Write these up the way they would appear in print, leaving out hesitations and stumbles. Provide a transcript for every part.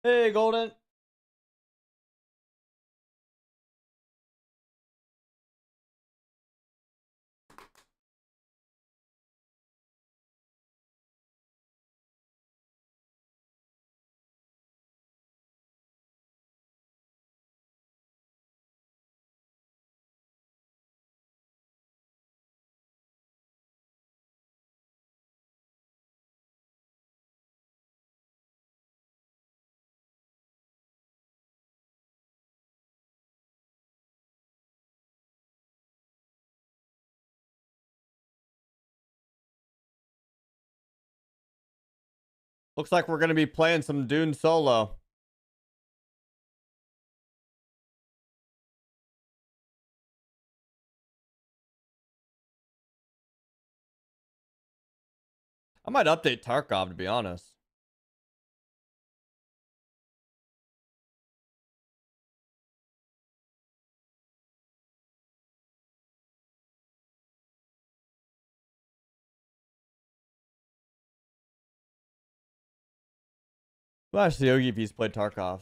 Hey, Golden. Looks like we're going to be playing some Dune solo. I might update Tarkov, to be honest. Well, actually, Yogi, if he's played Tarkov.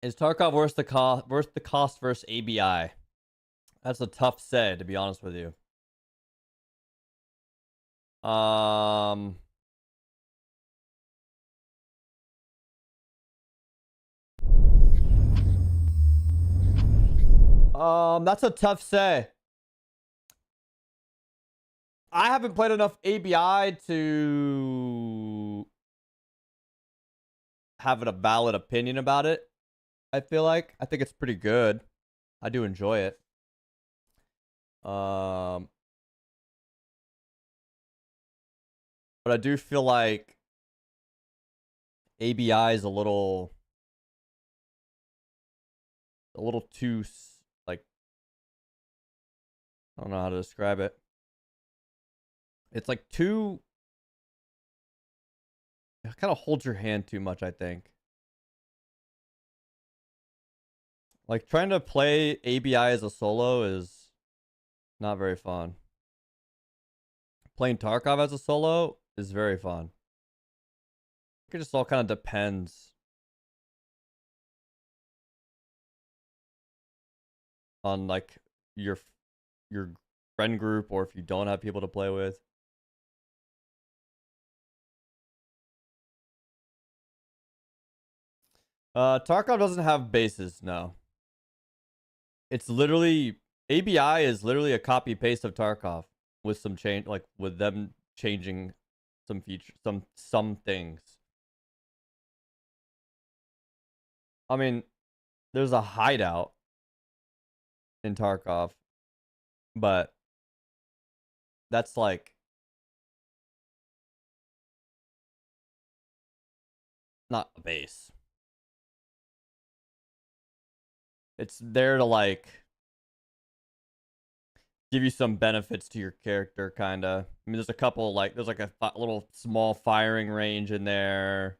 Is Tarkov worth the cost? Worth the cost versus ABI? That's a tough say, to be honest with you. Um, that's a tough say. I haven't played enough ABI to have a valid opinion about it. I think it's pretty good. I do enjoy it. But I do feel like ABI is a little too, like, I don't know how to describe it. It's like too, it kind of holds your hand too much, I think. Like, trying to play ABI as a solo is not very fun. Playing Tarkov as a solo is very fun. It just all kind of depends on, like, your friend group, or if you don't have people to play with. Tarkov doesn't have bases, no. It's literally, ABI is literally a copy paste of Tarkov with some change, like with them changing some features, some things. I mean, there's a hideout in Tarkov, but that's like not a base. It's there to, like, give you some benefits to your character, kind of. I mean, there's a couple, like, there's like a little small firing range in there.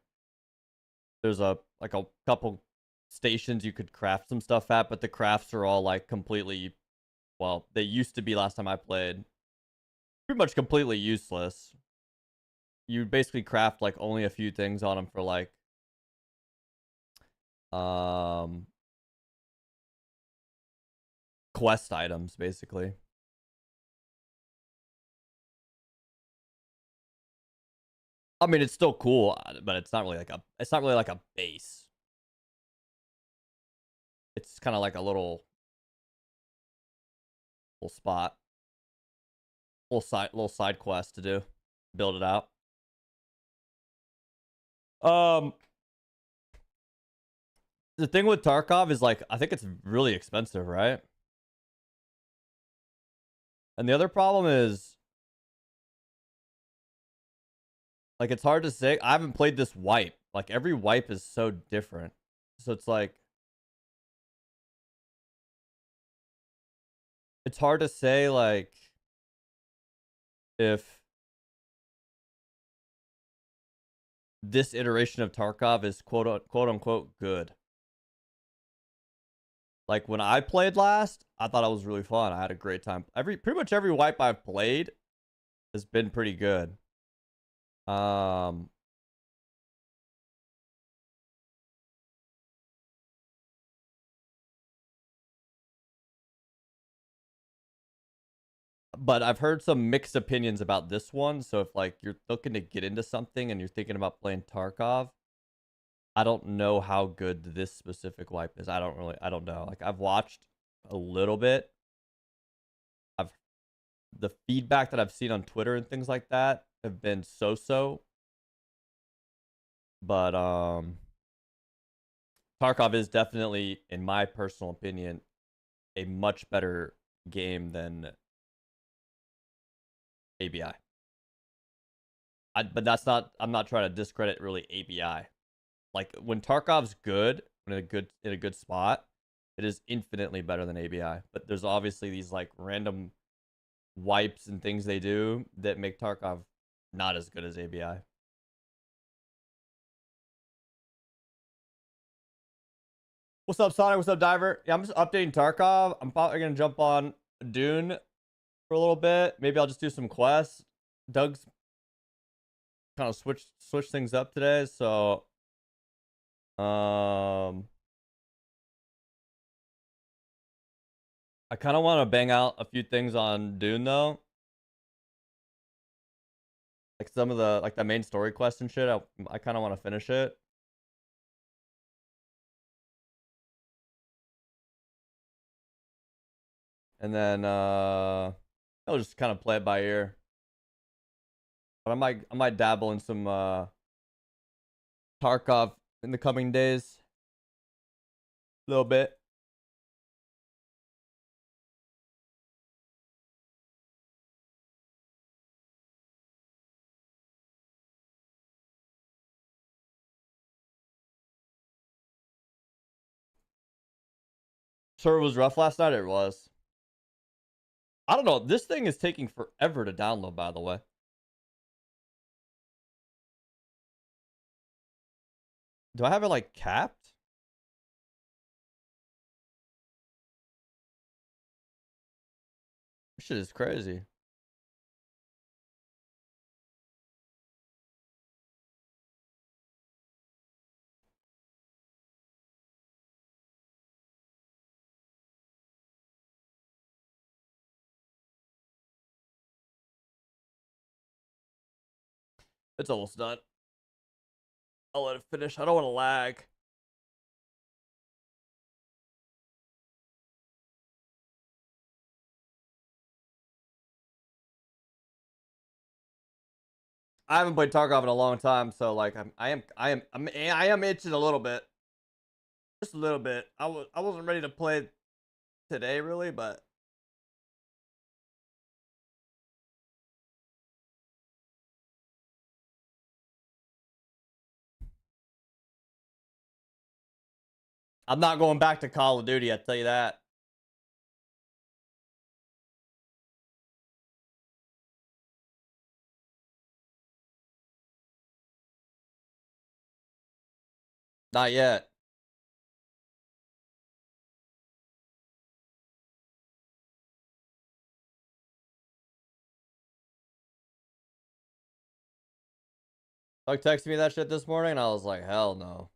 There's a couple stations you could craft some stuff at, but the crafts are all like completely, well, they used to be last time I played, pretty much completely useless. You basically craft like only a few things on them for like quest items, basically. I mean, it's still cool, but it's not really like a base. It's kind of like a little spot, little side quest to do, build it out. The thing with Tarkov is, like, I think it's really expensive, right? And the other problem is, like, it's hard to say. I haven't played this wipe. Like, every wipe is so different. So it's like, it's hard to say like if this iteration of Tarkov is quote unquote good. Like when I played last, I thought it was really fun. I had a great time. Pretty much every wipe I've played has been pretty good. Um but I've heard some mixed opinions about this one. So if like you're looking to get into something and you're thinking about playing Tarkov, I don't know how good this specific wipe is. I don't know. Like I've watched a little bit. I've the feedback that I've seen on Twitter and things like that have been so-so. But Tarkov is definitely, in my personal opinion, a much better game than ABI. But that's not. I'm not trying to discredit really ABI. Like when Tarkov's good, when in a good spot, it is infinitely better than ABI. But there's obviously these like random wipes and things they do that make Tarkov not as good as ABI. What's up, Sonic? What's up, Diver? Yeah, I'm just updating Tarkov. I'm probably gonna jump on Dune for a little bit. Maybe I'll just do some quests. Doug's kind of switch things up today, so I kind of want to bang out a few things on Dune though, like some of the like the main story quest and shit. I kind of want to finish it, and then I'll just kind of play it by ear. But I might dabble in some Tarkov in the coming days, a little bit. Server was rough last night. It was. I don't know. This thing is taking forever to download, by the way. Do I have it like capped? This shit is crazy. It's almost done. I'll let it finish. I don't want to lag. I haven't played Tarkov in a long time, so like I am itching a little bit, just a little bit. I wasn't ready to play today really, but I'm not going back to Call of Duty. I tell you that. Not yet. Doug texted me that shit this morning, and I was like, hell no.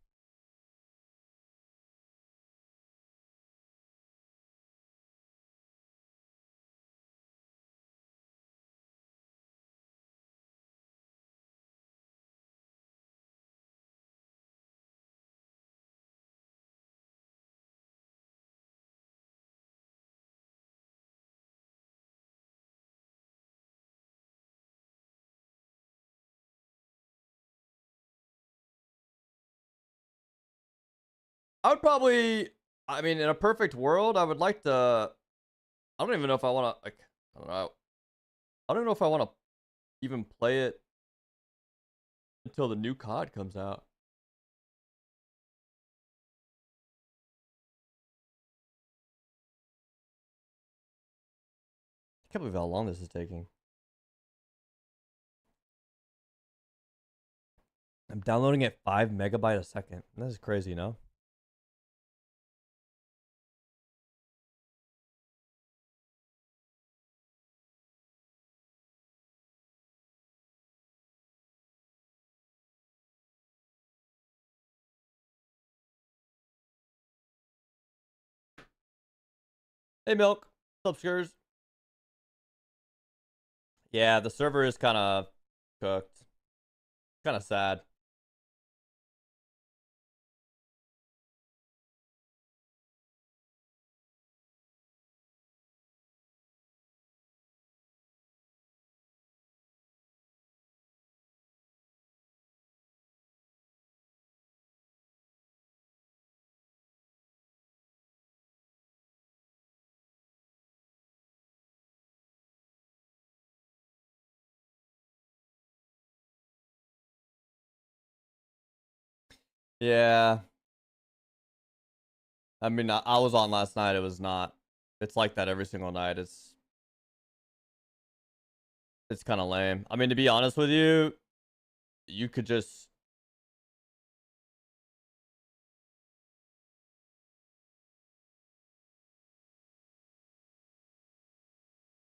I would probably. I mean, in a perfect world, I would like to. I don't even know if I want to like. I don't know. I don't know if I want to even play it until the new COD comes out. Can't believe how long this is taking. I'm downloading at 5 megabyte a second. This is crazy, no? Hey, Milk. What's up, Skurs? Yeah, the server is kind of cooked. Kind of sad. Yeah. I mean, I was on last night. It was not. It's like that every single night. It's kind of lame. I mean, to be honest with you, you could just.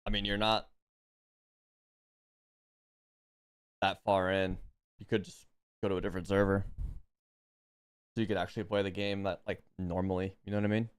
I mean, you're not that far in. You could just go to a different server. So you could actually play the game that, like, normally. You know what I mean?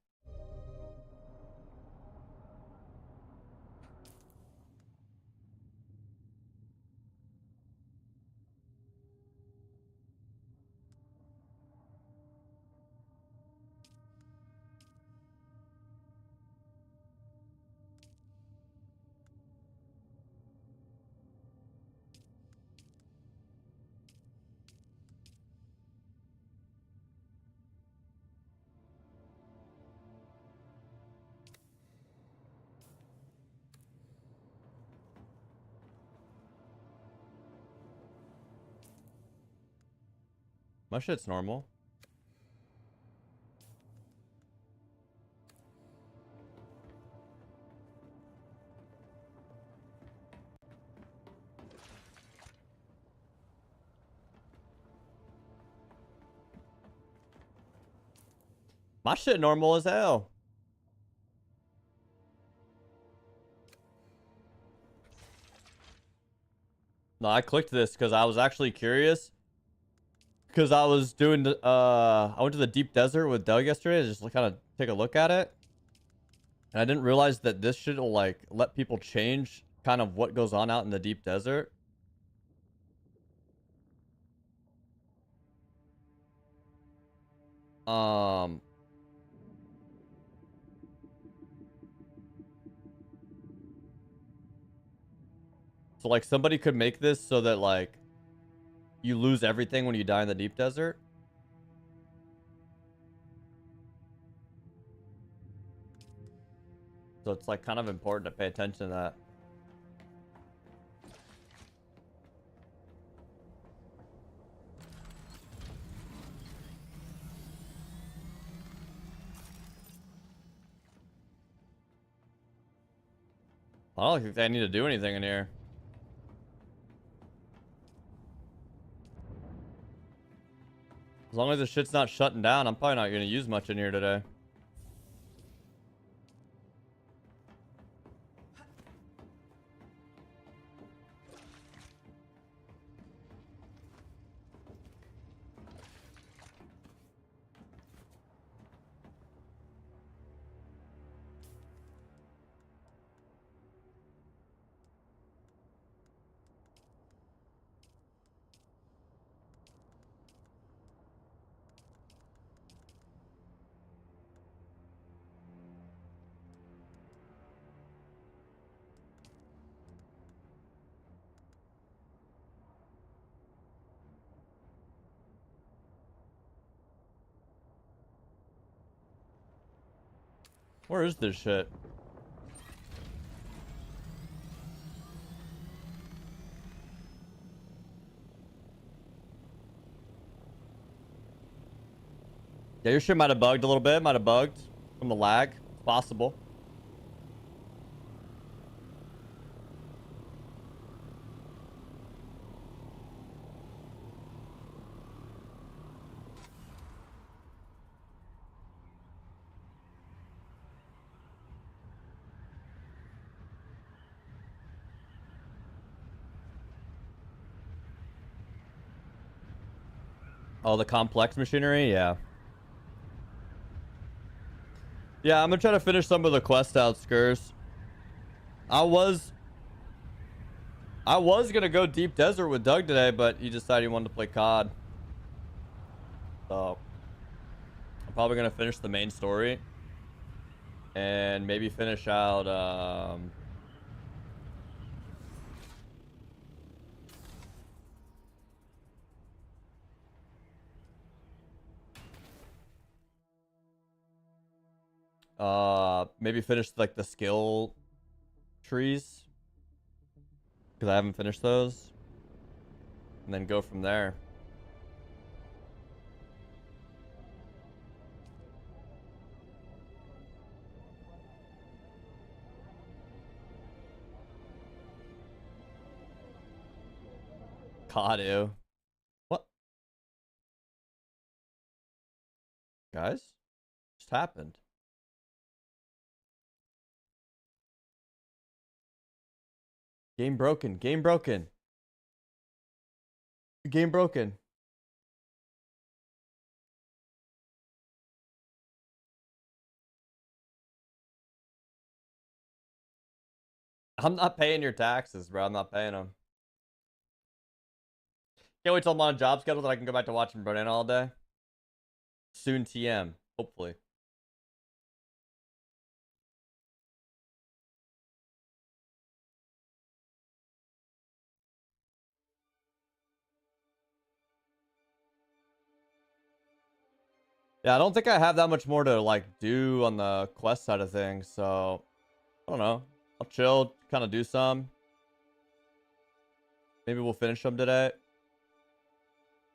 My shit's normal. My shit normal as hell. No, I clicked this because I was actually curious. Because I was doing the, I went to the deep desert with Doug yesterday to just kind of take a look at it. And I didn't realize that this shit will, like, let people change kind of what goes on out in the deep desert. Um, so, like, somebody could make this so that, like, you lose everything when you die in the deep desert. So it's, like, kind of important to pay attention to that. I don't think they need to do anything in here. As long as the shit's not shutting down, I'm probably not going to use much in here today. Where is this shit? Yeah, your shit might have bugged a little bit. Might have bugged from the lag. It's possible. Oh, the complex machinery? Yeah. Yeah, I'm gonna try to finish some of the quest outskirts. I was gonna go deep desert with Doug today, but he decided he wanted to play COD. So I'm probably gonna finish the main story and maybe finish out maybe finish like the skill trees because I haven't finished those, and then go from there. COD, ew. What? Guys? Just happened. Game broken. Game broken. Game broken. I'm not paying your taxes, bro. I'm not paying them. Can't wait till I'm on a job schedule that I can go back to watching Bronana all day. Soon TM, hopefully. Yeah, I don't think I have that much more to like do on the quest side of things, so I don't know. I'll chill, kind of do some. Maybe we'll finish them today.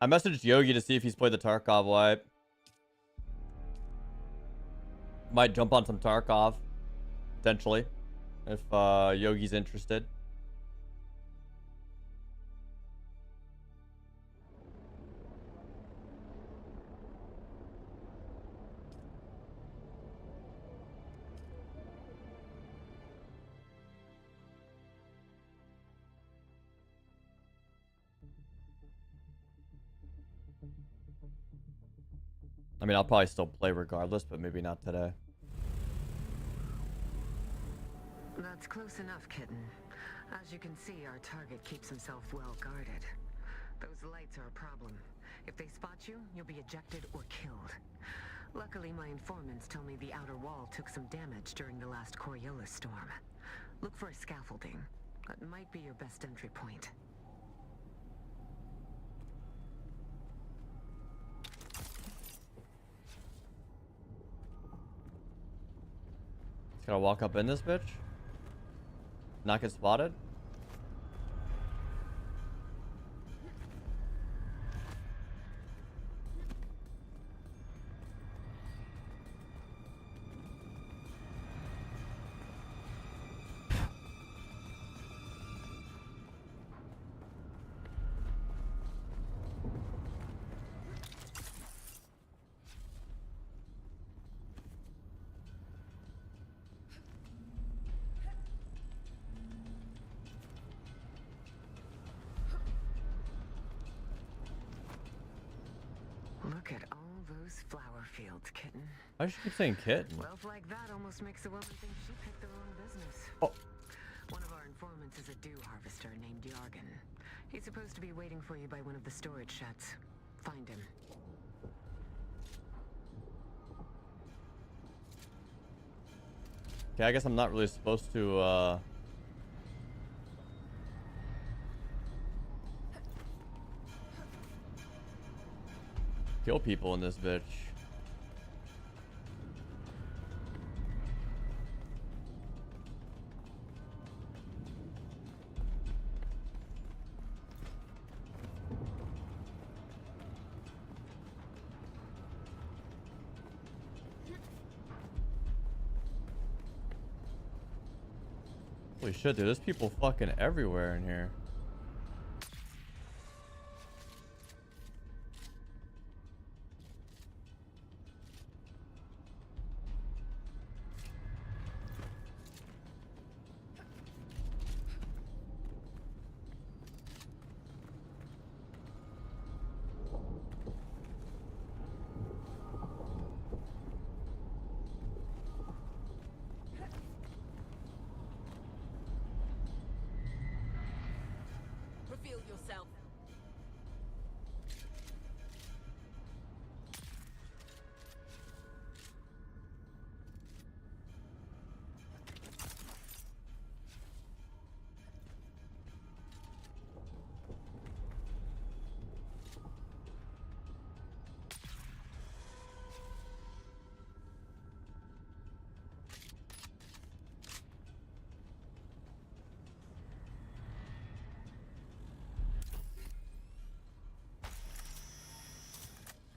I messaged Yogi to see if he's played the Tarkov wipe. Might jump on some Tarkov, potentially, if Yogi's interested. I mean, I'll probably still play regardless, but maybe not today. That's close enough, kitten. As you can see, our target keeps himself well guarded. Those lights are a problem. If they spot you, you'll be ejected or killed. Luckily, my informants tell me the outer wall took some damage during the last Coriolis storm. Look for a scaffolding. That might be your best entry point. Just gotta walk up in this bitch. Not get spotted. Look at all those flower fields, kitten. Why does she keep saying kitten? Wealth like that almost makes a woman think she picked the wrong business. Oh. One of our informants is a dew harvester named Yargan. He's supposed to be waiting for you by one of the storage sheds. Find him. Okay, I guess I'm not really supposed to, kill people in this bitch. Holy shit, dude, there's people fucking everywhere in here.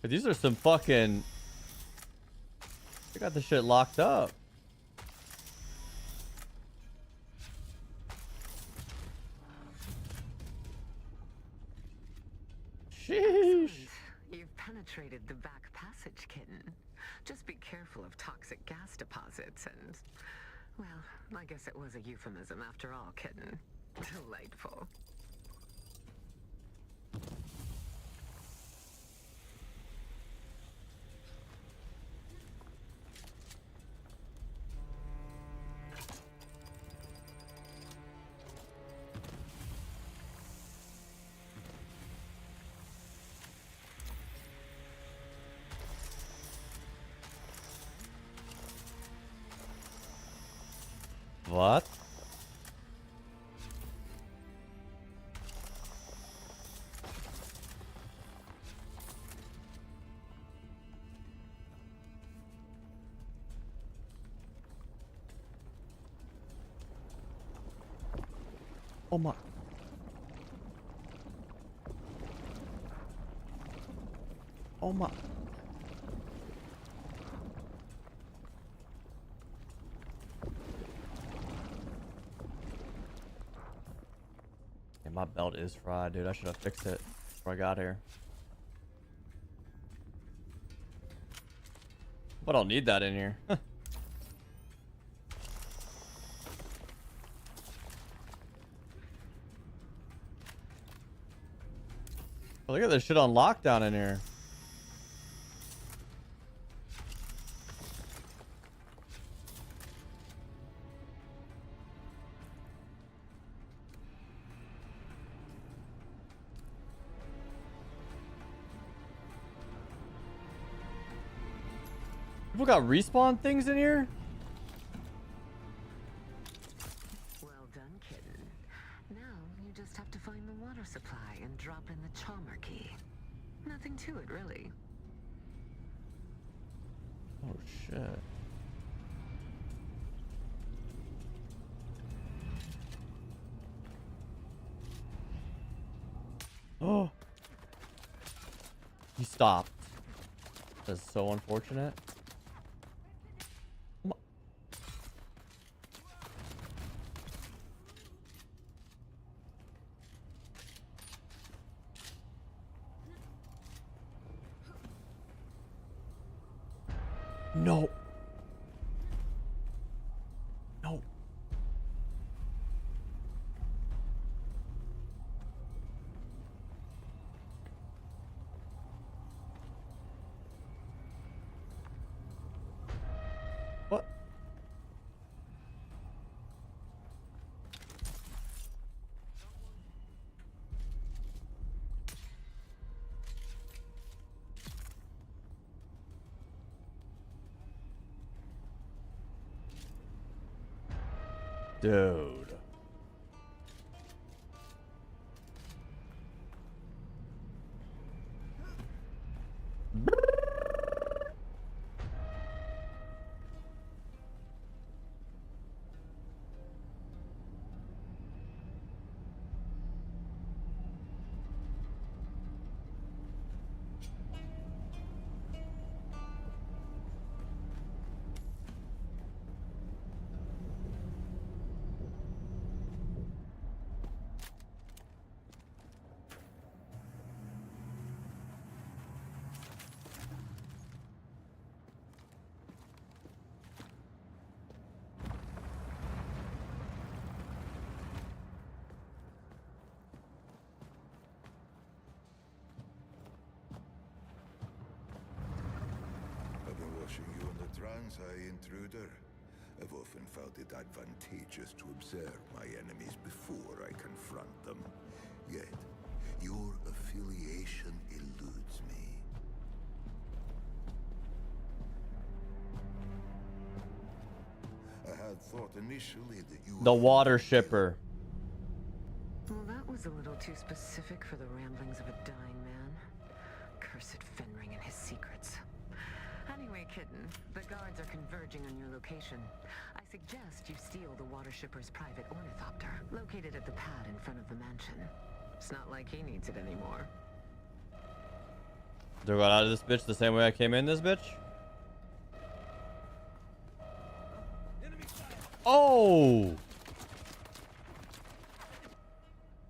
But these are some fucking... They got this shit locked up. Sheesh. You've penetrated the back passage, kitten. Just be careful of toxic gas deposits and... Well, I guess it was a euphemism after all, kitten. Delightful. What? Oh my. Oh my. My belt is fried, dude. I should have fixed it before I got here. But I'll need that in here. Oh, look at this shit on lockdown in here. People got respawn things in here? Well done, kitten. Now you just have to find the water supply and drop in the Chalmer key. Nothing to it, really. Oh shit. Oh. He stopped. That's so unfortunate. No. No. What? Dude. Watching you on the trans, intruder. I've often found it advantageous to observe my enemies before I confront them. Yet, your affiliation eludes me. I had thought initially that you The were water shipper. Well, that was a little too specific for the ramblings of a dying man. Cursed Fenring and his secrets. Anyway, kitten, the guards are converging on your location. I suggest you steal the water shipper's private ornithopter, located at the pad in front of the mansion. It's not like he needs it anymore. Do I go out of this bitch the same way I came in this bitch? Oh!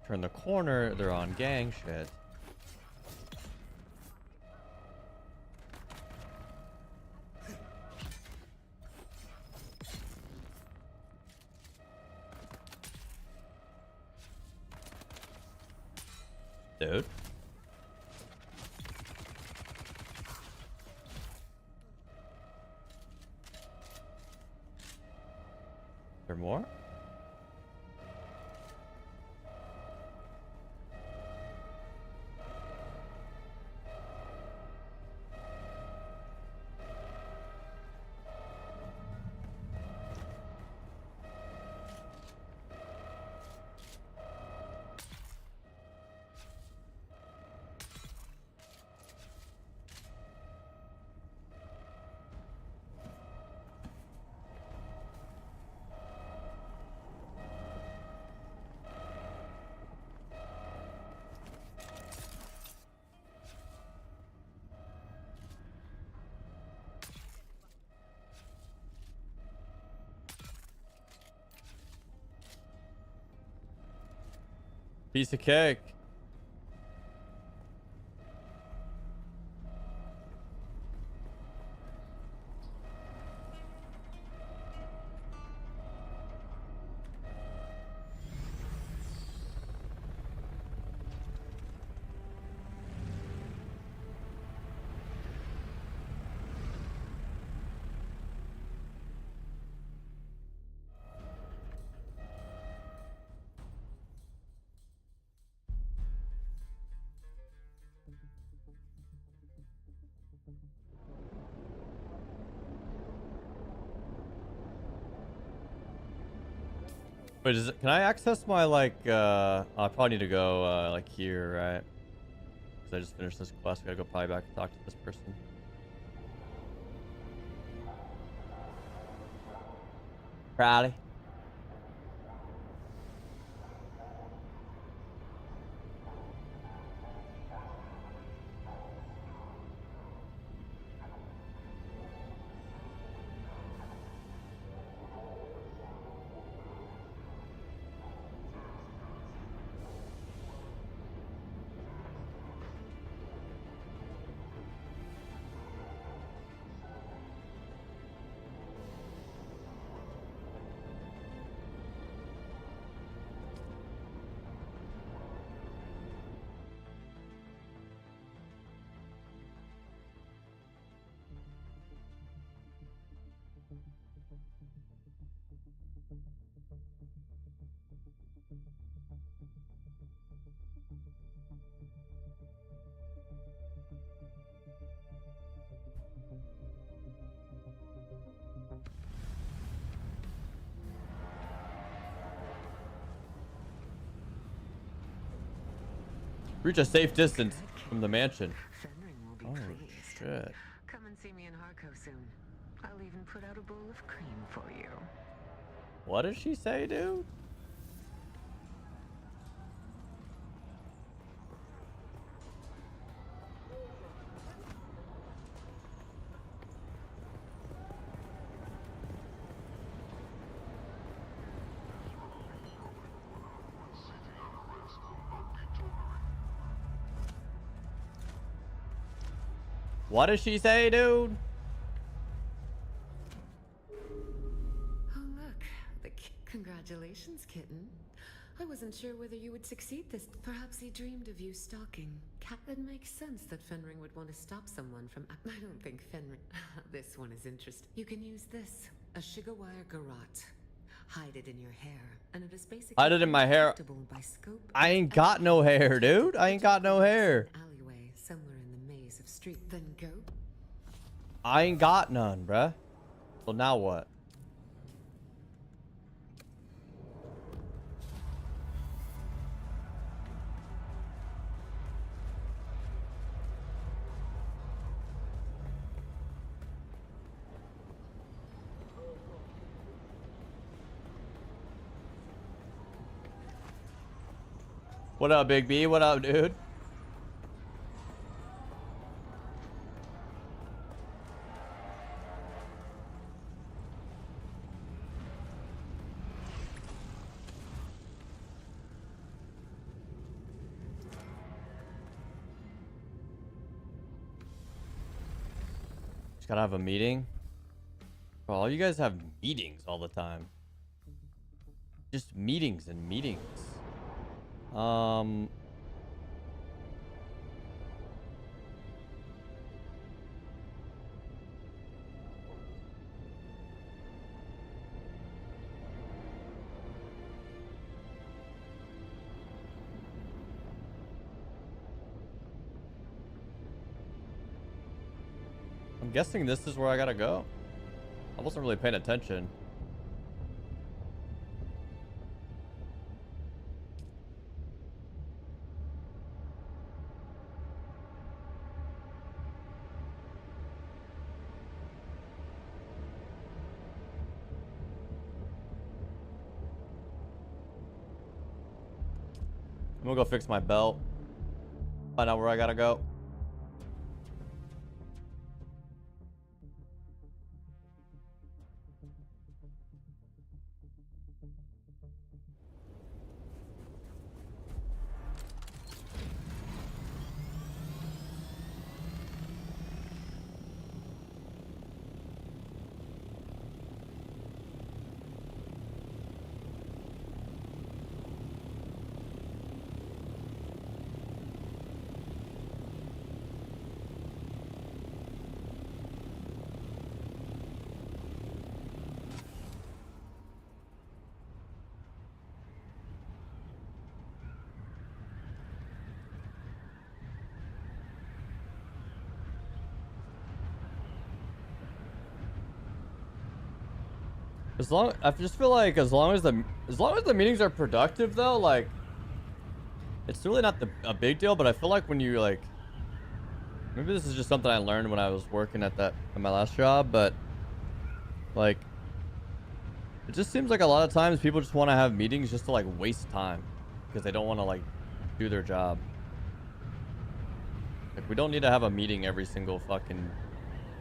Turn the corner, they're on gang shit. Dude. There more? Piece of cake. Wait, can I access my, like, I probably need to go, like, here, right? Because I just finished this quest. I gotta go probably back and talk to this person. Crowley. Reach a safe distance from the mansion. Fenring will be Oh, pleased. shit. Come and see me in Harco soon. I'll even put out a bowl of cream for you. What did she say, dude? What did she say, dude? Oh, look. Congratulations, kitten. I wasn't sure whether you would succeed this. Perhaps he dreamed of you stalking. It makes sense that Fenring would want to stop someone from... I don't think Fenring... This one is interesting. You can use this. A Shigawire garrote. Hide it in your hair. And it is basically... Hide it in my hair. By scope. I ain't got no hair, dude. I ain't got no hair. Alleyway, somewhere in the maze of street. Then go. I ain't got none, bruh. So now what? What up, Big B? What up, dude? Just gotta have a meeting. Bro, all you guys have meetings all the time. Just meetings and meetings. I'm guessing this is where I gotta go. I wasn't really paying attention. I'm gonna go fix my belt. Find out where I gotta go. I just feel like as long as the meetings are productive though, like it's really not a big deal. But I feel like when you like, maybe this is just something I learned when I was working at my last job, but like it just seems like a lot of times people just want to have meetings just to like waste time because they don't want to like do their job. Like we don't need to have a meeting every single fucking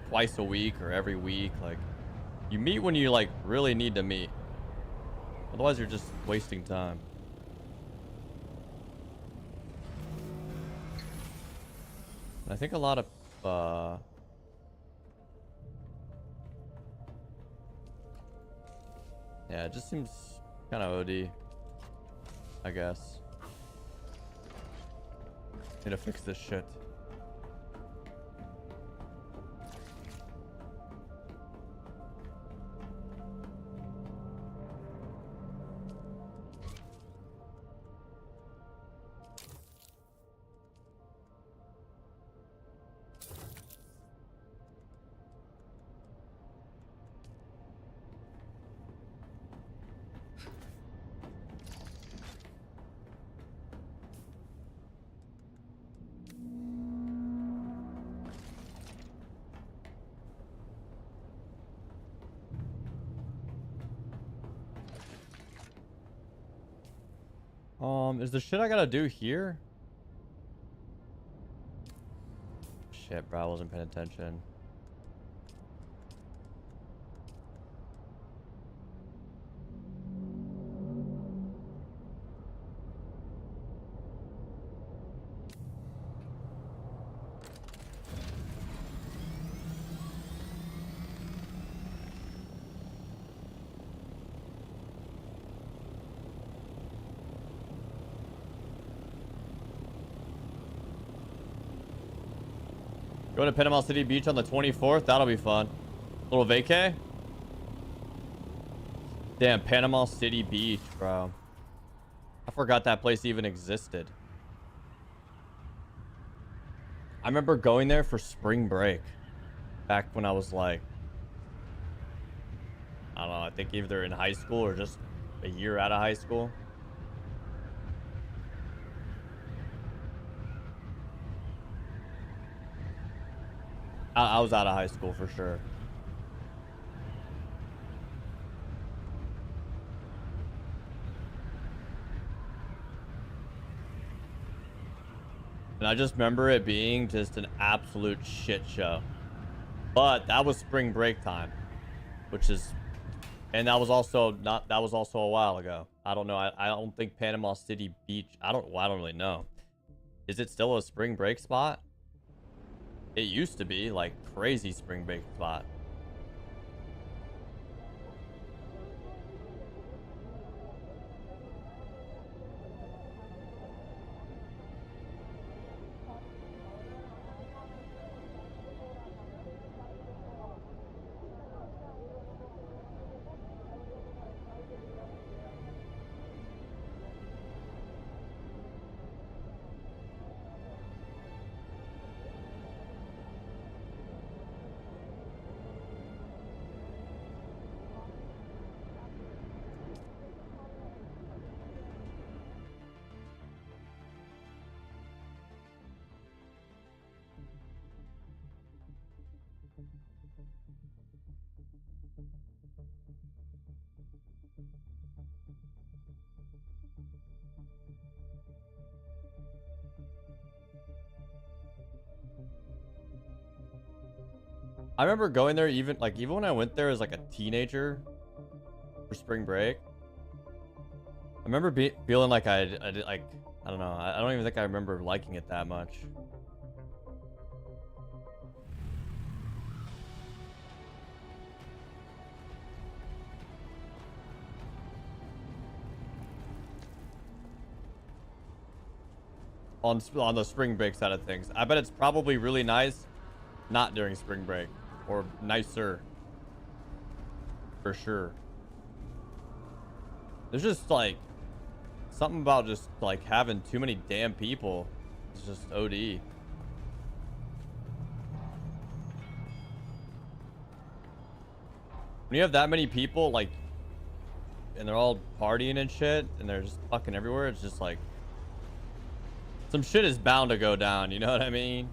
twice a week or every week. Like you meet when you like really need to meet. Otherwise you're just wasting time. I think a lot of yeah, it just seems kind of OD, I guess. Need to fix this shit. Is the shit I gotta do here? Shit, bro, I wasn't paying attention. Going to Panama City Beach on the 24th. That'll be fun. Little vacay. Damn, Panama City Beach, bro. I forgot that place even existed. I remember going there for spring break. Back when I was like, I don't know, I think either in high school or just a year out of high school. I was out of high school for sure. And I just remember it being just an absolute shit show. But that was spring break time, which is, and that was also a while ago. I don't know. I don't think Panama City Beach, I don't really know. Is it still a spring break spot? It used to be like crazy spring break spot. I remember going there even when I went there as like a teenager for spring break. I remember feeling like I did like, I don't know. I don't even think I remember liking it that much. On the spring break side of things, I bet it's probably really nice not during spring break, or nicer for sure. There's just like something about just like having too many damn people. It's just OD. When you have that many people, like, and they're all partying and shit, and they're just fucking everywhere, it's just like some shit is bound to go down, you know what I mean?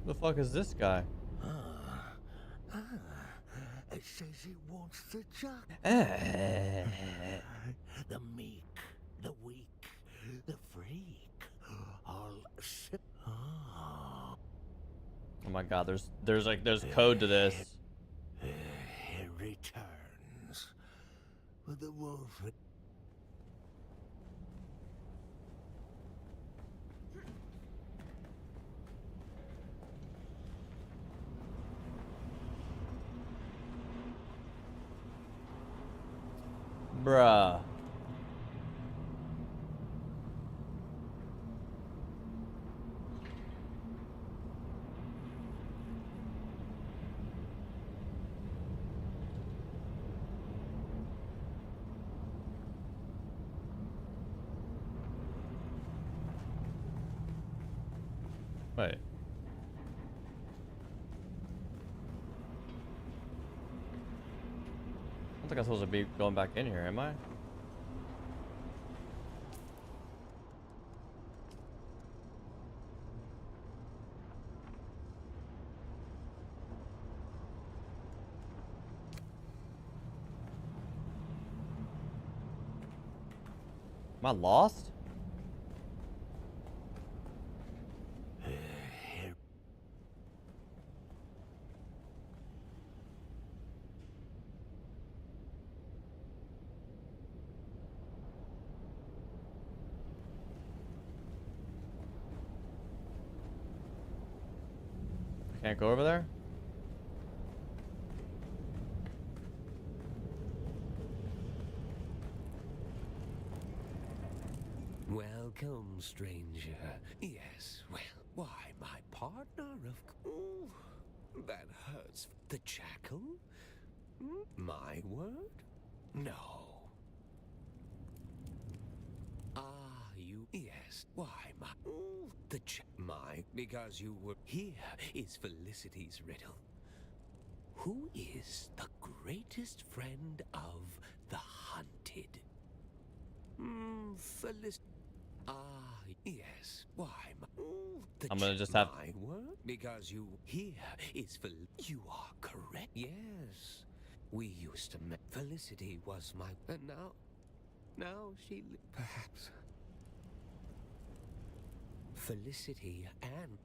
Who the fuck is this guy? It says it wants the job. The meek, the weak, the freak. All Oh my god, there's code to this. It returns. But the wolf. Bruh. Wait. I don't think I'm supposed to be going back in here, am I? Am I lost? Can't go over there? Welcome, stranger. Yes, well, why, my partner of... Ooh, that hurts. The jackal? My word? No. Ah, you... Yes, why, my... Ooh, my... Because you were... Here is Felicity's riddle. Who is the greatest friend of the hunted? Felicity... Ah, yes. Why, I'm gonna just have... My word? Because you... Here is You are correct. Yes. We used to... Felicity was my... And now... Now she... Perhaps... Felicity and...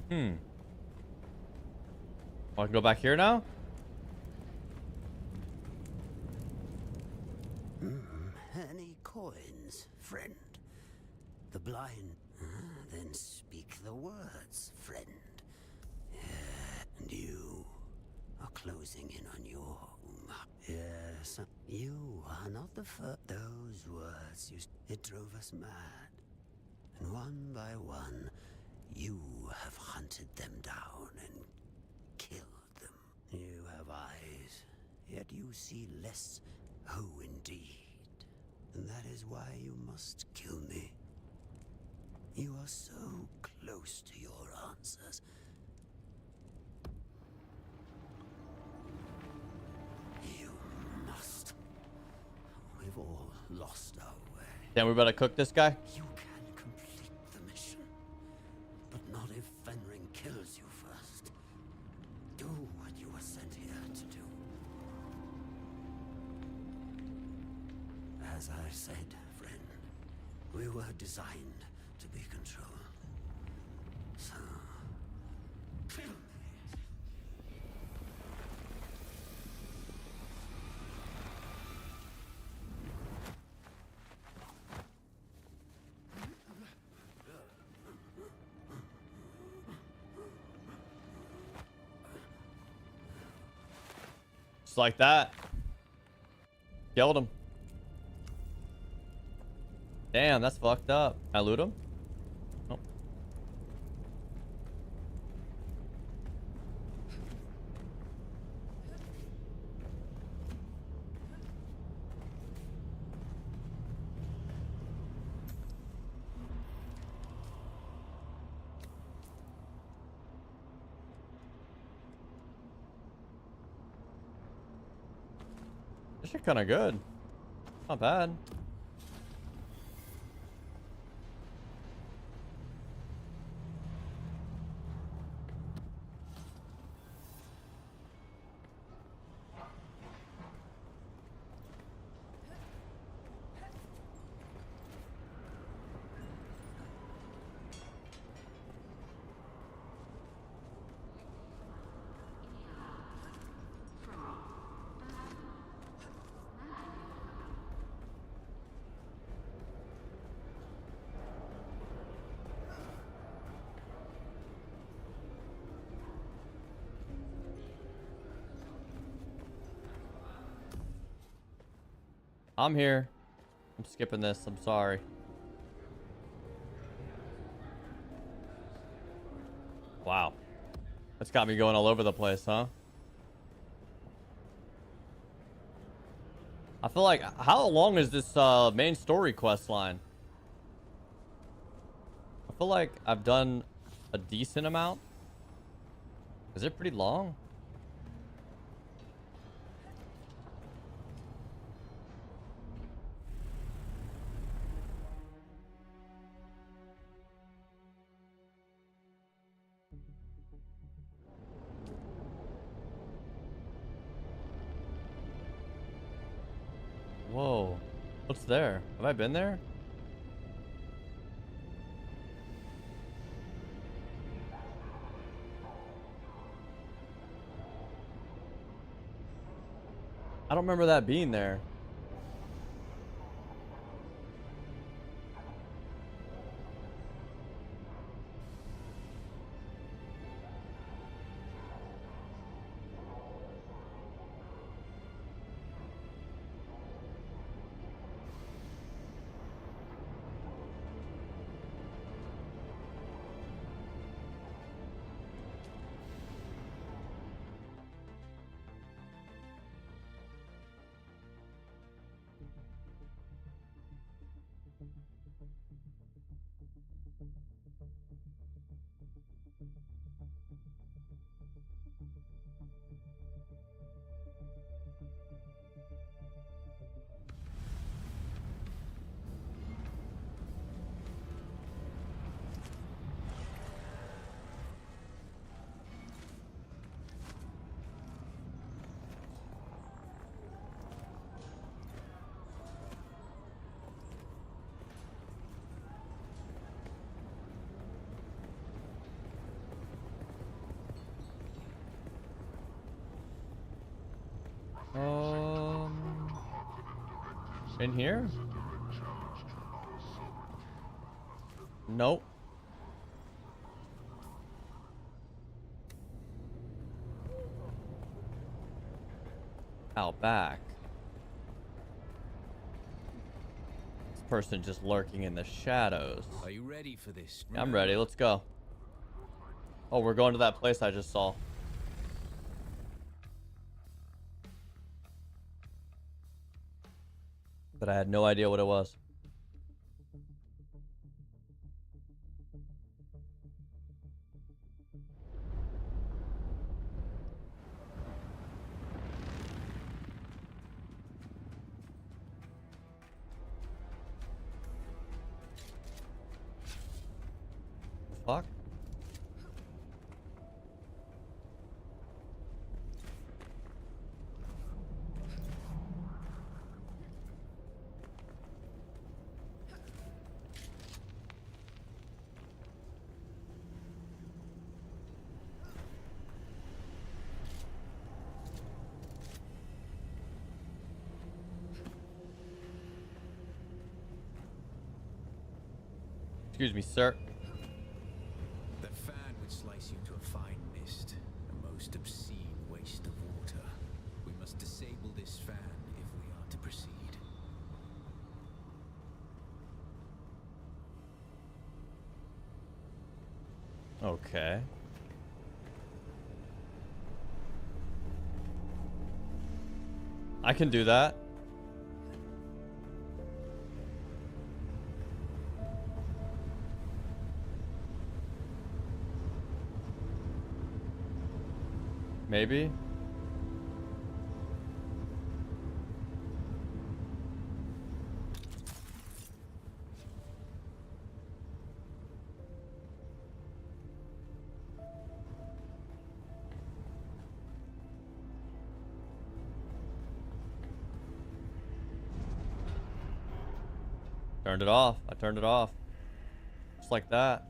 Mm-hmm. Oh, I can go back here now? Any coins, friend? The blind. Then speak the words, friend. And you are closing in on your home. Yes, you are not the first. Those words, it drove us mad. And one by one, you have hunted them down and killed them. You have eyes, yet you see less. Oh, indeed. And that is why you must kill me. You are so close to your answers. You must. We've all lost our way. Damn, we better cook this guy? You can complete the mission, but not if Fenring kills you first. Do what you were sent here to do. As I said, friend, we were designed to be controlled. So, kill me. Just like that. Killed him. Damn, that's fucked up. I loot him? Nope. This shit kinda good. Not bad. I'm here. I'm skipping this. I'm sorry. Wow. That's got me going all over the place, huh? I feel like, how long is this main story quest line? I feel like I've done a decent amount. Is it pretty long? Whoa. What's there? Have I been there? I don't remember that being there. In here? Nope. Out back. This person just lurking in the shadows. Are you ready for this? I'm ready. Let's go. Oh, we're going to that place I just saw. But I had no idea what it was. Fuck. Excuse me, sir. The fan would slice you to a fine mist, a most obscene waste of water. We must disable this fan if we are to proceed. Okay. I can do that. Maybe. Turned it off. I turned it off. Just like that.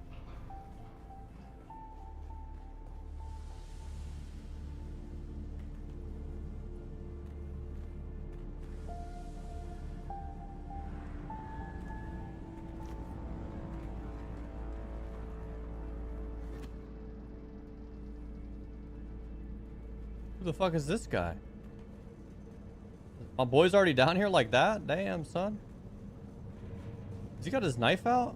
Who the fuck is this guy? My boy's already down here like that? Damn, son. Has he got his knife out?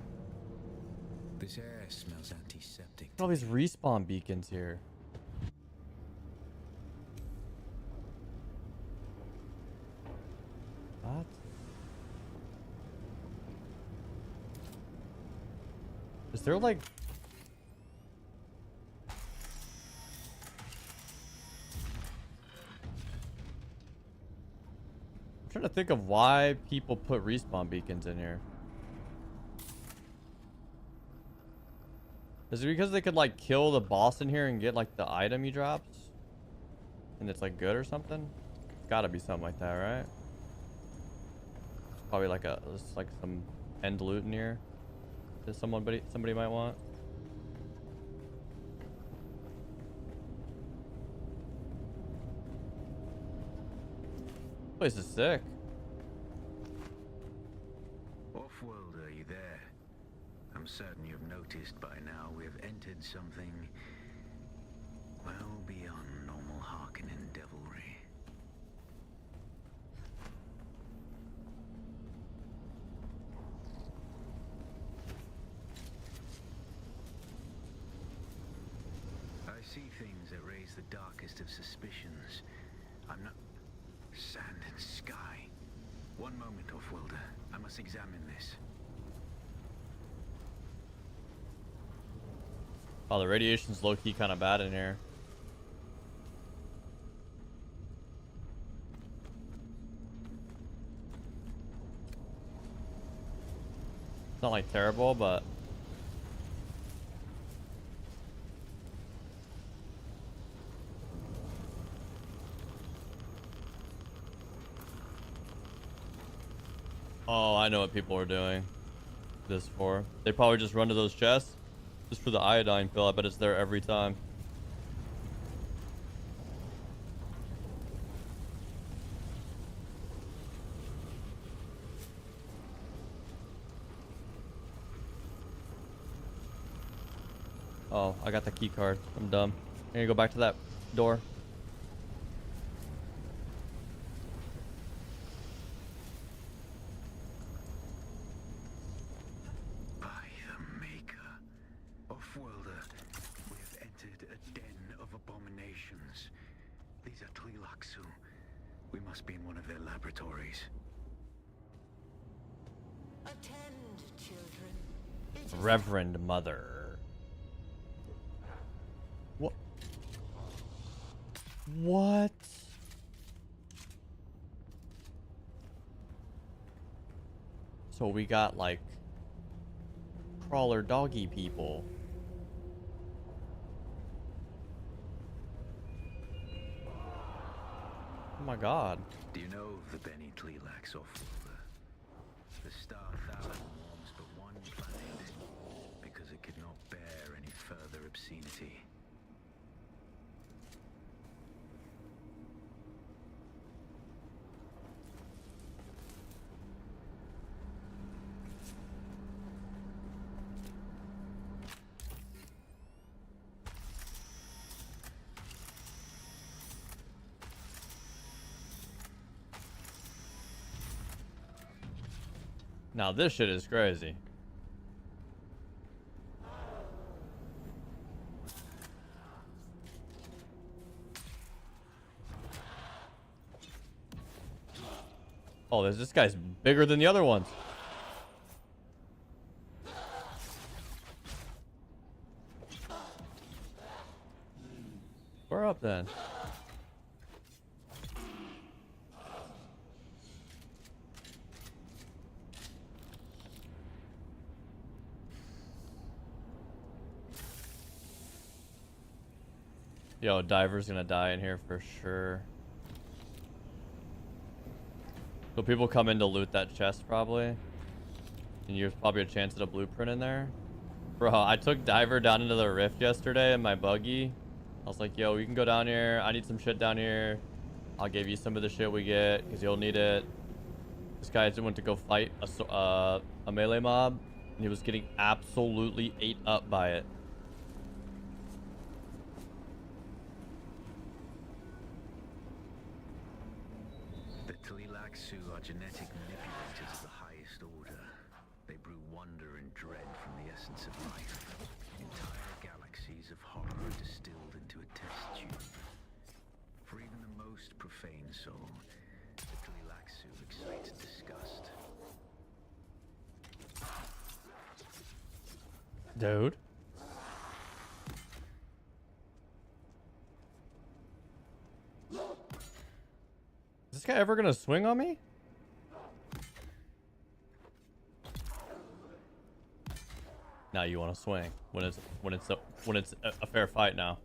This air smells antiseptic. Look at all these respawn beacons here. What? Is there like... I'm trying to think of why people put respawn beacons in here. Is it because they could like kill the boss in here and get like the item he drops? And it's like good or something? It's gotta be something like that, right? Probably like there's like some end loot in here that somebody might want. This place is sick. Off-world, are you there? I'm certain you've noticed by now we've entered something well beyond normal Harkonnen devilry. I see things that raise the darkest of suspicions. I'm not... Sand and sky. One moment, Off-worlder. I must examine this. Oh, the radiation's low-key kind of bad in here. It's not like terrible, but... Oh, I know what people are doing this for. They probably just run to those chests just for the iodine pill. I bet it's there every time. Oh, I got the key card. I'm dumb. I'm gonna go back to that door. By the maker of Welder, we have entered a den of abominations. These are Tleilaxu. We must be in one of their laboratories. Attend, children. It is Reverend Mother. What? What? So we got like crawler doggy people. Oh my god. Do you know of the Beni Tleilax of Welder? The star Thalon warms but one planet because it could not bear any further obscenity. Now this shit is crazy. Oh, this guy's bigger than the other ones. We're up then. Yo, Diver's gonna die in here for sure. So people come in to loot that chest probably. And there's probably a chance at a blueprint in there. Bro, I took Diver down into the rift yesterday in my buggy. I was like, yo, we can go down here. I need some shit down here. I'll give you some of the shit we get because you'll need it. This guy just went to go fight a melee mob. And he was getting absolutely ate up by it. The Tleilaxu are genetic manipulators of the highest order. They brew wonder and dread from the essence of life. Entire galaxies of horror are distilled into a test tube. For even the most profane soul, the Tleilaxu excites disgust. Dude. Is this guy ever gonna swing on me? Now you want to swing when it's a fair fight now.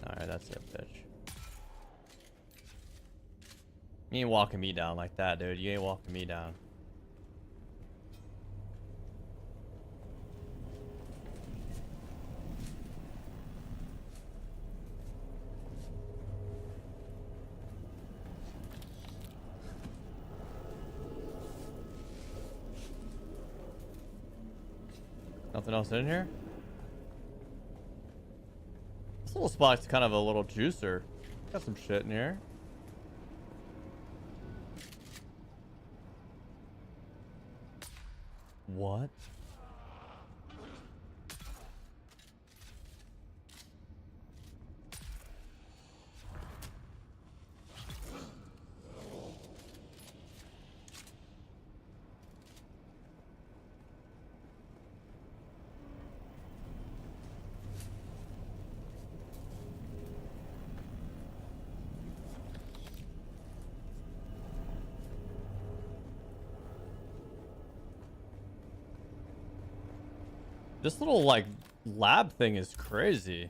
All right, that's it, bitch. You ain't walking me down like that, dude. You ain't walking me down. Nothing else in here? This little spot's kind of a little juicer. Got some shit in here. What? This little, like, lab thing is crazy.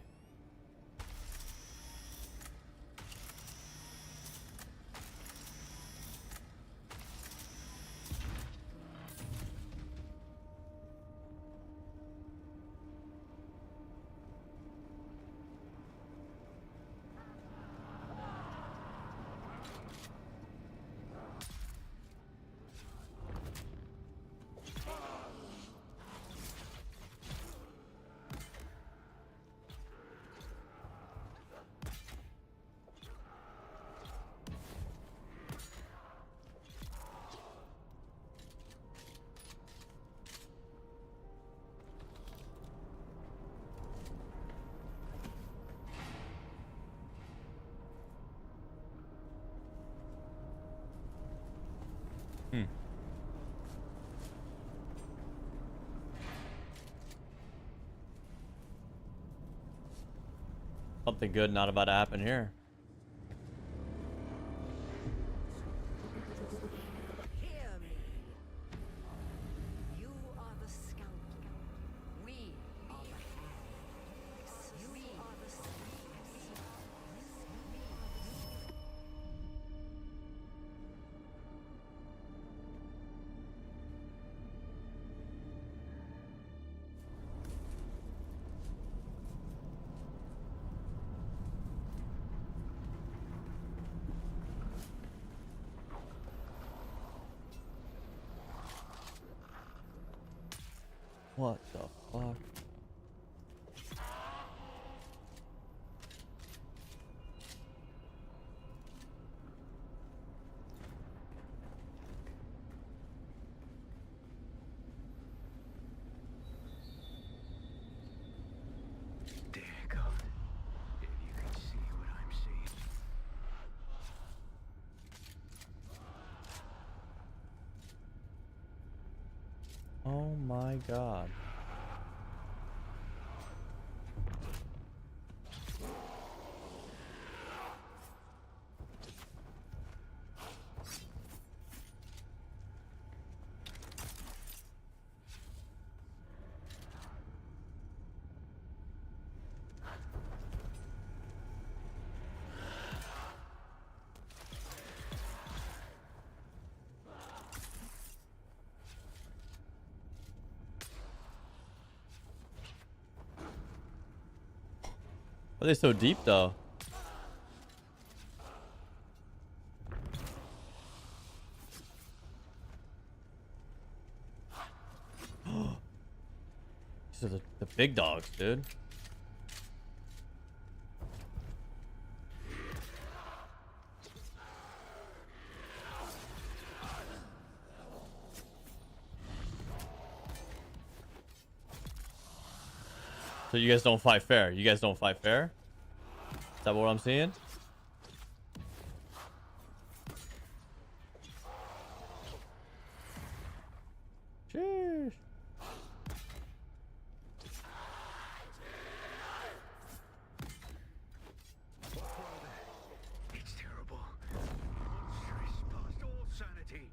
Something good not about to happen here. Hear me. You are the scoundrel. We are the hands. You are the What the fuck? Dear God, if you could see what I'm seeing. Oh my god. Why are they so deep though? These are the big dogs, dude. So you guys don't fight fair. You guys don't fight fair? Is that what I'm seeing? Cheers. It's terrible. Monstrous past all sanity.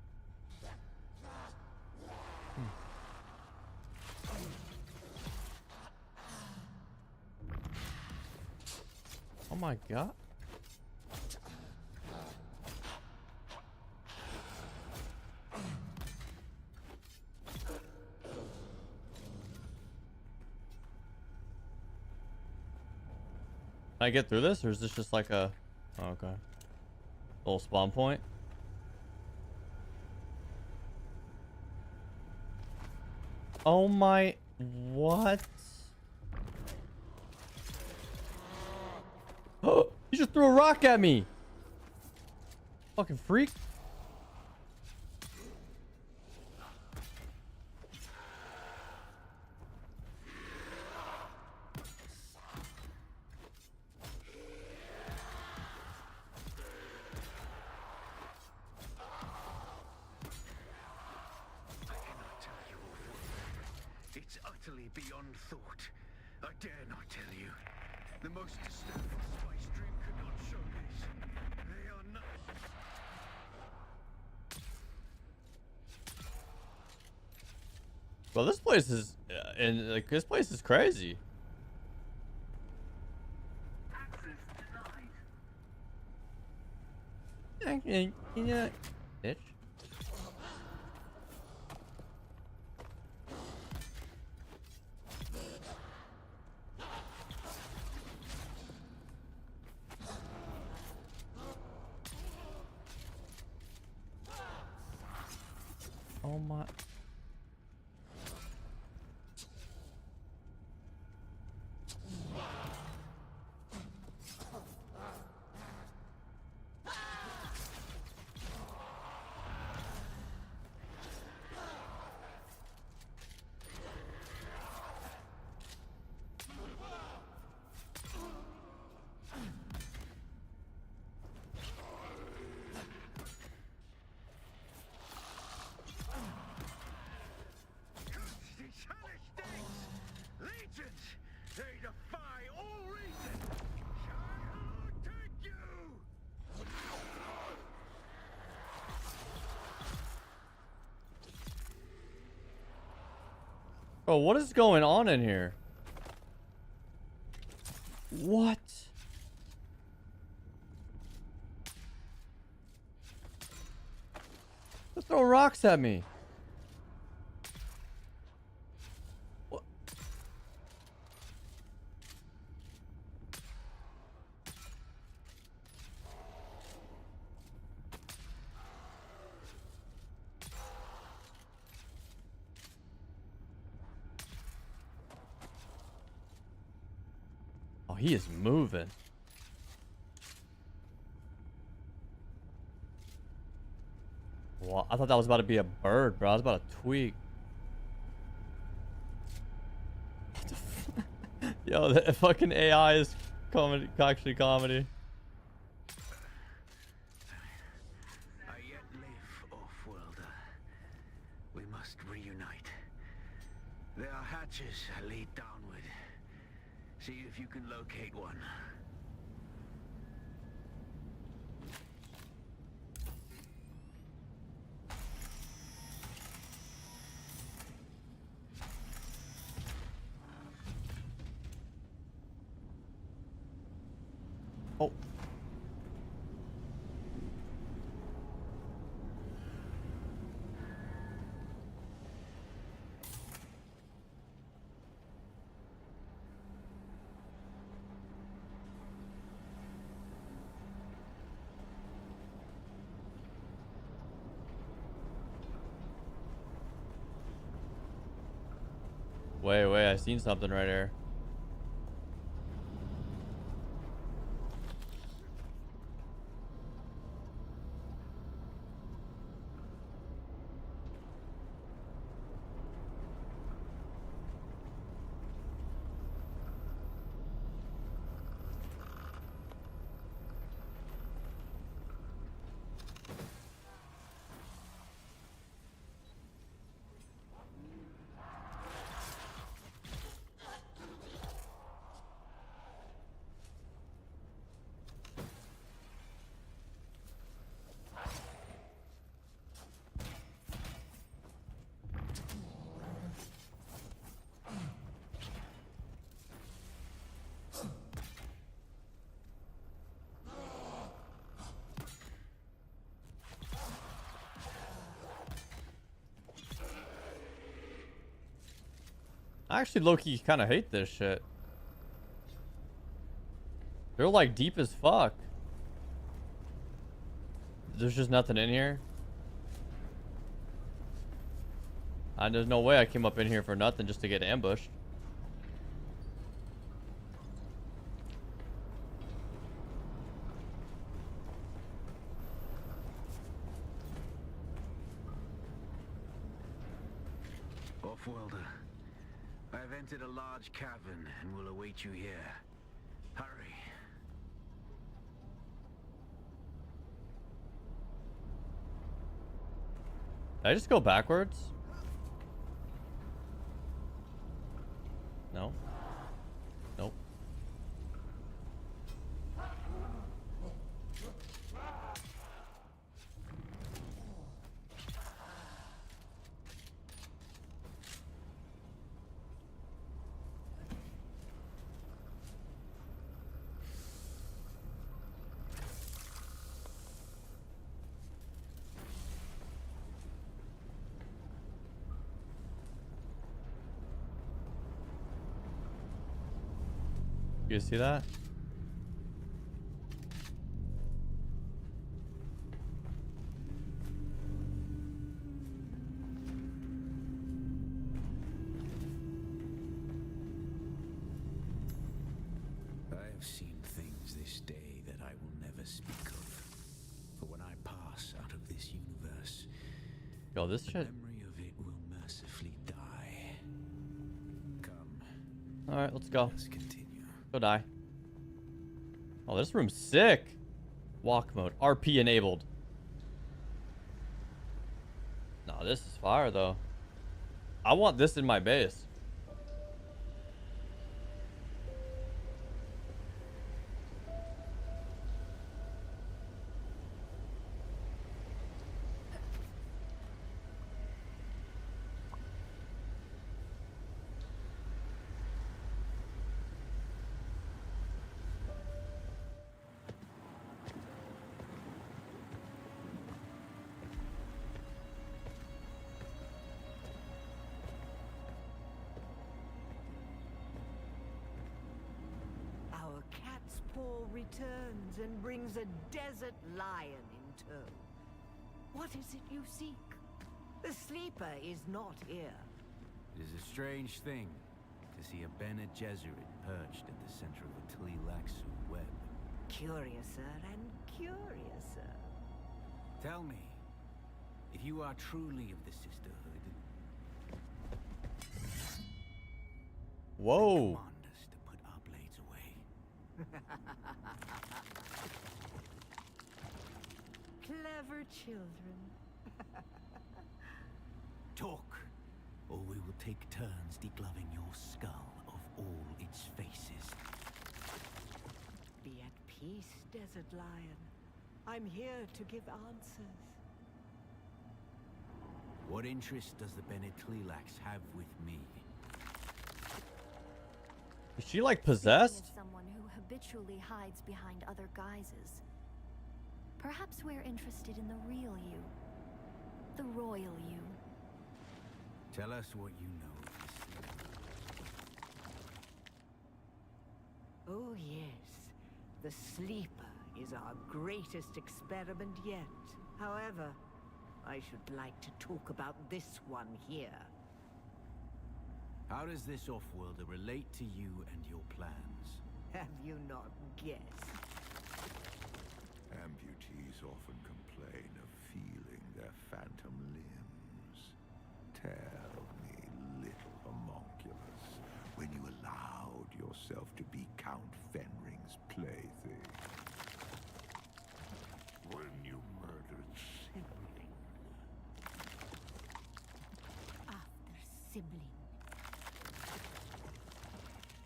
Oh my god. Can I get through this, or is this just like a... Oh, okay. Little spawn point? Oh my... What? Oh, he just threw a rock at me! Fucking freak. It's utterly beyond thought. I dare not tell you. The most disturbing spice dream could not show this. They are not. Well, this place is... and like, this place is crazy. Actually, you know... Bitch. Oh my... Bro, what is going on in here? What? They're throwing rocks at me. What? Oh, he is moving. Well, I thought that was about to be a bird, bro. I was about to tweak. What the Yo, the fucking AI is comedy, actually comedy. I yet live, off-worlder. We must reunite. There are hatches that lead downward. See if you can locate one. Oh. Wait, I seen something right here. I actually low-key kind of hate this shit. They're like deep as fuck. There's just nothing in here. There's no way I came up in here for nothing just to get ambushed. Off-worlder. I have entered a large cavern and will await you here. Hurry. Did I just go backwards? No. Nope. You see that? I have seen things this day that I will never speak of. For when I pass out of this universe, Yo, this the shit. memory of it will mercifully die. Come. Alright, let's go. Let's continue. Go die. Oh, this room's sick. Walk mode. RP enabled. No, this is fire, though. I want this in my base. Its paw returns and brings a desert lion in tow. What is it you seek? The sleeper is not here. It is a strange thing to see a Bene Gesserit perched at the center of a Tlilaxu web. Curiouser and curiouser. Tell me, if you are truly of the Sisterhood, Whoa. command us to put our blades away. Clever children. Talk, or we will take turns degloving your skull of all its faces. Be at peace, Desert Lion. I'm here to give answers. What interest does the Bene Tlilax have with me? Is she like Speaking possessed? of someone who habitually hides behind other guises. Perhaps we're interested in the real you. The royal you. Tell us what you know of the Sleeper. Oh yes, the sleeper is our greatest experiment yet. However, I should like to talk about this one here. How does this off-worlder relate to you and your plans? Have you not guessed? Amputees often complain of feeling their phantom limbs. Tell me, little homunculus, when you allowed yourself to be Count Fenring's plaything. When you murdered sibling. After sibling.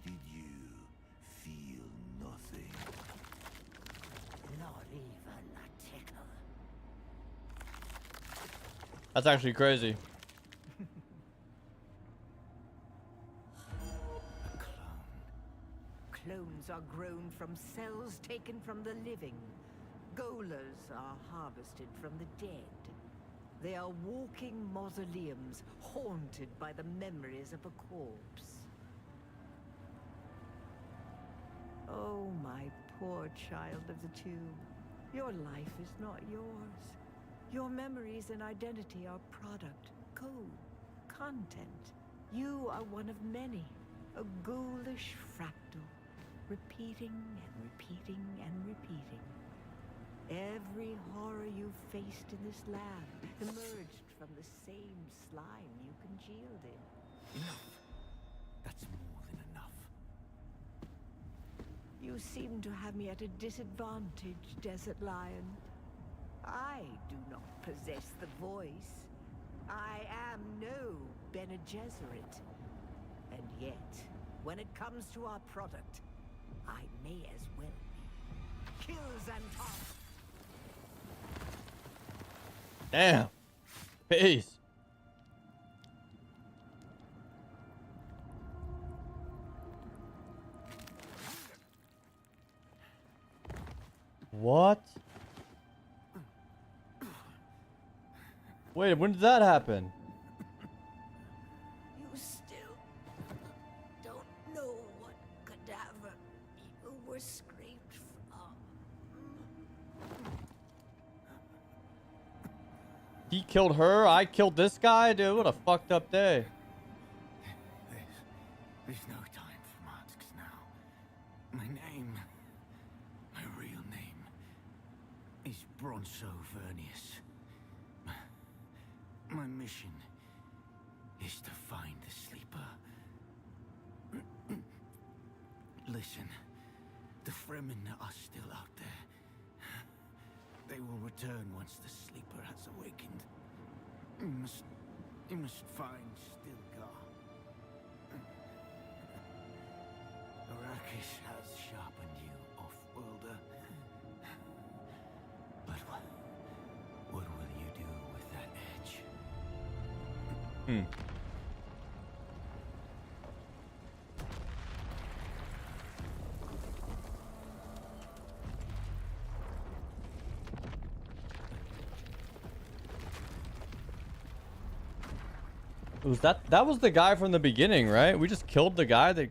Did you feel nothing? Not even a tickle. That's actually crazy. A clone. Clones are grown from cells taken from the living. Golers are harvested from the dead. They are walking mausoleums, haunted by the memories of a corpse. Oh, my poor child of the tube. Your life is not yours. Your memories and identity are product, code, content. You are one of many, a ghoulish fractal, repeating and repeating and repeating. Every horror you've faced in this land emerged from the same slime you congealed in. Enough. That's more than enough. You seem to have me at a disadvantage, Desert Lion. I do not possess the voice. I am no Bene Gesserit. And yet, when it comes to our product, I may as well be. Kills and toss. Damn. Peace. What? Wait, when did that happen? You still don't know what cadaver you were scraped from. He killed her, I killed this guy? Dude, what a fucked up day. There's no time for masks now. My real name is Bronso Vernius. My mission is to find the Sleeper. Listen, the Fremen are still out there. They will return once the Sleeper has awakened. You must find Stilgar. Arrakis has sharpened you, off-worlder. But what will you do with that edge? Was that was the guy from the beginning, right? We just killed the guy that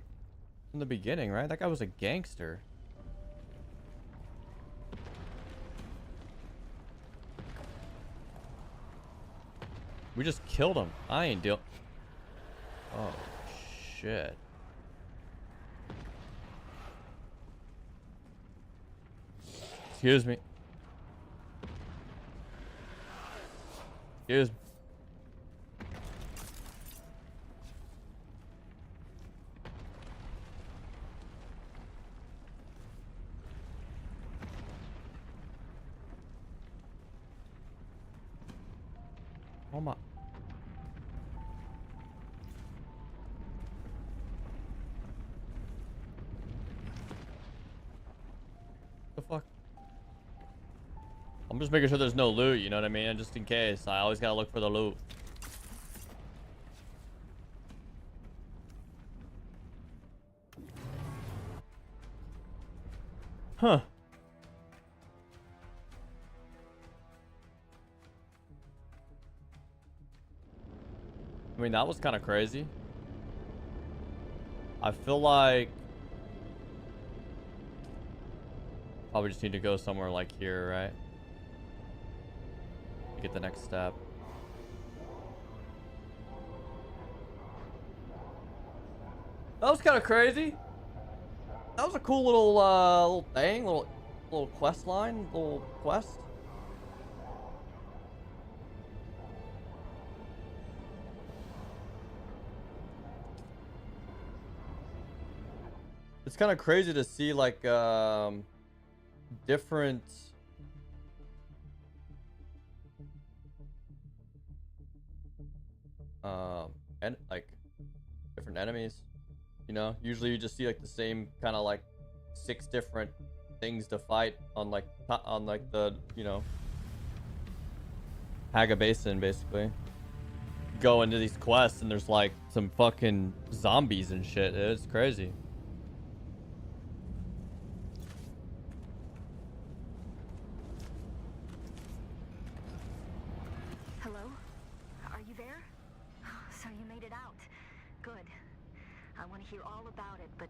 from the beginning, right? That guy was a gangster. We just killed him. I ain't deal. Oh, shit. Excuse me. Excuse me. Oh my. The fuck? I'm just making sure there's no loot, you know what I mean? Just in case. I always gotta look for the loot. Huh. I mean, that was kind of crazy. I feel like probably just need to go somewhere like here, right? To get the next step. That was kind of crazy. That was a cool little thing, little quest line, little quest. It's kind of crazy to see like different and like different enemies. You know, usually you just see like the same kind of like 6 different things to fight on like the, you know, Haga Basin basically. Go into these quests and there's like some fucking zombies and shit. It's crazy. Hello? Are you there? So you made it out. Good. I want to hear all about it, but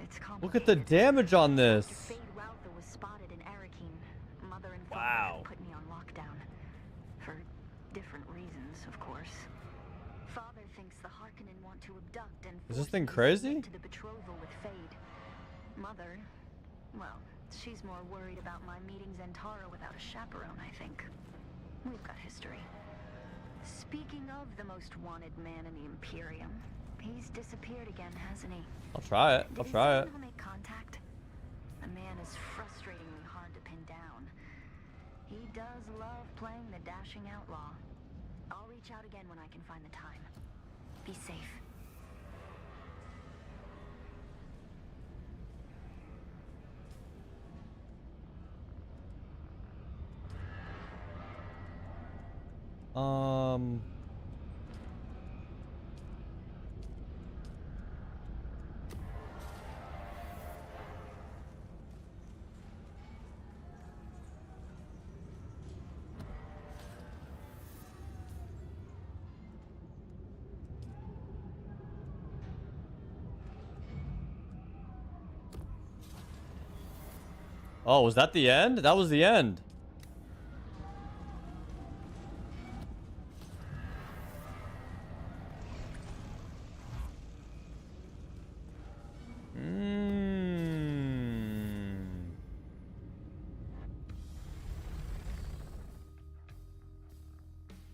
it's complicated. Look at the damage on this. Dr. Fade Routher was spotted in Arakeen. Mother and father Wow. put me on lockdown. For different reasons, of course. Father thinks the Harkonnen want to abduct and Is this force thing me crazy? to the betrothal with Fade. Mother, well, she's more worried about my meeting Zentara without a chaperone, I think. We've got history. Speaking of the most wanted man in the Imperium, he's disappeared again, hasn't he? I'll try it. I'll try it. I'll make contact. The man is frustratingly hard to pin down. He does love playing the dashing outlaw. I'll reach out again when I can find the time. Be safe. Oh, was that the end? That was the end.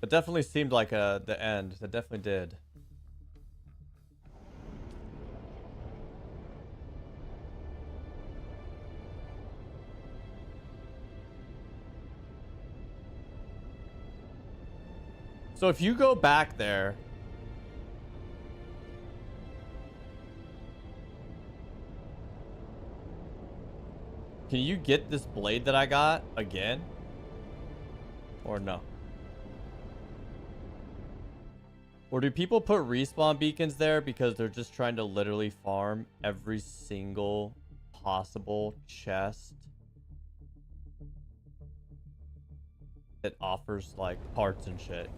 It definitely seemed like the end. It definitely did. So if you go back there, can you get this blade that I got again? Or no? Or do people put respawn beacons there because they're just trying to literally farm every single possible chest that offers like parts and shit?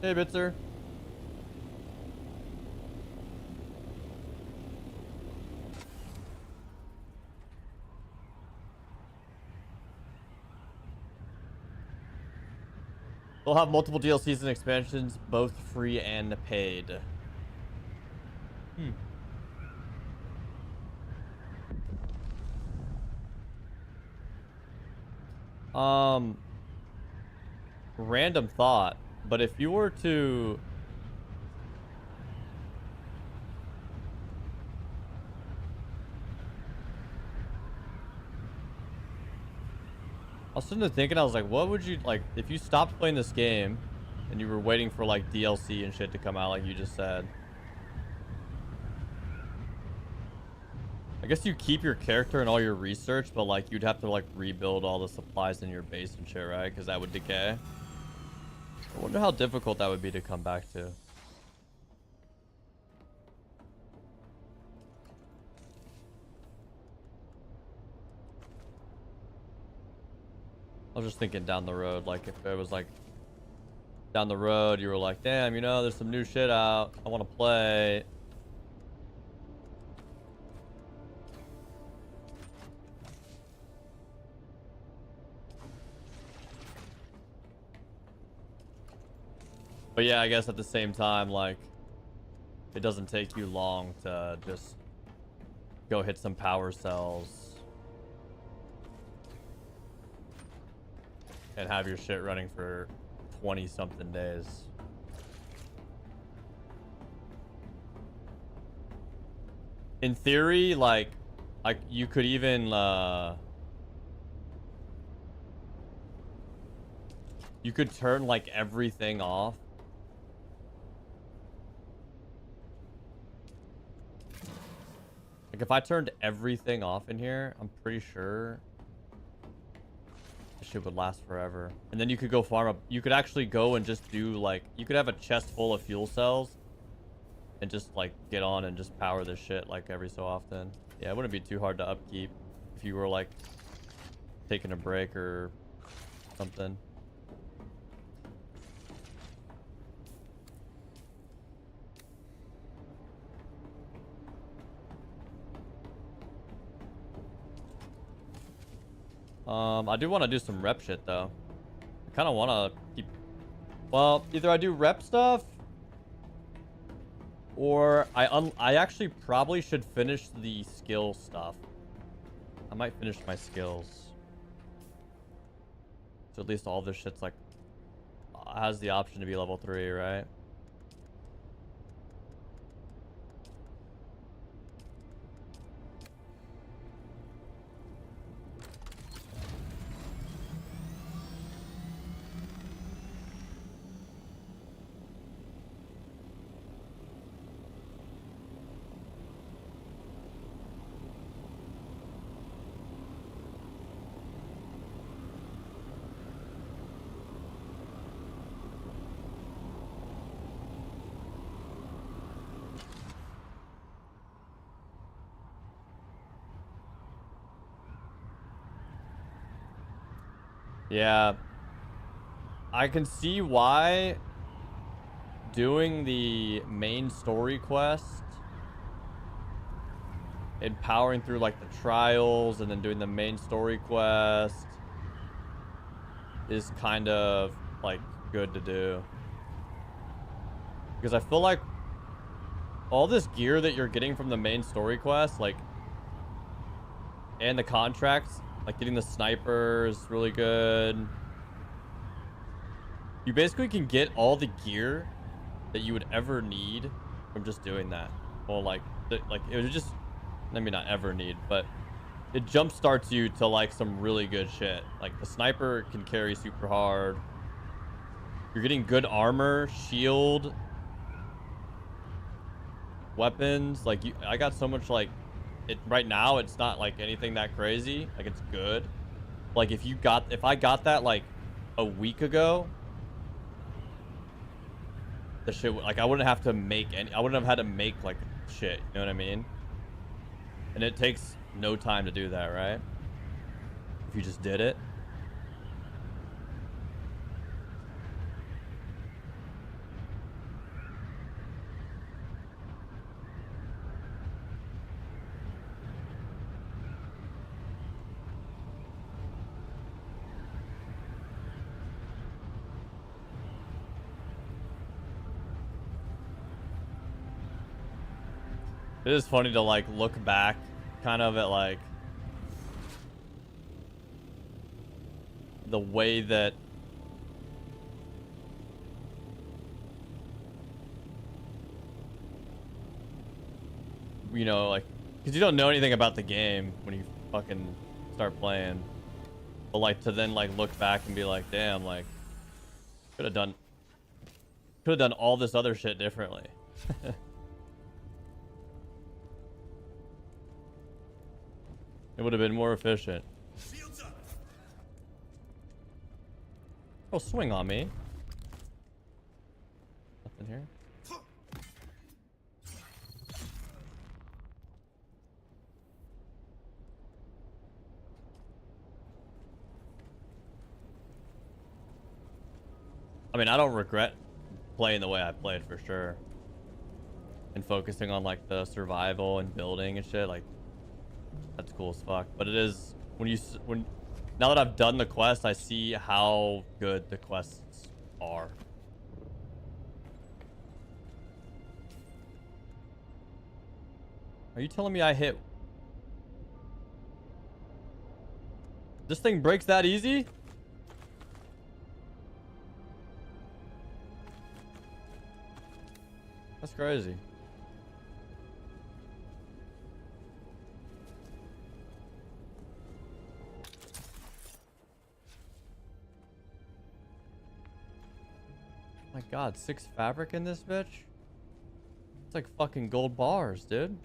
Hey, Bitzer. They'll have multiple DLCs and expansions, both free and paid. Random thought, but if you were to I was sitting there thinking, I was like, what would you like if you stopped playing this game and you were waiting for like DLC and shit to come out like you just said? I guess you keep your character and all your research, but like you'd have to like rebuild all the supplies in your base and shit, right? Because that would decay. I wonder how difficult that would be to come back to. I was just thinking down the road, like if it was like down the road, you were like, damn, you know, there's some new shit out. I want to play. But yeah, I guess at the same time, like, it doesn't take you long to just go hit some power cells and have your shit running for 20 something days. In theory, like you could even you could turn like everything off. Like if I turned everything off in here, I'm pretty sure this shit would last forever. And then you could go farm up. You could actually go and just do like, you could have a chest full of fuel cells and just like get on and just power this shit like every so often. Yeah, it wouldn't be too hard to upkeep if you were like taking a break or something. I do want to do some rep shit though. I kind of want to keep. Well, either I do rep stuff, or I actually probably should finish the skill stuff. I might finish my skills. So at least all this shit's like has the option to be level 3, right? Yeah. I can see why doing the main story quest and powering through like the trials and then doing the main story quest is kind of like good to do. Because I feel like all this gear that you're getting from the main story quest, like, and the contracts, like getting the snipers really good. You basically can get all the gear that you would ever need from just doing that. Well, like it would just, I mean, not ever need, but it jump starts you to like some really good shit. Like the sniper can carry super hard. You're getting good armor, shield, weapons. Like I got so much like it right now. It's not like anything that crazy. Like it's good. Like if I got that like a week ago, the shit like I wouldn't have to make any. I wouldn't have had to make like shit. You know what I mean? And it takes no time to do that, right? If you just did it. It is funny to like look back kind of at like the way that you know, like, because you don't know anything about the game when you fucking start playing, but like to then like look back and be like, damn, like could have done all this other shit differently. It would have been more efficient. Oh, swing on me. Nothing here. I mean, I don't regret playing the way I played for sure. And focusing on like the survival and building and shit, like that's cool as fuck. But it is when now that I've done the quest, I see how good the quests are. Are you telling me I hit? This thing breaks that easy? That's crazy. My god, 6 fabric in this bitch? It's like fucking gold bars, dude.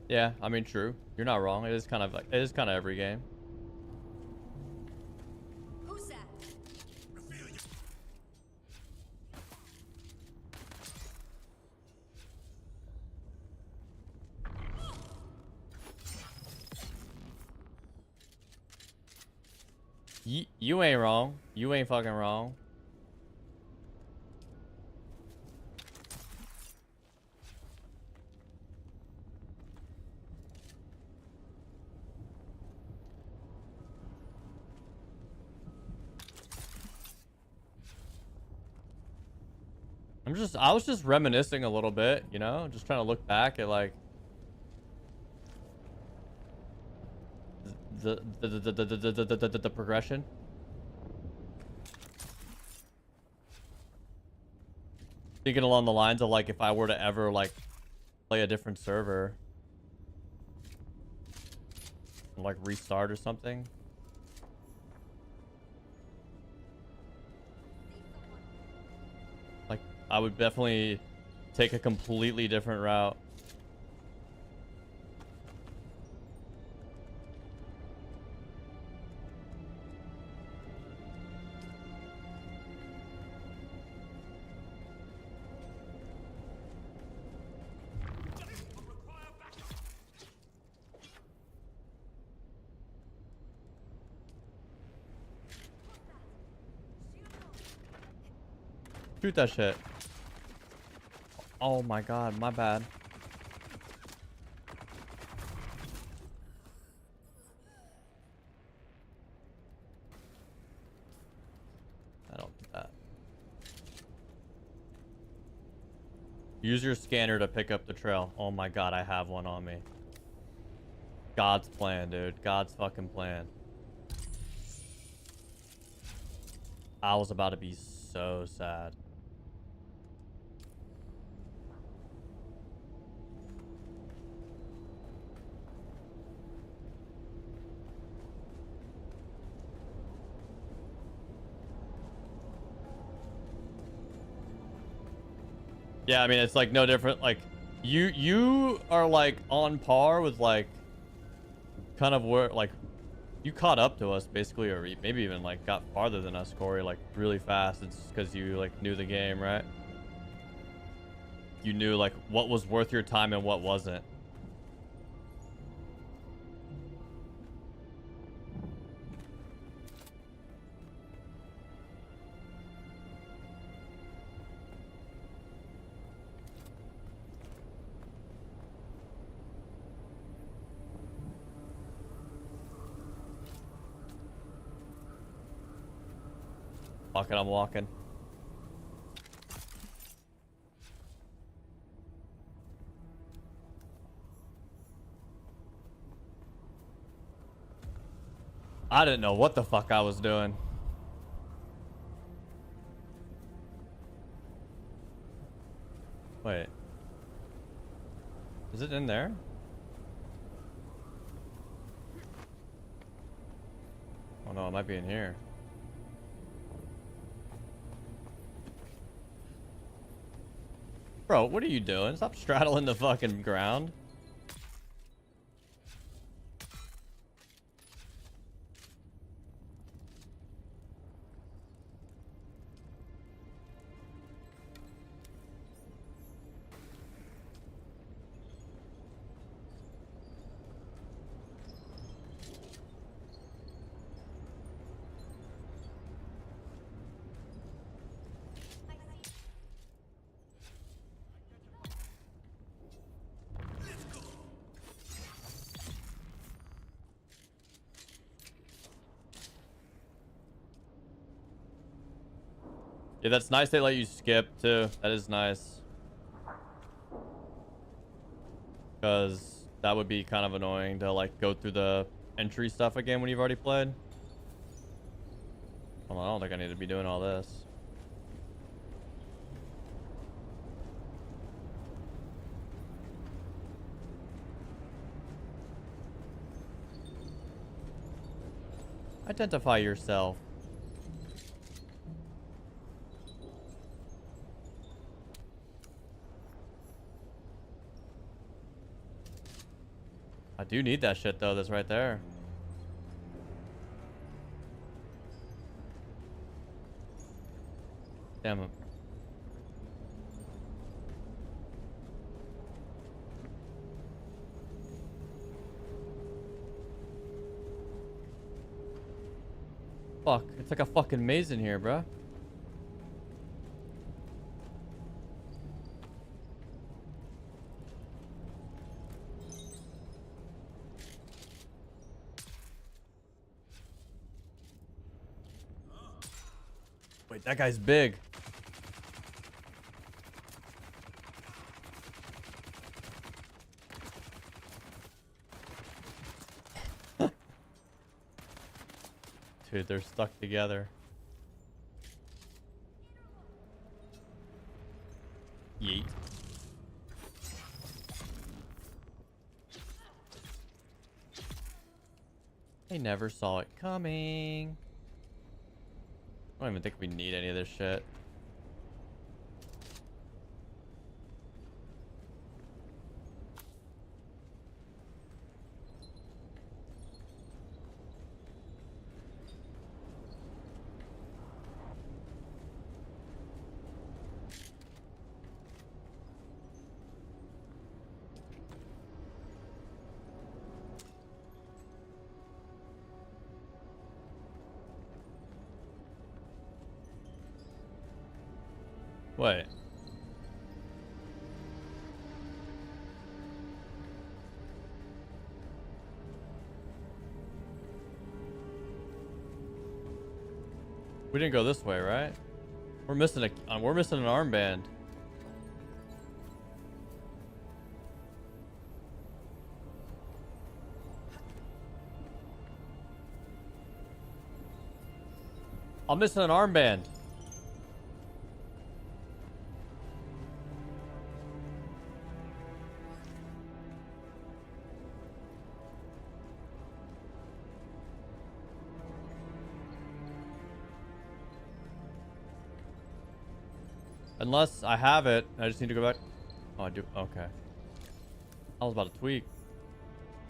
Yeah, I mean, true. You're not wrong. It is kind of like, it is kind of every game. Who's that? You ain't wrong. You ain't fucking wrong. I was just reminiscing a little bit, you know, just trying to look back at like the progression. Thinking along the lines of like if I were to ever like play a different server, like restart or something. Like I would definitely take a completely different route. Shoot that shit. Oh my god, my bad. I don't do that. Use your scanner to pick up the trail. Oh my god, I have one on me. God's plan, dude. God's fucking plan. I was about to be so sad. Yeah, I mean, it's like no different. Like you are like on par with like kind of where like you caught up to us basically, or maybe even like got farther than us, Corey, like really fast. It's because you like knew the game, right? You knew like what was worth your time and what wasn't. Fuck it, I'm walking. I didn't know what the fuck I was doing. Wait. Is it in there? Oh no, it might be in here. Bro, what are you doing? Stop straddling the fucking ground. Yeah, that's nice they let you skip too. That is nice. Because that would be kind of annoying to like go through the entry stuff again when you've already played. Well, I don't think I need to be doing all this. Identify yourself. I do need that shit though, that's right there. Damn it. Fuck, it's like a fucking maze in here, bruh. Wait, that guy's big. Dude, they're stuck together. Yeet. They never saw it coming. I don't even think we need any of this shit. Wait. We didn't go this way, right? We're missing an armband. I'm missing an armband. Unless I have it, I just need to go back. Oh, I do. Okay. I was about to tweak.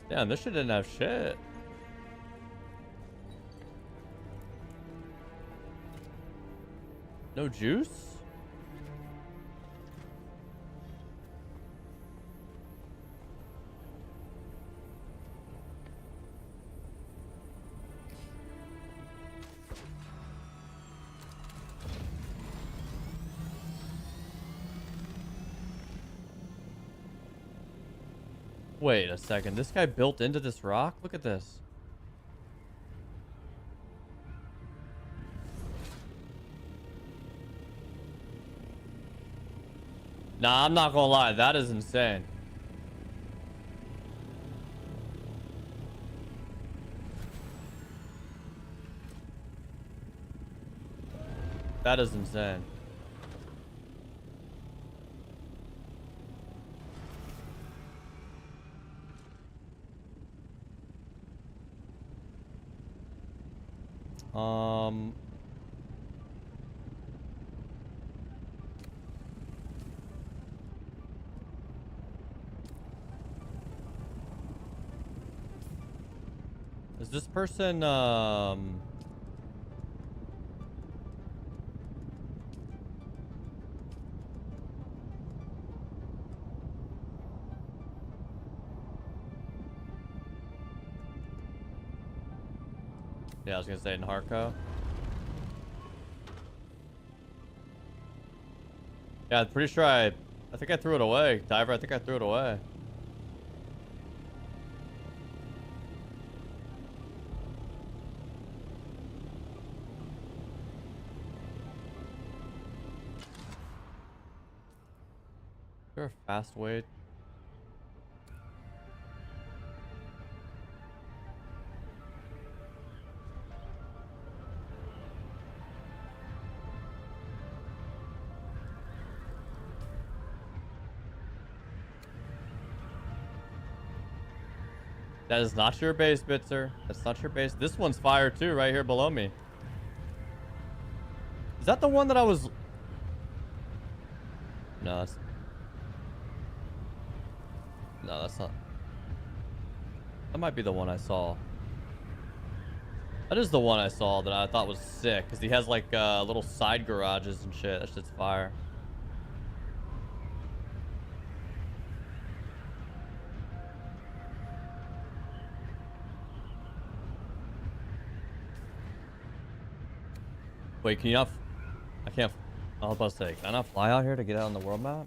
Damn, this shit didn't have shit. No juice? Wait a second. This guy built into this rock? Look at this. Nah, I'm not gonna lie. That is insane. That is insane. Is this person, yeah, I was gonna say in Harco. Yeah, I'm pretty sure I think I threw it away. Diver, I think I threw it away. Is there a fast way? That is not your base, Bitzer. That's not your base. This one's fire too, right here below me. Is that the one that I was... No, that's... No, that's not... That might be the one I saw. That is the one I saw that I thought was sick. Because he has like little side garages and shit. That shit's fire. Wait, can you not... I can't... I was about to say, can I not fly out here to get out on the world map?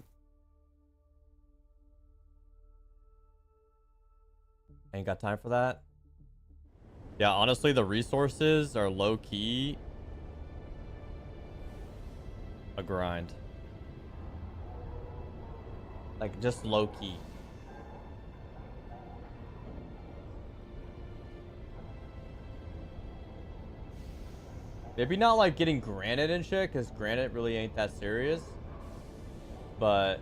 Ain't got time for that. Yeah, honestly, the resources are low-key a grind. Like, just low-key. Maybe not like getting granite and shit, because granite really ain't that serious. But...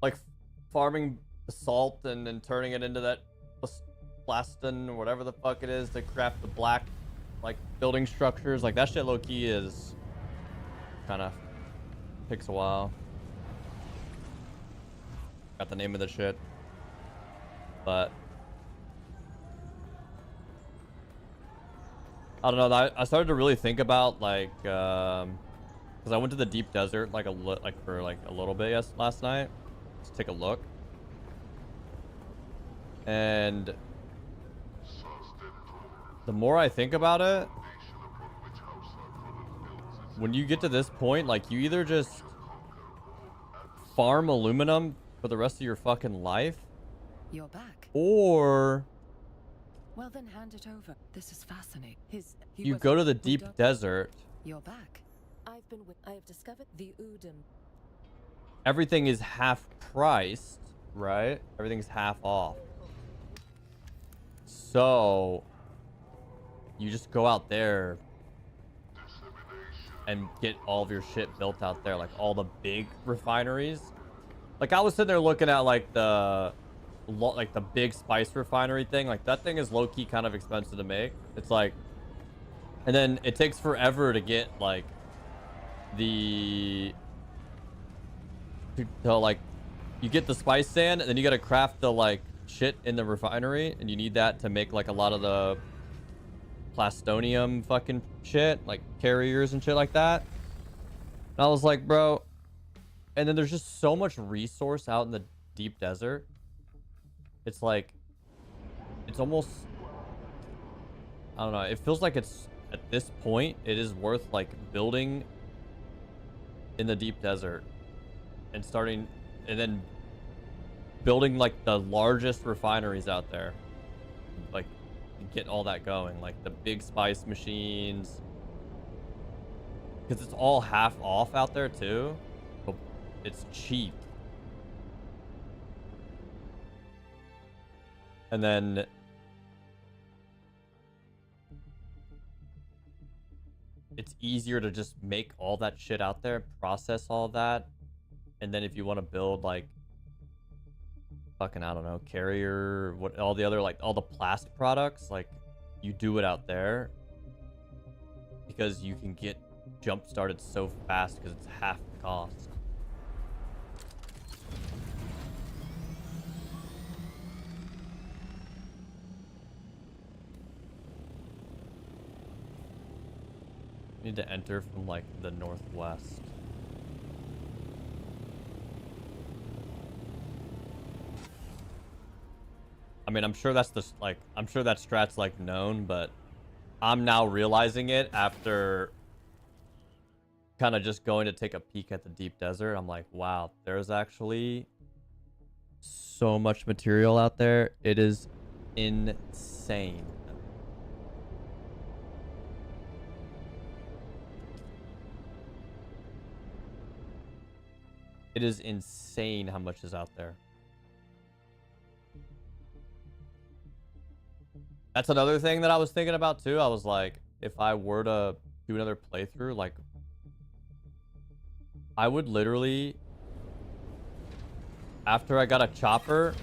like farming salt and then turning it into that plastin or whatever the fuck it is to craft the black like building structures, like that shit low-key is kind of takes a while. Got the name of the shit, but I don't know. I started to really think about like because I went to the deep desert like for like a little bit last night. Let's take a look. And the more I think about it, when you get to this point, like you either just farm aluminum for the rest of your fucking life, You're back. or Well then hand it over. This is fascinating. you go to the deep desert. You're back. I have discovered the Udon. Everything is half priced, right? Everything's half off. So you just go out there and get all of your shit built out there, like all the big refineries. Like I was sitting there looking at like the big spice refinery thing. Like that thing is low-key kind of expensive to make. It's like, and then it takes forever to get like like you get the spice sand and then you gotta craft the like shit in the refinery, and you need that to make like a lot of the plastonium fucking shit, like carriers and shit like that. And I was like, bro, and then there's just so much resource out in the deep desert. It's like, it's almost, I don't know, it feels like it's at this point it is worth like building in the deep desert and then building like the largest refineries out there, like get all that going, like the big spice machines, because it's all half off out there too, but it's cheap. And then it's easier to just make all that shit out there, process all that, and then if you want to build like fucking, I don't know, carrier, what, all the other, like all the plastic products, like you do it out there because you can get jump started so fast because it's half the cost. Need to enter from like the northwest. I mean, I'm sure that's the like, I'm sure that strat's like known, but I'm now realizing it after kind of just going to take a peek at the deep desert. I'm like, wow, there's actually so much material out there. It is insane. It is insane how much is out there. That's another thing that I was thinking about too. I was like, if I were to do another playthrough, like, I would literally, after I got a chopper,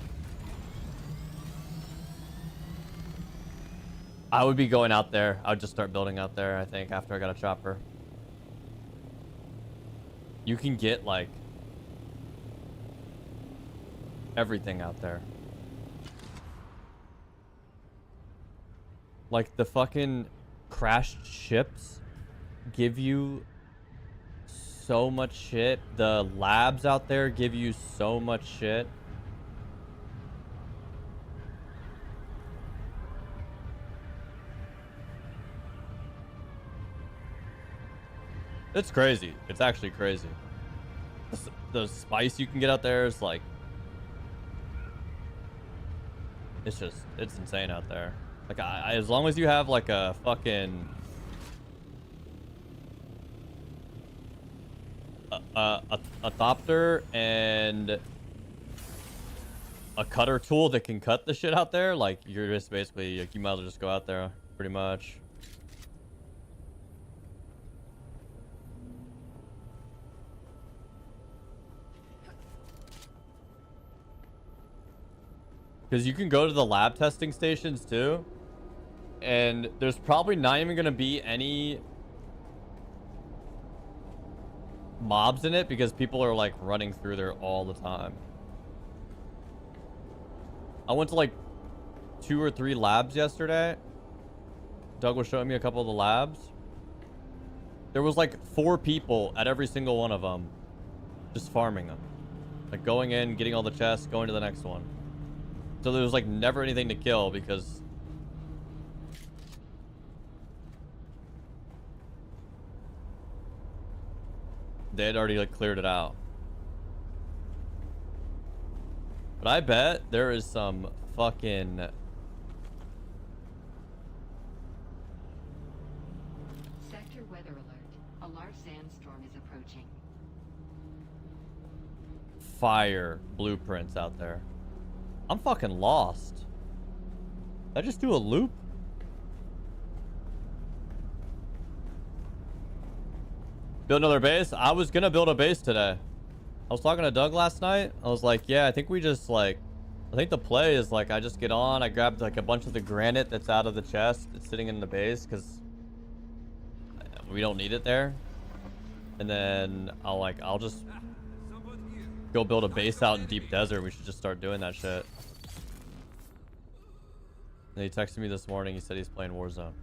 I would be going out there. I would just start building out there, I think, after I got a chopper. You can get, like, everything out there. Like, the fucking crashed ships give you so much shit. The labs out there give you so much shit. It's crazy. It's actually crazy. The spice you can get out there is like, it's insane out there. Like, as long as you have like a fucking a thopter and a cutter tool that can cut the shit out there, like, you're just basically like, you might as well just go out there pretty much. Because you can go to the lab testing stations too, and there's probably not even going to be any mobs in it because people are like running through there all the time. I went to like 2 or 3 labs yesterday. Doug was showing me a couple of the labs. There was like 4 people at every single one of them just farming them. Like going in, getting all the chests, going to the next one. So there was like never anything to kill because they had already like cleared it out. But I bet there is some fucking Sector weather alert. A large sandstorm is approaching. fire blueprints out there. I'm fucking lost. Did I just do a loop? Build another base? I was gonna build a base today. I was talking to Doug last night. I was like, yeah, I think we just like, I think the play is like, I just get on, I grabbed like a bunch of the granite that's out of the chest that's sitting in the base because we don't need it there. And then I'll just go build a base out in deep desert. We should just start doing that shit. And he texted me this morning. He said he's playing Warzone.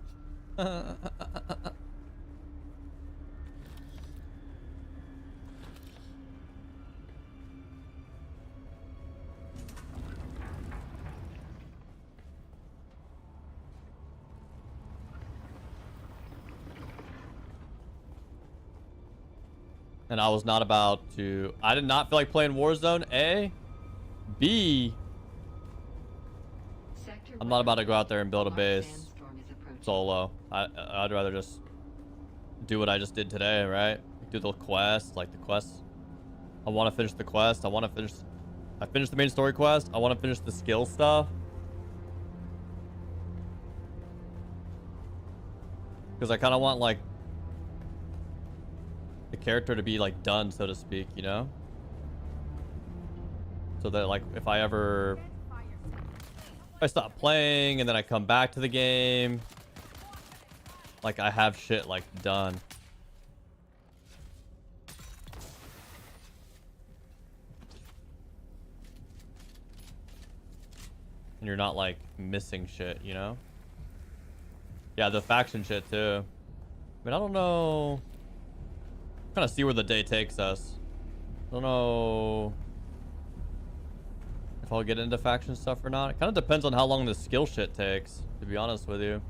And I was not about to... I did not feel like playing Warzone, A. B. I'm not about to go out there and build a base solo. I'd rather just do what I just did today, right? Do the quest, like the quest. I want to finish the quest. I finished the main story quest. I want to finish the skill stuff. Because I kind of want, like, the character to be, like, done, so to speak, you know? So that, like, if I stop playing and then I come back to the game, like, I have shit, like, done. And you're not, like, missing shit, you know? Yeah, the faction shit, too. I mean, I don't know. Kind of see where the day takes us. I don't know if I'll get into faction stuff or not. It kind of depends on how long the skill shit takes, to be honest with you.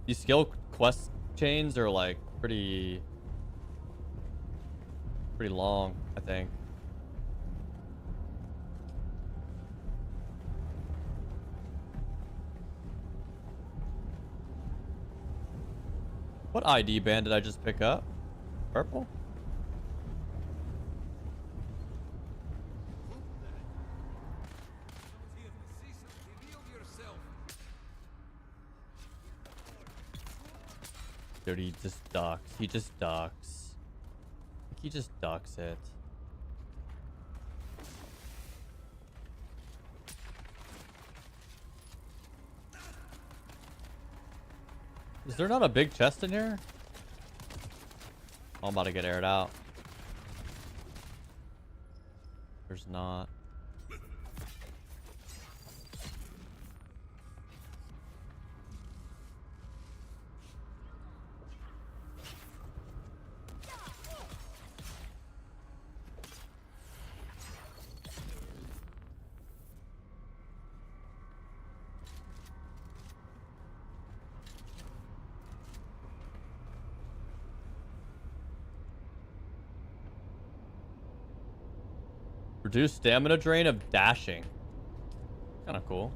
These skill quest chains are, like, pretty long, I think. What ID band did I just pick up? Purple? Dude, he just ducks. He just ducks. He just ducks it. Is there not a big chest in here? Oh, I'm about to get aired out. There's not. Reduce stamina drain of dashing. Kind of cool.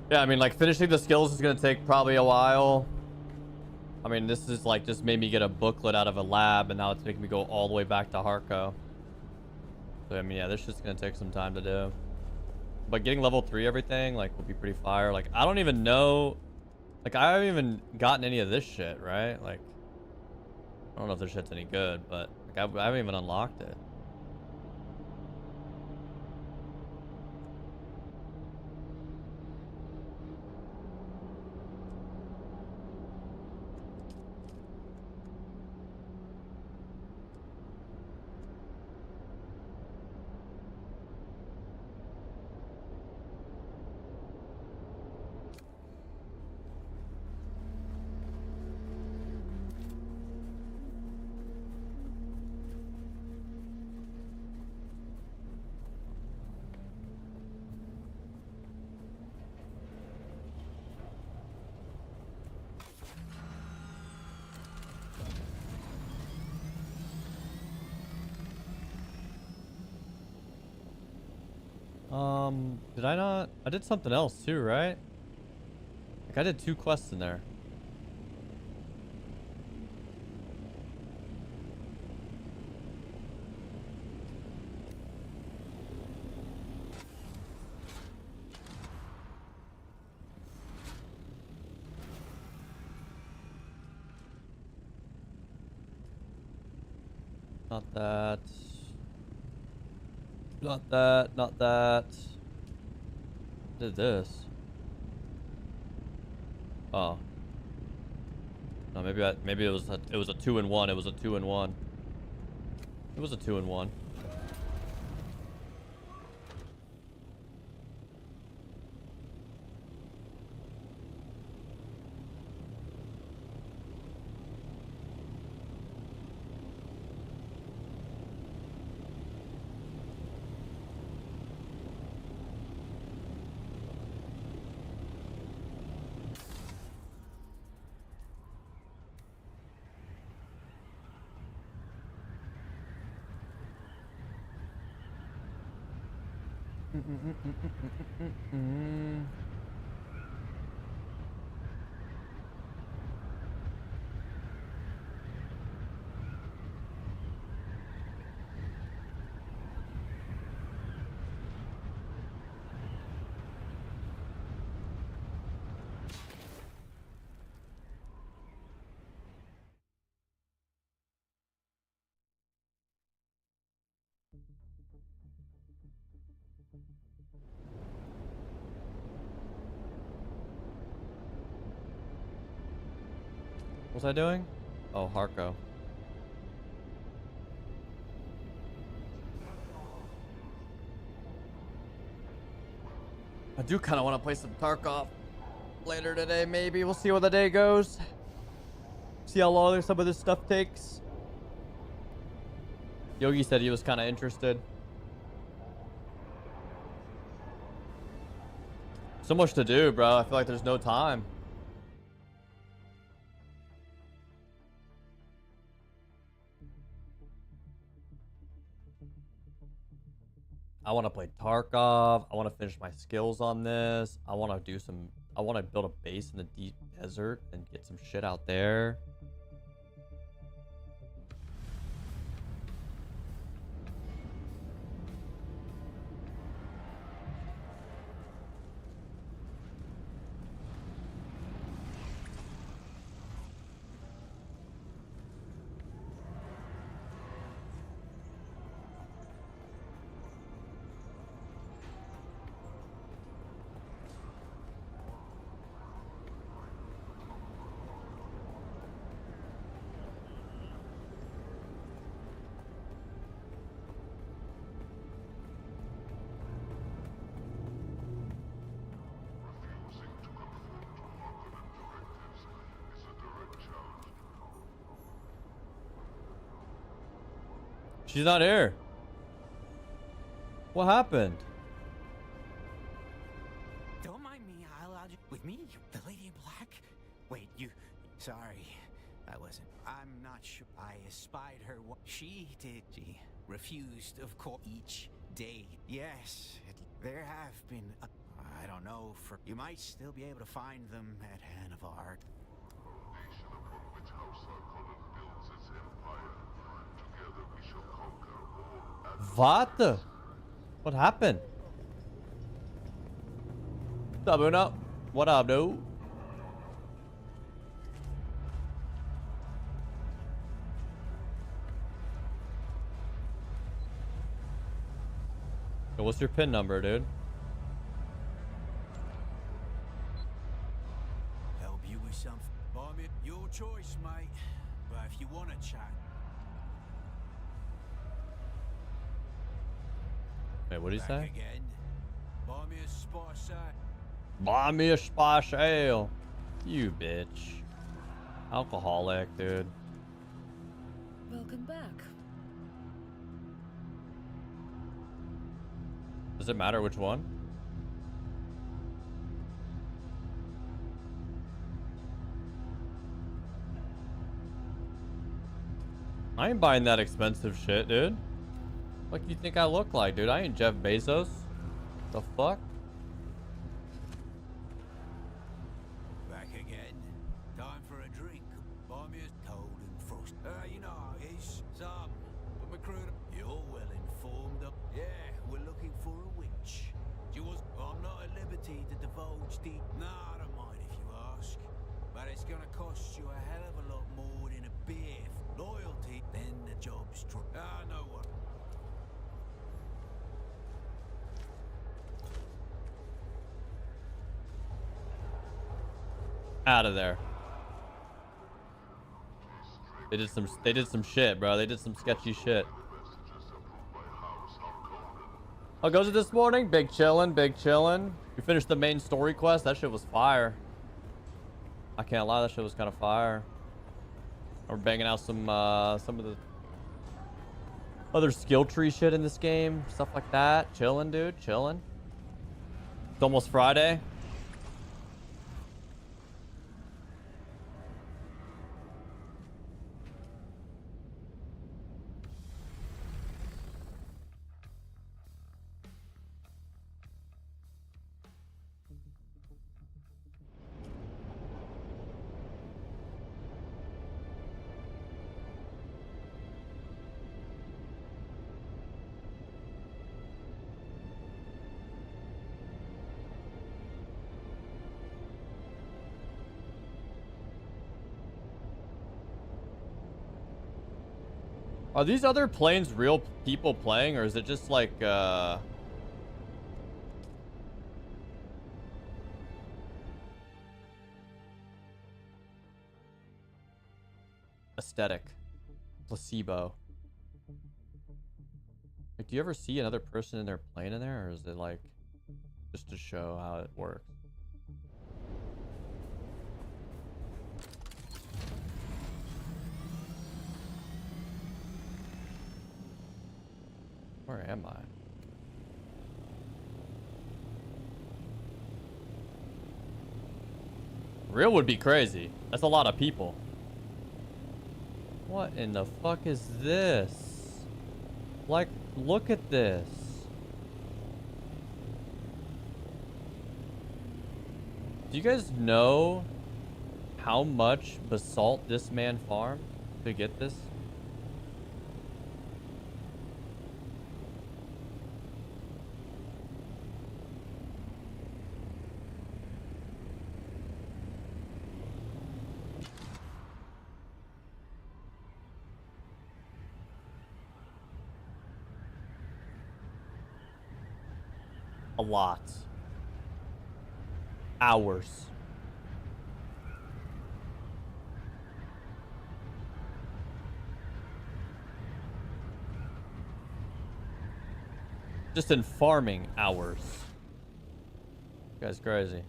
Yeah, I mean, like, finishing the skills is gonna take probably a while. I mean, this is like just made me get a booklet out of a lab, and now it's making me go all the way back to Harco. So I mean, yeah, this shit's gonna take some time to do. But getting level 3 everything, like, will be pretty fire. Like, I don't even know, like, I haven't even gotten any of this shit, right? Like, I don't know if this shit's any good, but like, I haven't even unlocked it. Did I not? I did something else too, right? Like, I did 2 quests in there. Not that. Not that. Not that. Did this. Oh. No, maybe it was a 2-in-1. It was a 2-in-1. It was a 2-in-1. What was I doing? Oh, Harko. I do kind of want to play some Tarkov later today, maybe. We'll see where the day goes. See how long some of this stuff takes. Yogi said he was kind of interested. So much to do, bro. I feel like there's no time. I want to play Tarkov. I want to finish my skills on this. I want to do some... I want to build a base in the deep desert and get some shit out there. She's not here. What happened? Don't mind me. I'll allow you. With me? The lady in black? Wait, you... Sorry. I wasn't. I'm not sure. I espied her. She did. She refused, of course, each day. Yes, there have been... I don't know, for... You might still be able to find them at Hanavar. What? What happened? What's up, Uno? What up, dude? So what's your PIN number, dude? Help you with something? Buy me your choice, mate. But if you want to chat... Wait, what did he say? Again. Buy me a spice ale. Buy me a spice ale. You bitch. Alcoholic, dude. Welcome back. Does it matter which one? I ain't buying that expensive shit, dude. What do you think I look like, dude? I ain't Jeff Bezos. The fuck? Back again. Time for a drink. Buy me a cold and frost. You know how it is. Some. But my crew... You're well informed of... Yeah, we're looking for a witch. She was... I'm not at liberty to divulge the... Nah, I don't mind if you ask. But it's gonna cost you a hell of a lot more than a beer. Loyalty, then the job's true. No what? Out of there. They did some shit, bro. They did some sketchy shit. How goes it this morning? Big chillin', big chillin'. We finished the main story quest. That shit was fire. I can't lie, that shit was kind of fire. We're banging out some of the other skill tree shit in this game, stuff like that. Chillin', dude, chillin'. It's almost Friday. Are these other planes real people playing, or is it just like aesthetic? Placebo. Like, do you ever see another person in their plane in there, or is it like just to show how it works? Where am I? Real would be crazy. That's a lot of people. What in the fuck is this? Like, look at this. Do you guys know how much basalt this man farmed to get this? A lot. Hours. Just in farming hours. You guys crazy.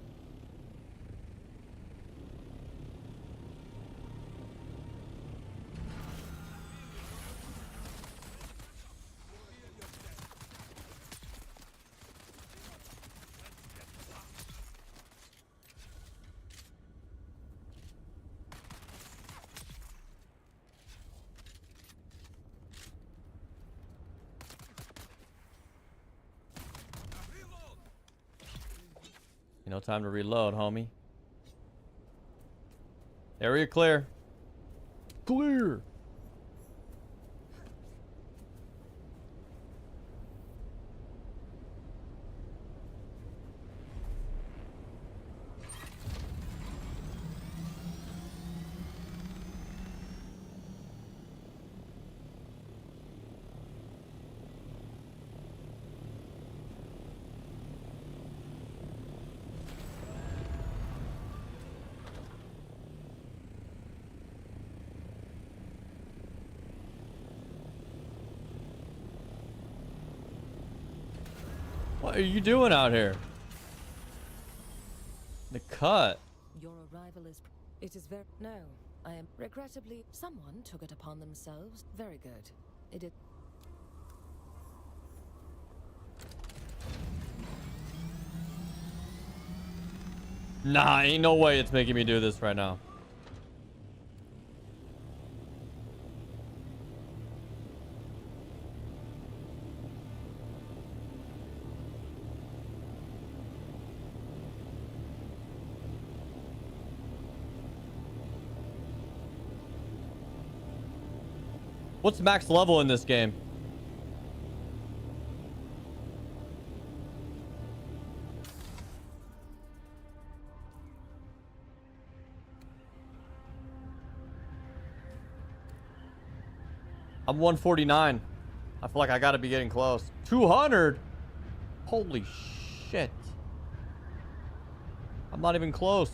No time to reload, homie. Area clear. Clear. What are you doing out here? The cut. Your arrival is... It is very... No, I am... Regrettably, someone took it upon themselves. Very good. It is... Nah, ain't no way it's making me do this right now. What's max level in this game? I'm 149. I feel like I gotta be getting close. 200? Holy shit. I'm not even close.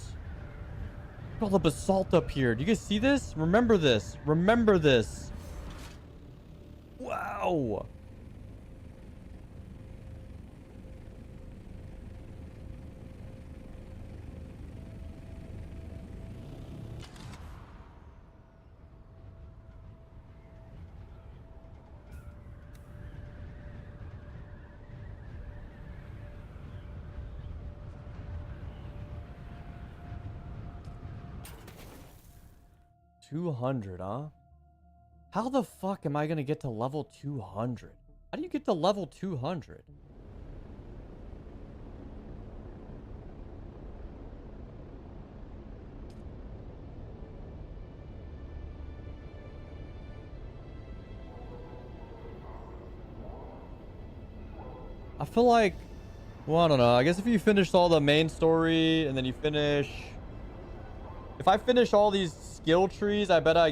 Look at all the basalt up here. Do you guys see this? Remember this. Remember this. Wow. $200, huh? How the fuck am I gonna get to level 200? How do you get to level 200? I feel like, well, I don't know. I guess if you finished all the main story and then you finish... if I finish all these skill trees, I bet I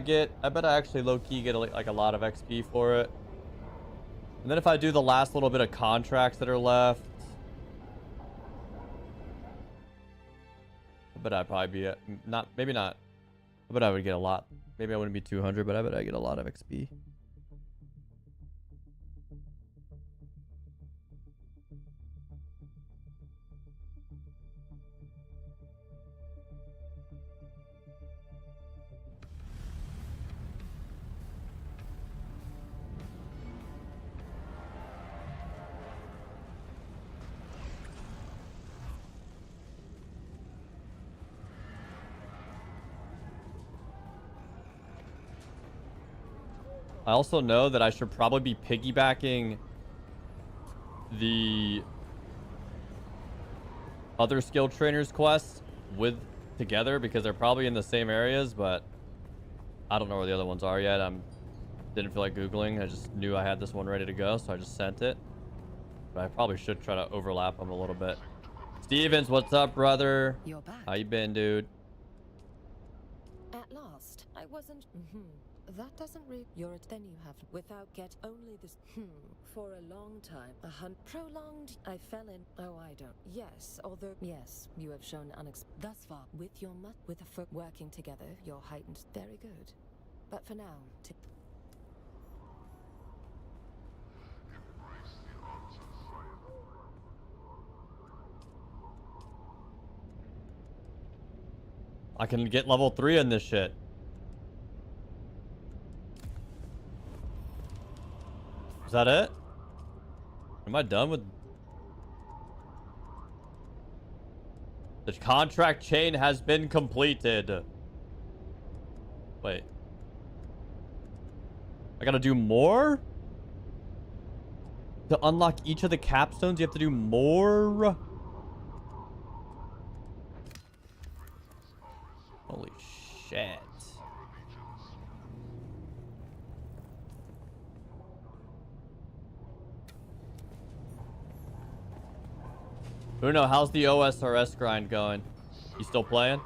actually low-key get like a lot of XP for it. And then if I do the last little bit of contracts that are left, I bet I'd probably be maybe not. I bet I would get a lot. Maybe I wouldn't be 200, but I bet I get a lot of XP. I also know that I should probably be piggybacking the other skill trainers quests together because they're probably in the same areas, but I don't know where the other ones are yet. Didn't feel like Googling. I just knew I had this one ready to go, so I just sent it. But I probably should try to overlap them a little bit. Stevens, what's up, brother? You're back. How you been, dude? At last. I wasn't... That doesn't read... Then you have... Without only this... For a long time. Prolonged... I fell in... Oh, I don't... Yes, although... Yes, you have shown thus far, with your with a foot working together, you're heightened. Very good. But for now... I can get level 3 in this shit. Is that it? Am I done with... The contract chain has been completed. Wait. I gotta do more? To unlock each of the capstones, you have to do more? Holy shit. Bruno, how's the OSRS grind going? You still playing?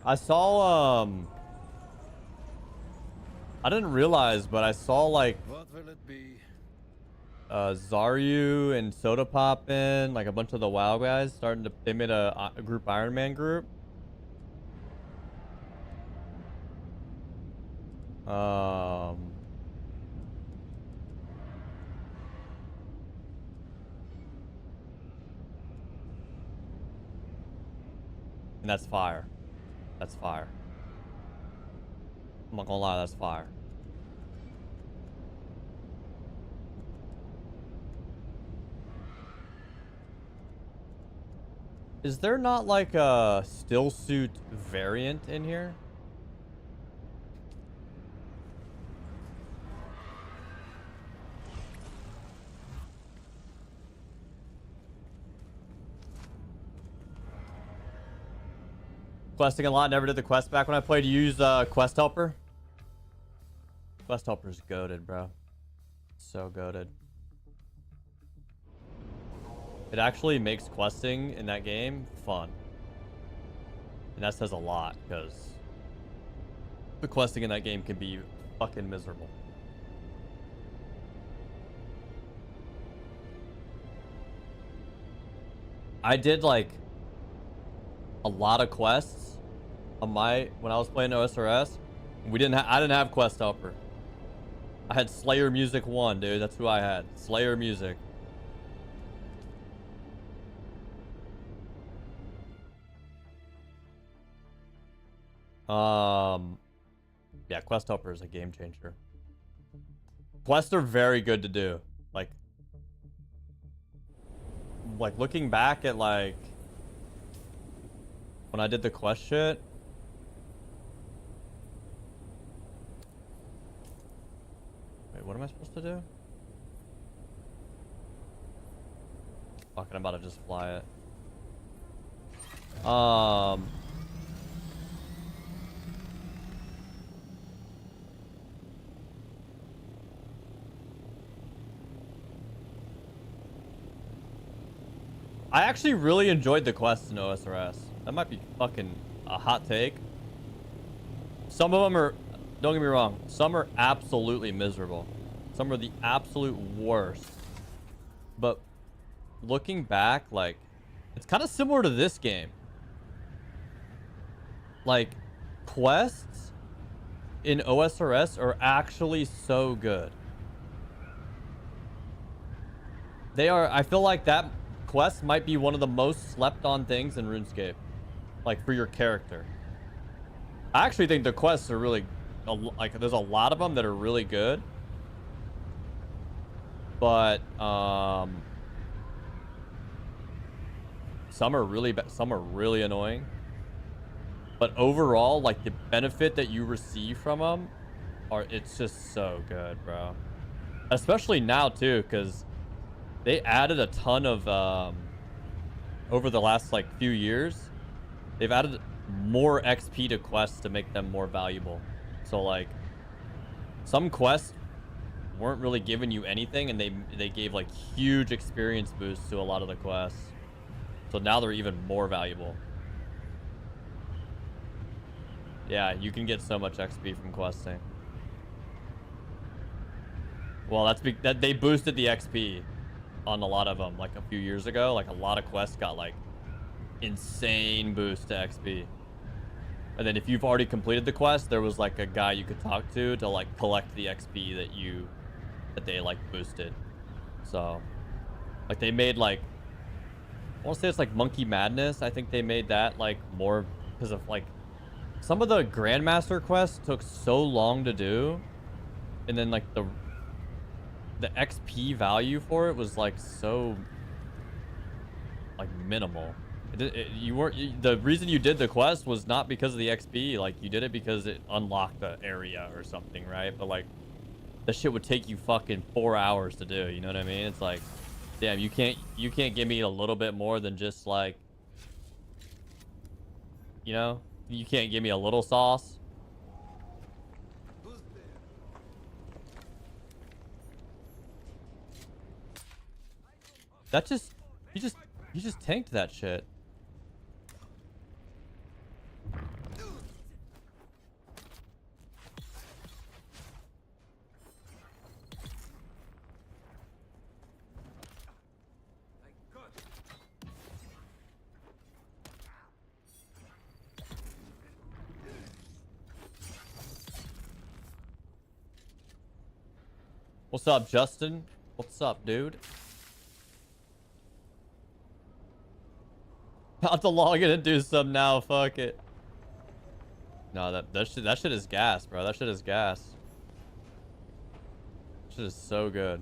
I saw, I didn't realize, but I saw, like, What will it be? Zaryu and Soda Poppin', like a bunch of the WoW guys they made a group Iron Man group. And that's fire. That's fire. I'm not gonna lie, that's fire. Is there not like a still suit variant in here? Questing a lot, never did the quest back when I played. Use Quest Helper. Quest Helper's goated, bro. So goated. It actually makes questing in that game fun. And that says a lot, because the questing in that game can be fucking miserable. I did like a lot of quests on when I was playing OSRS. I didn't have Quest Helper. I had Slayer Music 1, dude. That's who I had. Slayer Music. Yeah, Quest Helper is a game changer. Quests are very good to do. Like looking back at like when I did the quest shit. Wait, what am I supposed to do? Fucking, I'm about to just fly it. I actually really enjoyed the quests in OSRS. That might be fucking a hot take. Some of them are, don't get me wrong, some are absolutely miserable. Some are the absolute worst. But looking back, like, it's kind of similar to this game. Like, quests in OSRS are actually so good. They are, I feel like that quest might be one of the most slept on things in RuneScape. Like, for your character. I actually think the quests are really, like, there's a lot of them that are really good. But, some are really annoying. But overall, like, the benefit that you receive from them it's just so good, bro. Especially now, too, because they added a ton of, over the last, like, few years, they've added more XP to quests to make them more valuable. So, like, some quests weren't really giving you anything, and they gave, like, huge experience boosts to a lot of the quests. So now they're even more valuable. Yeah, you can get so much XP from questing. Well, that's that they boosted the XP on a lot of them, like, a few years ago. Like, a lot of quests got, like, insane boost to XP. And then if you've already completed the quest, there was, like, a guy you could talk to like, collect the XP that they, like, boosted. So, like, they made, like, I want to say it's, like, Monkey Madness. I think they made that, like, more because of, like, some of the Grandmaster quests took so long to do. And then, like, the XP value for it was, like, so, like, minimal. The reason you did the quest was not because of the XP. Like, you did it because it unlocked the area or something, right? But, like, the shit would take you fucking 4 hours to do. You know what I mean? It's like, damn, you can't give me a little bit more than just, like, you know, you can't give me a little sauce. That just, you just tanked that shit. What's up, Justin? What's up, dude? About to log in and do some now. Fuck it. No, that shit is gas, bro. That shit is gas. That shit is so good.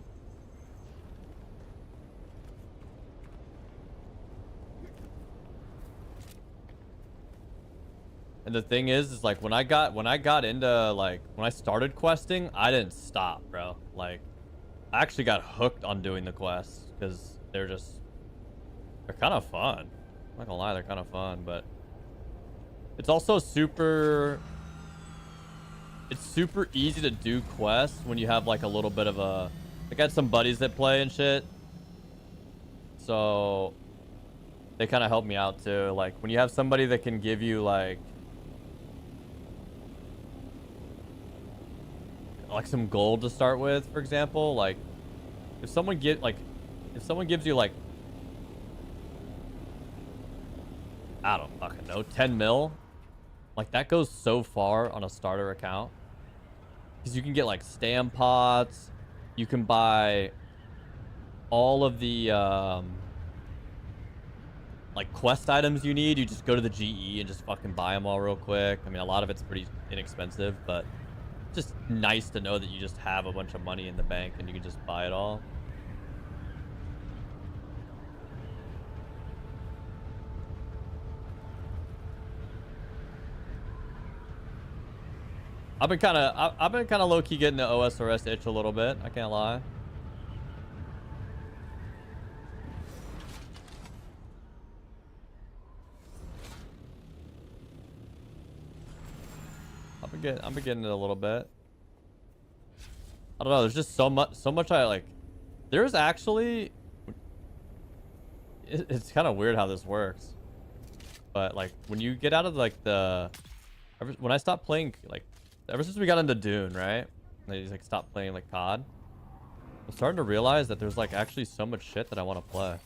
And the thing is like when I got into, like, when I started questing, I didn't stop, bro. Like, I actually got hooked on doing the quests because they're kind of fun. I'm not gonna lie, they're kind of fun, but it's also super easy to do quests when you have, like, a little bit of a, I got some buddies that play and shit, so they kind of help me out too. Like, when you have somebody that can give you, like some gold to start with, for example, like, if someone gives you, like, I don't fucking know, 10 mil, like, that goes so far on a starter account, because you can get, like, stam pots, you can buy all of the like, quest items you need. You just go to the GE and just fucking buy them all real quick. I mean, a lot of it's pretty inexpensive, but just nice to know that you just have a bunch of money in the bank and you can just buy it all. I've been kind of low-key getting the OSRS itch a little bit. I can't lie. I've been getting it a little bit. I don't know. There's just so much I like. There's actually, it's kind of weird how this works. But like when you get out of like when I stopped playing, like ever since we got into Dune, right? And I just like stopped playing like COD. I'm starting to realize that there's like actually so much shit that I want to play.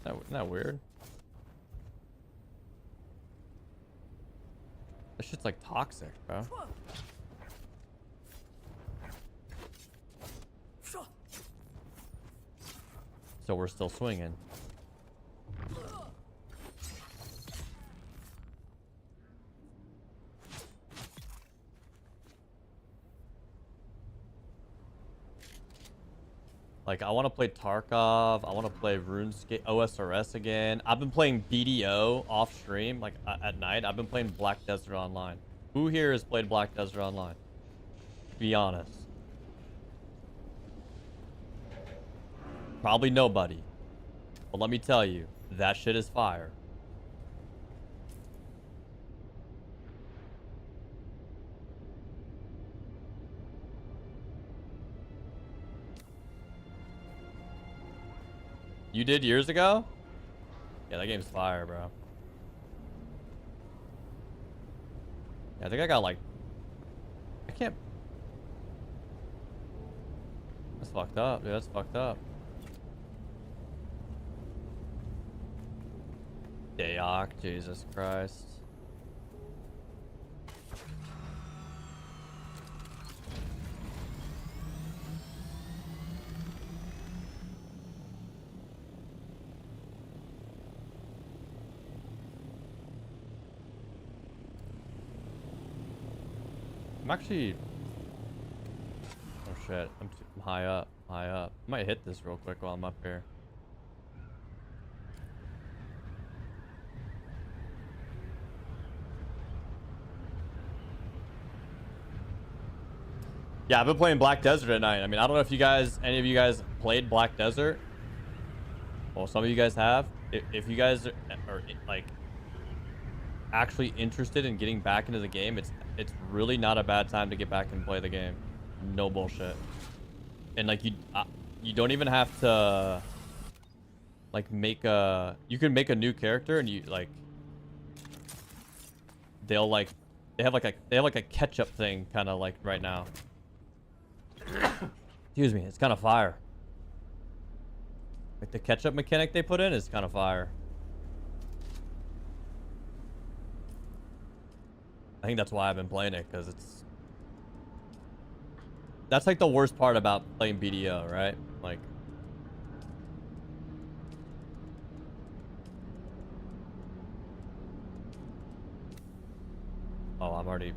Isn't that weird? This shit's like toxic, bro. So we're still swinging. Like, I want to play Tarkov. I want to play RuneScape, OSRS again. I've been playing BDO off stream, like at night. I've been playing Black Desert Online. Who here has played Black Desert Online? Be honest. Probably nobody. But let me tell you, that shit is fire. You did years ago? Yeah, that game's fire, bro. Yeah, I think I got like... I can't... That's fucked up, dude. That's fucked up. Dayok, Jesus Christ. I'm actually... Oh shit, I'm high up, high up. I might hit this real quick while I'm up here. Yeah, I've been playing Black Desert at night. I mean, I don't know if you guys, any of you guys played Black Desert. Well, some of you guys have. If you guys are like actually interested in getting back into the game, it's really not a bad time to get back and play the game. No bullshit. And like you don't even have to like make a. You can make a new character and you like. They'll like, they have like a catch-up thing kind of like right now. Excuse me, it's kind of fire. Like the catch-up mechanic they put in is kind of fire. I think that's why I've been playing it, because it's... That's like the worst part about playing BDO, right? Like... Oh, I'm already...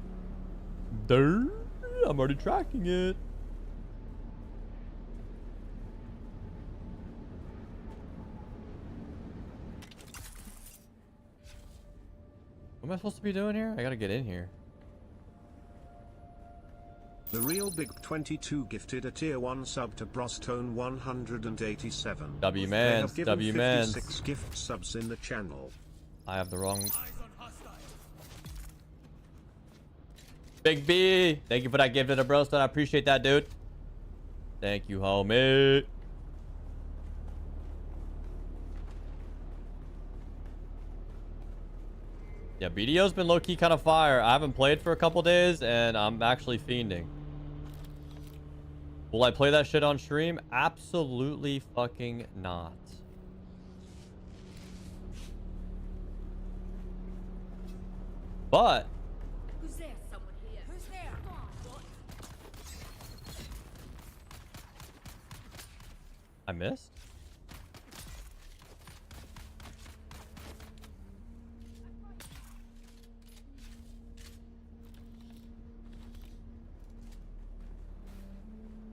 I'm already tracking it. What am I supposed to be doing here? I gotta get in here. The Real Big 22 gifted a tier 1 sub to Brostone 187. W They Mans, have given W Mans. 56 gift subs in the channel. I have the wrong... Big B! Thank you for that gift to the Brostone. I appreciate that, dude. Thank you, homie. Yeah, BDO's been low-key kind of fire. I haven't played for a couple days, and I'm actually fiending. Will I play that shit on stream? Absolutely fucking not. But... Who's there? Someone here. Who's there? Come on, what? I missed?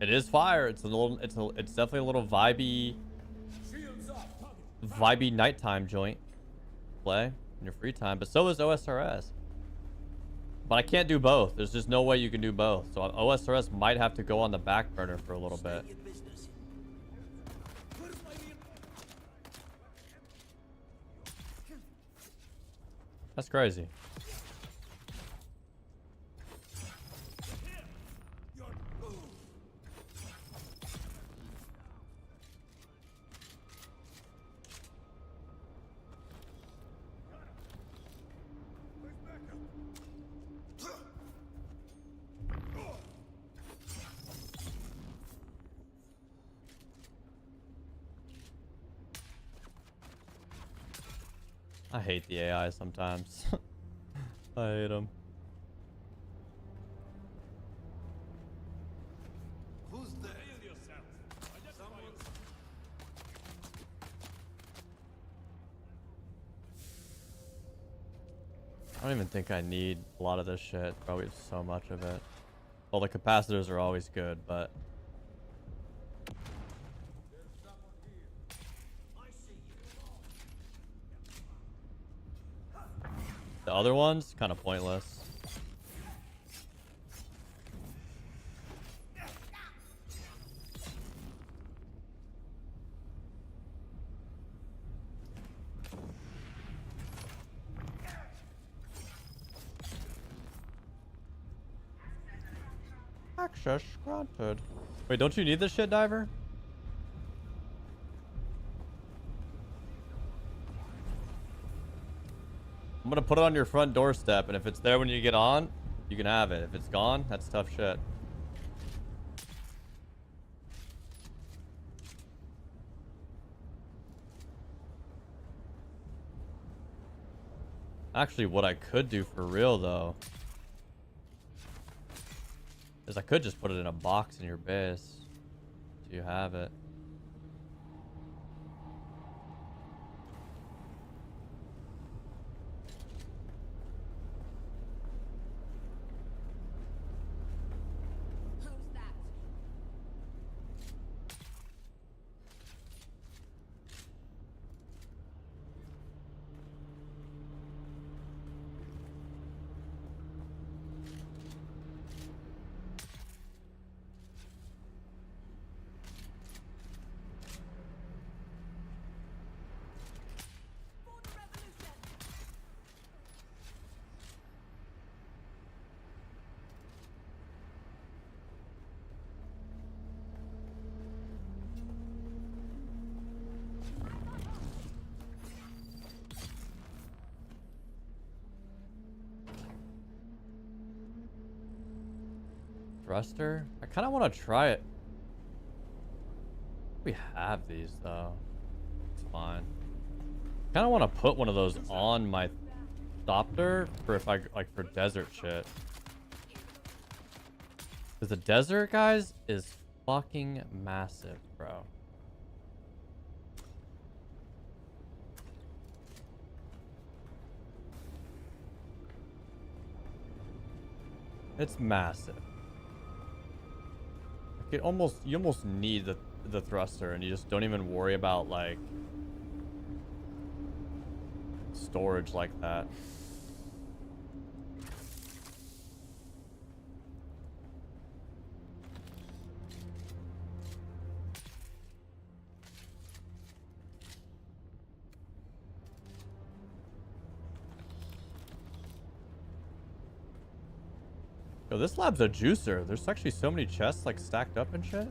It is fire. It's a little. It's definitely a little vibey nighttime joint. Play in your free time, but so is OSRS. But I can't do both. There's just no way you can do both. So OSRS might have to go on the back burner for a little bit. That's crazy. I hate the AI sometimes. I hate them. Who's there? I don't even think I need a lot of this shit. Probably have so much of it. Well, the capacitors are always good, but the other ones kind of pointless. Access granted. Wait, don't you need this shit, Diver? I'm gonna put it on your front doorstep, and if it's there when you get on, you can have it. If it's gone, that's tough shit. Actually, what I could do for real, though, is I could just put it in a box in your base. So you have it. Thruster? I kind of want to try it. We have these though. It's fine. Kind of want to put one of those on my Thopter for if I like for desert shit. Because the desert, guys, is fucking massive, bro. It's massive. It almost, you almost need the thruster, and you just don't even worry about like storage like that. Yo, this lab's a juicer. There's actually so many chests like stacked up and shit.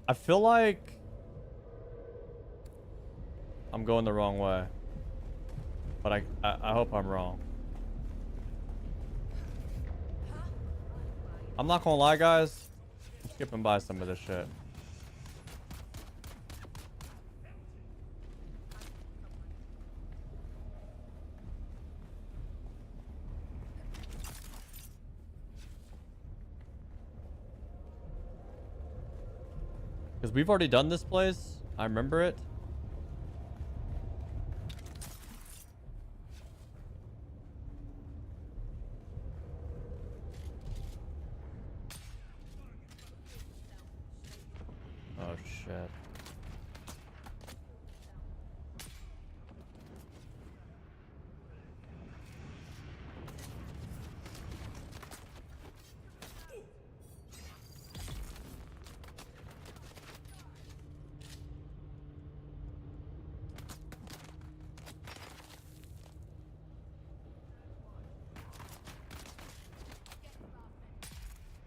I feel like I'm going the wrong way, but I hope I'm wrong. I'm not gonna lie, guys. I'm skipping by some of this shit. Because we've already done this place. I remember it. Oh, shit.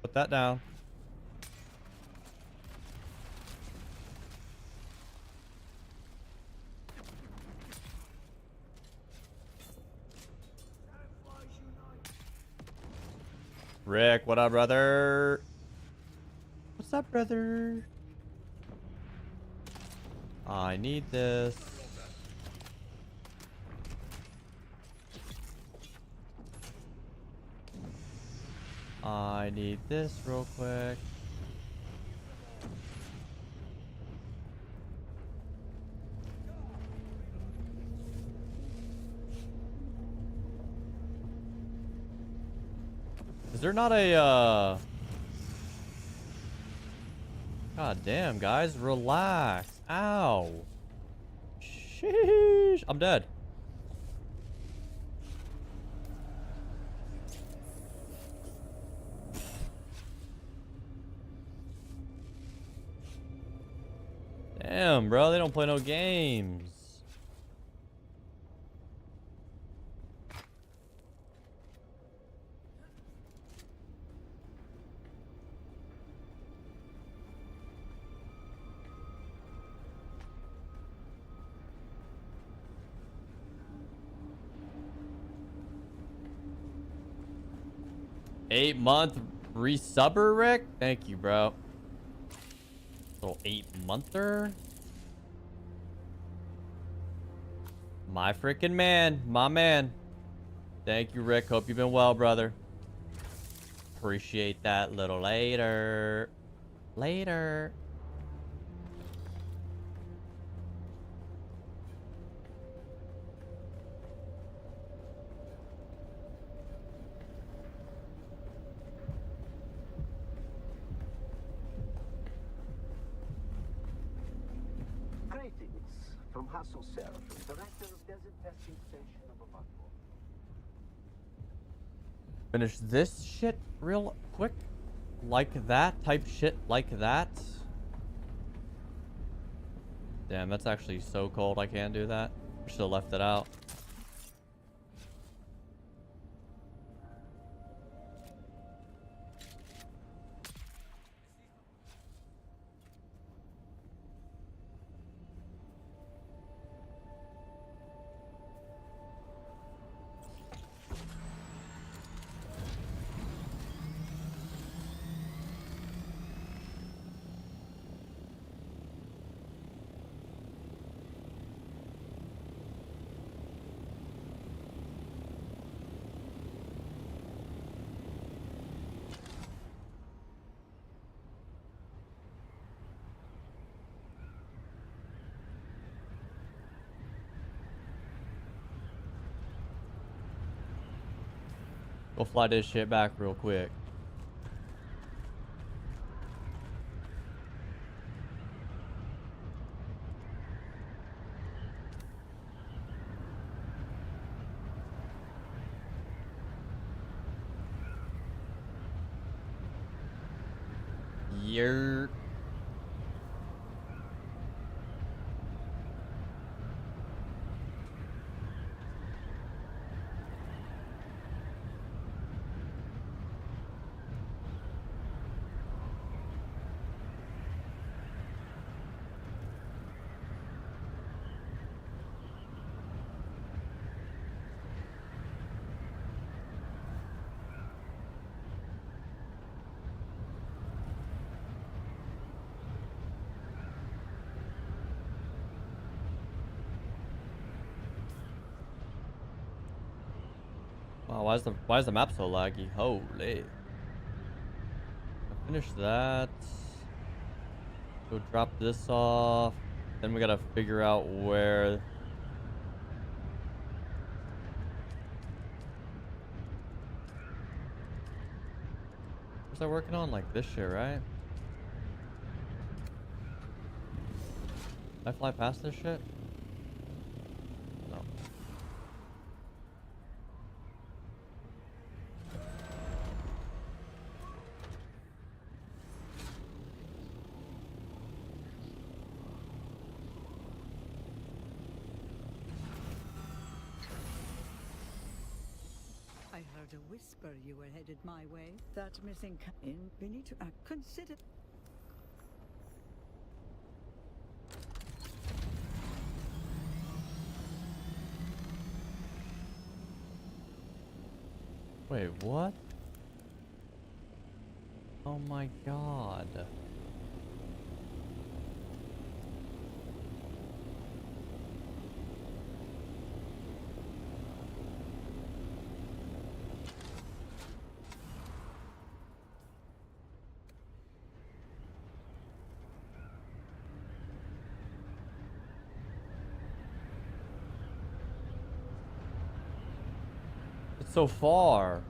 Put that down. Rick, what up, brother? What's up, brother? I need this. I need this real quick. Is there not a, God damn, guys, relax. Ow. Sheesh. I'm dead. Damn, bro, they don't play no games. Eight-month resubber, Rick? Thank you, bro. Little 8-monther. My freaking man. My man. Thank you, Rick. Hope you've been well, brother. Appreciate that. Little later. Later. Greetings from Hassel Seraphim, Director of Desert Testing Station of Amakor. Finish this shit real quick. Like that. Type shit like that. Damn, that's actually so cold. I can't do that. Should have left it out. Go fly this shit back real quick. Yer. Wow, why is the map so laggy? Holy. Finish that. Go drop this off. Then we gotta figure out where. Was I working on like this shit, right? Did I fly past this shit? No. I heard a whisper you were headed my way. That missing we need to consider. Wait, what? Oh my god. so far.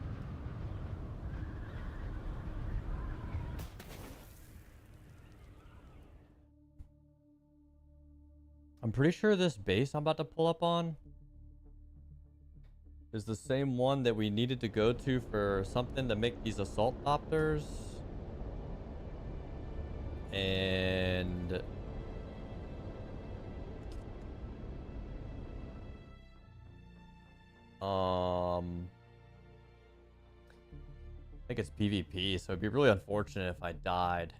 I'm pretty sure this base I'm about to pull up on is the same one that we needed to go to for something to make these assault copters. And I think it's PvP, so it'd be really unfortunate if I died.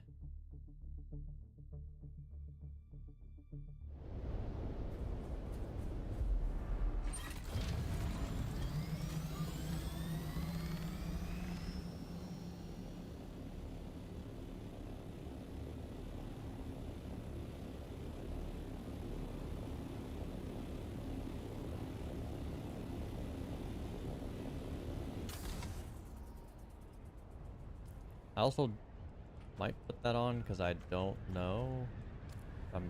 I also might put that on because I don't know. I'm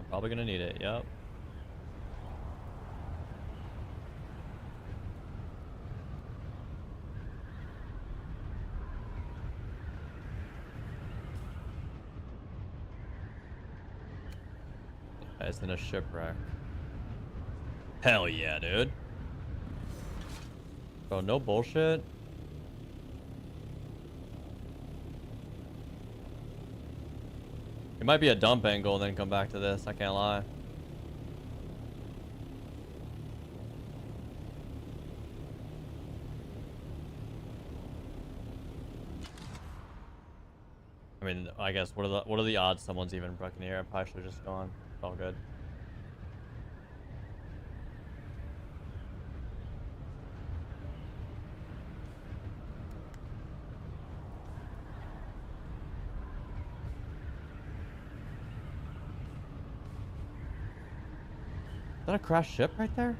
probably gonna need it. Yep. It's in a shipwreck. Hell yeah, dude. Bro, no bullshit. It might be a dump angle and then come back to this, I can't lie. I mean, I guess what are the odds someone's even broken here? I probably should have just gone. It's all good. Is that a crashed ship right there?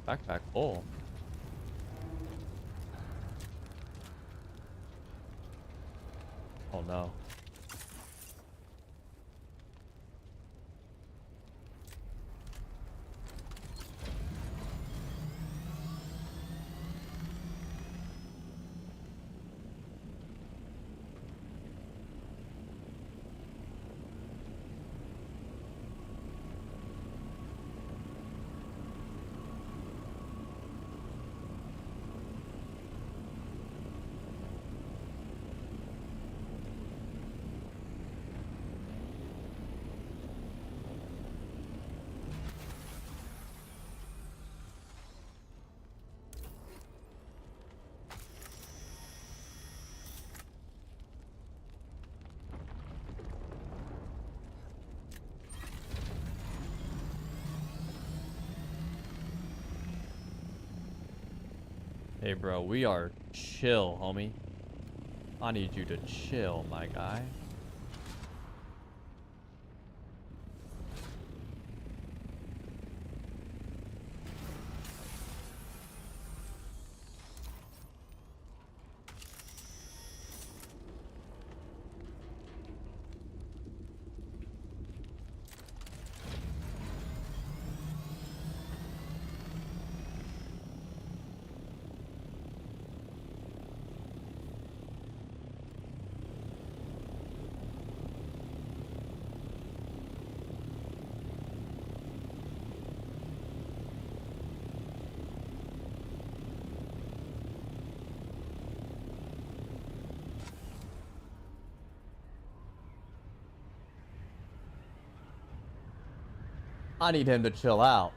Backpack full. Oh no. Hey bro, we are chill, homie. I need you to chill, my guy. I need him to chill out.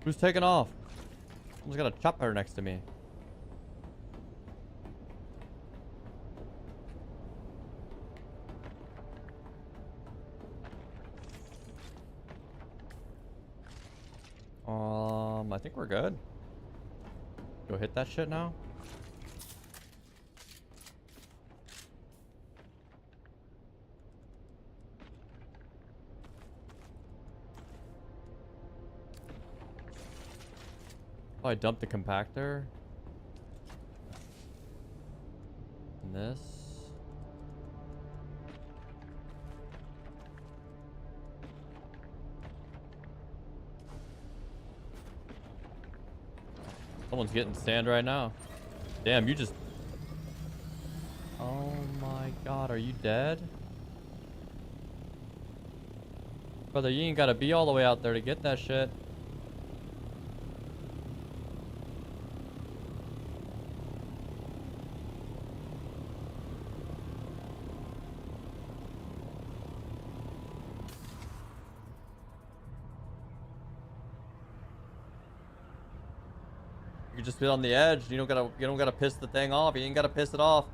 Who's taking off? Someone's got a chopper next to me. I think we're good. Go hit that shit now. Oh, I dumped the compactor. And this. Someone's getting sand right now. Damn, you just... Oh my god, are you dead? Brother, you ain't gotta be all the way out there to get that shit. You can just sit on the edge. You don't gotta piss the thing off. You ain't gotta piss it off.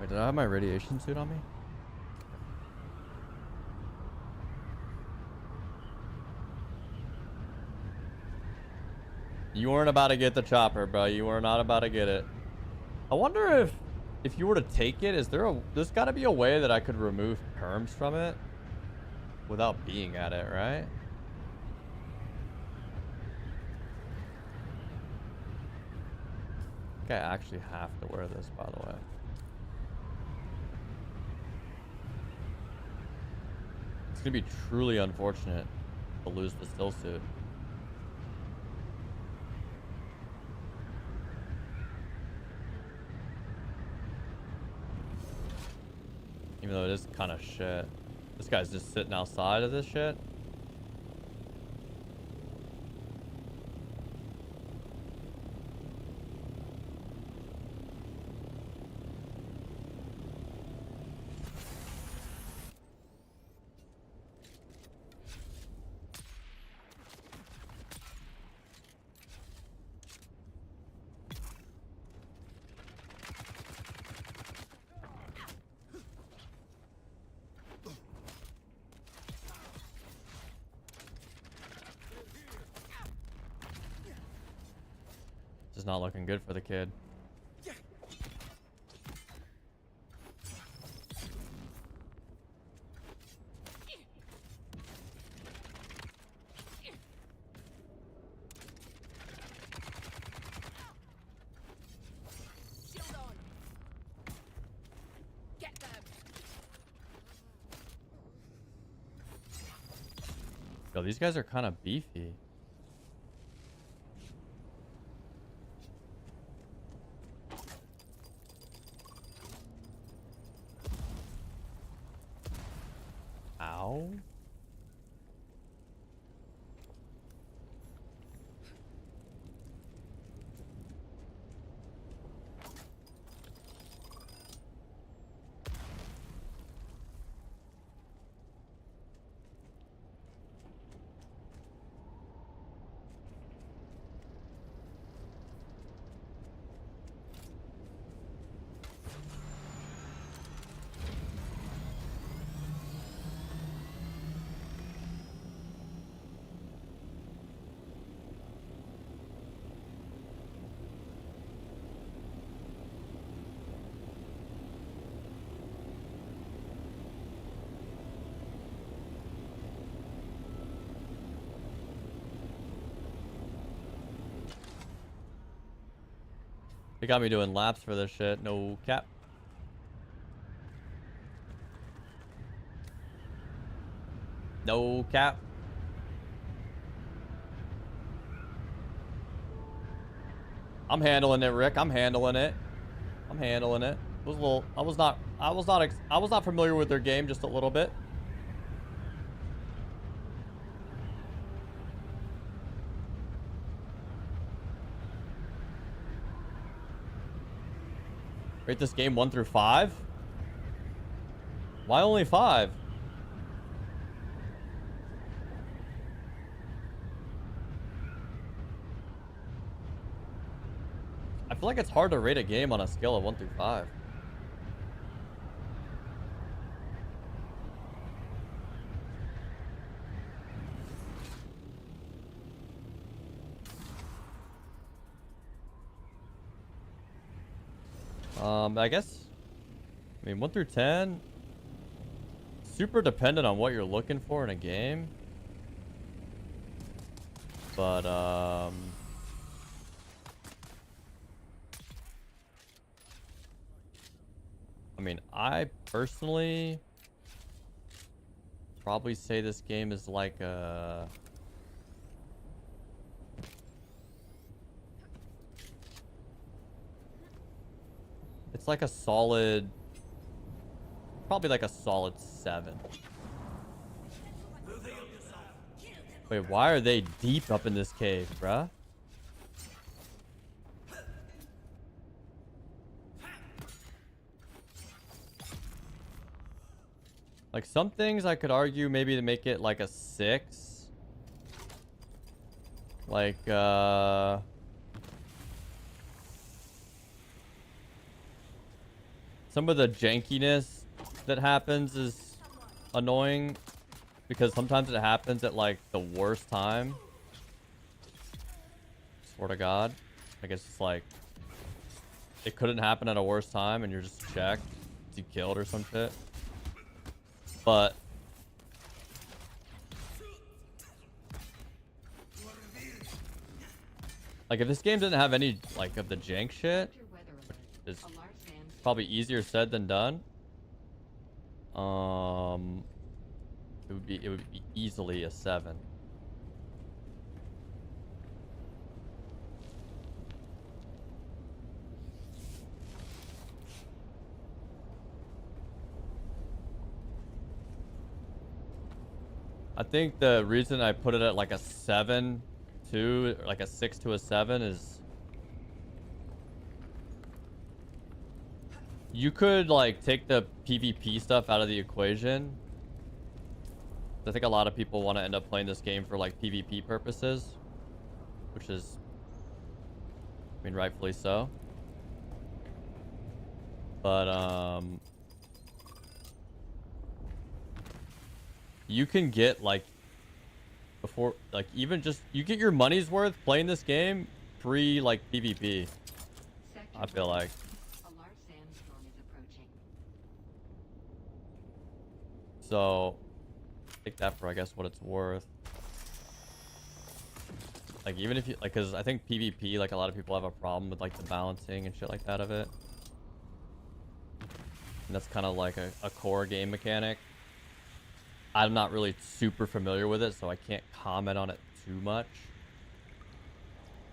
Wait, did I have my radiation suit on me? You weren't about to get the chopper, bro. You were not about to get it. I wonder if you were to take it, there's got to be a way that I could remove perms from it without being at it, right? I think I actually have to wear this, by the way. It's gonna be truly unfortunate to lose the still suit. Even though it is kind of shit. This guy's just sitting outside of this shit. This is not looking good for the kid. Yo, these guys are kind of beefy. Ow. They got me doing laps for this shit. No cap. No cap. I'm handling it, Rick. I'm handling it. I'm handling it. was a little. I was not familiar with their game, just a little bit. Rate this game 1 through 5. Why only 5? I feel like it's hard to rate a game on a scale of 1 through 5. I guess, I mean, 1 through 10, super dependent on what you're looking for in a game. But, I mean, I personally probably say this game is like a... It's like a solid... Probably like a solid 7. Wait, why are they deep up in this cave, bruh? Like, some things I could argue maybe to make it like a 6. Like, some of the jankiness that happens is annoying because sometimes it happens at like the worst time. Swear to God. I guess it's like it couldn't happen at a worse time and you're just checked. You killed or some shit. But like if this game didn't have any like of the jank shit, which is probably easier said than done. It would be easily a 7. I think the reason I put it at like a 7 to like a 6 to a 7 is you could like take the PvP stuff out of the equation. I think a lot of people want to end up playing this game for like PvP purposes, which is, I mean, rightfully so. But you can get like before, like even just you get your money's worth playing this game free like PvP. I feel like. So take that for I guess what it's worth. Like even if you like, because I think PvP, like a lot of people have a problem with like the balancing and shit like that of it. And that's kind of like a core game mechanic. I'm not really super familiar with it, so I can't comment on it too much.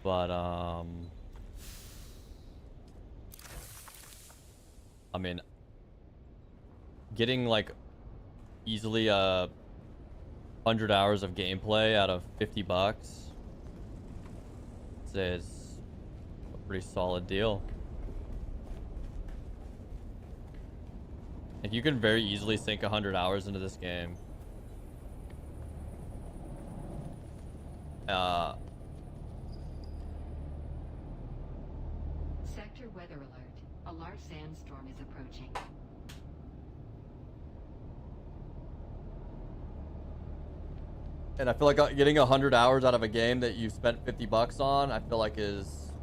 But I mean, getting like easily 100 hours of gameplay out of $50 is a pretty solid deal. Like you can very easily sink 100 hours into this game. Sector weather alert. A large sandstorm is approaching. And I feel like getting 100 hours out of a game that you spent $50 on, I feel like is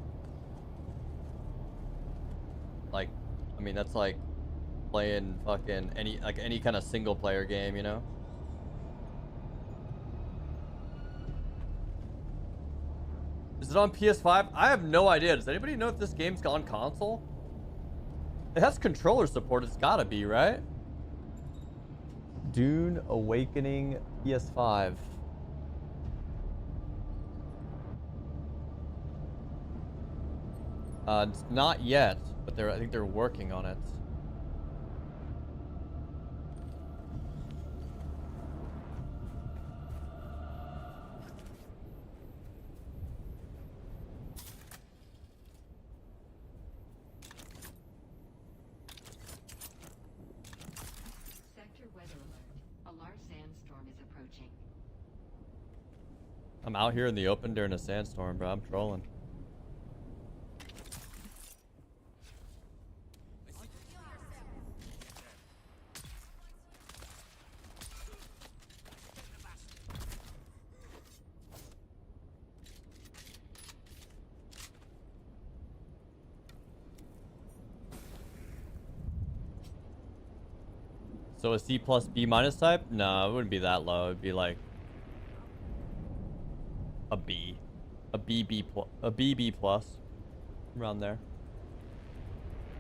like, I mean, that's like playing fucking any kind of single player game, you know? Is it on PS5? I have no idea. Does anybody know if this game's on console? It has controller support. It's gotta be, right? Dune Awakening PS5. Not yet. But I think they're working on it. Sector weather alert. A large sandstorm is approaching. I'm out here in the open during a sandstorm, bro. I'm trolling. So a C plus B minus type? No, it wouldn't be that low. It'd be like a B, a BB plus, a BB plus, around there.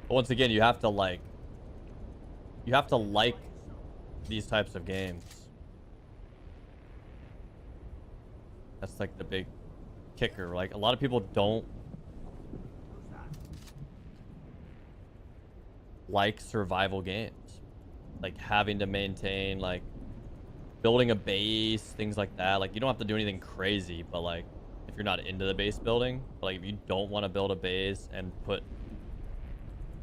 But once again, you have to like these types of games. That's like the big kicker. Like a lot of people don't like survival games. Like having to maintain, like building a base, things like that. Like you don't have to do anything crazy, but like if you're not into the base building, but, like if you don't want to build a base and put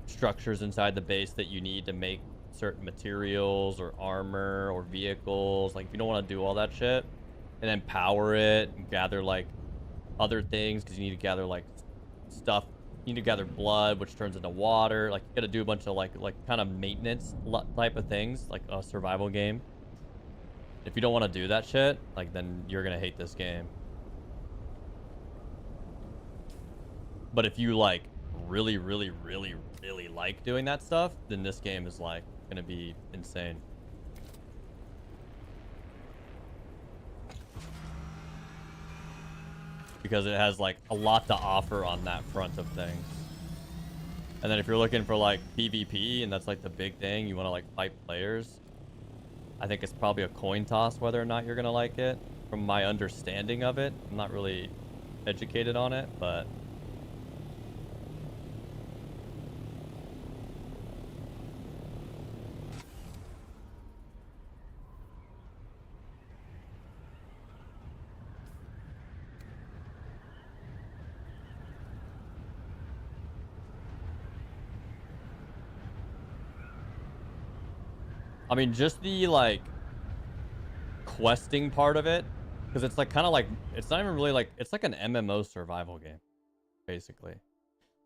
structures inside the base that you need to make certain materials or armor or vehicles, like if you don't want to do all that shit and then power it and gather like other things, because you need to gather like stuff. You need to gather blood, which turns into water. Like you gotta do a bunch of like kind of maintenance type of things, like a survival game. If you don't want to do that shit, like then you're gonna hate this game. But if you like really like doing that stuff, then this game is like gonna be insane. Because it has like a lot to offer on that front of things. And then if you're looking for like PvP and that's like the big thing, you want to like fight players, I think it's probably a coin toss whether or not you're gonna like it. From my understanding of it, I'm not really educated on it, but I mean, just the like questing part of it, because it's like kind of like, it's not even really like, it's like an MMO survival game, basically.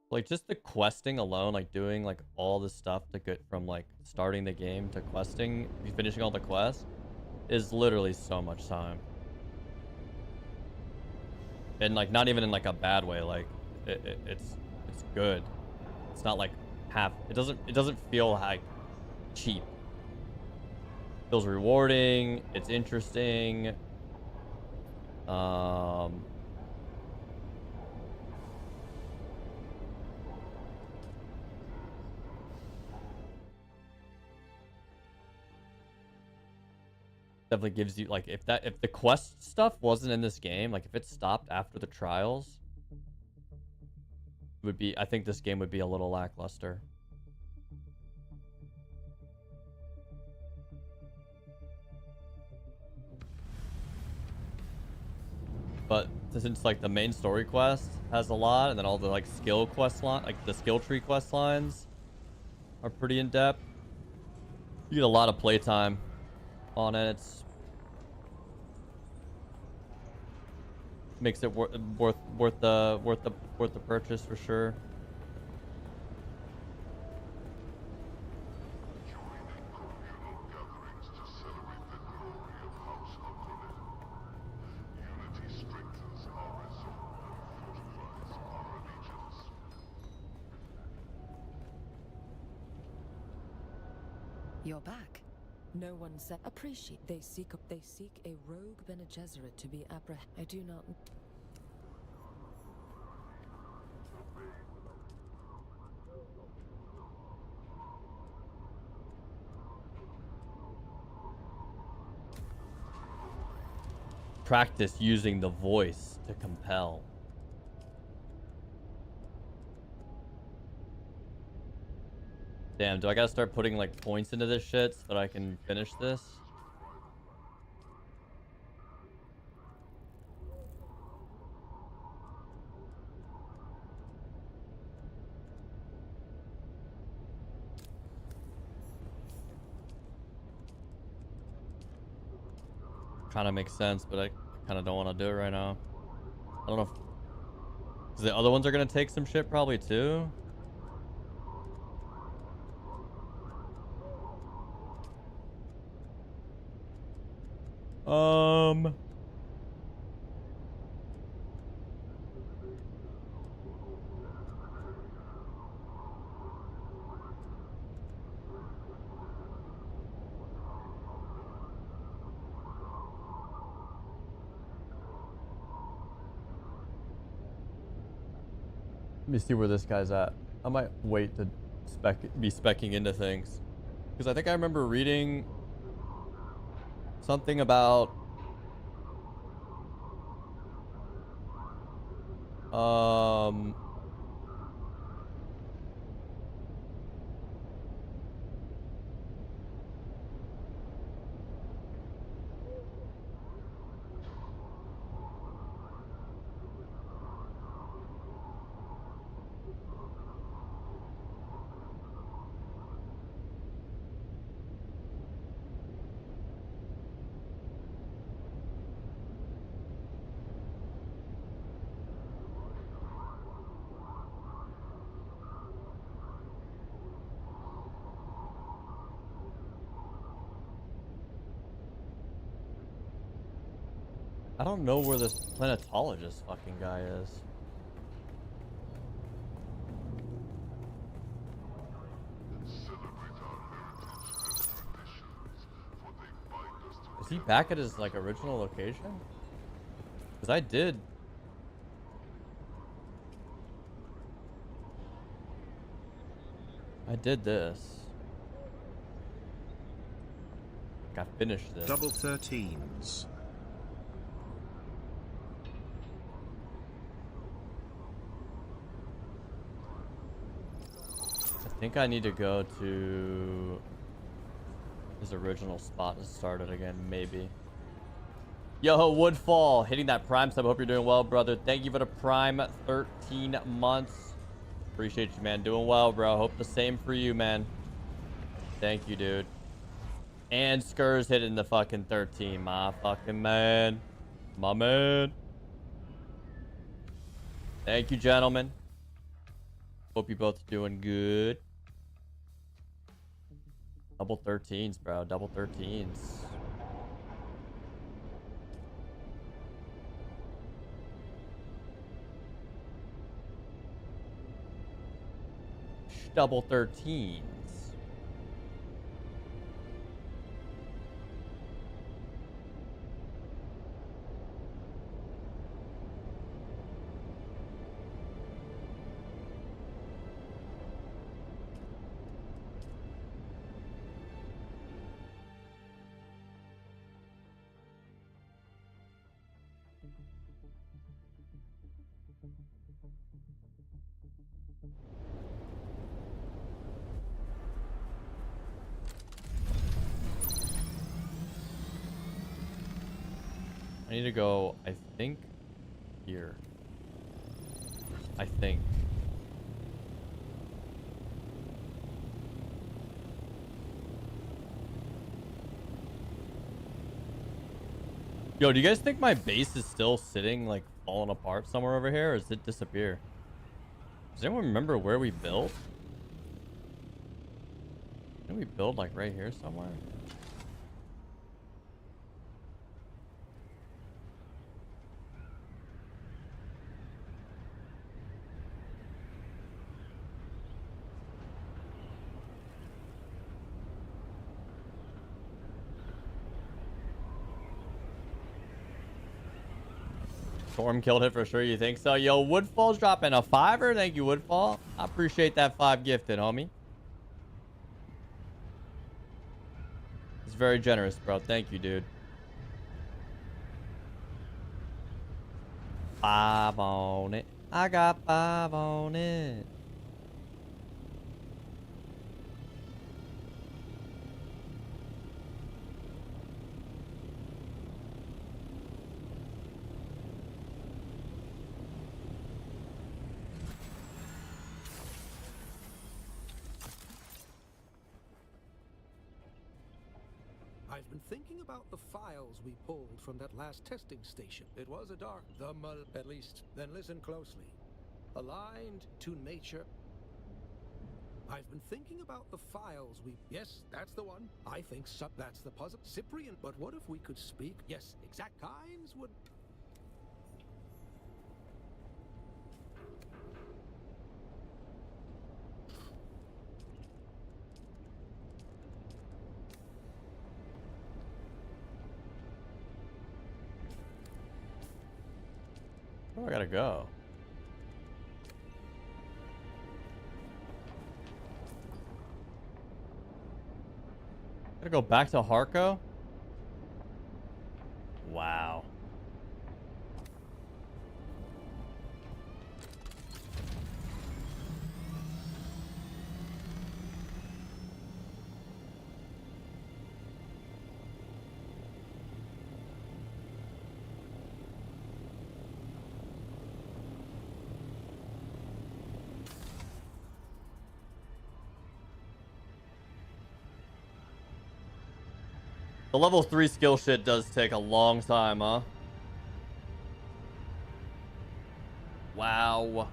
Like just the questing alone, like doing like all the stuff to get from like starting the game to questing, finishing all the quests, is literally so much time. And like not even in like a bad way, like it's good. It's not like it doesn't feel like cheap. Feels rewarding. It's interesting. Definitely gives you like, if the quest stuff wasn't in this game, like if it stopped after the trials, I think this game would be a little lackluster. But since like the main story quest has a lot, and then all the like skill quest line, like the skill tree quest lines are pretty in depth. You get a lot of playtime on it. It's makes it worth the purchase for sure. You're back. No one said appreciate. They seek a rogue Bene Gesserit to be apprehended. I do not. Practice using the voice to compel. Damn, do I gotta start putting like points into this shit so that I can finish this? Kind of makes sense, but I kind of don't want to do it right now. I don't know if 'cause the other ones are gonna take some shit probably too. Let me see where this guy's at. I might wait to be specking into things. Because I think I remember reading something about I don't know where this planetologist fucking guy is. Is he back at his like original location? Because I did this. Like I finished this. Double 13s. I think I need to go to his original spot to start it again, maybe. Yo, Woodfall, hitting that Prime sub. Hope you're doing well, brother. Thank you for the Prime 13 months. Appreciate you, man. Doing well, bro. Hope the same for you, man. Thank you, dude. And Skurs hitting the fucking 13. My fucking man. My man. Thank you, gentlemen. Hope you both doing good. Double 13s, bro. Double 13s. Double 13s. I need to go, I think, here. I think. Yo, do you guys think my base is still sitting, like, falling apart somewhere over here, or does it disappear? Does anyone remember where we built? Didn't we build, like, right here somewhere? Storm killed it for sure. You think so? Yo, Woodfall's dropping a $5. Thank you, Woodfall. I appreciate that 5 gifted, homie. It's very generous, bro. Thank you, dude. 5 on it. I got 5 on it. I've been thinking about the files we pulled from that last testing station. It was a dark, at least. Then listen closely. Aligned to nature. I've been thinking about the files we... Yes, that's the one. I think that's the puzzle. Cyprian, but what if we could speak? Yes, exact kinds would... Where do I gotta go? Gotta go back to Harco? Wow. The level 3 skill shit does take a long time, huh? Wow.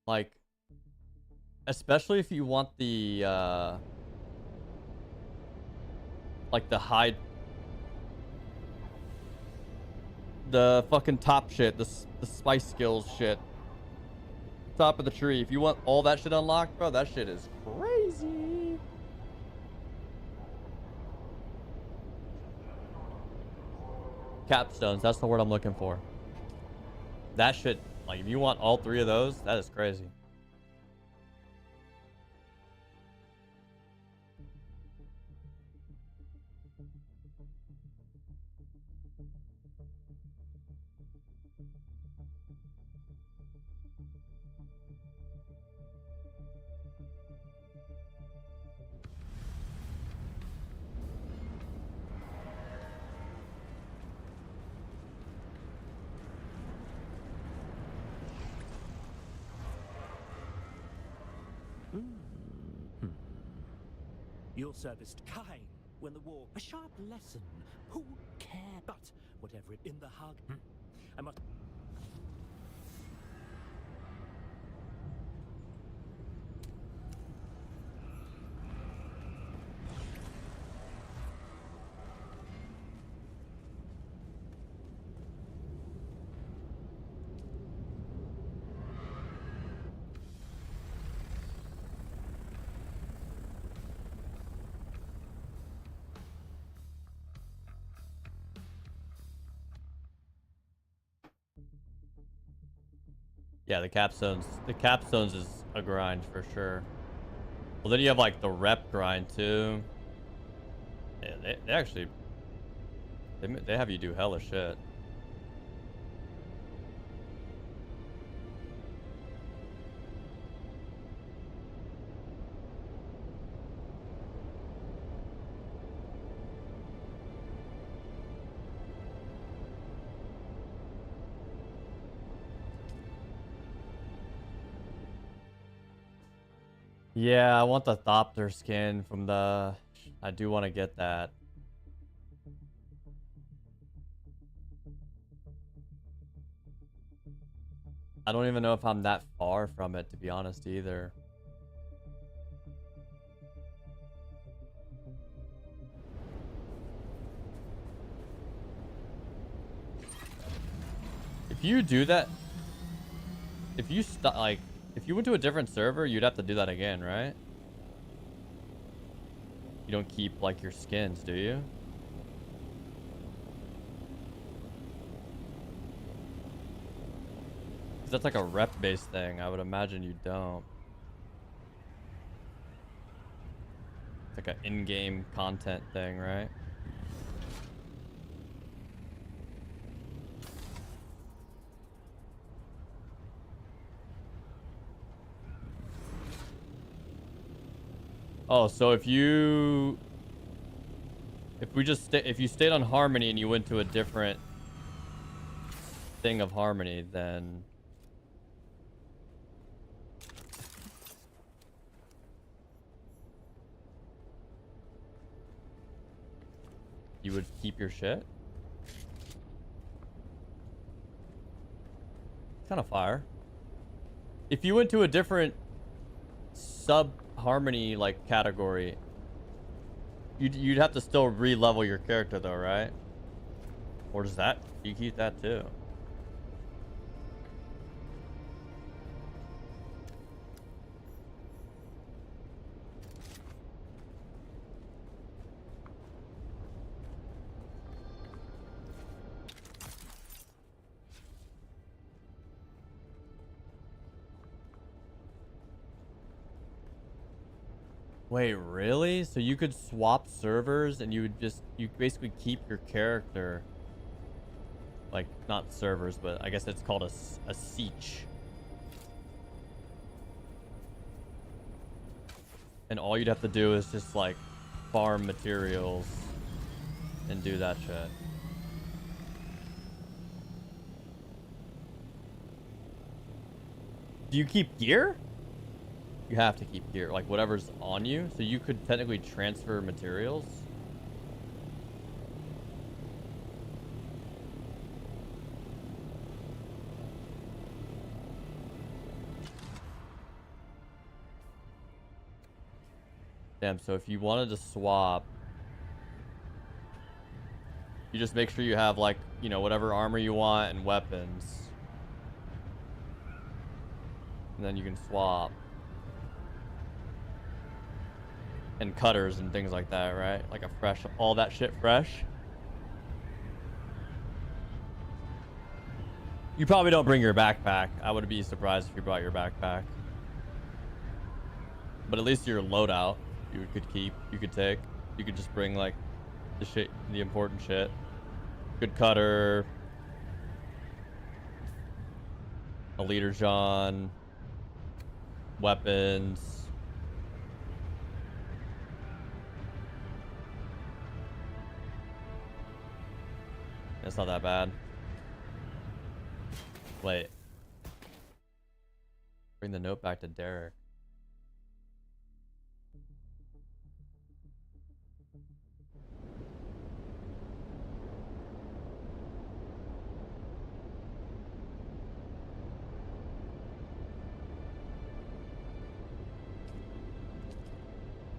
Like, especially if you want the, like the high... The fucking top shit, the spice skills shit. Top of the tree. If you want all that shit unlocked, bro, that shit is crazy. Capstones, that's the word I'm looking for. That shit, like, if you want all 3 of those, that is crazy. Your service kind when the war... A sharp lesson. Who cares? But whatever it... In the hug... I must... Yeah, the capstones is a grind for sure. Well, then you have like the rep grind too. Yeah, they actually they have you do hella shit. Yeah, I want the Thopter skin from the... I do want to get that. I don't even know if I'm that far from it, to be honest, either. If you do that... If you like... If you went to a different server, you'd have to do that again, right? You don't keep, like, your skins, do you? Because that's like a rep-based thing. I would imagine you don't. It's like an in-game content thing, right? Oh, so if you... If you stayed on Harmony and you went to a different thing of Harmony, then you would keep your shit. It's kind of fire. If you went to a different sub Harmony like category, you'd have to still re-level your character though, right? Or does that you keep that too? Wait, really? So you could swap servers and you basically keep your character. Like, not servers, but I guess it's called a siege. And all you'd have to do is just like farm materials and do that shit. Do you keep gear? You have to keep gear, like whatever's on you. So you could technically transfer materials. Damn, so if you wanted to swap, you just make sure you have like, you know, whatever armor you want and weapons. And then you can swap. And cutters and things like that, right? Like a fresh, all that shit fresh. You probably don't bring your backpack. I would be surprised if you brought your backpack. But at least your loadout, you could keep, you could take. You could just bring like the shit, the important shit. Good cutter. A leader John. Weapons. It's not that bad. Wait. Bring the note back to Derek.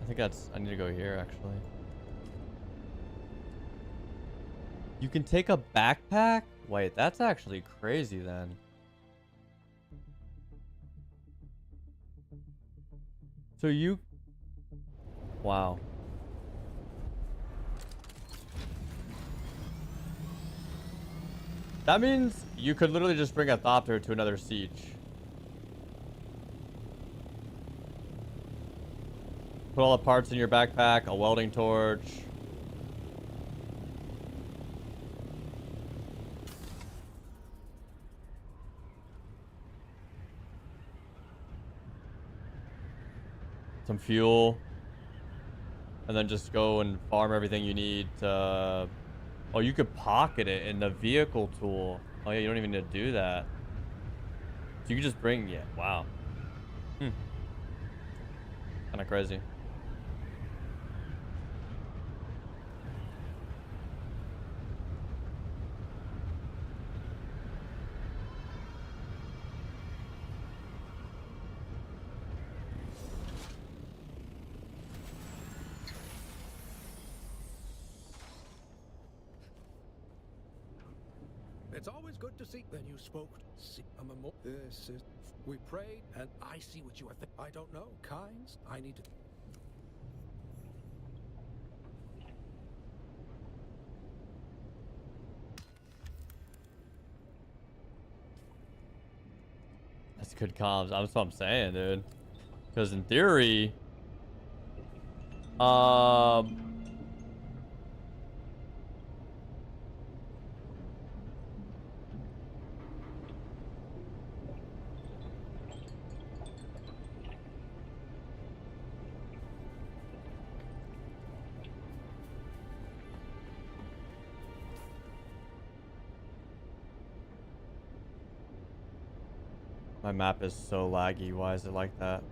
I think I need to go here actually. You can take a backpack? Wait, that's actually crazy then. So you... Wow. That means you could literally just bring a Thopter to another siege. Put all the parts in your backpack, a welding torch. Some fuel, and then just go and farm everything you need to... Oh, you could pocket it in the vehicle tool. Oh yeah, you don't even need to do that. So you can just bring... Yeah, wow. Kind of crazy. It's always good to see. Then you spoke. See, I'm a more. This is. We prayed, and I see what you are. I don't know. Kinds. I need to. That's good comms. That's what I'm saying, dude. Because in theory, My map is so laggy. Why is it like that?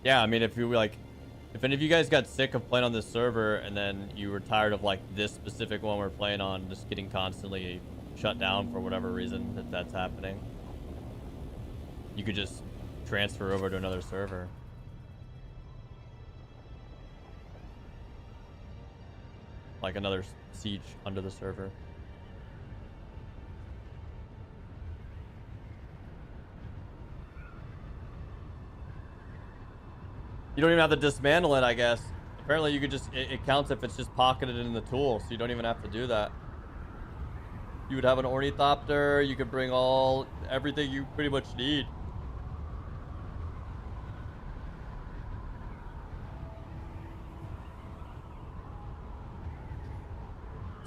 Yeah, I mean, if you like, if any of you guys got sick of playing on this server and then you were tired of like this specific one we're playing on just getting constantly shut down for whatever reason that's happening, you could just transfer over to another server. Like another siege under the server. You don't even have to dismantle it, I guess. Apparently you could just, it counts if it's just pocketed in the tool, so you don't even have to do that. You would have an ornithopter, you could bring everything you pretty much need.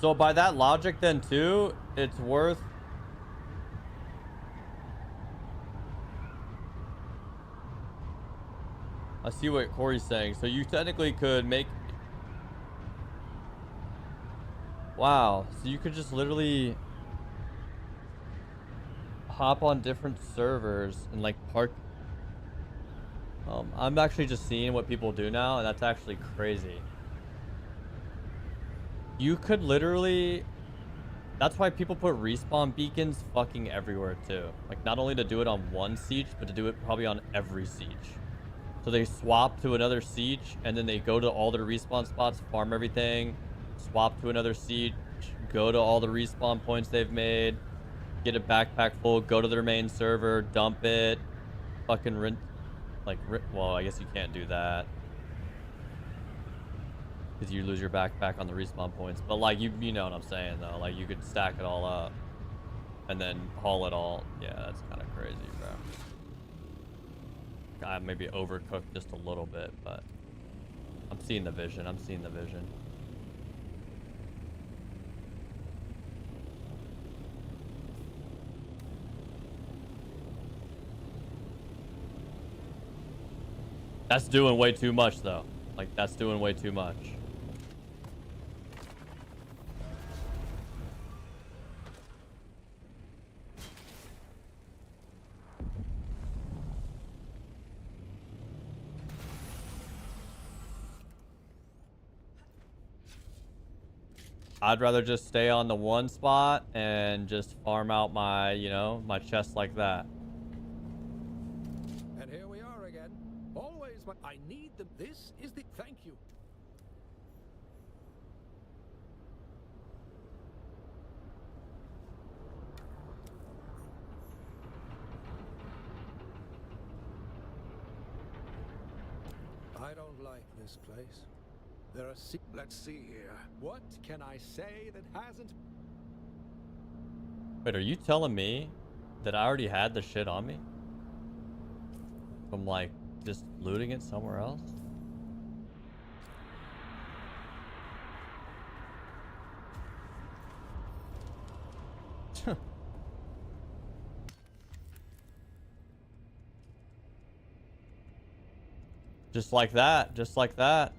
So by that logic then too, it's worth... I see what Corey's saying. So you technically could make... Wow. So you could just literally hop on different servers and like park... I'm actually just seeing what people do now, and that's actually crazy. You could literally... That's why people put respawn beacons fucking everywhere too. Like not only to do it on one siege, but to do it probably on every siege. So they swap to another siege, and then they go to all their respawn spots, farm everything, swap to another siege, go to all the respawn points they've made, get a backpack full, go to their main server, dump it, fucking rent, well, I guess you can't do that because you lose your backpack on the respawn points. But like you know what I'm saying though. Like you could stack it all up and then haul it all. Yeah, that's kind of crazy, bro. I maybe overcooked just a little bit, but I'm seeing the vision. I'm seeing the vision. That's doing way too much, though. Like, that's doing way too much. I'd rather just stay on the one spot and just farm out my, you know, my chest like that. And here we are again. Always, but I need them. This is the thank you. I don't like this place. There are let's see here. What can I say that hasn't... Wait, are you telling me that I already had the shit on me? From, like, just looting it somewhere else? Just like that. Just like that.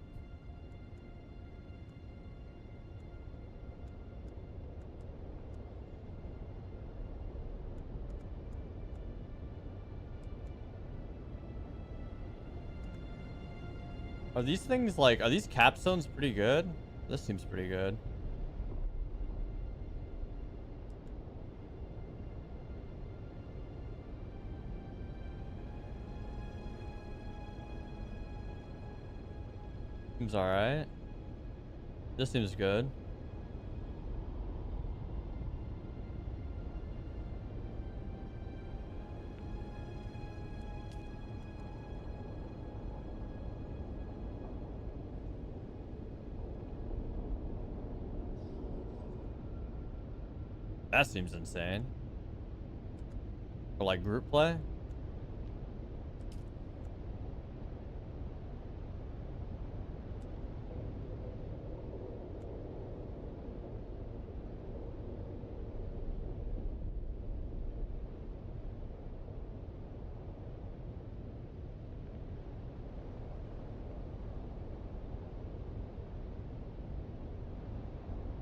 Are these things like, are these capstones pretty good? This seems pretty good. Seems alright. This seems good. That seems insane. For like group play?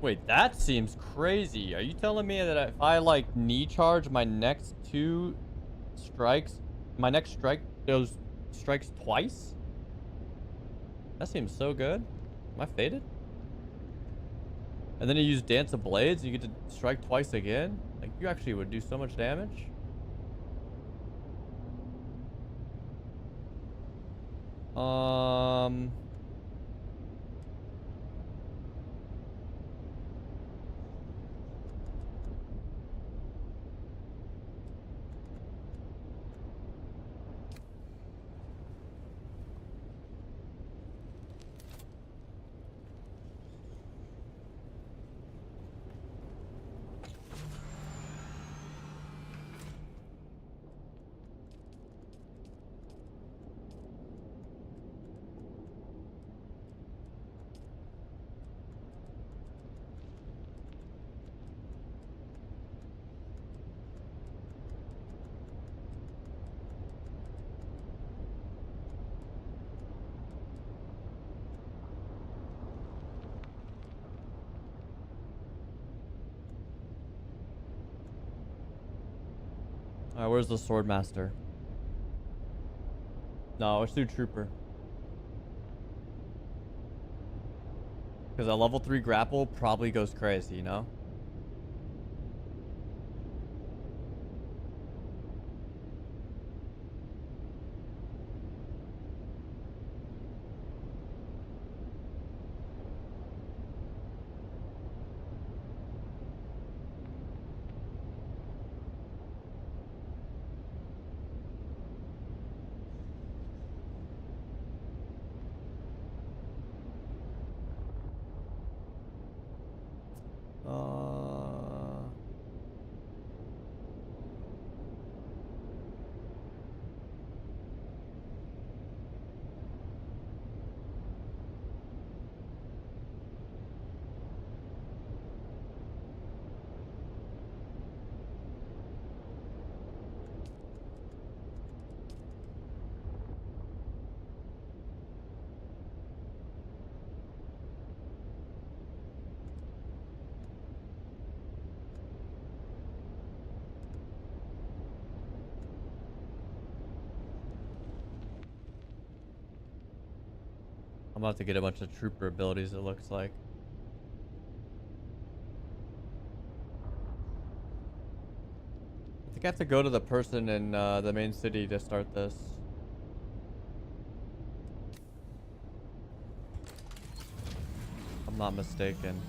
Wait, that seems crazy. Are you telling me that if I like knee charge my next two strikes, my next strike goes strikes twice? That seems so good. Am I faded? And then you use Dance of Blades, you get to strike twice again? Like, you actually would do so much damage? Alright, where's the Swordmaster? No, let's do Trooper. Because a level 3 grapple probably goes crazy, you know? I'm about to get a bunch of Trooper abilities, it looks like. I think I have to go to the person in the main city to start this. If I'm not mistaken.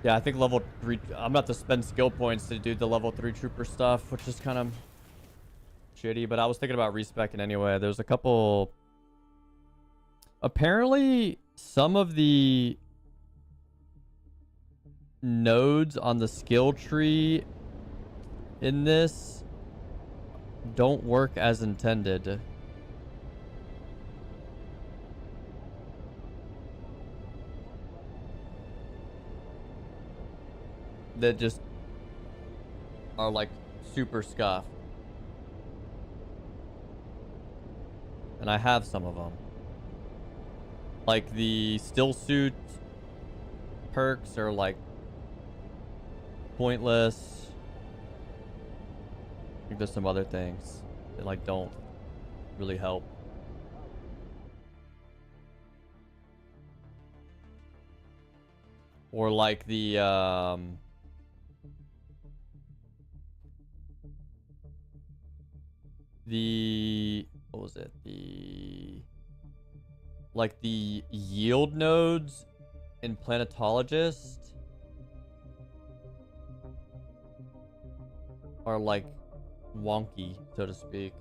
Yeah, I think level 3... I'm about to spend skill points to do the level 3 Trooper stuff, which is kind of shitty, but I was thinking about respecing anyway. There's a couple... Apparently, some of the nodes on the skill tree in this don't work as intended. that just are like super scuffed. And I have some of them. Like the still suit perks are like pointless. I think there's some other things that like don't really help. Or like the what was it? The like the yield nodes in Planetologist are like wonky, so to speak.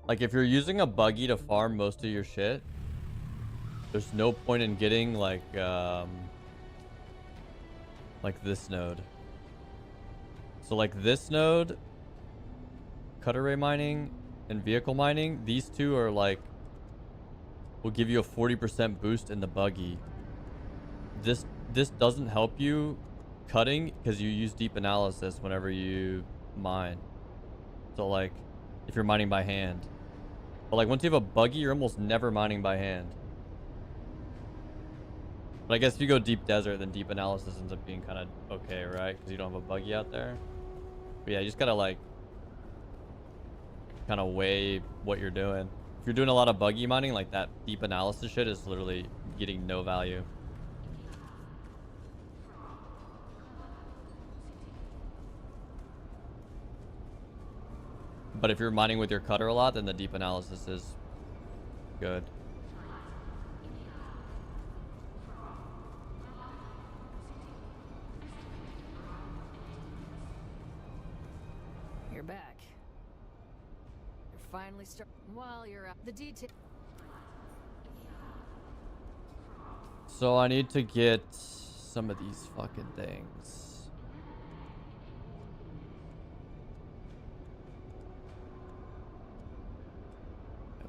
Like if you're using a buggy to farm most of your shit, there's no point in getting like this node. So like this node, cutter ray mining and vehicle mining, these two are like will give you a 40% boost in the buggy. This doesn't help you cutting because you use deep analysis whenever you mine. So like if you're mining by hand. But like once you have a buggy, you're almost never mining by hand. But I guess if you go deep desert, then deep analysis ends up being kind of okay, right? Because you don't have a buggy out there. But yeah, you just gotta like kind of weigh what you're doing. If you're doing a lot of buggy mining, like that deep analysis shit is literally getting no value. But if you're mining with your cutter a lot, then the deep analysis is good. You're back. You're finally while you're out. The detail. So I need to get some of these fucking things.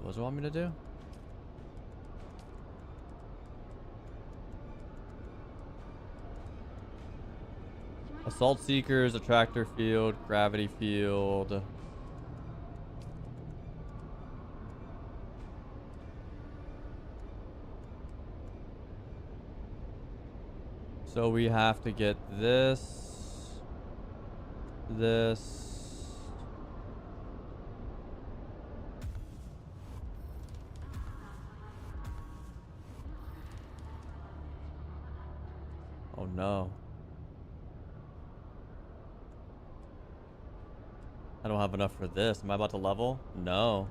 What does it want me to do? Assault Seekers, Attractor Field, Gravity Field. So we have to get this. Oh no. I don't have enough for this. Am I about to level? No.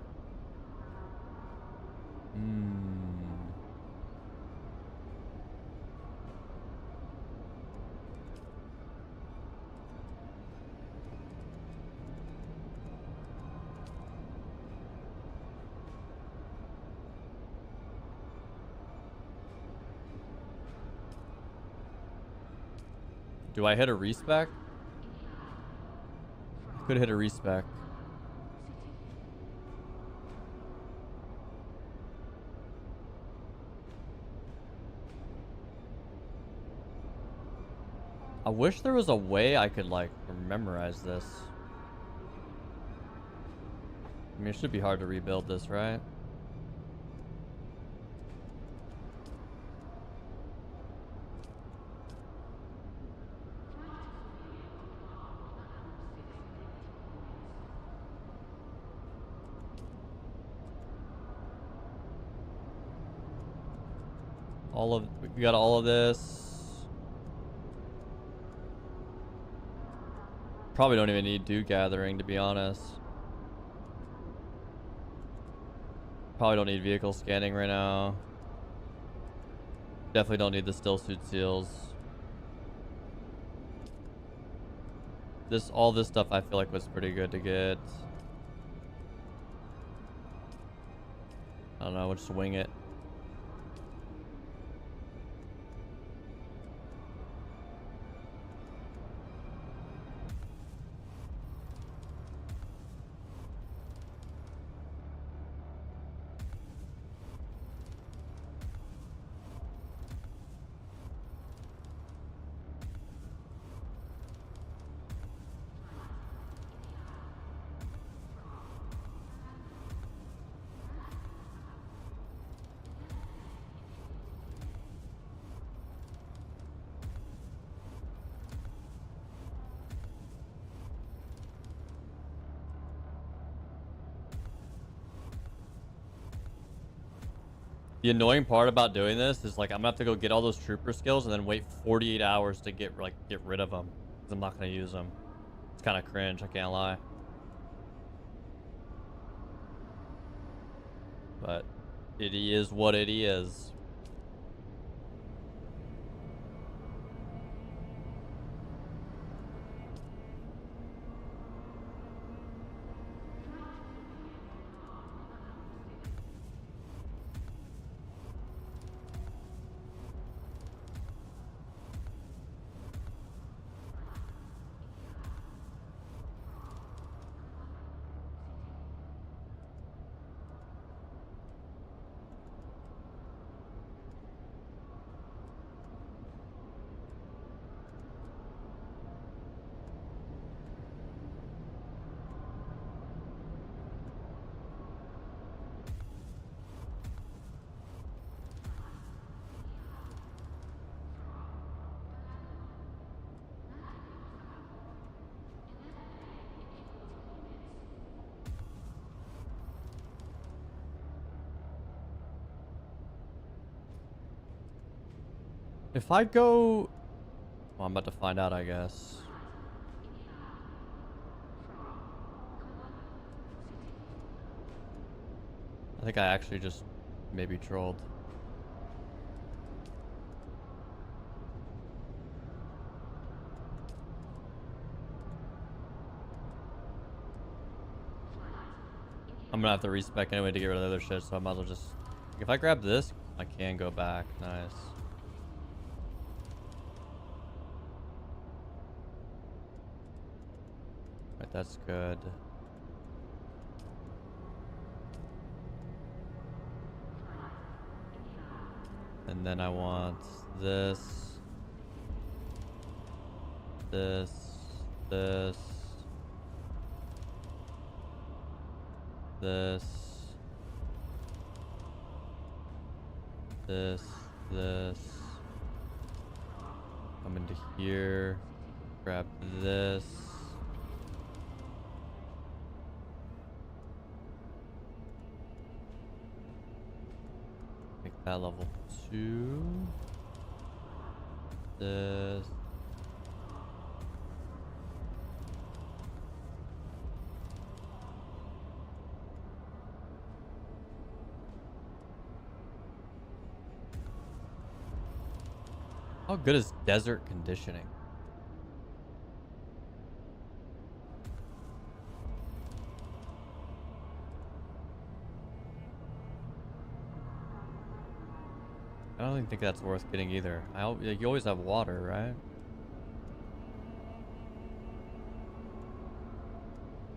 Do I hit a respec? Could hit a respec. I wish there was a way I could like memorize this. I mean, it should be hard to rebuild this, right? We got all of this. Probably don't even need dew gathering, to be honest. Probably don't need vehicle scanning right now. Definitely don't need the still suit seals. All this stuff I feel like was pretty good to get. I don't know, we'll just wing it. The annoying part about doing this is like I'm gonna have to go get all those trooper skills and then wait 48 hours to get rid of them. 'Cause I'm not gonna use them. It's kind of cringe, I can't lie. But it is what it is. If I go... Well, I'm about to find out, I guess. I think I actually just maybe trolled. I'm gonna have to respec anyway to get rid of the other shit, so I might as well just... If I grab this, I can go back. Nice. Right, that's good. And then I want this, this, this, this, this. Come into here, grab this. Make that level 2. This. How good is desert conditioning? I don't even think that's worth getting either. You always have water, right?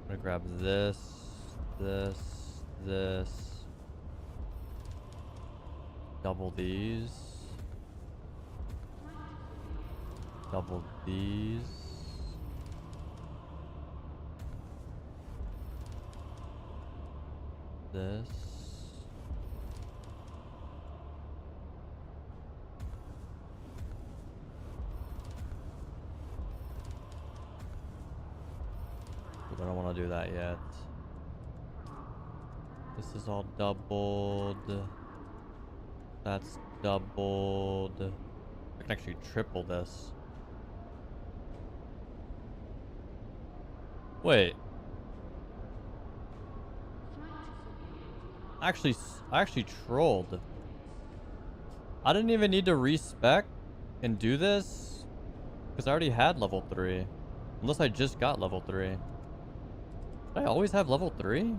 I'm gonna grab this, this, this. Double these. Double these. This. I don't want to do that yet. This is all doubled. That's doubled. I can actually triple this. Wait. I actually trolled. I didn't even need to respec and do this because I already had level 3. Unless I just got level 3. Did I always have level 3?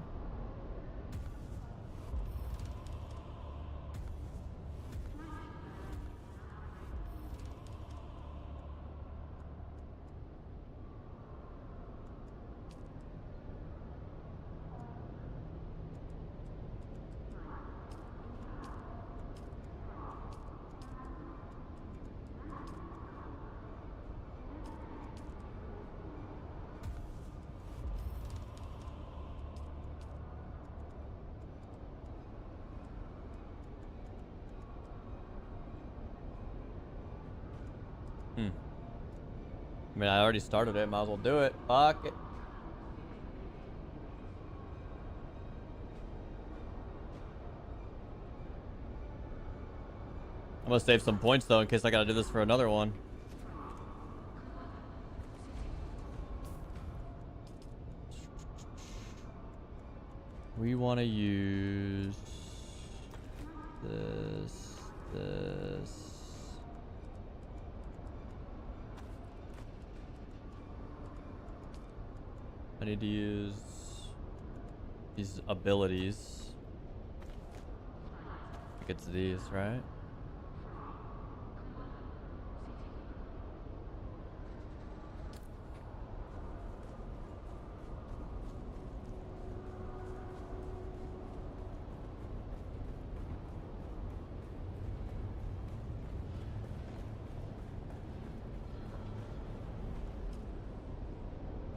I mean, I already started it. Might as well do it. Fuck it. I'm gonna save some points though in case I gotta do this for another one. We want to use this. I need to use these abilities. I think it's these, right?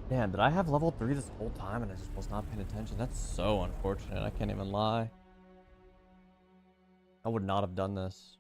Man, did I have level 3 this whole time and I just was not paying attention? That's so unfortunate. I can't even lie. I would not have done this.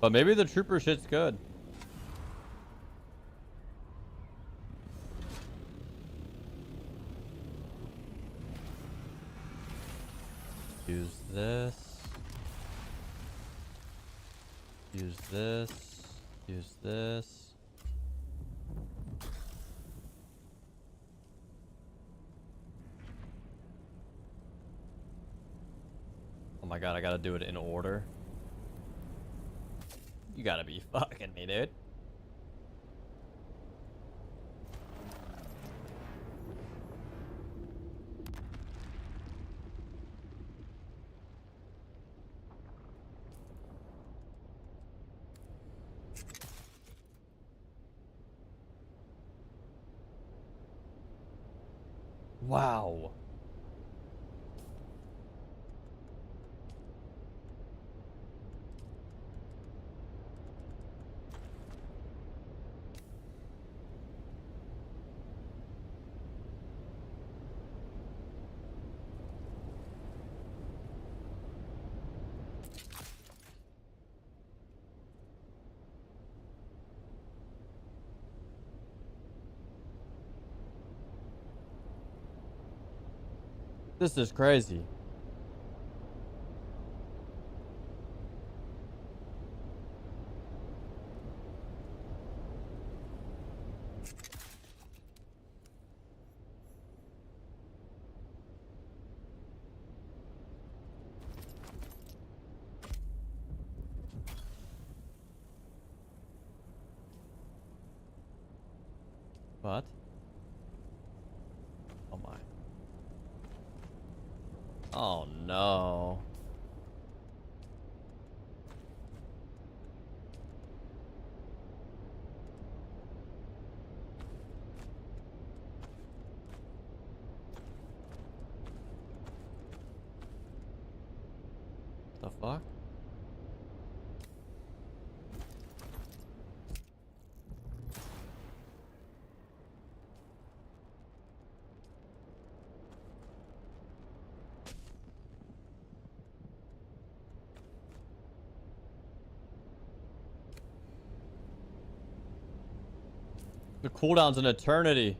But maybe the trooper shit's good. Use this. Use this. Use this. Oh my god, I gotta do it in order. You gotta be fucking me, dude. Wow. This is crazy. What? Oh my. Oh no. The fuck? The cooldown's an eternity.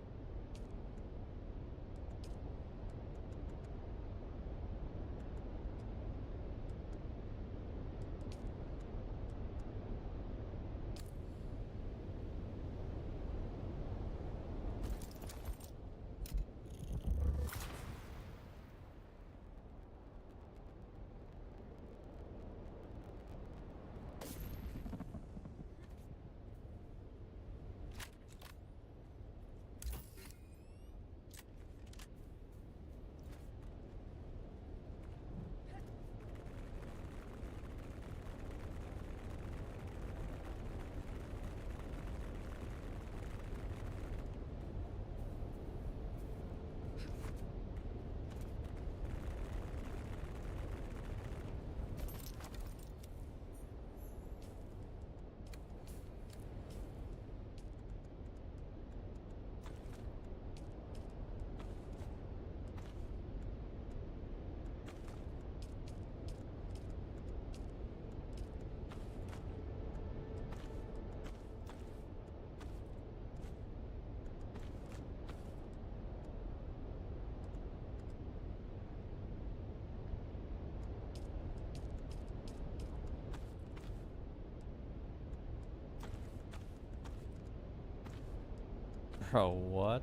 Bro, what?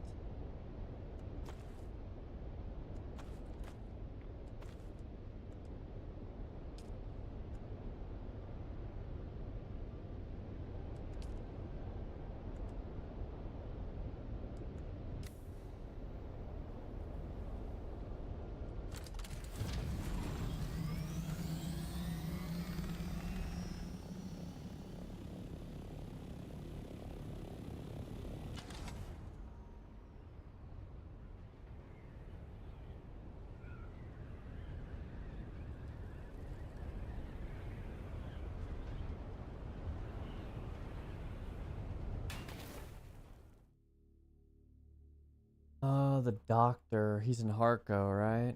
Oh, the doctor. He's in Harko, right?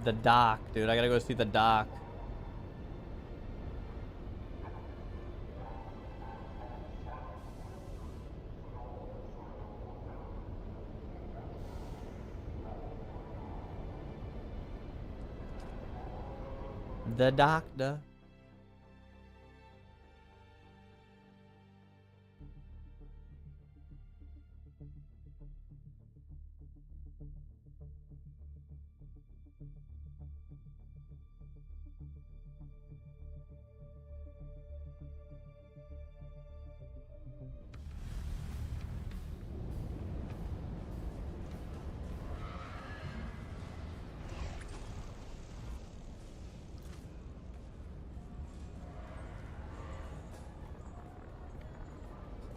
The doc, dude. I gotta go see the doc. The doctor.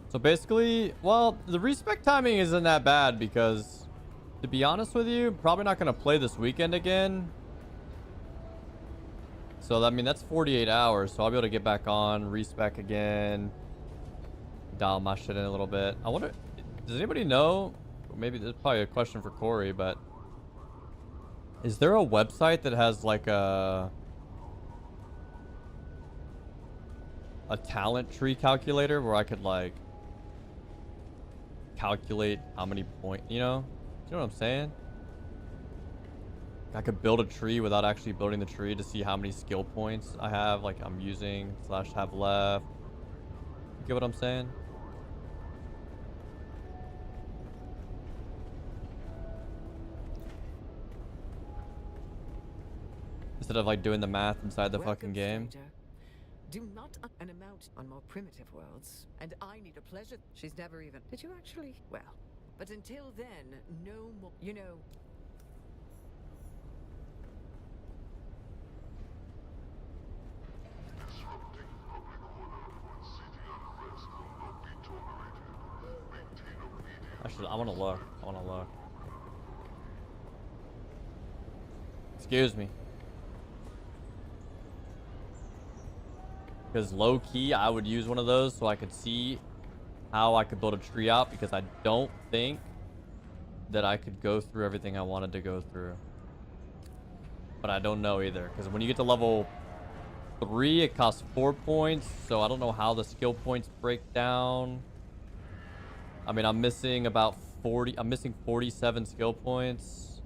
So basically, well, the respec timing isn't that bad because, to be honest with you, probably not gonna play this weekend again. So I mean, that's 48 hours. So I'll be able to get back on, respec again, dial my shit in a little bit. I wonder, does anybody know? Maybe this is probably a question for Corey, but is there a website that has like a talent tree calculator where I could like calculate how many points, you know what I'm saying? I could build a tree without actually building the tree to see how many skill points I have, like I'm using / have left. You get what I'm saying? Instead of like doing the math inside the fucking game. Do not an amount on more primitive worlds, and I need a pleasure. She's never even. Did you actually? Well, but until then, no more. You know. I want to look. Excuse me. Because low key, I would use one of those so I could see how I could build a tree out, because I don't think that I could go through everything I wanted to go through. But I don't know either, because when you get to level 3, it costs 4 points, so I don't know how the skill points break down. I mean, I'm missing about 40. I'm missing 47 skill points,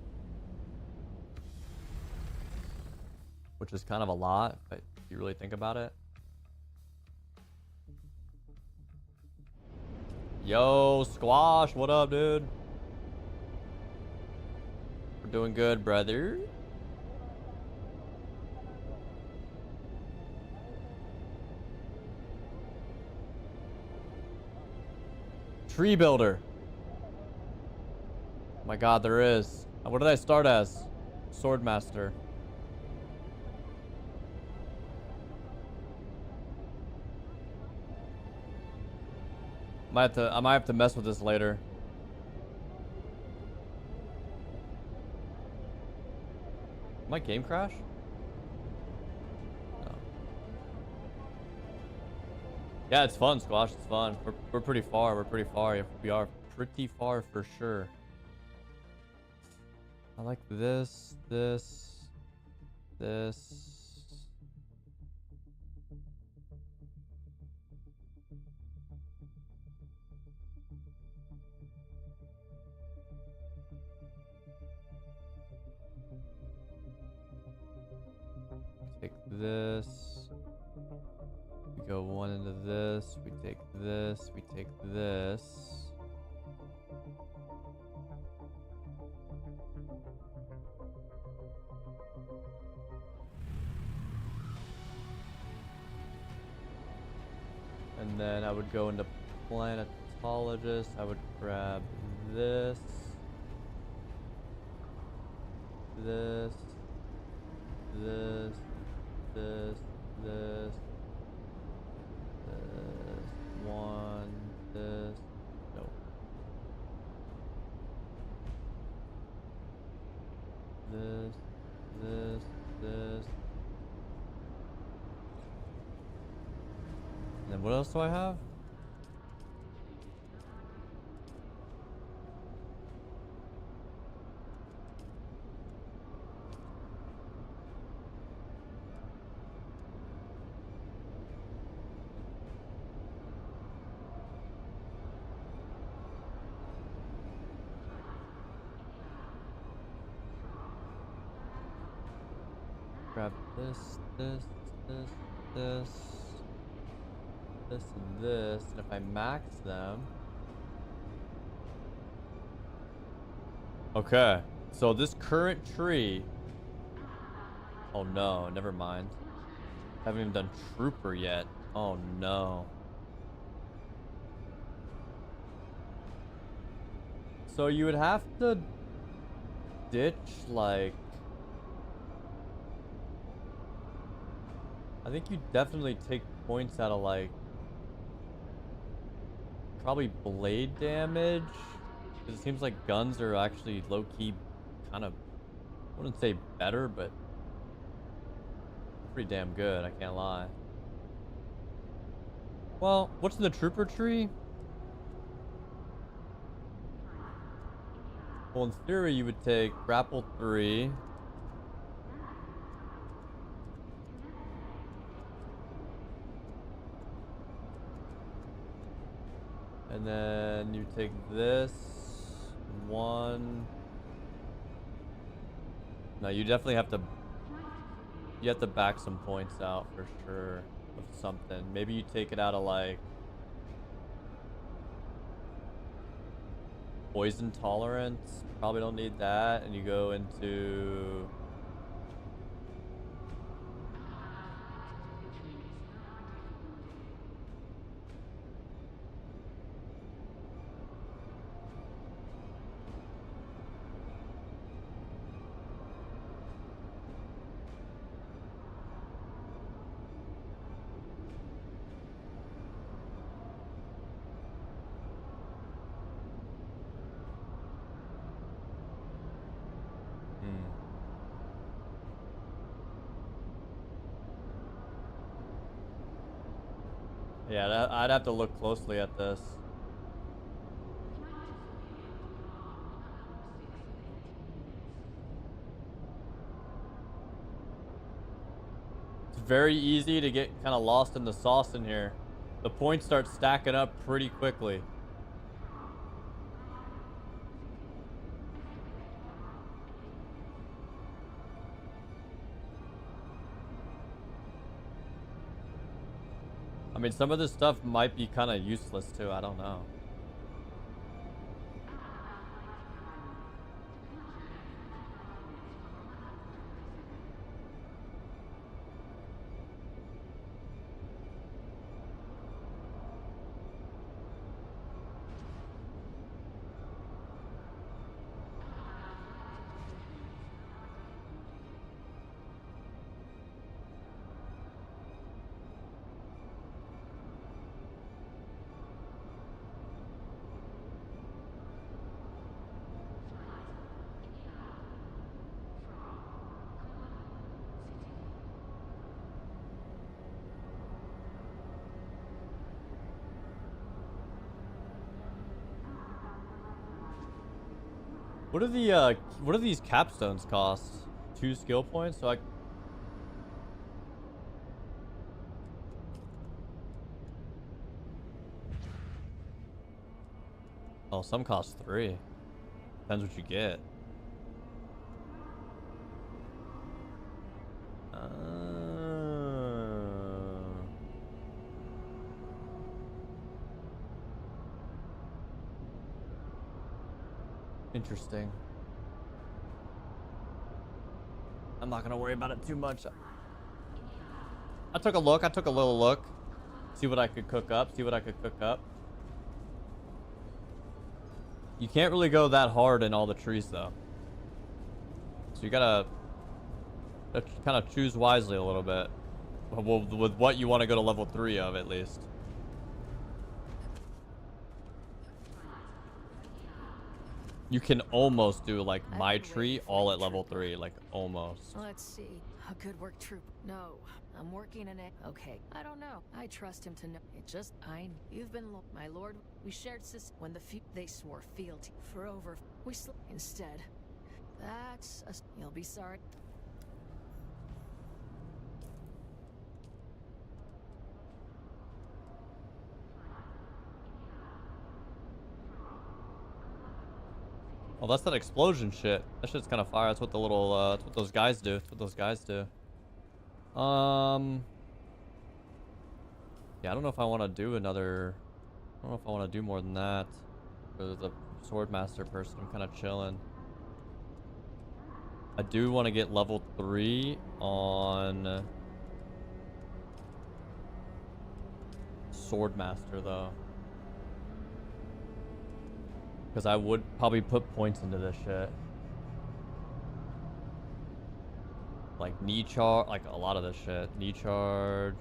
which is kind of a lot, but if you really think about it. Yo, Squash, what up, dude? We're doing good, brother. Tree builder. Oh my god, there is. What did I start as? Swordmaster. I might have to mess with this later. My game crash? No. Yeah, it's fun, Squash. It's fun. We're pretty far. We are pretty far for sure. I like this. this, we take this, we take this. And then I would go into planetologist. I would grab this, this, this, this, this, this, one, this, no. This, this, this. And then what else do I have? Grab this, this, this, this, this, and this, and if I max them... Okay, so this current tree... Oh no, never mind. Haven't even done Trooper yet. Oh no. So you would have to ditch, like... I think you definitely take points out of, like... Probably blade damage. Because it seems like guns are actually low-key kind of... I wouldn't say better, but... pretty damn good, I can't lie. Well, what's in the Trooper tree? Well, in theory, you would take Grapple 3. And then you take this. 1. No, you definitely have to... You have to back some points out for sure of something. Maybe you take it out of, like... Poison tolerance. Probably don't need that. And you go into... Yeah, I'd have to look closely at this. It's very easy to get kind of lost in the sauce in here. The points start stacking up pretty quickly. I mean, some of this stuff might be kind of useless too. I don't know. What do these capstones cost? 2 skill points? So I... Oh, some cost 3. Depends what you get. Interesting. I'm not gonna worry about it too much. I took a look. I took a little look. See what I could cook up. See what I could cook up. You can't really go that hard in all the trees, though. So you gotta kind of choose wisely a little bit. Well, with what you want to go to level 3 of, at least. You can almost do, like, my tree all at level 3. Like, almost. Let's see. A good work troop. No, I'm working in it. Okay, I don't know. I trust him to know. It just, you've been, my lord. We shared when they swore fealty for over. Instead. That's you'll be sorry. Oh, that's that explosion shit. That shit's kind of fire. That's what the little, that's what those guys do. That's what those guys do. Yeah, I don't know if I want to do another. I don't know if I want to do more than that. For the swordmaster person, I'm kind of chilling. I do want to get level 3 on swordmaster though. Because I would probably put points into this shit. Like knee charge, like a lot of this shit. Knee charge,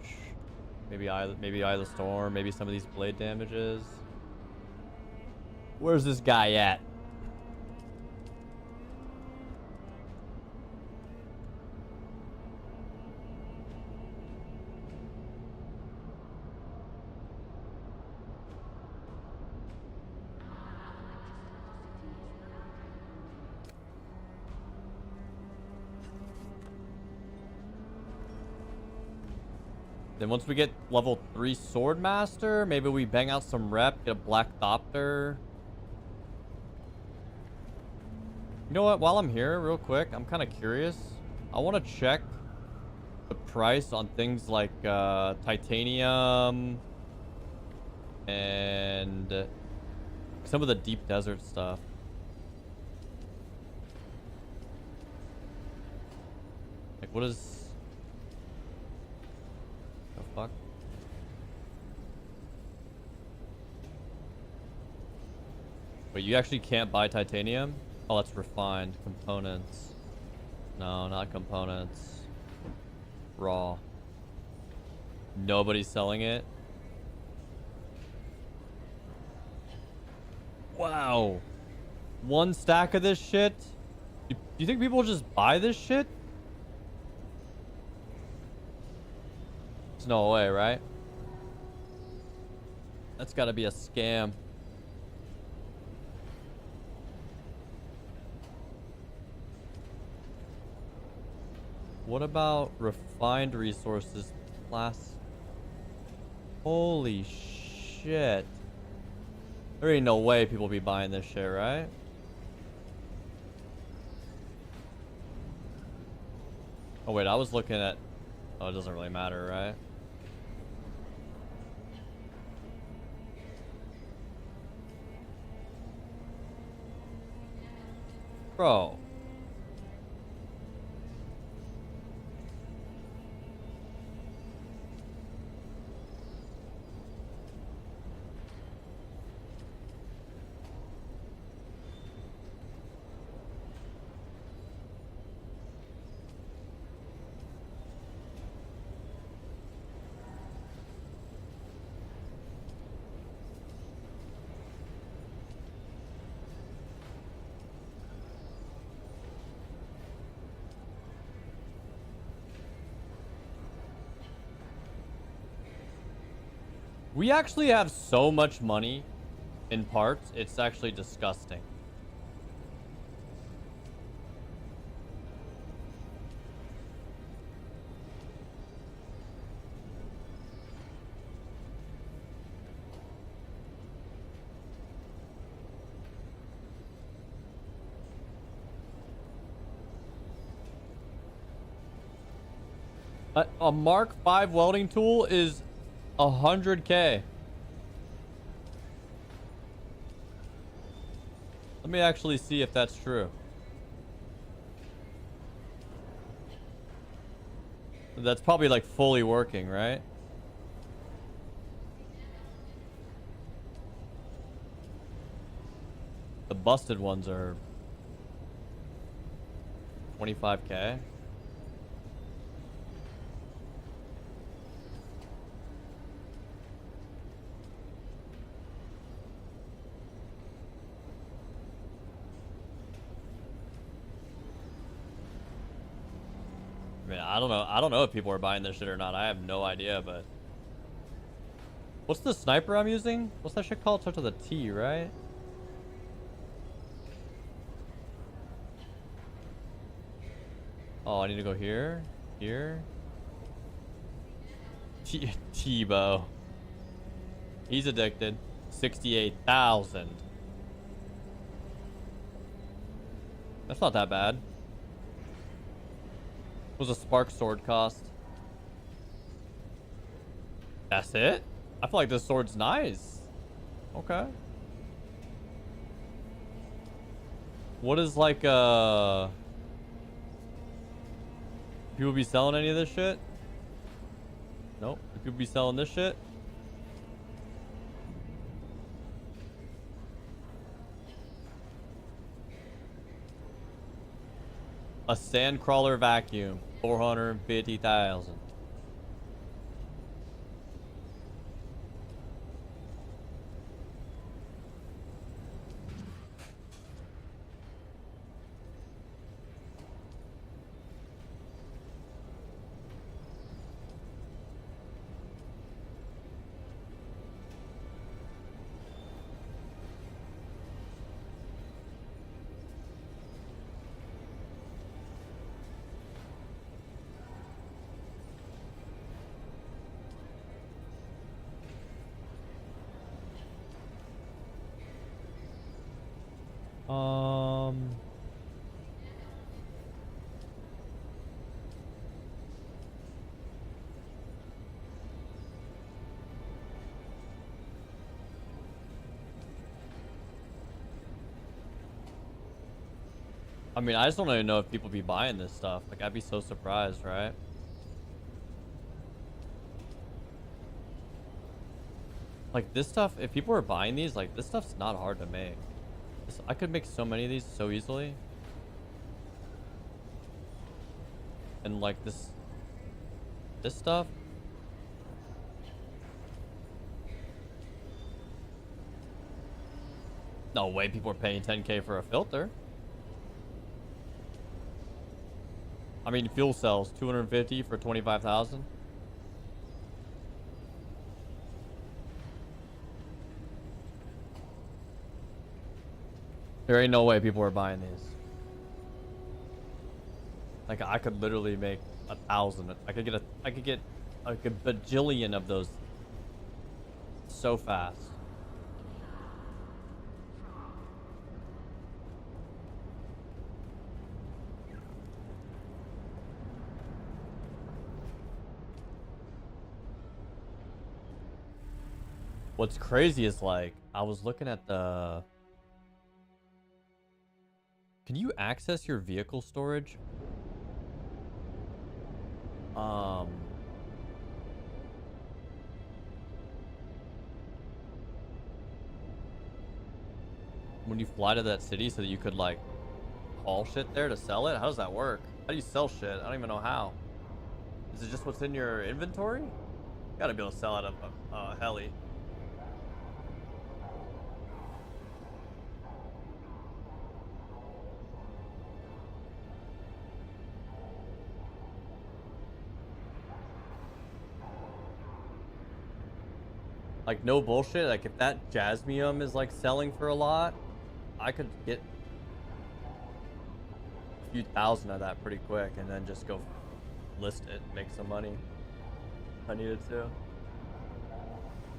maybe eye of the storm, maybe some of these blade damages. Where's this guy at? Then once we get level 3 swordmaster, maybe we bang out some rep, get a black thopter. You know what? While I'm here, real quick, I'm kind of curious. I want to check the price on things like titanium and some of the deep desert stuff. Like, what is... fuck? Wait, you actually can't buy titanium? Oh, that's refined components. No, not components. Raw. Nobody's selling it? Wow. 1 stack of this shit? Do you think people just buy this shit? There's no way, right? That's gotta be a scam. What about refined resources class? Holy shit. There ain't no way people be buying this shit, right? Oh wait, I was looking at... Oh, it doesn't really matter, right? Bro. We actually have so much money in parts, it's actually disgusting. A Mark 5 welding tool is 100K. Let me actually see if that's true. That's probably like fully working, right? The busted ones are 25K. I mean, I don't know. I don't know if people are buying this shit or not. I have no idea, but what's the sniper I'm using? What's that shit called? Starts with a T, right? Oh, I need to go here. Here. T-Bow. He's addicted. 68,000. That's not that bad. What does a spark sword cost? That's it? I feel like this sword's nice. Okay. What is like people be selling any of this shit? Nope. People be selling this shit? A sandcrawler vacuum. 450,000. I mean, I just don't even know if people be buying this stuff. Like, I'd be so surprised, right? Like, this stuff, if people are buying these, like, this stuff's not hard to make. I could make so many of these so easily. And, like, this stuff. No way people are paying 10K for a filter. I mean, fuel cells, 250 for 25,000. There ain't no way people are buying these. Like, I could literally make 1,000. I could get like a bajillion of those so fast. What's crazy is, like, I was looking at the... Can you access your vehicle storage? When you fly to that city so that you could, like, haul shit there to sell it? How does that work? How do you sell shit? I don't even know how. Is it just what's in your inventory? You gotta be able to sell out of a heli. Like, no bullshit. Like, if that Jasmium is, like, selling for a lot, I could get a few thousand of that pretty quick and then just go list it and make some money if I needed to.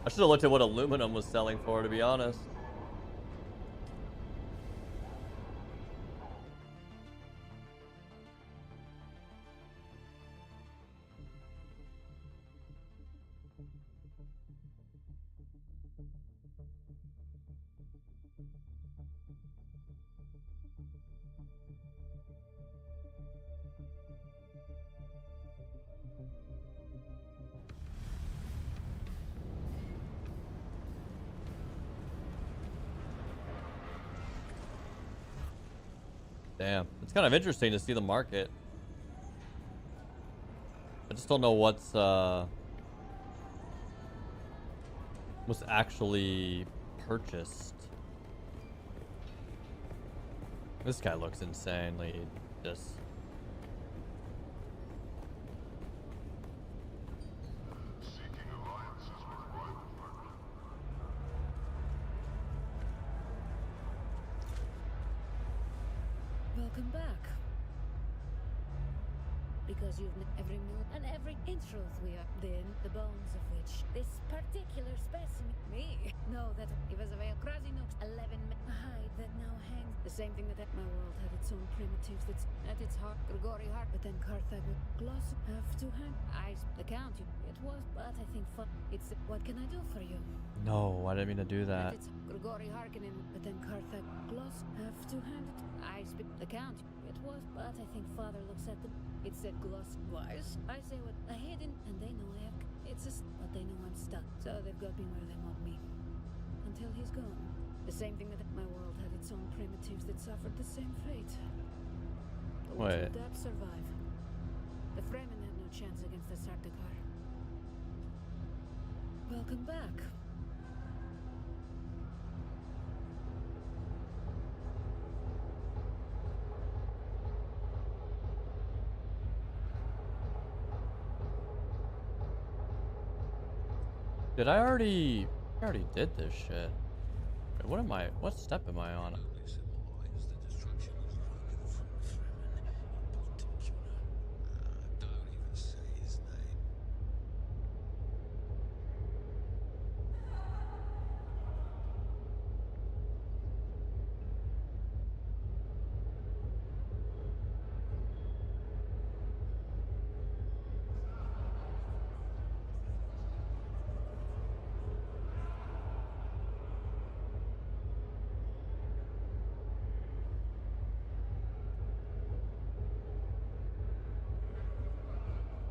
I should have looked at what aluminum was selling for, to be honest. Damn, it's kind of interesting to see the market. I just don't know what's actually purchased. This guy looks insanely just. Welcome back. Because you've every move and every in truth we are then the bones of which this particular specimen me know that it was a veil Krasinok's 11 hide that now hangs the same thing that my world had its own primitives that's at its heart Grigori heart but then Carthage would gloss have to hang eyes the count it was but I think it's what can I do for you? No, I didn't mean to do that. It's Grigori Harkonnen, but then Carthage gloss have to hand it eyes the count it was but I think father looks at the it said gloss wise. I say what I hidden and they know I have it's just but they know I'm stuck. So they've got me where they want me. Until he's gone. The same thing that my world had its own primitives that suffered the same fate. But Wait. that survive. The Fremen had no chance against the Sardaukar. Welcome back. Did I already did this shit. Wait, what step am I on?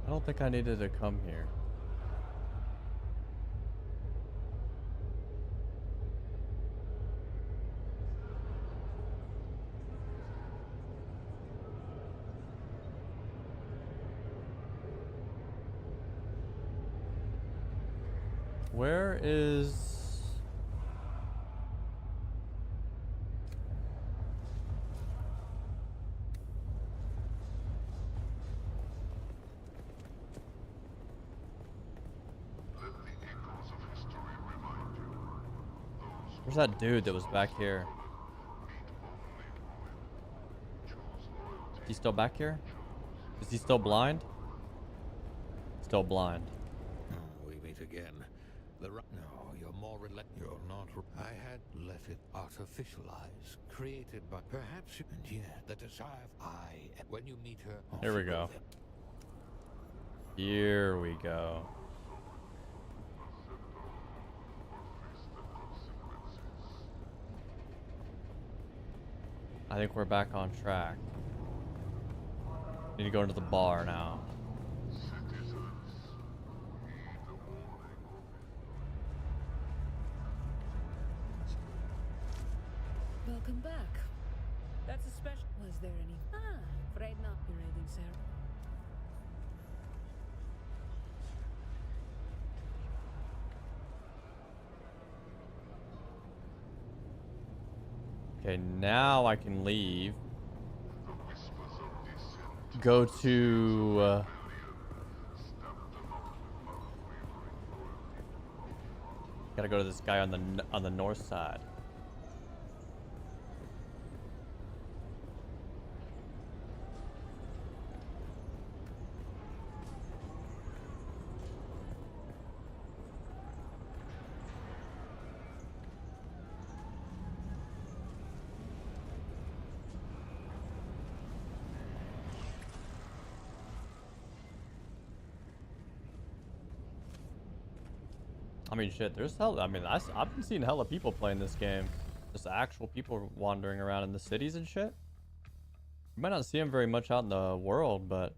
I don't think I needed to come here. Where is... Where's that dude that was back here? Is he still back here? Is he still blind? Still blind. We meet again. No, you're more you're not. I had let it artificialize, created by perhaps, and yet the desire of when you meet her. Here we go. Here we go. I think we're back on track. Need to go into the bar now. Welcome back. That's a special. Was there any? Afraid not. You're raiding Sarah. Okay, now I can leave. Go to... gotta go to this guy on the north side. I mean, shit, there's hell. I mean, I've been seeing hella people playing this game. Just actual people wandering around in the cities and shit. You might not see them very much out in the world, but...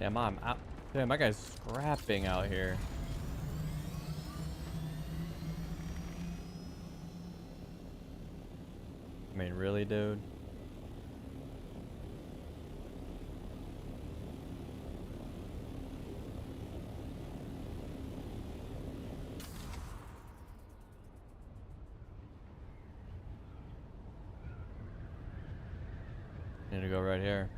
Damn, I'm out. Damn, my guy's scrapping out here. I mean, really, dude? Need to go right here.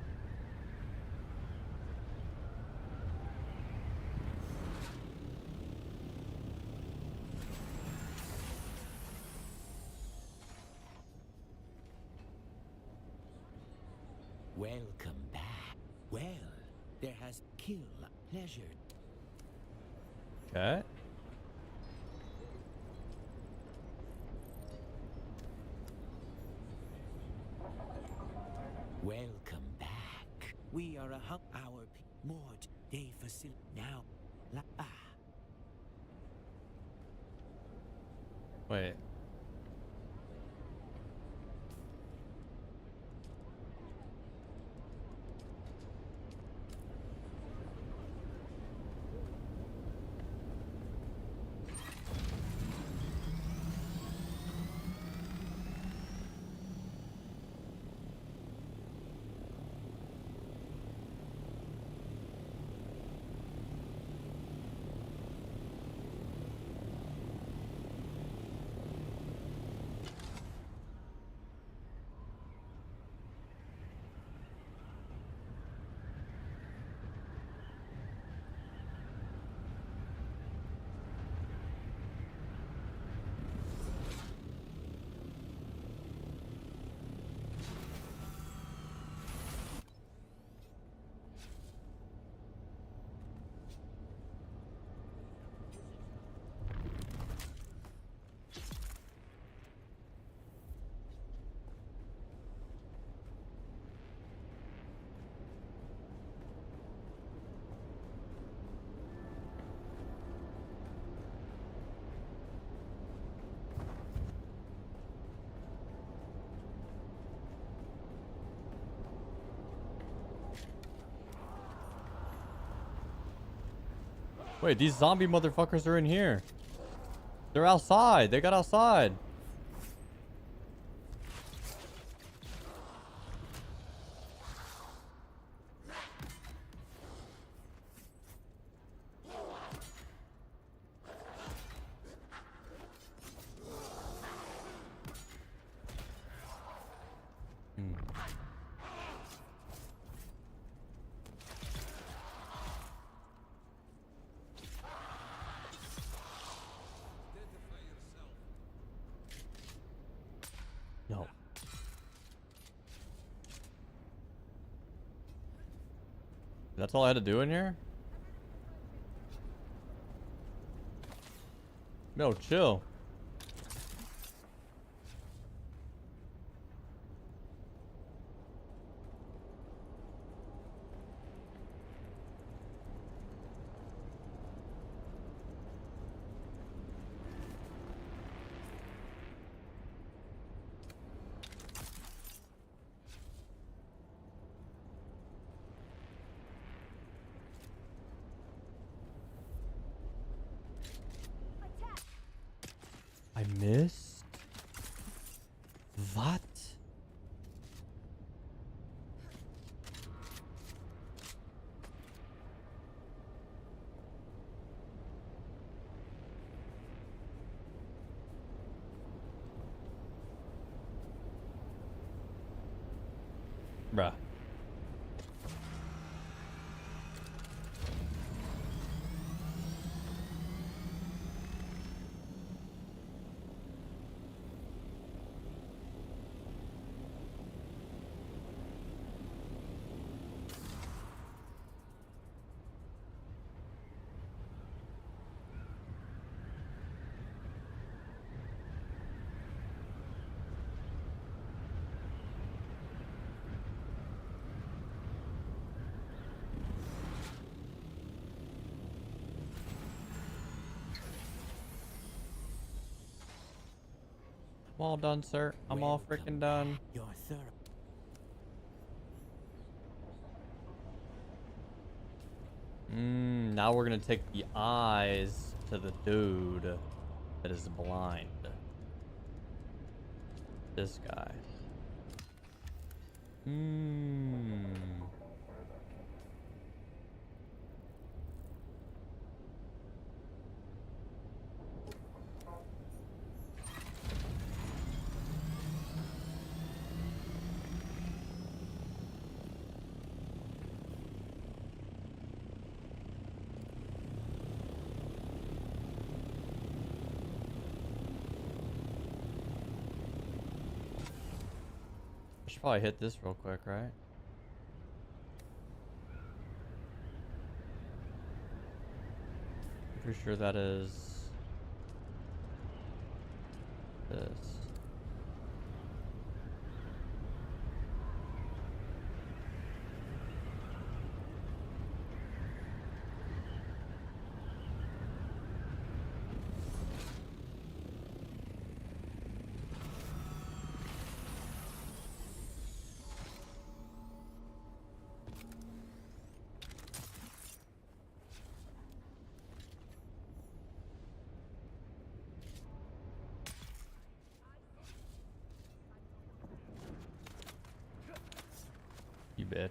Welcome back. Well, there has kill pleasure. Okay. Welcome back. We are our more day facility now. Wait. Wait, these zombie motherfuckers are in here. They're outside. They got outside. No. That's all I had to do in here? No, chill. I missed? What? Bruh. I'm all done, sir. I'm all freaking done. Your third. Now we're gonna take the eyes to the dude that is blind. This guy. I should probably hit this real quick, right? Pretty sure that is this. You bitch.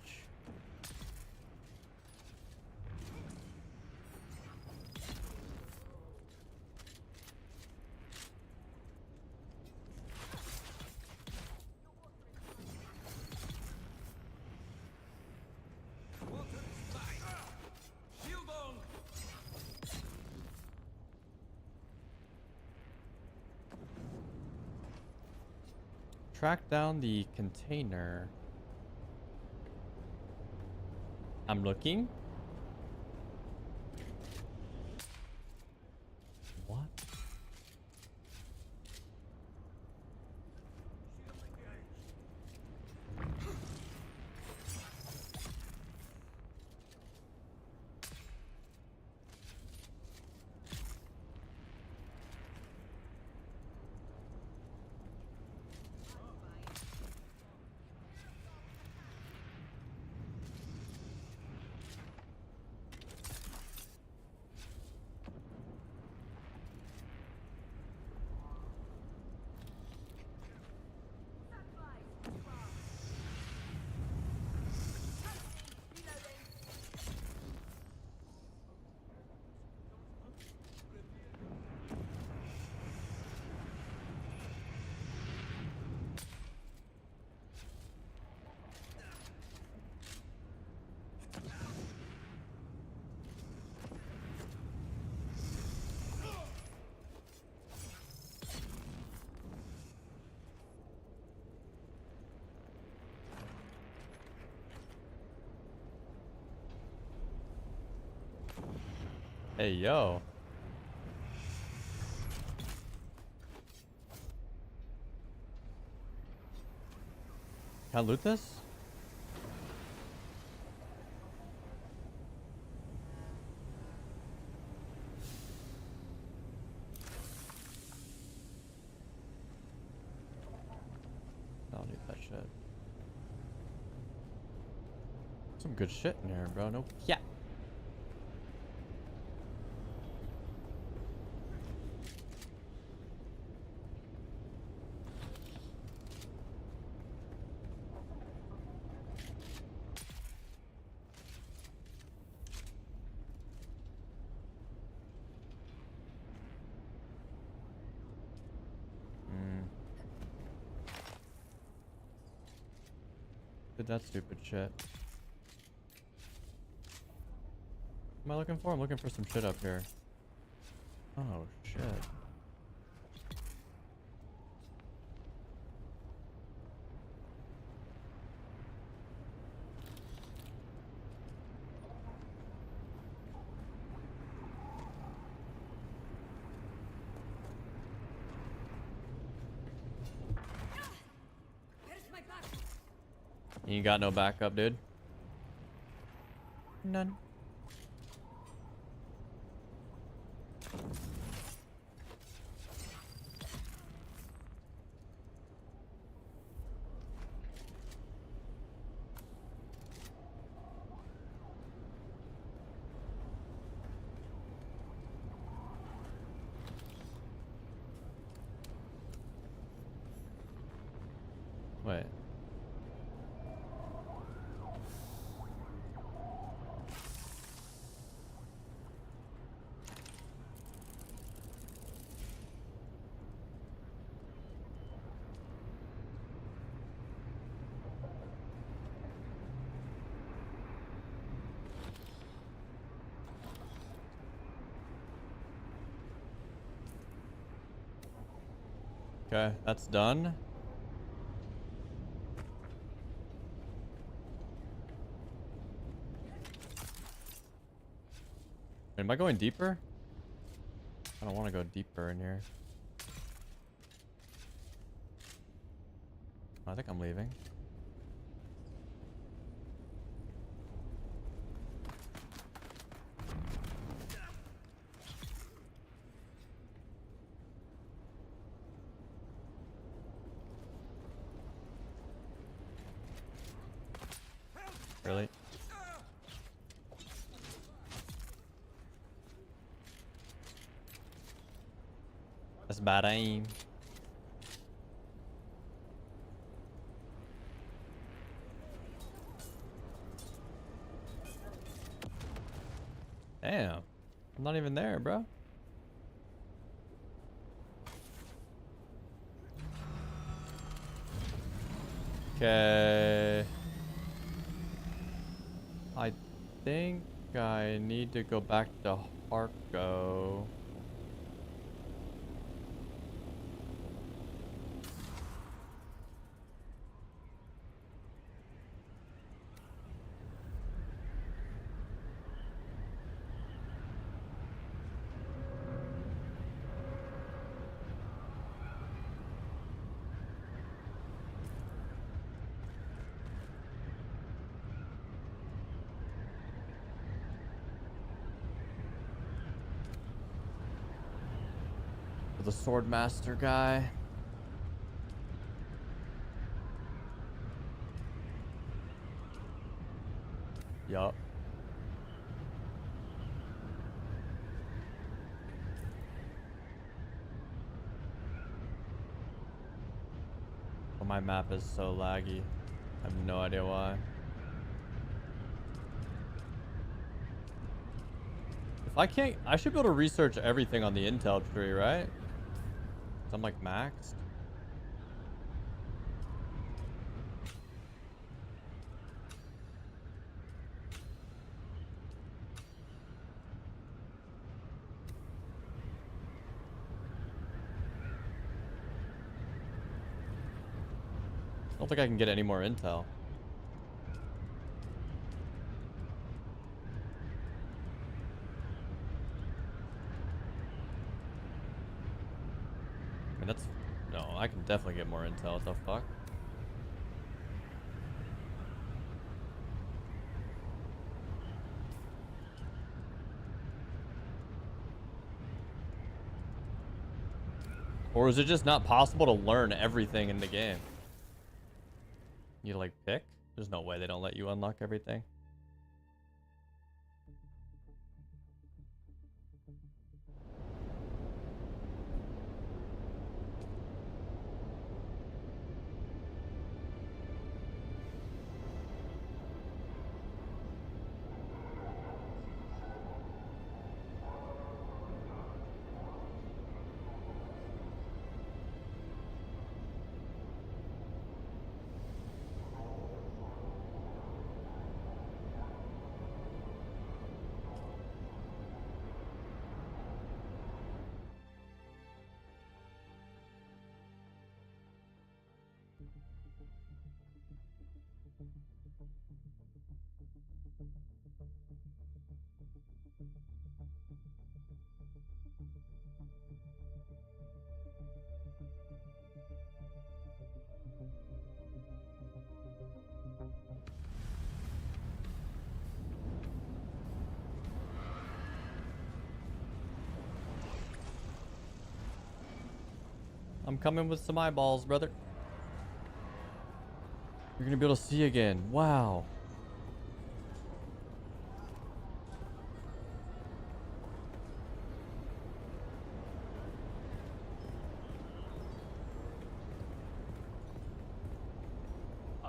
Track down the container. I'm looking. What? Hey, yo. Can I loot this? I don't need that shit. Some good shit in here, bro. No, yeah. Did that stupid shit. What am I looking for? I'm looking for some shit up here. Oh, shit. You ain't got no backup, dude? None. Okay, that's done. Am I going deeper? I don't want to go deeper in here. I think I'm leaving. Really? That's bad aim. Damn. I'm not even there, bro. Okay. I think I need to go back to Harko. The sword master guy. Yup. Well, my map is so laggy. I have no idea why. If I can't, I should be able to research everything on the intel tree, right? I'm like maxed. I don't think I can get any more intel. I mean, that's... No, I can definitely get more intel. What the fuck? Or is it just not possible to learn everything in the game? You like pick? There's no way they don't let you unlock everything. I'm coming with some eyeballs, brother. You're gonna be able to see again. Wow.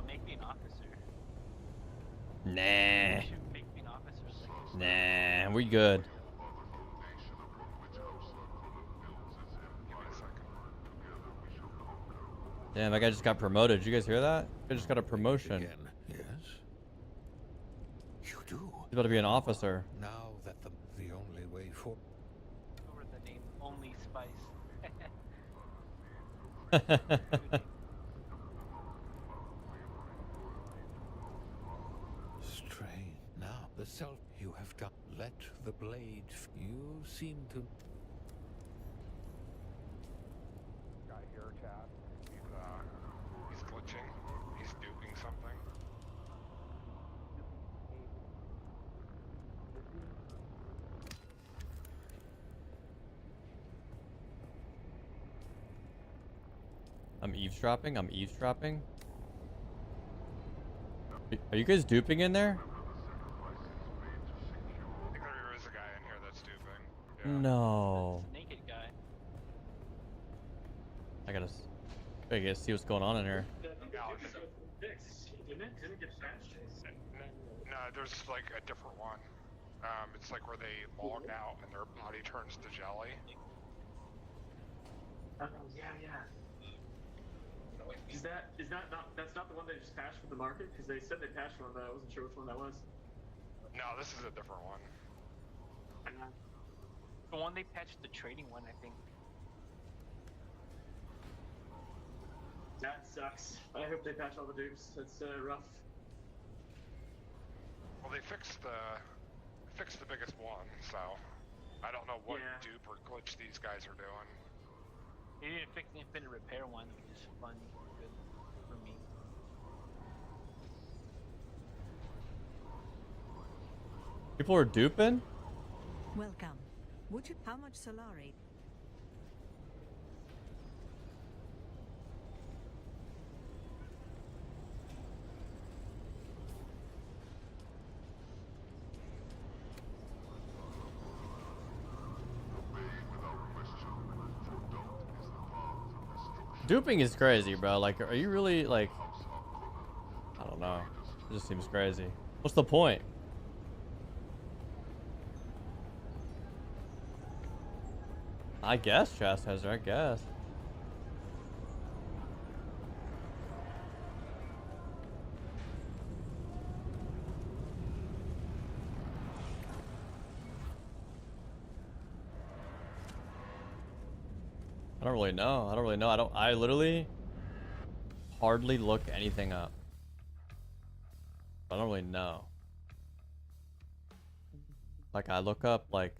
Make me an officer. Nah. Make me an officer. Nah, we good. Damn, that guy just got promoted. Did you guys hear that? He just got a promotion. Yes. You do. He's about to be an officer. Now that the only way for Over the name Only Spice. Strange. Now, the self you have done. Let the blade. You seem to. Guy here, Chad. He's glitching. He's duping something. I'm eavesdropping. I'm eavesdropping. Are you guys duping in there? I think there is a guy in here that's duping. Yeah. No. It's a naked guy. I gotta see what's going on in here. No, there's like a different one. It's like where they log out and their body turns to jelly. Oh yeah. Is that not that's not the one they just patched for the market? Because they said they patched one, but I wasn't sure which one that was. No, this is a different one. The one they patched the trading one, I think. That sucks. I hope they patch all the dupes. That's rough. Well, they fixed the biggest one, so I don't know what dupe or glitch these guys are doing. They didn't fix the infinite repair one, which is fun, good for me. People are duping? Welcome. Would you? How much Solari? Duping is crazy, bro. Like, are you really, like... I don't know. It just seems crazy. What's the point? I guess, Chastiser, I guess. I don't really know. I literally hardly look anything up. I don't really know. Like, I look up, like,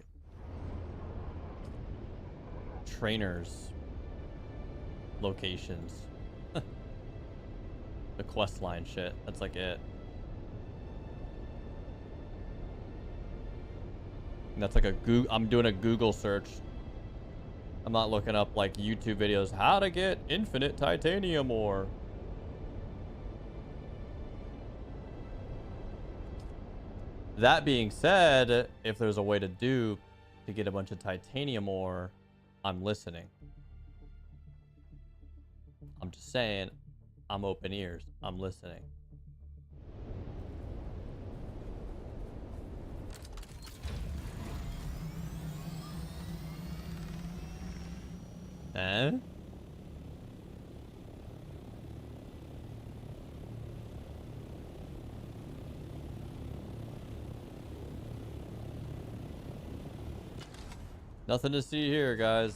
trainers locations. The quest line shit. That's like it. And that's like I'm doing a Google search. I'm not looking up like YouTube videos, how to get infinite titanium ore. That being said, if there's a way to get a bunch of titanium ore, I'm listening. I'm just saying, I'm open ears. I'm listening. Eh? Nothing to see here, guys.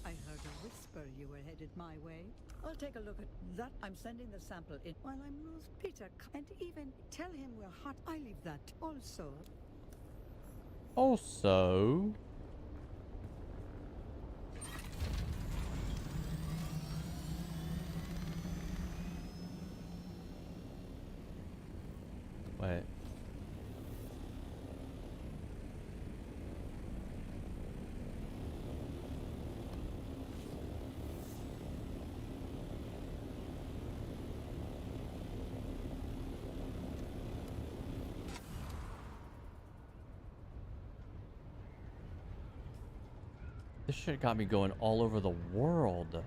I heard a whisper you were headed my way. I'll take a look at that. I'm sending the sample in while I'm loose. Peter, and even tell him we're hot. I leave that. Also. Wait. This shit got me going all over the world.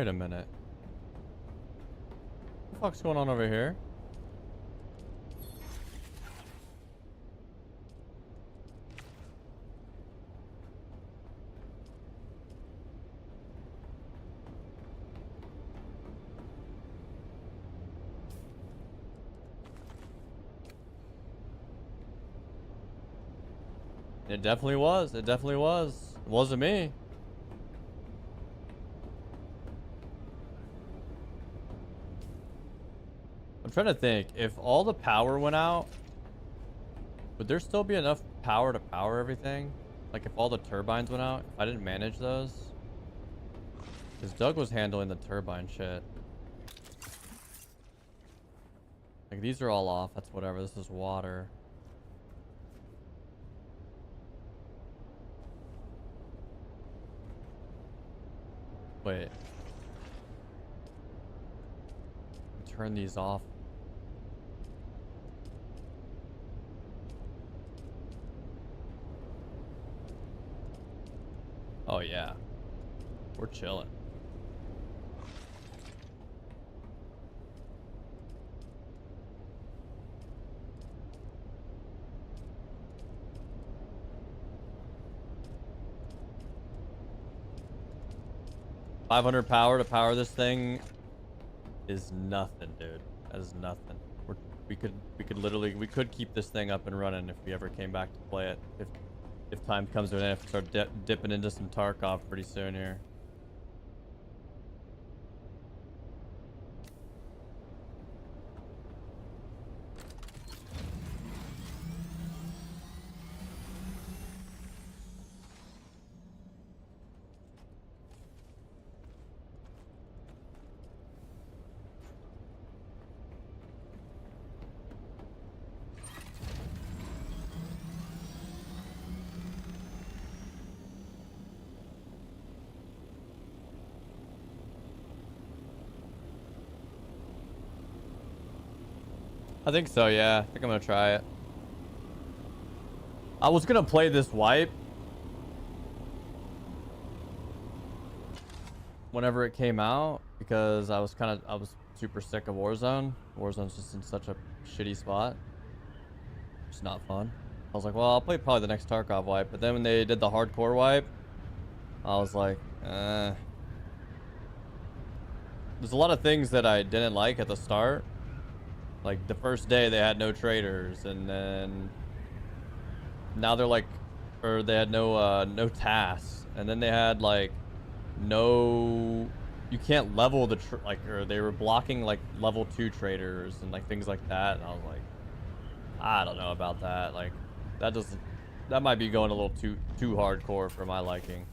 Wait a minute. What the fuck's going on over here? It definitely was. It definitely was. It wasn't me. I'm trying to think. If all the power went out, would there still be enough power to power everything? Like if all the turbines went out, if I didn't manage those? Because Doug was handling the turbine shit. Like these are all off. That's whatever. This is water. Wait. Turn these off. Oh yeah. We're chilling. $500 power to power this thing is nothing, dude. That is nothing. We could literally keep this thing up and running if we ever came back to play it. If time comes to an end, if we start dipping into some Tarkov pretty soon here. I think so, yeah. I think I'm gonna try it. I was gonna play this wipe whenever it came out because I was super sick of Warzone. Warzone's just in such a shitty spot. It's not fun. I was like, well, I'll play probably the next Tarkov wipe. But then when they did the hardcore wipe, I was like, There's a lot of things that I didn't like at the start. Like the first day they had no traders, and then now they're like, or they had no tasks, and then they had like no, you can't level the or they were blocking like level 2 traders and like things like that, and I was like, I don't know about that. Like that might be going a little too hardcore for my liking.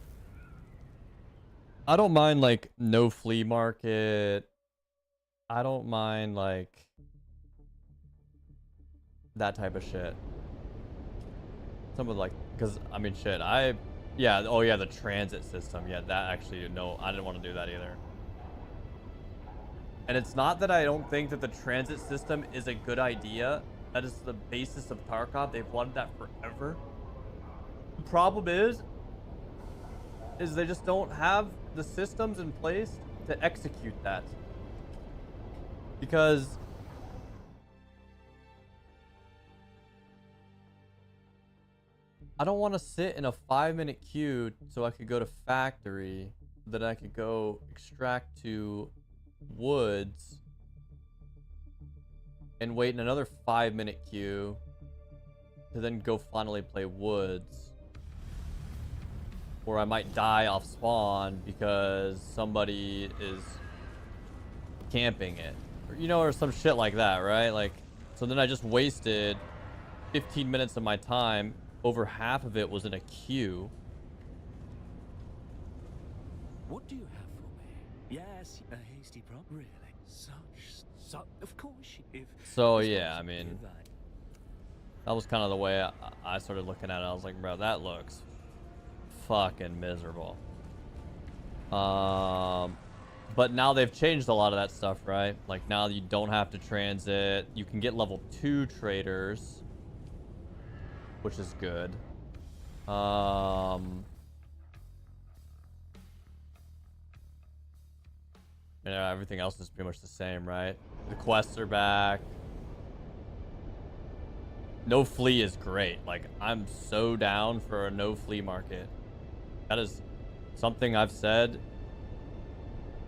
I don't mind like no flea market. I don't mind like that type of shit. Some of like, because I mean shit, yeah, oh yeah, the transit system, yeah, that actually, no, I didn't want to do that either. And it's not that I don't think that the transit system is a good idea. That is the basis of Tarkov. They've wanted that forever. The problem is they just don't have the systems in place to execute that. Because I don't want to sit in a 5-minute queue so I could go to factory, then I could go extract to woods and wait in another 5-minute queue to then go finally play woods. Or I might die off spawn because somebody is camping it. Or, you know, or some shit like that, right? Like, so then I just wasted 15 minutes of my time. Over half of it was in a queue. What do you have for me? Yes, a hasty prop. Really? Such, of course. If so yeah, I mean, that was kind of the way I started looking at it. I was like, bro, that looks fucking miserable. But now they've changed a lot of that stuff, right? Like now you don't have to transit. You can get level 2 traders, which is good. And everything else is pretty much the same, right? The quests are back. No flea is great. Like, I'm so down for a no flea market. That is something I've said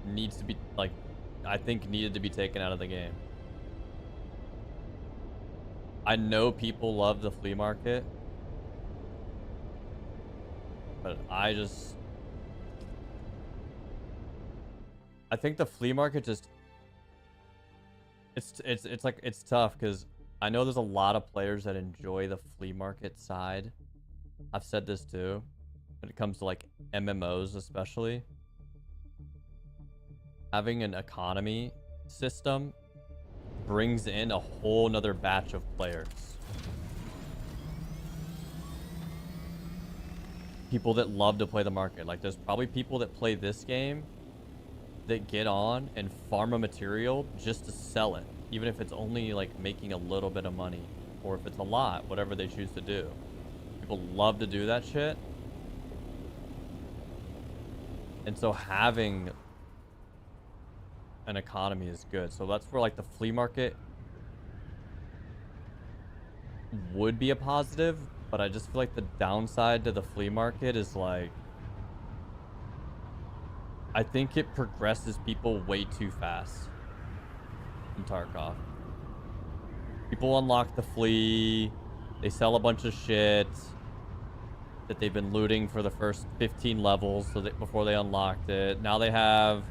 needs to be, like, I think needed to be taken out of the game. I know people love the flea market, but I think the flea market just, it's like, it's tough because I know there's a lot of players that enjoy the flea market side. I've said this too, when it comes to like MMOs especially. Having an economy system brings in a whole nother batch of players. People that love to play the market. Like, there's probably people that play this game that get on and farm a material just to sell it, even if it's only like making a little bit of money, or if it's a lot, whatever they choose to do. People love to do that shit. And so having an economy is good. So that's where like the flea market would be a positive, but I just feel like the downside to the flea market is like, I think it progresses people way too fast in Tarkov. People unlock the flea, they sell a bunch of shit that they've been looting for the first 15 levels so that before they unlocked it. Now they have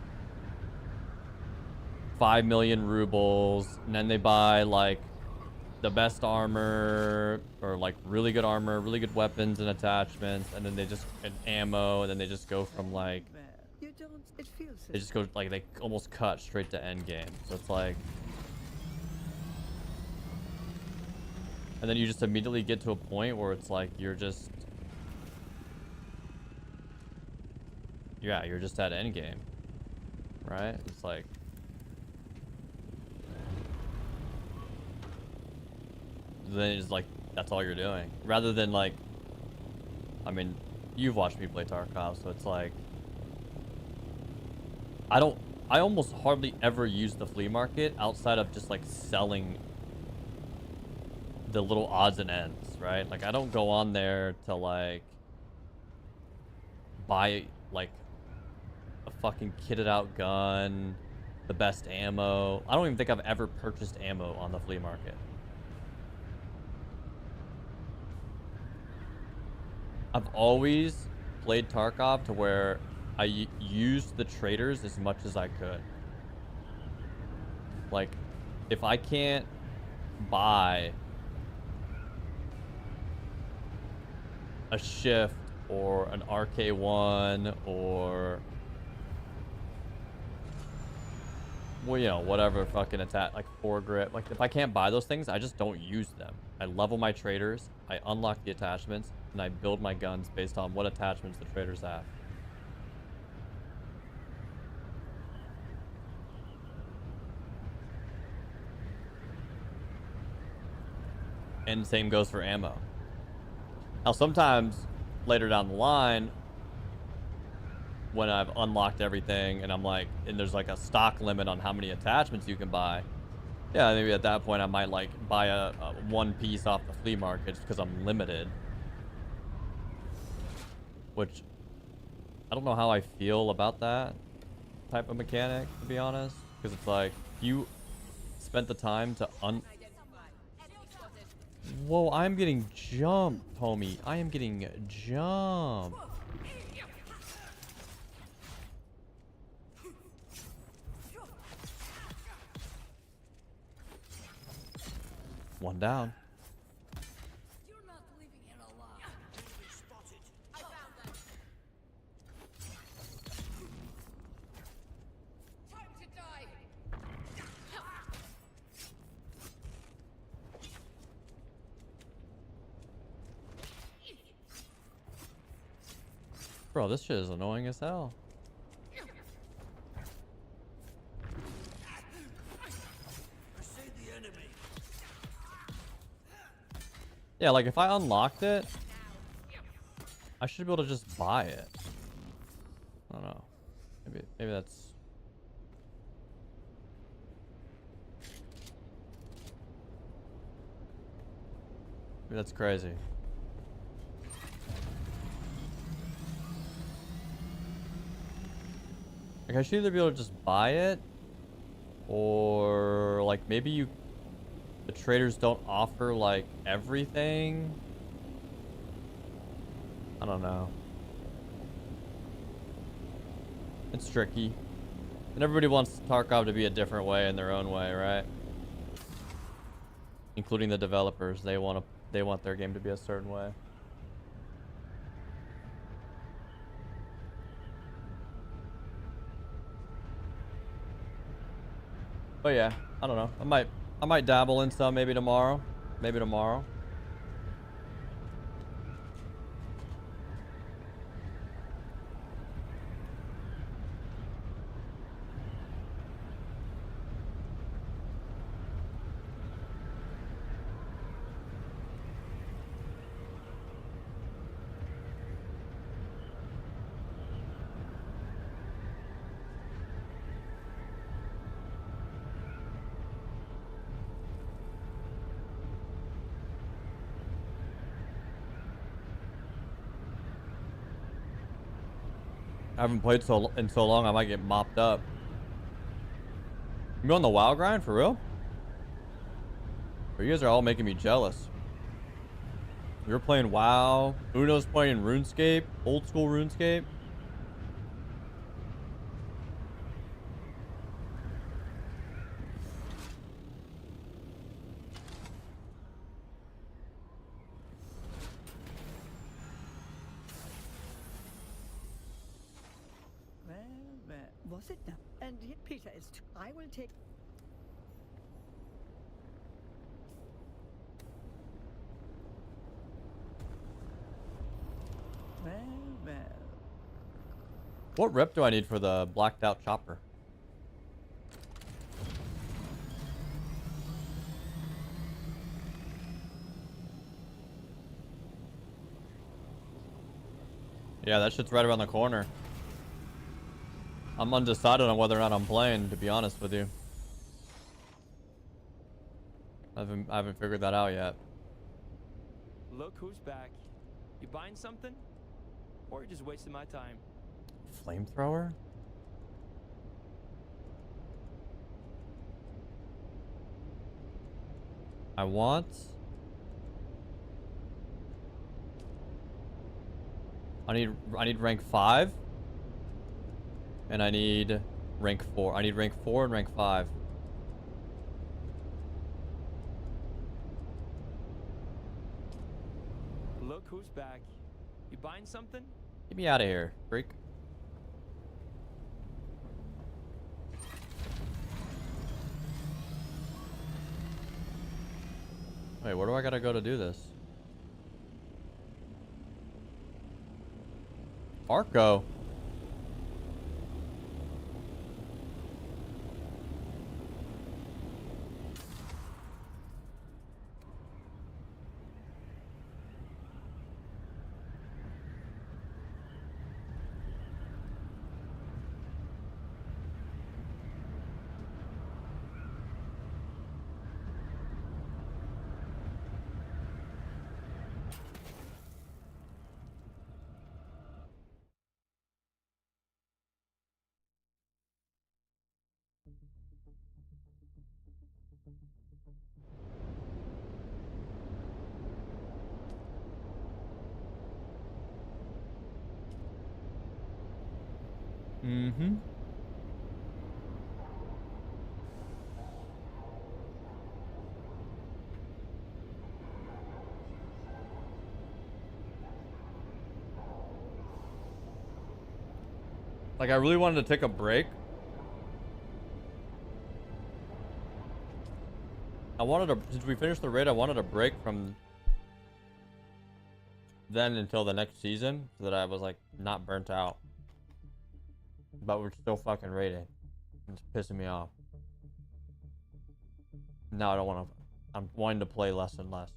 5 million rubles, and then they buy like the best armor, or like really good armor, really good weapons and attachments, and then they just, and ammo, and then they just go from like, they just go like, they almost cut straight to end game. So it's like, and then you just immediately get to a point where it's like you're just, yeah, you're just at end game, right? It's like, then it's like, that's all you're doing, rather than like, I mean, you've watched me play Tarkov, so it's like, I almost hardly ever use the flea market outside of just like selling the little odds and ends, right? Like, I don't go on there to like buy like a fucking kitted out gun, the best ammo. I don't even think I've ever purchased ammo on the flea market. I've always played Tarkov to where I used the traders as much as I could. Like, if I can't buy a shift or an RK1 or, well, you know, whatever fucking attack, like foregrip, like if I can't buy those things, I just don't use them. I level my traders, I unlock the attachments, and I build my guns based on what attachments the traders have. And same goes for ammo. Now, sometimes later down the line, when I've unlocked everything and I'm like, and there's like a stock limit on how many attachments you can buy, yeah, maybe at that point I might like buy a one piece off the flea market just because I'm limited. Which, I don't know how I feel about that type of mechanic, to be honest. Because it's like, you spent the time to Whoa, I'm getting jumped, homie. I am getting jumped. One down. Bro, this shit is annoying as hell. Yeah, like if I unlocked it, I should be able to just buy it. I don't know. Maybe that's That's crazy. Like, I should either be able to just buy it, or like maybe the traders don't offer like everything. I don't know. It's tricky. And everybody wants Tarkov to be a different way in their own way, right? Including the developers. They want their game to be a certain way. But yeah, I don't know. I might dabble in some maybe tomorrow. Maybe tomorrow. I haven't played in so long, I might get mopped up. You on the WoW grind for real? You guys are all making me jealous. You're playing WoW. Uno's playing RuneScape, old school RuneScape. Well, was it now? And Peter is. I will take. Well. What rep do I need for the blacked out chopper? Yeah, that shit's right around the corner. I'm undecided on whether or not I'm playing, to be honest with you. I haven't figured that out yet. Look who's back. You buying something? Or you just wasting my time? Flamethrower? I need rank 5. And I need rank 4. I need rank 4 and rank 5. Look who's back. You buying something? Get me out of here, freak. Wait, where do I gotta go to do this? Arco. Mm-hmm. Like, I really wanted to take a break. Since we finished the raid, I wanted a break from then until the next season so that I was, like, not burnt out. But we're still fucking raiding. It's pissing me off. No, I don't want to. I'm wanting to play less and less.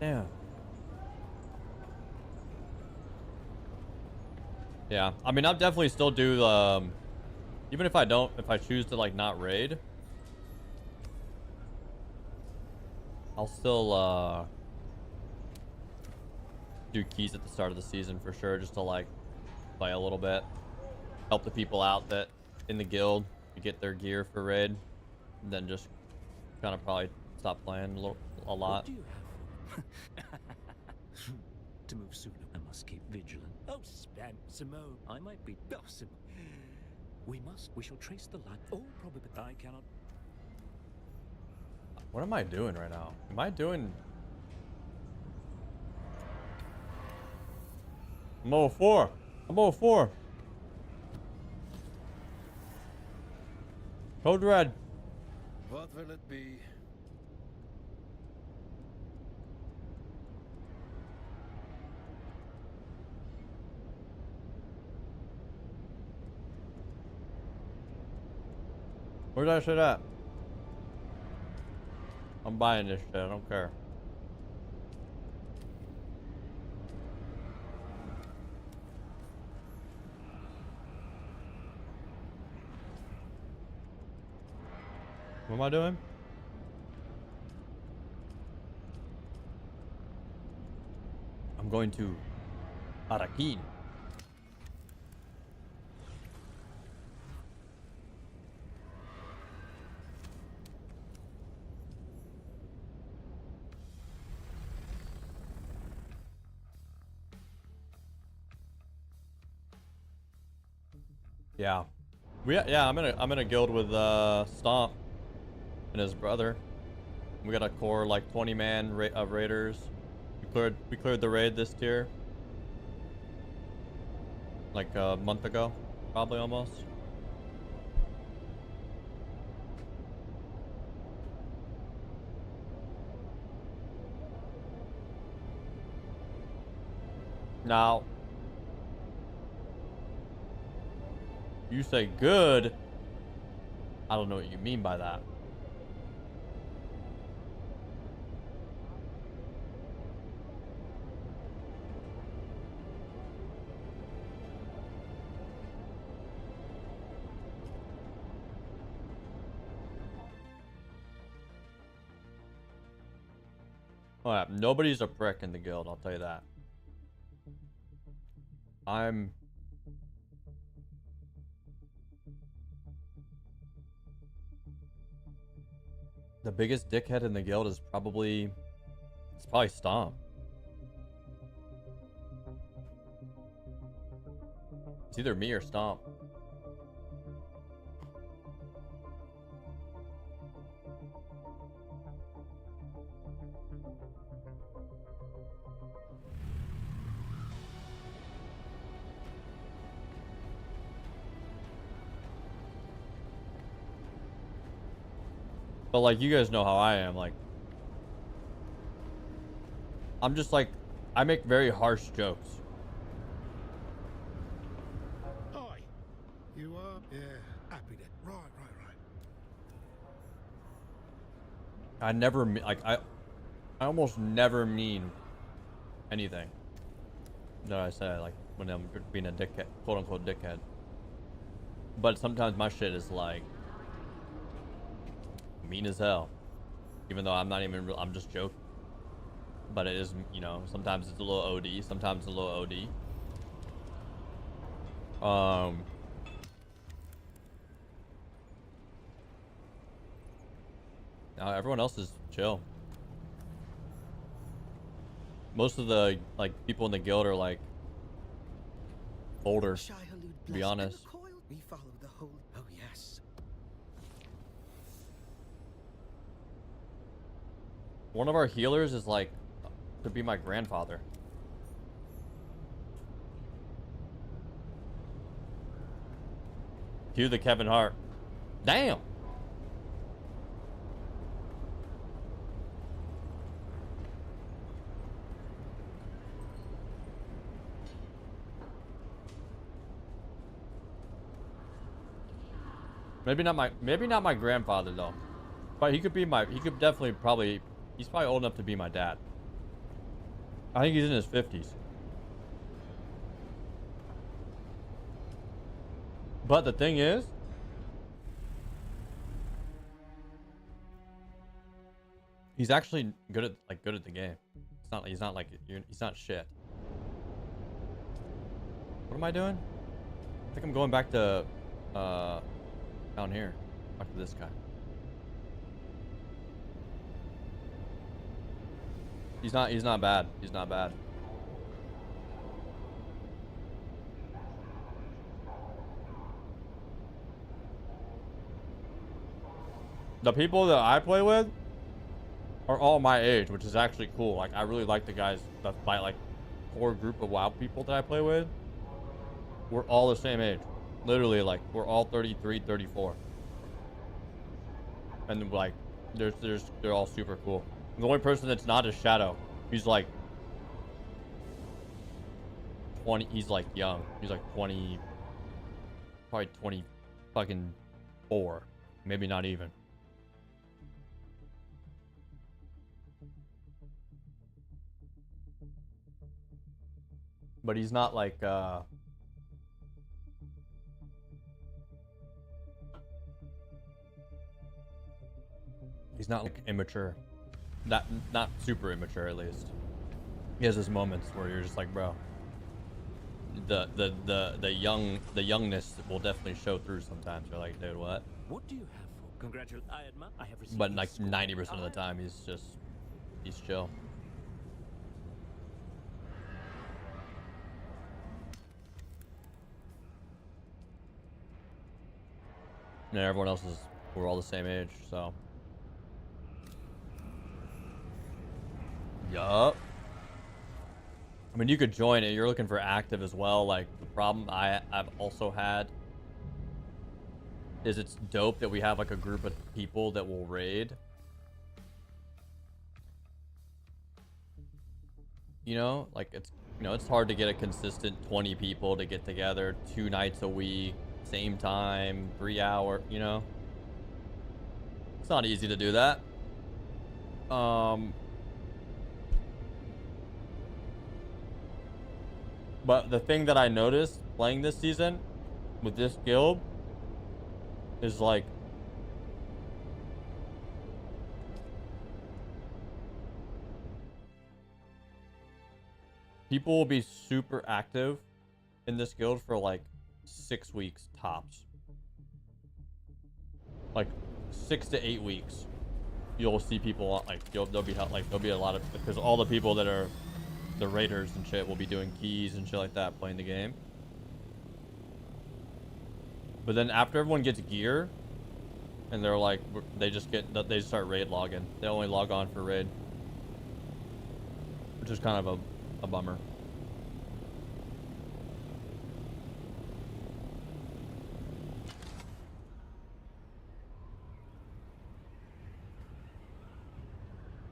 Damn. Yeah, I mean, I'll definitely still do the, even if I choose to like not raid, I'll still do keys at the start of the season for sure, just to like play a little bit, help the people out that in the guild to get their gear for raid, and then just kind of probably stop playing a lot. What do you have? To move sooner, I must keep vigilant. Oh, spam, Simone. I might be. Oh, Simone. We shall trace the line. Oh, probably. I cannot. What am I doing right now? Am I doing? I'm over 4. I'm over 4. Code red. What will it be? Where's that shit at? I'm buying this shit. I don't care. What am I doing? I'm going to Arakin. Yeah. I'm in a guild with Stomp and his brother. We got a core like 20 man of raiders. We cleared the raid this tier like a month ago, probably almost. Now, you say good. I don't know what you mean by that. Oh, yeah. Nobody's a prick in the guild, I'll tell you that. The biggest dickhead in the guild is probably Stomp. It's either me or Stomp. But like, you guys know how I am. Like, I'm just like, I make very harsh jokes. Oi, you are? Yeah, happy then. Right. I never like I almost never mean anything that I say, like when I'm being a dickhead, quote unquote dickhead. But sometimes my shit is like mean as hell, even though I'm not even real. I'm just joking. But it is, you know, sometimes it's a little OD, sometimes it's a little OD. Now everyone else is chill. Most of the like people in the guild are like older, to be honest. We follow the whole. Oh yes. One of our healers is like could be my grandfather. Cue the Kevin Hart. Damn. Maybe not my grandfather though. But he could definitely probably, he's probably old enough to be my dad. I think he's in his 50s. But the thing is, he's actually good at the game. He's not like he's not shit. What am I doing? I think I'm going back to down here. Back to this guy. He's not bad. He's not bad. The people that I play with are all my age, which is actually cool. Like, I really like the guys that fight, like, core group of WoW people that I play with. We're all the same age. Literally, like, we're all 33, 34. And, like, they're all super cool. The only person that's not is Shadow. He's, like, 20. He's, like, young. He's, like, 20. Probably 20 fucking 4. Maybe not even. But he's not like he's not like immature. Not super immature, at least. He has his moments where you're just like, bro. The youngness will definitely show through sometimes. You're like, dude, what? What do you have for congratulations? I admit I have received. But like 90% of the time, he's chill. And everyone else we're all the same age, so. Yup. I mean, you could join it. You're looking for active as well. Like, the problem I've also had is it's dope that we have like a group of people that will raid. You know, like it's hard to get a consistent 20 people to get together 2 nights a week, same time, 3 hour, you know. It's not easy to do that. But the thing that I noticed playing this season with this guild is like people will be super active in this guild for like 6 weeks tops. Like 6 to 8 weeks. You'll see people like there'll be a lot of, because all the people that are the raiders and shit will be doing keys and shit like that, playing the game. But then after everyone gets gear and they're like, they just start raid logging. They only log on for raid, which is kind of a bummer.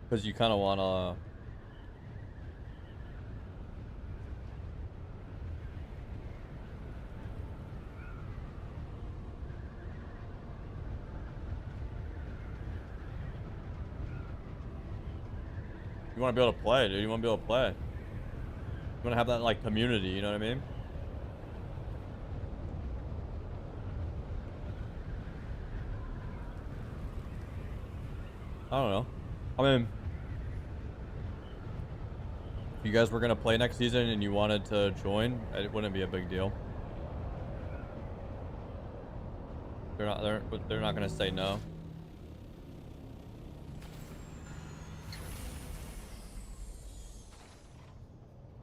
Because you kind of want to... You want to be able to play, dude. You want to be able to play. You want to have that, like, community, you know what I mean? I don't know. I mean... If you guys were going to play next season and you wanted to join, it wouldn't be a big deal. They're not going to say no.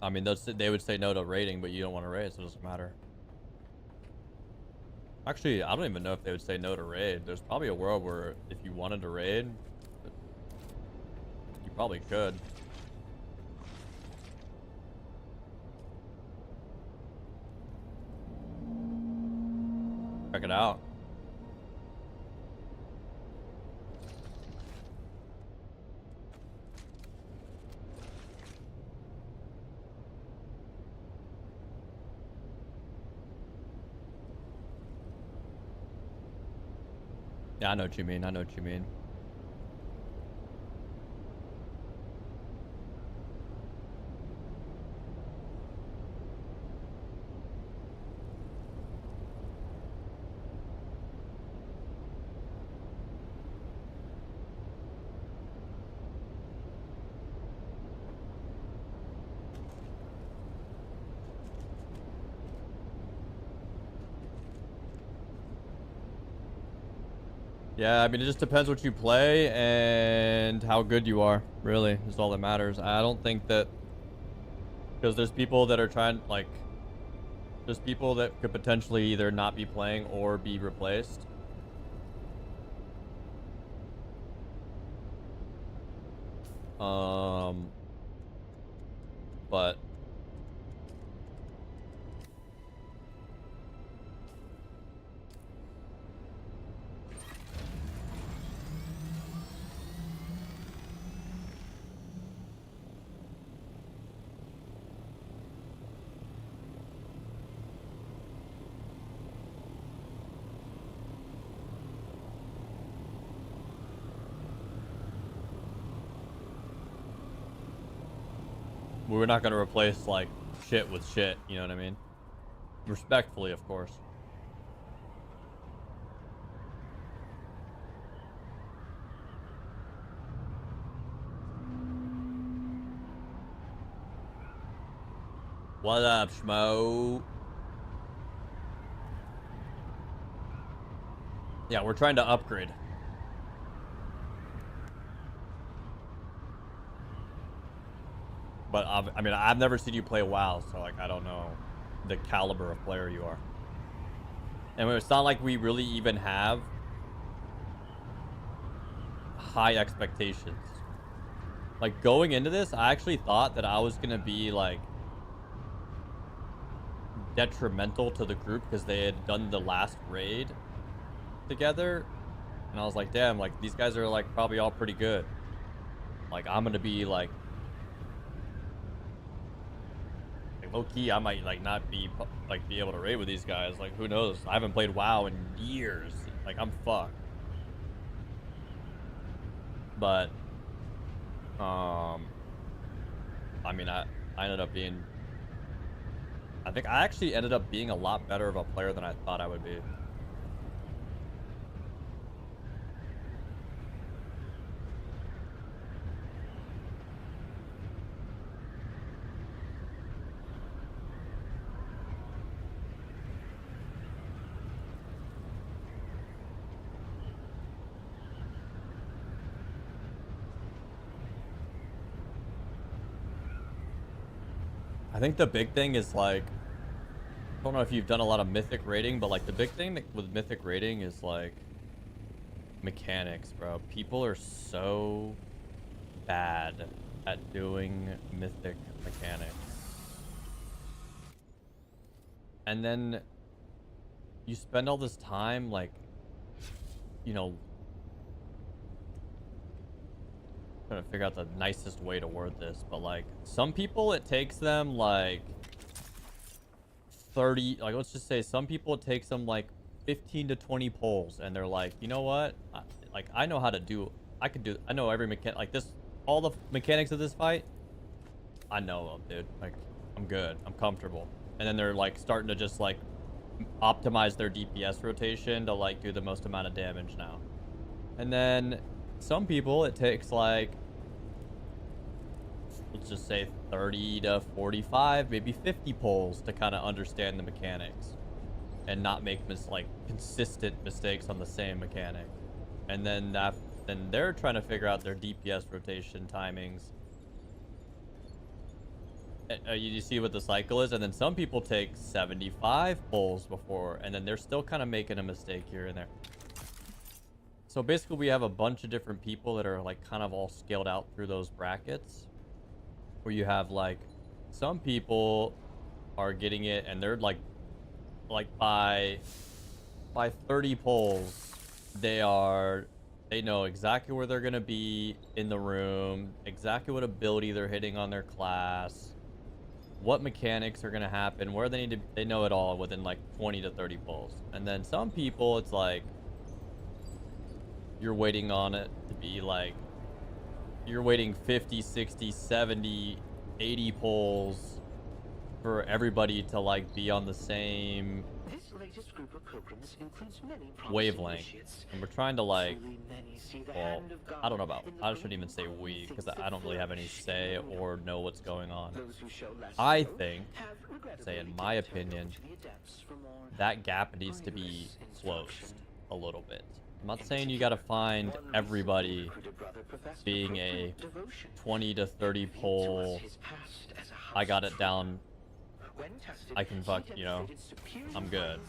I mean, they would say no to raiding, but you don't want to raid, so it doesn't matter. Actually, I don't even know if they would say no to raid. There's probably a world where if you wanted to raid, you probably could. Check it out. Yeah, I know what you mean. I know what you mean. Yeah, I mean, it just depends what you play and how good you are, really, is all that matters. I don't think that... Because there's people that are trying, like... There's people that could potentially either not be playing or be replaced. But... we're not going to replace, like, shit with shit, you know what I mean? Respectfully, of course. What up, Schmo? Yeah, we're trying to upgrade. But, I mean, I've never seen you play WoW, so, like, I don't know the caliber of player you are. And it's not like we really even have high expectations. Like, going into this, I actually thought that I was going to be, like, detrimental to the group because they had done the last raid together. And I was like, damn, like, these guys are, like, probably all pretty good. Like, I'm going to be, like, low-key, I might, like, not be, like, be able to raid with these guys. Like, who knows? I haven't played WoW in years. Like, I'm fucked. But, I mean, I ended up being... I think I actually ended up being a lot better of a player than I thought I would be. I think the big thing is, like, I don't know if you've done a lot of mythic raiding, but, like, the big thing with mythic raiding is, like, mechanics, bro. People are so bad at doing mythic mechanics. And then you spend all this time, like, you know, trying to figure out the nicest way to word this, but, like, some people it takes them, like, 30, like, let's just say some people it takes them, like, 15 to 20 pulls, and they're like, you know what, I know how to do, I know every mechanic, like, this, all the mechanics of this fight, I know them, dude. Like, I'm good, I'm comfortable. And then they're, like, starting to just, like, optimize their DPS rotation to, like, do the most amount of damage now. And then some people it takes, like, let's just say 30 to 45, maybe 50 pulls to kind of understand the mechanics and not make consistent mistakes on the same mechanic. And then then they're trying to figure out their DPS rotation timings. You see what the cycle is? And then some people take 75 pulls before, and then they're still kind of making a mistake here and there. So basically we have a bunch of different people that are, like, kind of all scaled out through those brackets, where you have, like, some people are getting it and they're like by 30 pulls they know exactly where they're gonna be in the room, exactly what ability they're hitting on their class, what mechanics are gonna happen, where they need to, they know it all within, like, 20 to 30 pulls. And then some people it's like you're waiting on it to be, like, you're waiting 50, 60, 70, 80 pulls for everybody to, like, be on the same wavelength. And we're trying to, like, well, I don't know about, I shouldn't even say we, because I don't really have any say or know what's going on. I think, say in my opinion, that gap needs to be closed a little bit. I'm not saying you gotta find everybody being a 20 to 30 pull. I got it down. I can fuck, you know, I'm good.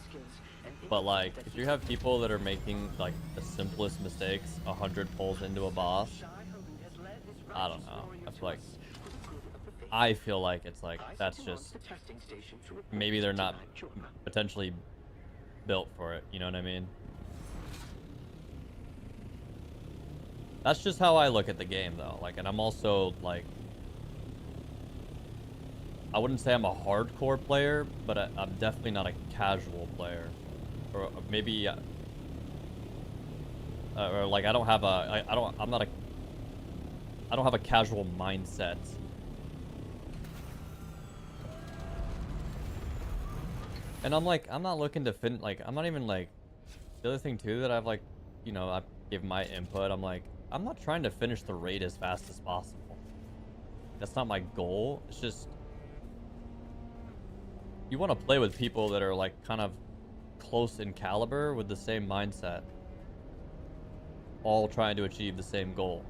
But like, if you have people that are making like the simplest mistakes 100 pulls into a boss, I don't know. I feel like it's like, that's just, maybe they're not potentially built for it, you know what I mean? That's just how I look at the game though. Like, and I'm also like, I wouldn't say I'm a hardcore player, but I'm definitely not a casual player. Or maybe, or like I don't have a, I don't have a casual mindset. And I'm like, I'm not looking to like, I'm not even like, the other thing too that I've like, you know, I give my input, I'm like, I'm not trying to finish the raid as fast as possible. That's not my goal. It's just, you want to play with people that are like kind of close in caliber with the same mindset, all trying to achieve the same goal.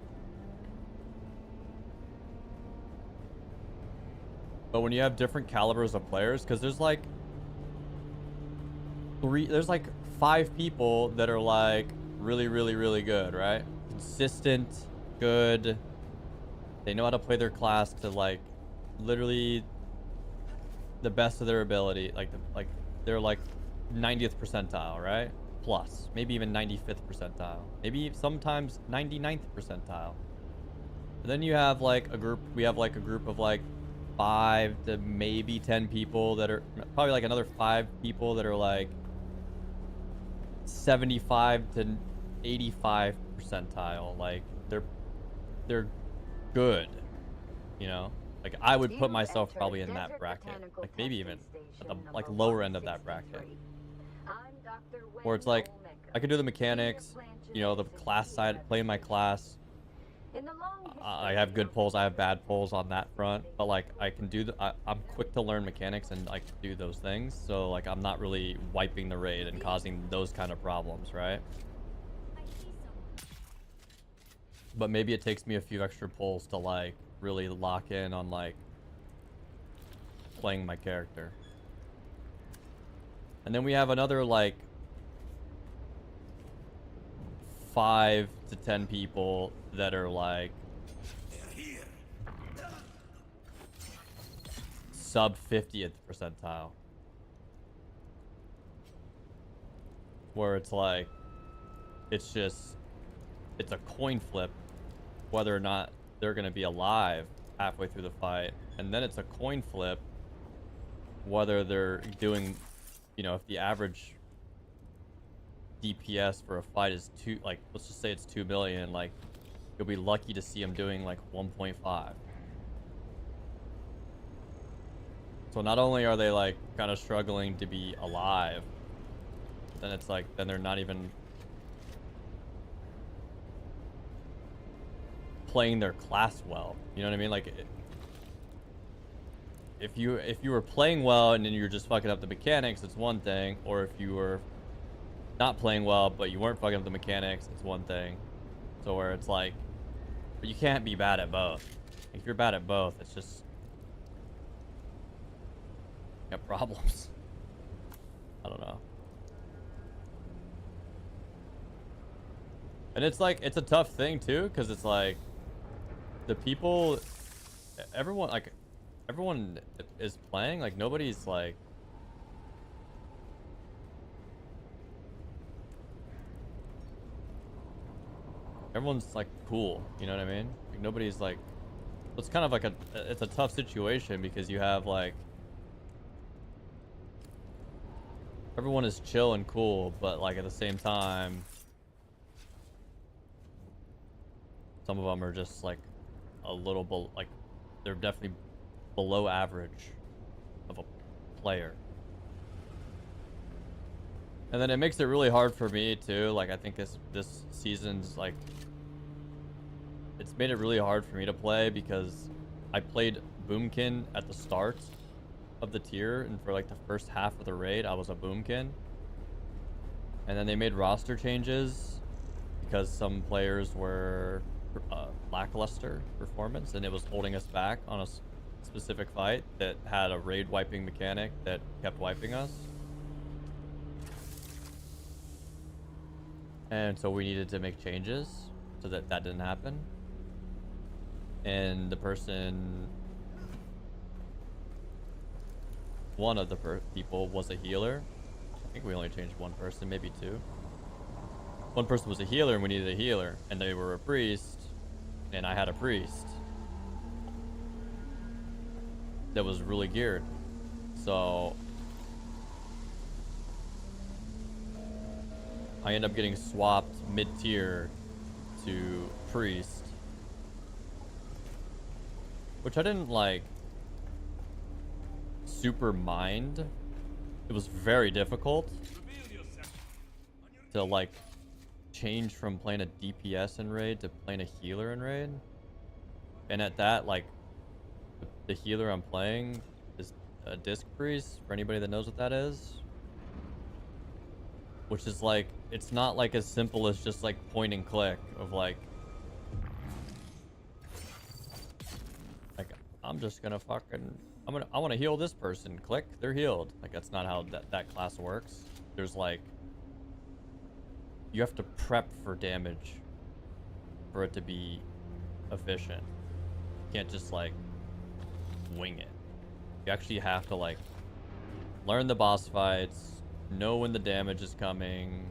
But when you have different calibers of players, because there's like there's like 5 people that are like really, really, really good, right? Consistent, good. They know how to play their class to like literally the best of their ability. Like they're like 90th percentile, right? Plus, maybe even 95th percentile. Maybe sometimes 99th percentile. And then you have like a group, we have like a group of like 5 to maybe 10 people that are probably like another 5 people that are like 75 to 85 percentile. Like they're good, you know? Like I would put myself probably in that bracket, like maybe even at the like lower end of that bracket, where it's like I could do the mechanics, you know, the class side, play my class. I have good pulls, I have bad pulls on that front, but like I can do I'm quick to learn mechanics and like do those things, so like I'm not really wiping the raid and causing those kind of problems, right? But maybe it takes me a few extra pulls to like really lock in on like playing my character. And then we have another like 5 to 10 people that are like sub 50th percentile, where it's like it's a coin flip whether or not they're gonna be alive halfway through the fight, and then it's a coin flip whether they're doing, you know, if the average DPS for a fight is let's just say it's 2 million, like you'll be lucky to see them doing like 1.5. So not only are they like kind of struggling to be alive, then it's like, then they're not even playing their class well. You know what I mean? Like if you were playing well and then you're just fucking up the mechanics, it's one thing. Or if you were not playing well but you weren't fucking up the mechanics, it's one thing. So where it's like, but you can't be bad at both. If you're bad at both, it's just, you have problems. I don't know. And it's like, it's a tough thing too, because it's like the people, everyone is playing, like nobody's like, everyone's like cool, you know what I mean? Like nobody's like, it's kind of like it's a tough situation because you have like, everyone is chill and cool, but like at the same time, some of them are just like a little bit, like they're definitely below average of a player. And then it makes it really hard for me too. Like I think this season's like, it's made it really hard for me to play because I played Boomkin at the start of the tier, and for like the first half of the raid I was a Boomkin. And then they made roster changes because some players were lackluster performance and it was holding us back on a specific fight that had a raid wiping mechanic that kept wiping us. And so we needed to make changes so that that didn't happen. And the person, one of the people was a healer. I think we only changed one person, maybe two. One person was a healer and we needed a healer, and they were a priest, and I had a priest that was really geared. So I end up getting swapped mid-tier to priest, which I didn't like super mind. It was very difficult to like change from playing a DPS in raid to playing a healer in raid. And at that, like, the healer I'm playing is a disc priest, for anybody that knows what that is. Which is like, it's not like as simple as just like point and click of like I'm just gonna fucking I want to heal this person. Click, they're healed. Like, that's not how that class works. There's like, you have to prep for damage for it to be efficient. You can't just like wing it. You actually have to like learn the boss fights, know when the damage is coming,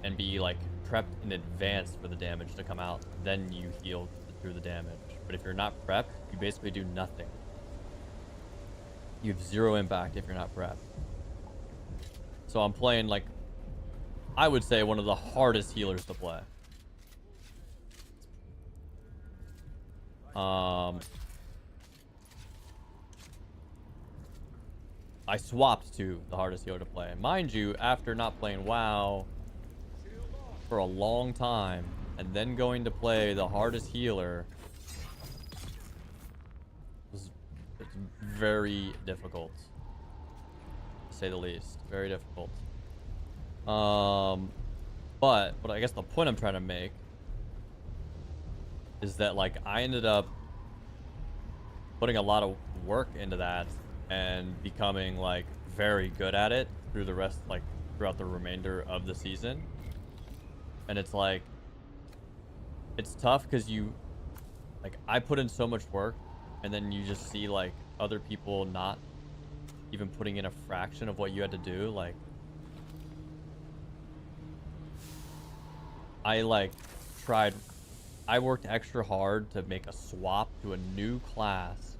and be like prepped in advance for the damage to come out. Then you heal through the damage. But if you're not prepped, you basically do nothing. You have zero impact if you're not prepped. So I'm playing like, I would say, one of the hardest healers to play. I swapped to the hardest healer to play. Mind you, after not playing WoW for a long time, and then going to play the hardest healer was very difficult, to say the least. Very difficult. But I guess the point I'm trying to make is that like I ended up putting a lot of work into that and becoming like very good at it through the rest, like throughout the remainder of the season. And it's like, it's tough because you, like, I put in so much work and then you just see like other people not even putting in a fraction of what you had to do. Like, I worked extra hard to make a swap to a new class,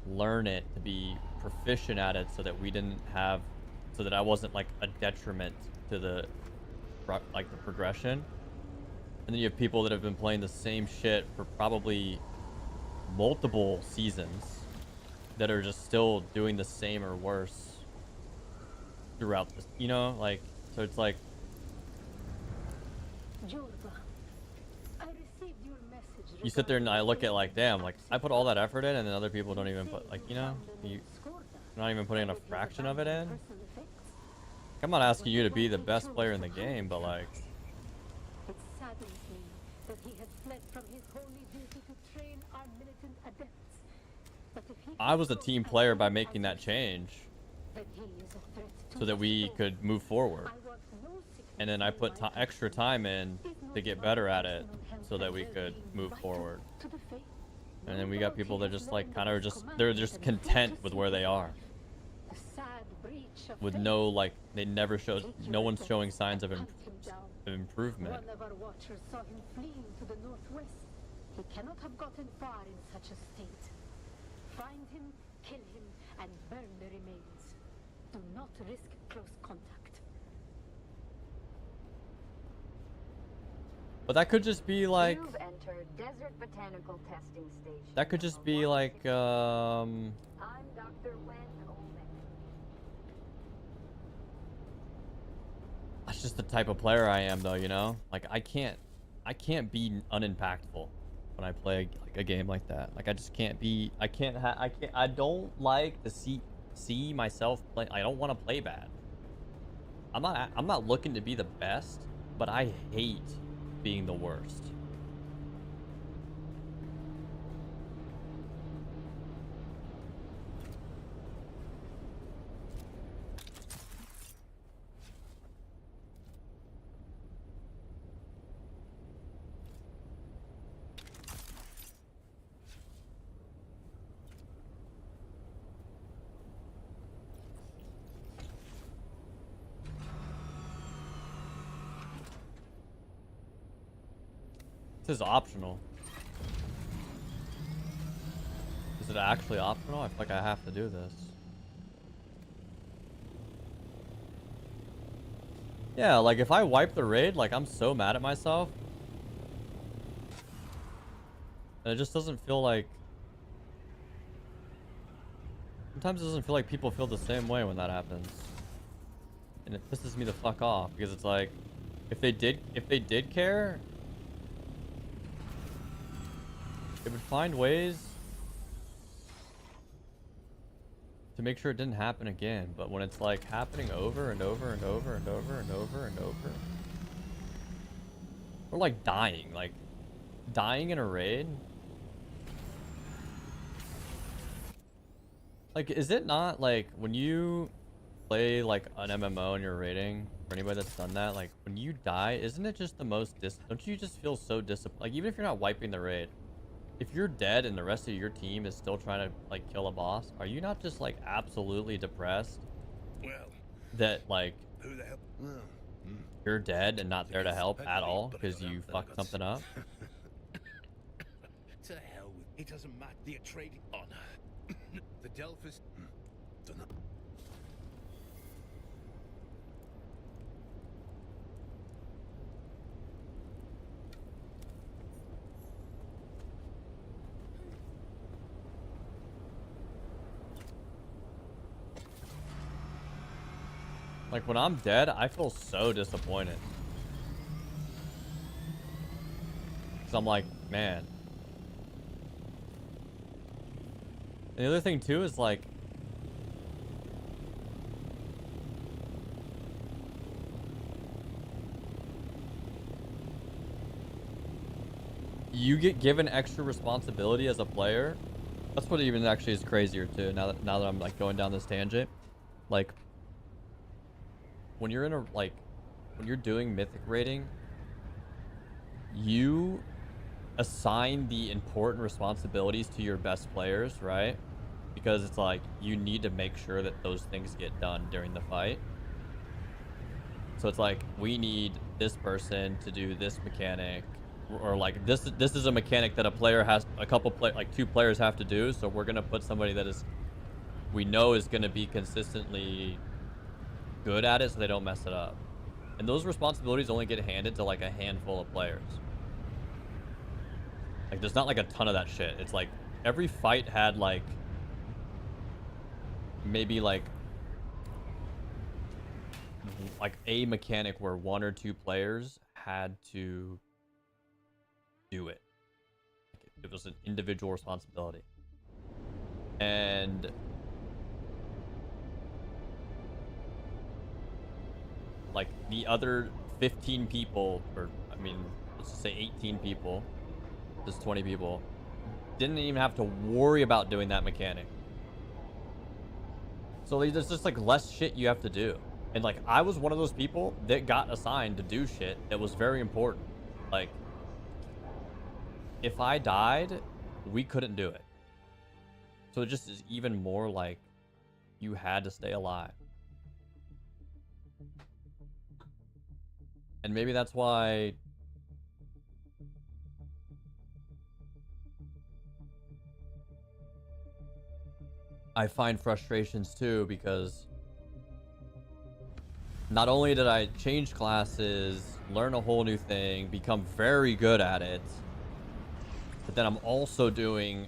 learn it, to be proficient at it so that we didn't have, so that I wasn't like a detriment to the, like, the progression. And then you have people that have been playing the same shit for probably multiple seasons that are just still doing the same or worse throughout this, you know, like, so it's like, you sit there and I look at like, damn, like I put all that effort in and then other people don't even put, like, you know, you're not even putting a fraction of it in. I'm not asking you to be the best player in the game, but like, it saddens me that he has fled from his holy duty to train our militant adepts. But if he I was a team player by making that change so that we could move forward. And then I put extra time in to get better at it so that we could move forward. And then we got people that just like kind of just, they're just content with where they are. With no, like, they never show, no one's showing signs of improvement. One of our watchers saw him fleeing to the northwest. He cannot have gotten far in such a state. Find him, kill him, and burn the remains. Do not risk close contact. But that could just be like, You've entered Desert Botanical Testing Station. that could just be like, I'm Dr. Wen Coleman. that's just the type of player I am, though, you know? Like, I can't be unimpactful when I play like a game like that. Like, I just can't be, I don't like to see myself play. I don't want to play bad. I'm not looking to be the best, but I hate being the worst. This is optional. Is it actually optional? I feel like I have to do this. Yeah, like if I wipe the raid, like I'm so mad at myself. And it just doesn't feel like... Sometimes it doesn't feel like people feel the same way when that happens. And it pisses me the fuck off because it's like, if they did care, they would find ways to make sure it didn't happen again. But when it's like happening over and over and over and over and over and over, or like dying in a raid. Like, is it not like when you play like an MMO and you're raiding, for anybody that's done that, like when you die, isn't it just the most don't you just feel so disappointed? Like, even if you're not wiping the raid, if you're dead and the rest of your team is still trying to like kill a boss, are you not just like absolutely depressed? Well, that like who the hell? Well, you're dead and not there to help at all because you fucked something up? To hell with it. Doesn't matter. The Atreides honor. The Delphus. Don't know. Like when I'm dead, I feel so disappointed. Cause I'm like, man. And the other thing too is like, you get given extra responsibility as a player. That's what even actually is crazier too. Now that I'm like going down this tangent, like when you're in a when you're doing mythic raiding, you assign the important responsibilities to your best players, right? Because it's like you need to make sure that those things get done during the fight. So it's like, we need this person to do this mechanic, or like this is a mechanic that a player has, two players have to do, so we're gonna put somebody that we know is gonna be consistently good at it so they don't mess it up. And those responsibilities only get handed to like a handful of players. Like there's not like a ton of that shit. It's like every fight had like maybe like a mechanic where one or two players had to do it. It was an individual responsibility. And like the other 15 people, or I mean, let's just say 18 people, just 20 people, didn't even have to worry about doing that mechanic. So there's just like less shit you have to do. And like, I was one of those people that got assigned to do shit that was very important. Like, if I died, we couldn't do it. So it just is even more like you had to stay alive. And maybe that's why I find frustrations too, because not only did I change classes, learn a whole new thing, become very good at it, but then I'm also doing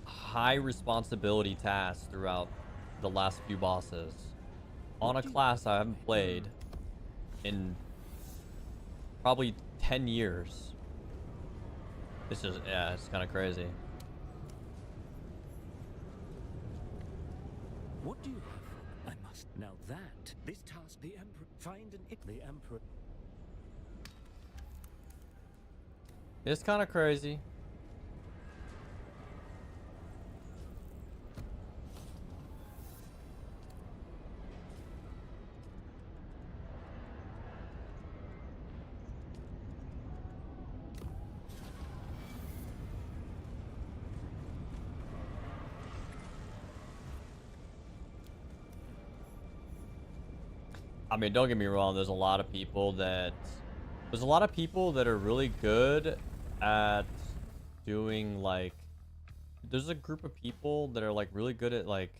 high responsibility tasks throughout the last few bosses on a class I haven't played in probably 10 years. It's just, yeah, it's kind of crazy. What do you have? I must. must. Now that, this task, the Emperor, find the Emperor. It's kind of crazy. I mean, don't get me wrong, there's a lot of people that are really good at doing, like, there's a group of people that are like really good at, like,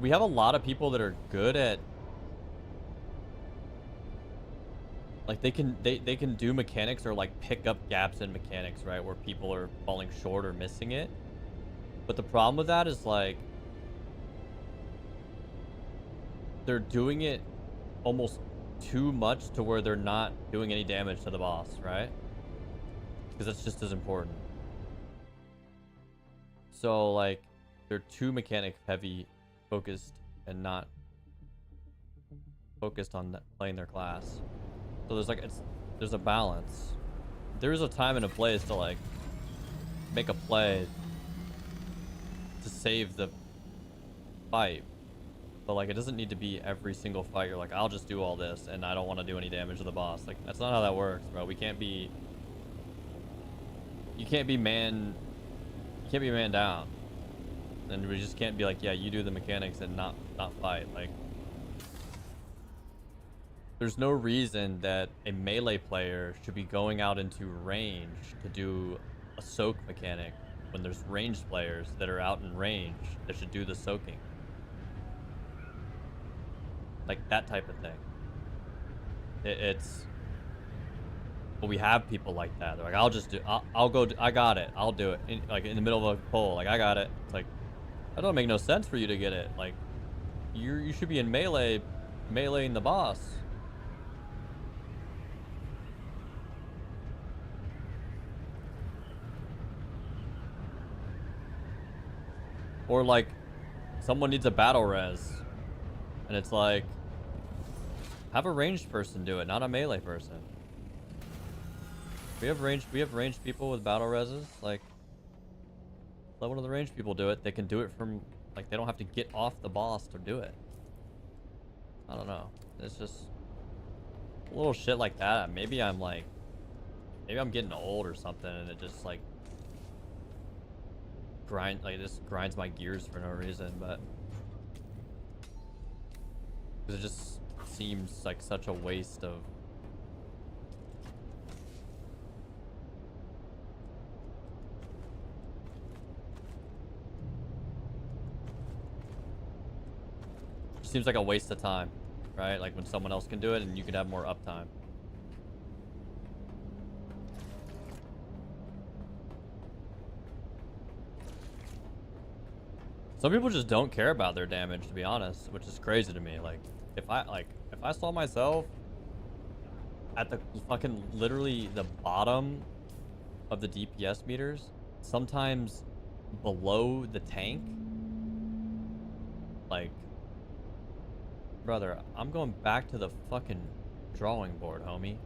we have a lot of people that are good at, like, they can do mechanics or like pick up gaps in mechanics, right, where people are falling short or missing it. But the problem with that is, like, they're doing it almost too much to where they're not doing any damage to the boss, right? Because that's just as important. So, like, they're too mechanic heavy focused and not focused on playing their class. So there's like, there's a balance. There's a time and a place to, like, make a play to save the fight. But, like, it doesn't need to be every single fight. You're like, I'll just do all this and I don't want to do any damage to the boss. Like, that's not how that works, bro. You can't be man down. And we just can't be like, yeah, you do the mechanics and not fight. Like, there's no reason that a melee player should be going out into range to do a soak mechanic when there's ranged players that are out in range that should do the soaking. Like, that type of thing. But we have people like that. They're like, I'll go, I got it. I'll do it. Like, in the middle of a poll, like, I got it. It's like, that don't make no sense for you to get it. Like, you should be in meleeing the boss. Or, like, someone needs a battle res. And it's like, have a ranged person do it, not a melee person. We have ranged people with battle reses. Like, let one of the ranged people do it. They can do it from, like, they don't have to get off the boss to do it. I don't know. It's just a little shit like that. Maybe I'm getting old or something, and it just, like, grinds my gears for no reason. But because it just seems like such a waste of seems like a waste of time, right? Like, when someone else can do it and you could have more uptime. Some people just don't care about their damage, to be honest, which is crazy to me. Like, if I saw myself at the fucking literally the bottom of the DPS meters, sometimes below the tank, like, brother, I'm going back to the fucking drawing board, homie.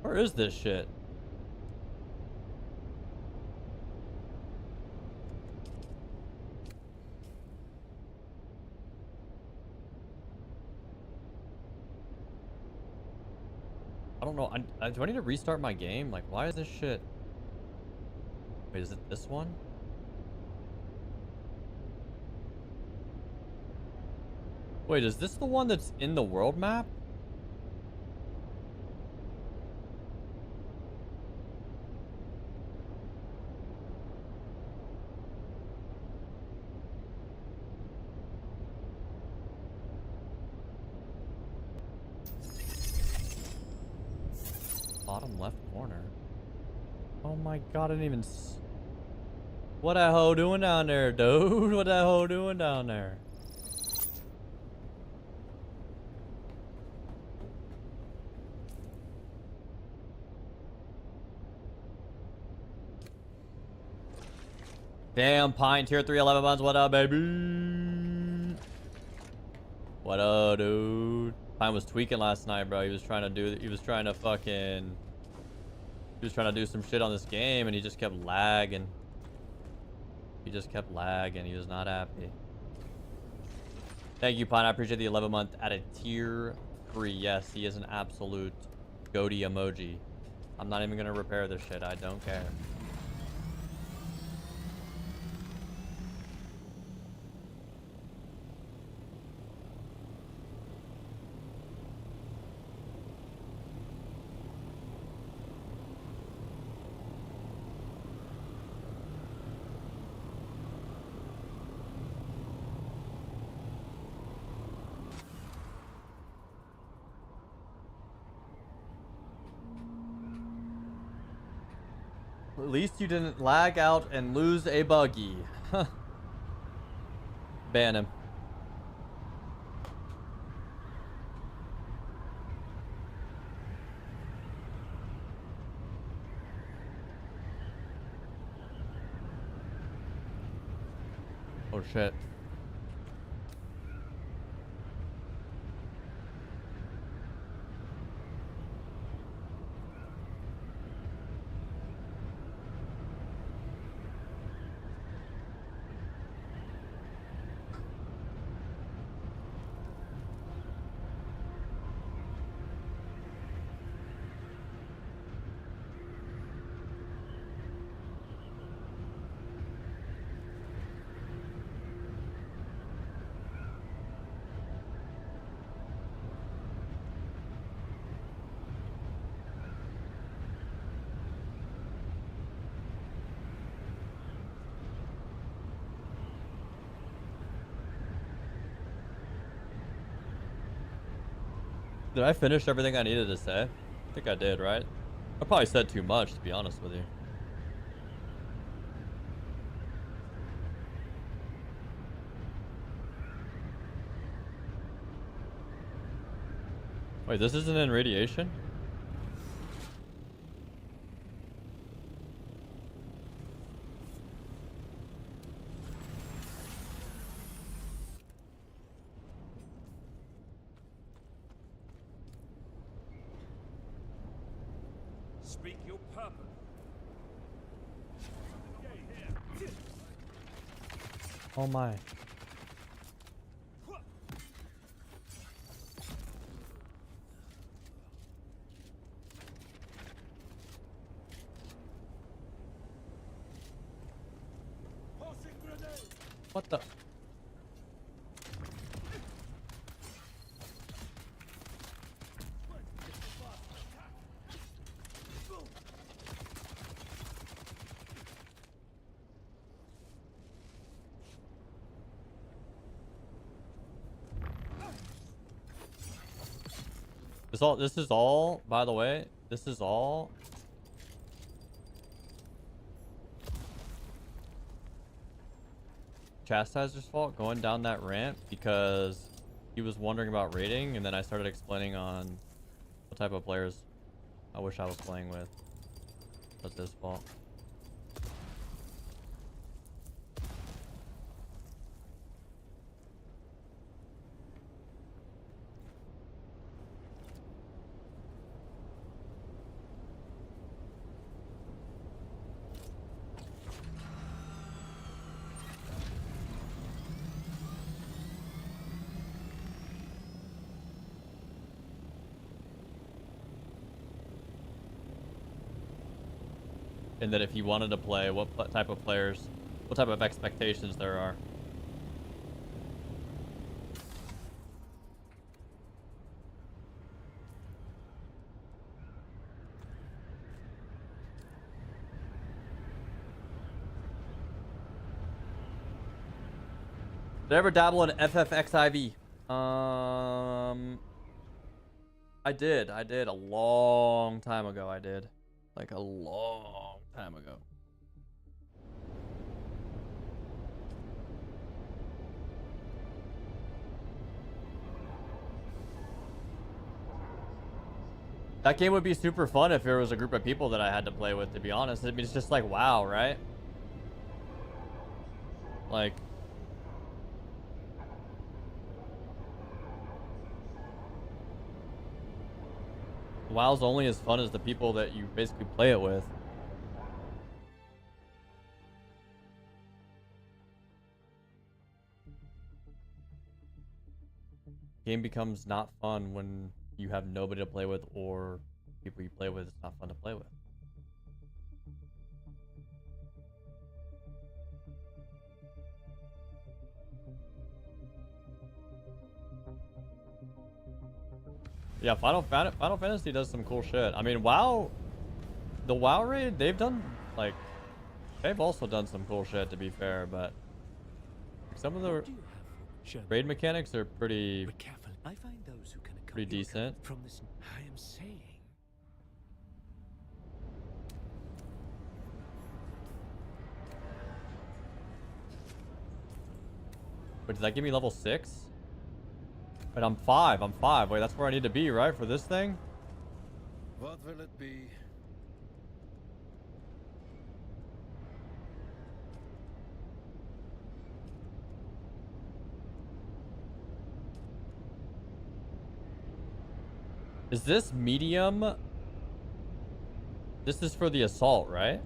Where is this shit? I don't know. Do I need to restart my game? Like, why is this shit? Wait, is it this one? Wait, is this the one that's in the world map? Bottom left corner. Oh my god, I didn't even what that hoe doing down there, dude? What that hoe doing down there? Damn, Pine tier 3, 11 months. What up, baby? What up, dude? Pine was tweaking last night, bro. He was trying to do some shit on this game, and he just kept lagging. He was not happy. Thank you, Pine. I appreciate the 11 month at a tier 3. Yes, he is an absolute goatee emoji. I'm not even gonna repair this shit. I don't care. At least you didn't lag out and lose a buggy. Ban him. Oh shit. Did I finish everything I needed to say? I think I did, right? I probably said too much, to be honest with you. Wait, this isn't in radiation? Speak your purpose. Oh my. What the? This is all, by the way, this is all Chastiser's fault going down that ramp because he was wondering about raiding, and then I started explaining on what type of players I wish I was playing with. That's his fault. And that if he wanted to play, what type of players, what type of expectations there are. Did I ever dabble in FFXIV? I did a long time ago. I did, like a long time ago. That game would be super fun if there was a group of people that I had to play with, to be honest. I mean, it's just like WoW, right? Like, WoW's only as fun as the people that you basically play it with. Game becomes not fun when you have nobody to play with, or people you play with, it's not fun to play with. Yeah, Final Fantasy does some cool shit. I mean, WoW, the WoW raid, they've done, like, they've also done some cool shit, to be fair, but some of the raid mechanics are pretty I find those who can pretty decent. From this, I am saying. Wait, does that give me level 6? But I'm 5. I'm 5. Wait, that's where I need to be, right, for this thing? What will it be? Is this medium? This is for the assault, right?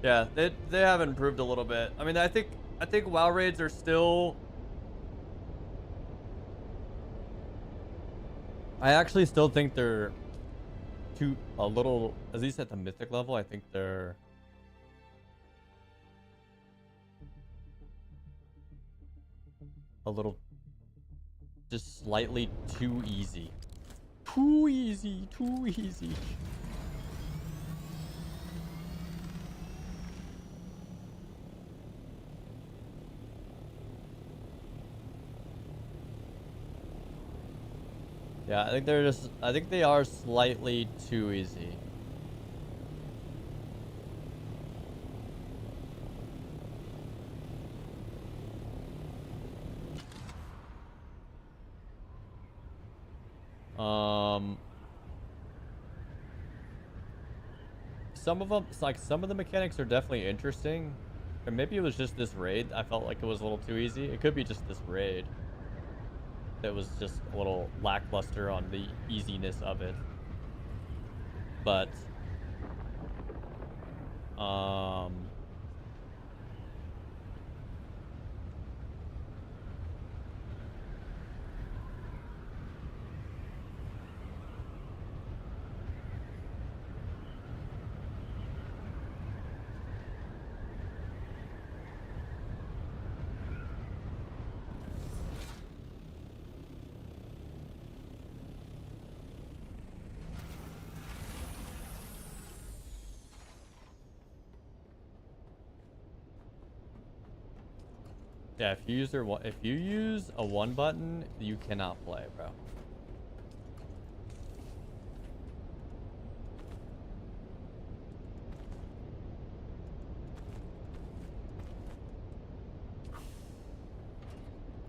Yeah, they have improved a little bit. I mean, I think WoW raids are still. I actually still think they're a little, at least at the mythic level. I think they're a little, just slightly too easy. Too easy. Too easy. Yeah, I think they are slightly too easy. Some of them, like, some of the mechanics are definitely interesting. Or maybe it was just this raid. I felt like it was a little too easy. It could be just this raid that was just a little lackluster on the easiness of it. But yeah, if you use a one button, you cannot play, bro.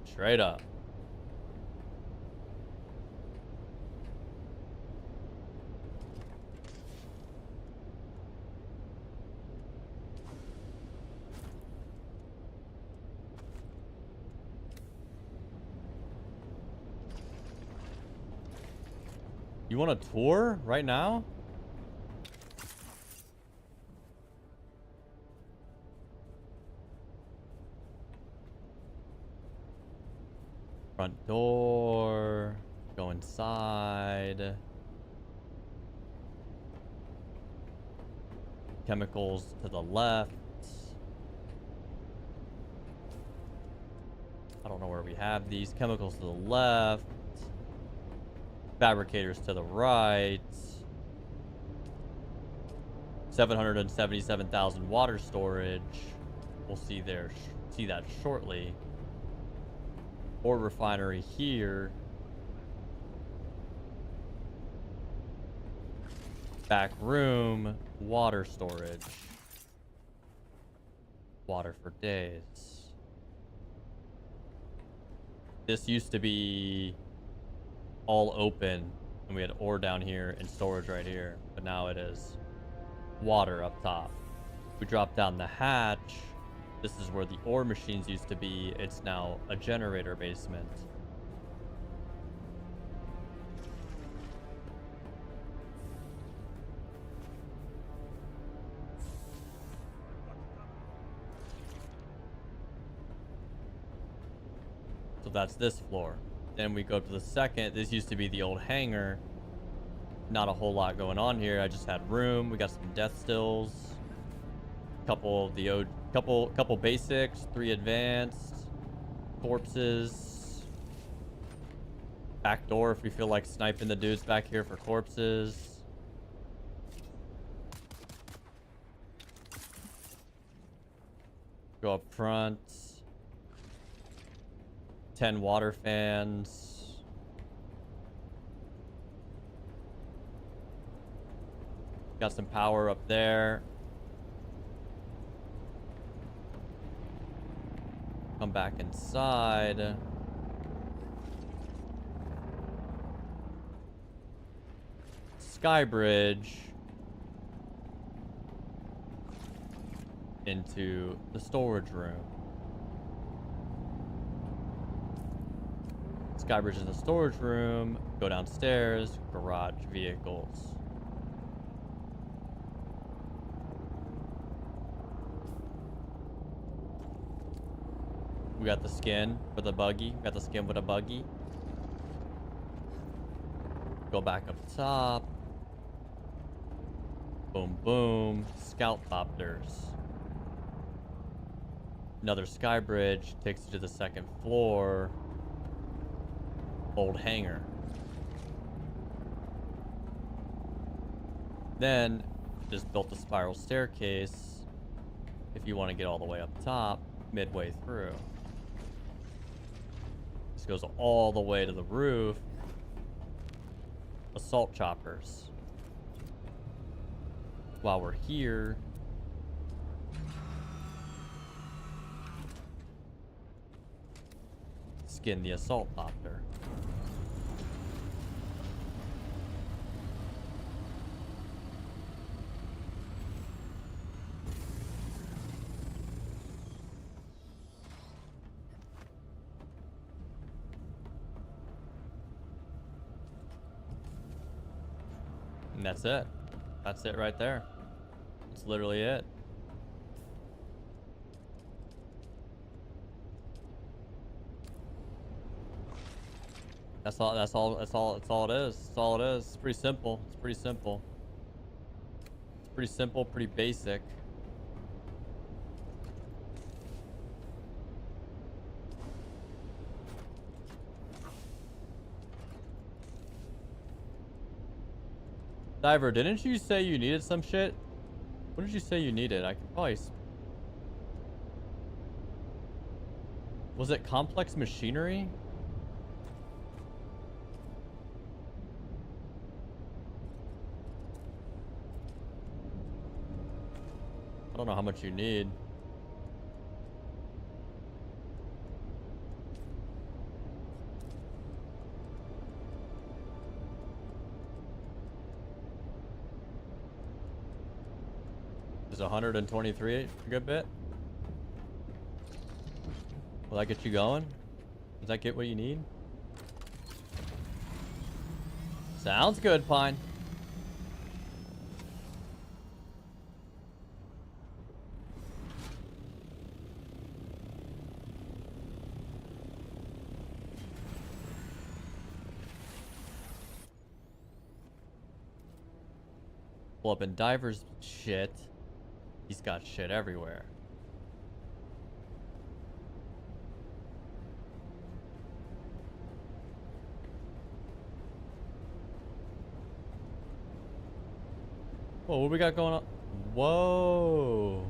Straight up. You want a tour right now? Front door. Go inside. Chemicals to the left. I don't know where we have these. Chemicals to the left. Fabricators to the right. 777,000 water storage. We'll see that shortly. Ore refinery here. Back room, water storage. Water for days. This used to be all open, and we had ore down here and storage right here, but now it is water up top. We drop down the hatch. This is where the ore machines used to be. It's now a generator basement. So that's this floor. Then we go to the second. This used to be the old hangar. Not a whole lot going on here. I just had room. We got some death stills. Couple basics, 3 advanced, corpses. Back door if we feel like sniping the dudes back here for corpses. Go up front. 10 water fans. Got some power up there. Come back inside. Sky bridge into the storage room. Sky bridge in the storage room. Go downstairs. Garage vehicles. We got the skin for the buggy. We got the skin with a buggy. Go back up top. Boom, boom. Scout copters. Another sky bridge takes you to the second floor. Old hangar. Then just built a spiral staircase if you want to get all the way up top midway through. This goes all the way to the roof. Assault choppers. While we're here, skin the assault copter. And that's it. That's it right there. That's literally it. That's all it is. That's all it is. It's pretty simple. It's pretty simple. It's pretty simple, pretty basic. Diver, didn't you say you needed some shit? What did you say you needed? I can probably... Was it complex machinery? I don't know how much you need. Is 123 a good bit? Will that get you going? Does that get what you need? Sounds good, Pine. Pull up in Diver's shit. He's got shit everywhere. Whoa, what we got going on? Whoa.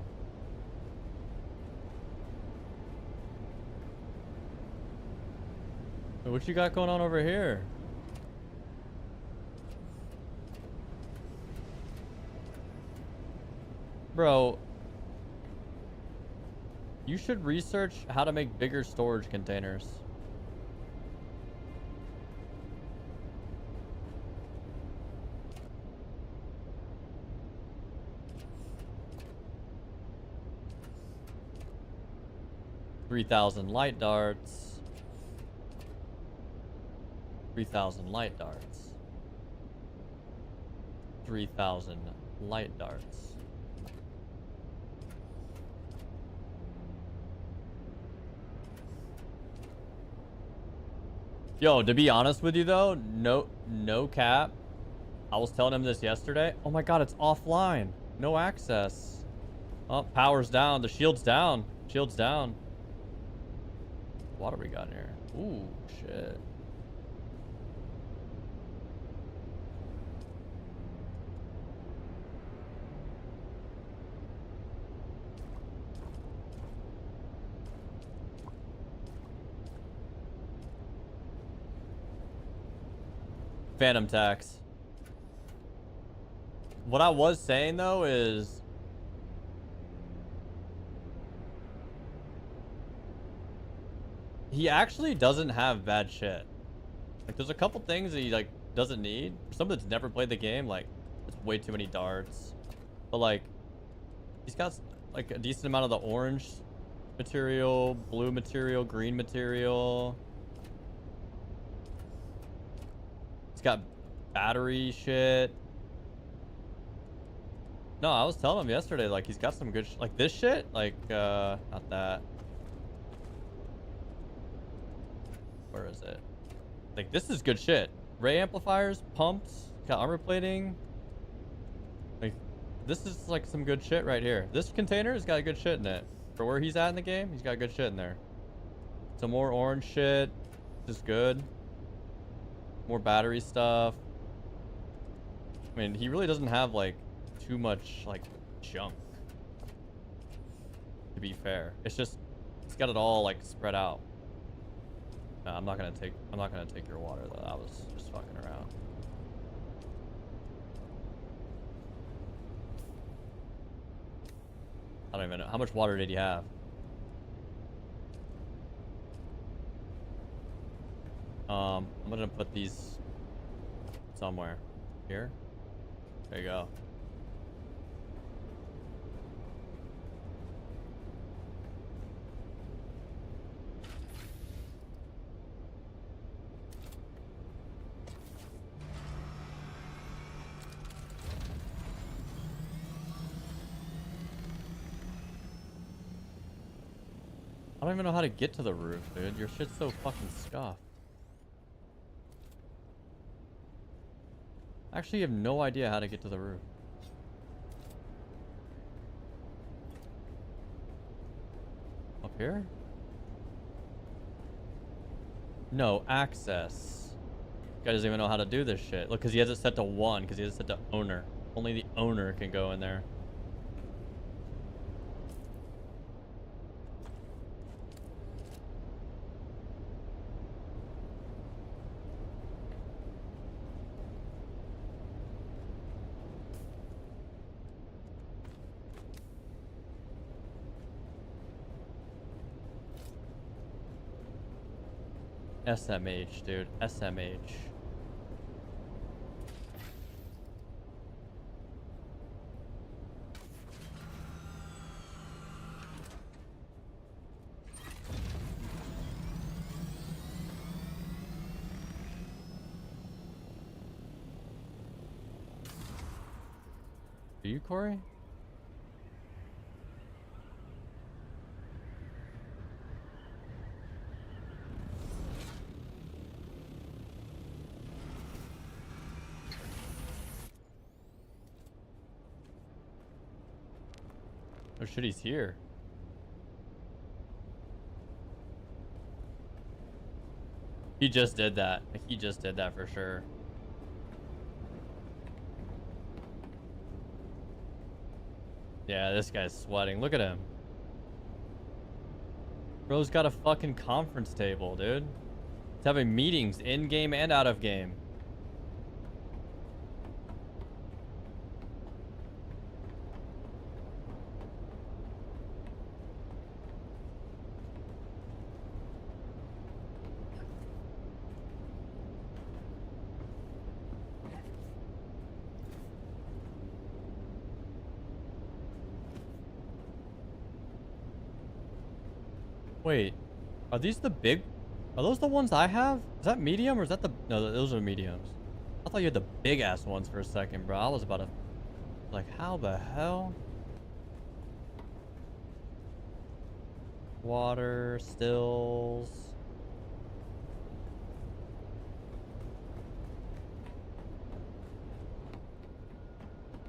Wait, what you got going on over here? Bro, you should research how to make bigger storage containers. $3,000 light darts. 3,000 light darts. 3,000 light darts. Yo, to be honest with you though, no cap. I was telling him this yesterday. Oh my god, it's offline. No access. Oh, power's down. The shield's down. Shield's down. What do we got in here? Ooh, shit. Phantom tax. What I was saying though is he actually doesn't have bad shit. Like there's a couple things that he like doesn't need. For someone that's never played the game, like it's way too many darts. But like he's got like a decent amount of the orange material, blue material, green material. He's got battery shit. No, I was telling him yesterday, like he's got some good like this shit, like not that. Where is it? Like this is good shit. Ray amplifiers, pumps, got armor plating. Like this is like some good shit right here. This container has got good shit in it. For where he's at in the game, he's got good shit in there. Some more orange shit. This is good. More battery stuff. I mean, he really doesn't have like too much like junk. To be fair, it's just he's got it all like spread out. No, I'm not gonna take your water though. I was just fucking around. I don't even know how much water did he have. I'm gonna put these somewhere here. There you go. I don't even know how to get to the roof, dude. Your shit's so fucking scuffed. I actually have no idea how to get to the roof. Up here? No, access. Guy doesn't even know how to do this shit. Look, because he has it set to 1, because he has it set to owner. Only the owner can go in there. SMH, dude. SMH. Are you Corey? Oh shit, he's here. He just did that. Like, he just did that for sure. Yeah, this guy's sweating. Look at him. Bro's got a fucking conference table, dude. He's having meetings in-game and out of game. Wait, are these the big? Are those the ones I have? Is that medium or is that the? No, those are mediums. I thought you had the big ass ones for a second, bro. I was about to, like, how the hell? Water, stills.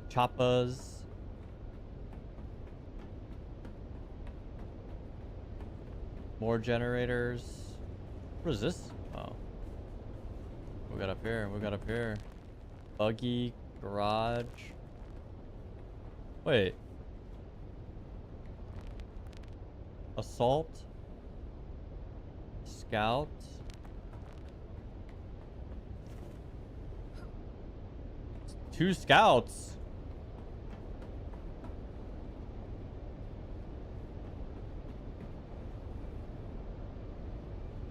Choppas. More generators. What is this? Oh. We got up here. We got up here. Buggy. Garage. Wait. Assault. Scout. Two scouts.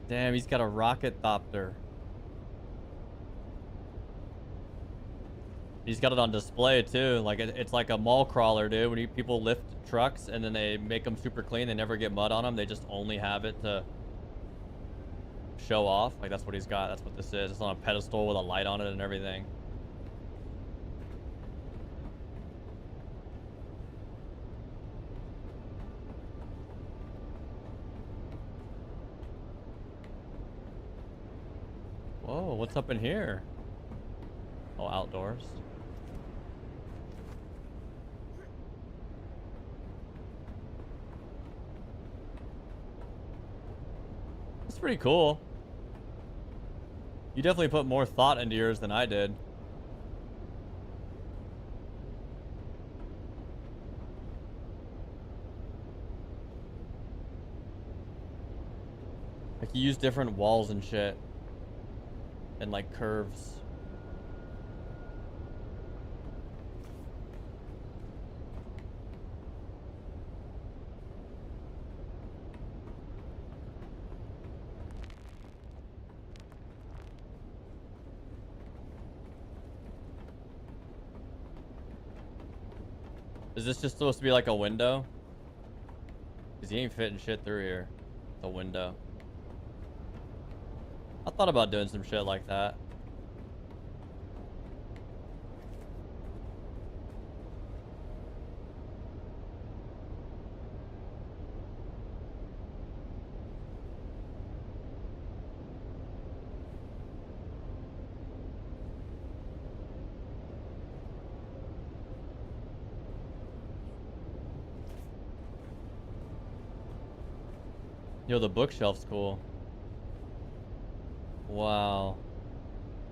Damn, he's got a rocket thopter. He's got it on display too. Like it's like a mall crawler, dude. When people lift trucks and then they make them super clean, they never get mud on them. They just only have it to show off. Like that's what he's got. That's what this is. It's on a pedestal with a light on it and everything. Whoa, what's up in here? Oh, outdoors. That's pretty cool. You definitely put more thought into yours than I did. Like you use different walls and shit. And like curves. Is this just supposed to be like a window? Cause he ain't fitting shit through here. It's a window. I thought about doing some shit like that. Yo, the bookshelf's cool. Wow.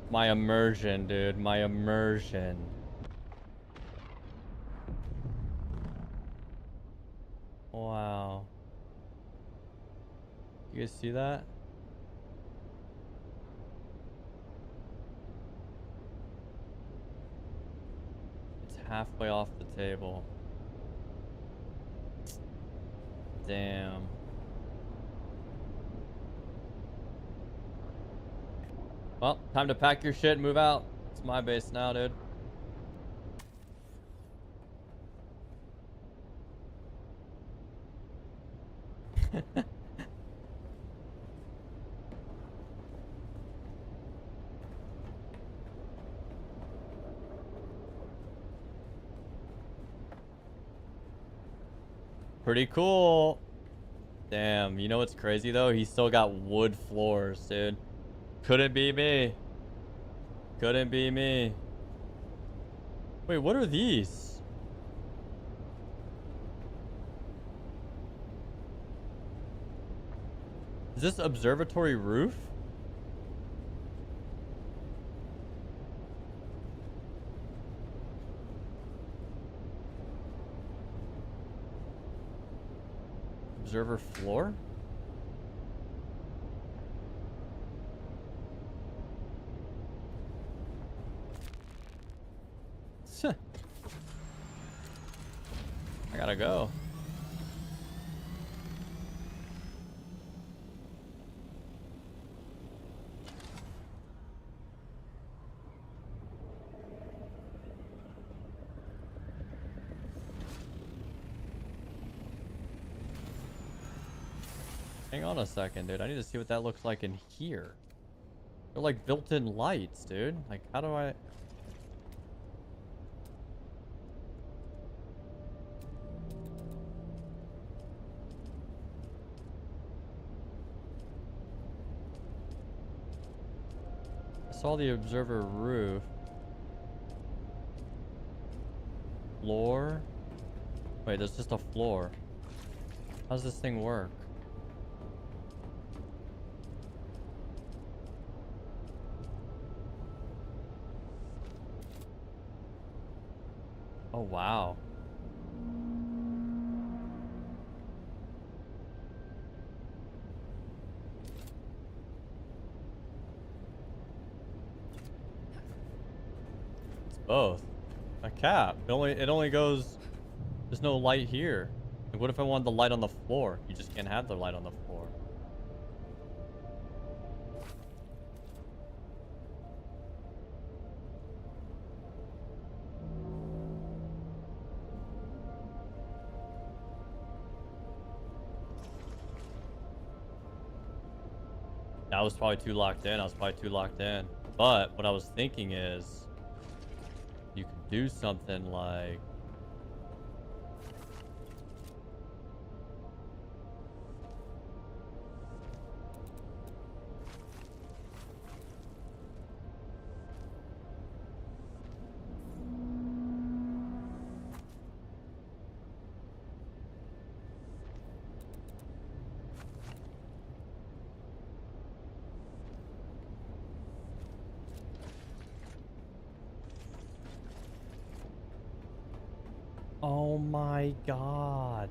My immersion, dude. My immersion. Wow. You guys see that? It's halfway off the table. Damn. Well, time to pack your shit and move out. It's my base now, dude. Pretty cool. Damn, you know what's crazy though? He's still got wood floors, dude. Couldn't be me. Couldn't be me. Wait, what are these? Is this observatory roof? Observer floor? I gotta go. Hang on a second, dude. I need to see what that looks like in here. They're like built-in lights, dude. Like, how do I... I saw the observer roof. Floor? Wait, there's just a floor. How does this thing work? Oh, wow. It's both. A cap. It only goes... There's no light here. Like, what if I want the light on the floor? You just can't have the light on the floor. I was probably too locked in. But what I was thinking is you could do something like... Oh my god.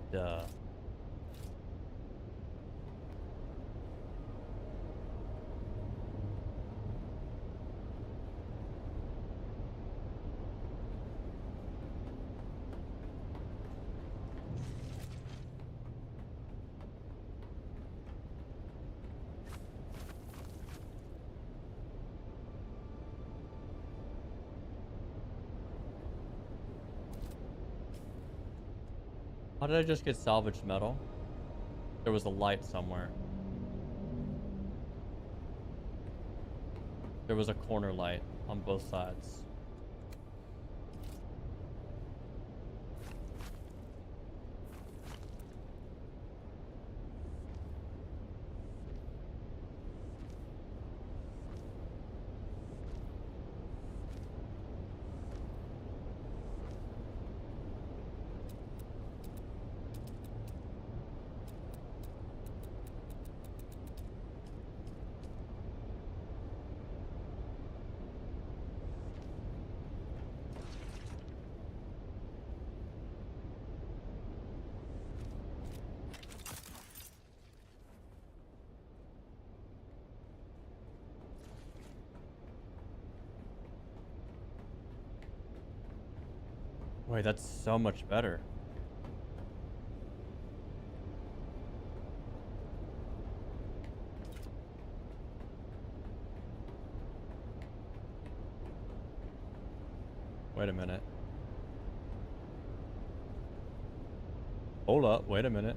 How did I just get salvaged metal? There was a light somewhere. There was a corner light on both sides. Wait, that's so much better. Wait a minute. Hold up, wait a minute.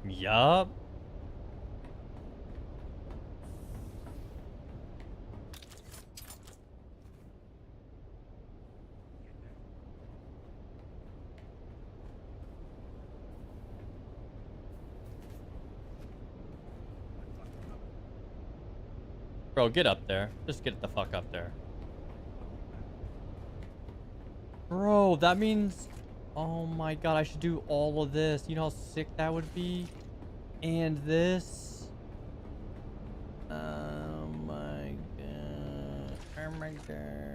Yup. Bro, get up there. Just get the fuck up there. Bro, that means... Oh my god, I should do all of this. You know how sick that would be? And this? Oh my god. Oh my god.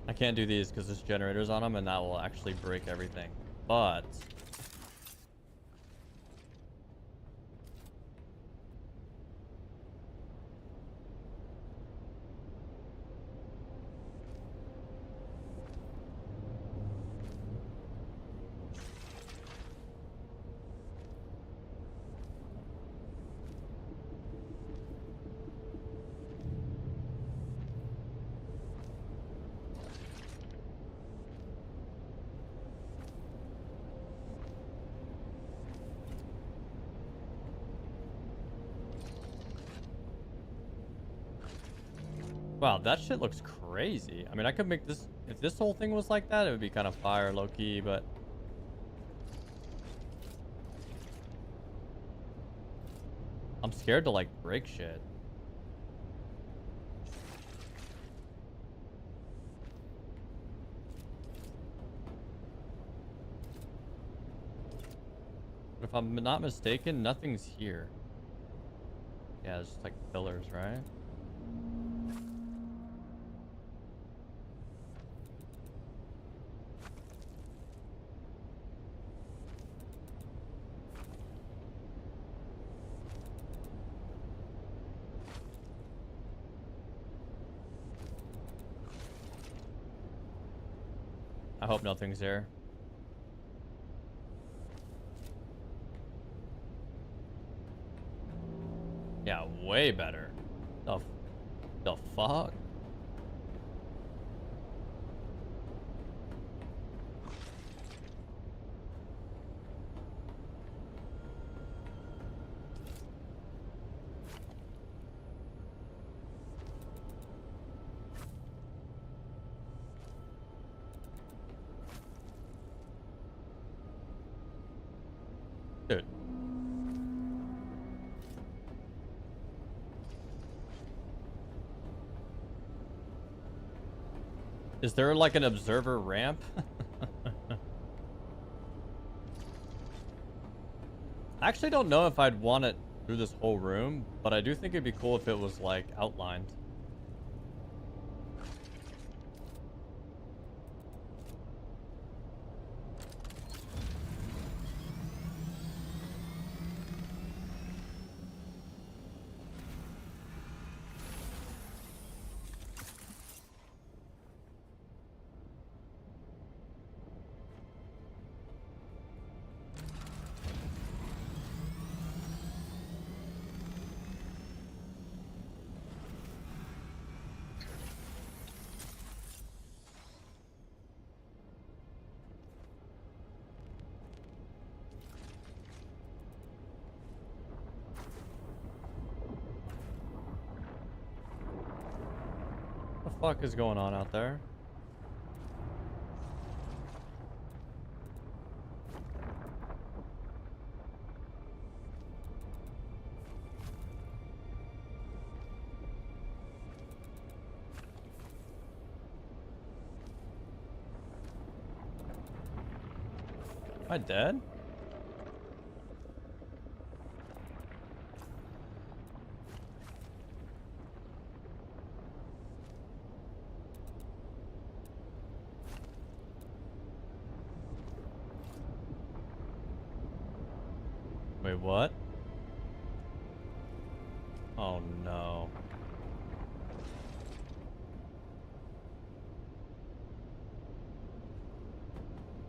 I can't do these because this generator's on them and that will actually break everything. But... Wow, that shit looks crazy. I mean, I could make this... If this whole thing was like that, it would be kind of fire low-key, but... I'm scared to, like, break shit. But if I'm not mistaken, nothing's here. Yeah, it's just like pillars, right? I hope nothing's there. Yeah, way better. The fuck? Dude. Is there like an observer ramp? I actually don't know if I'd want it through this whole room, but I do think it'd be cool if it was like outlined. What the fuck is going on out there? Am I dead? Wait, what? Oh no.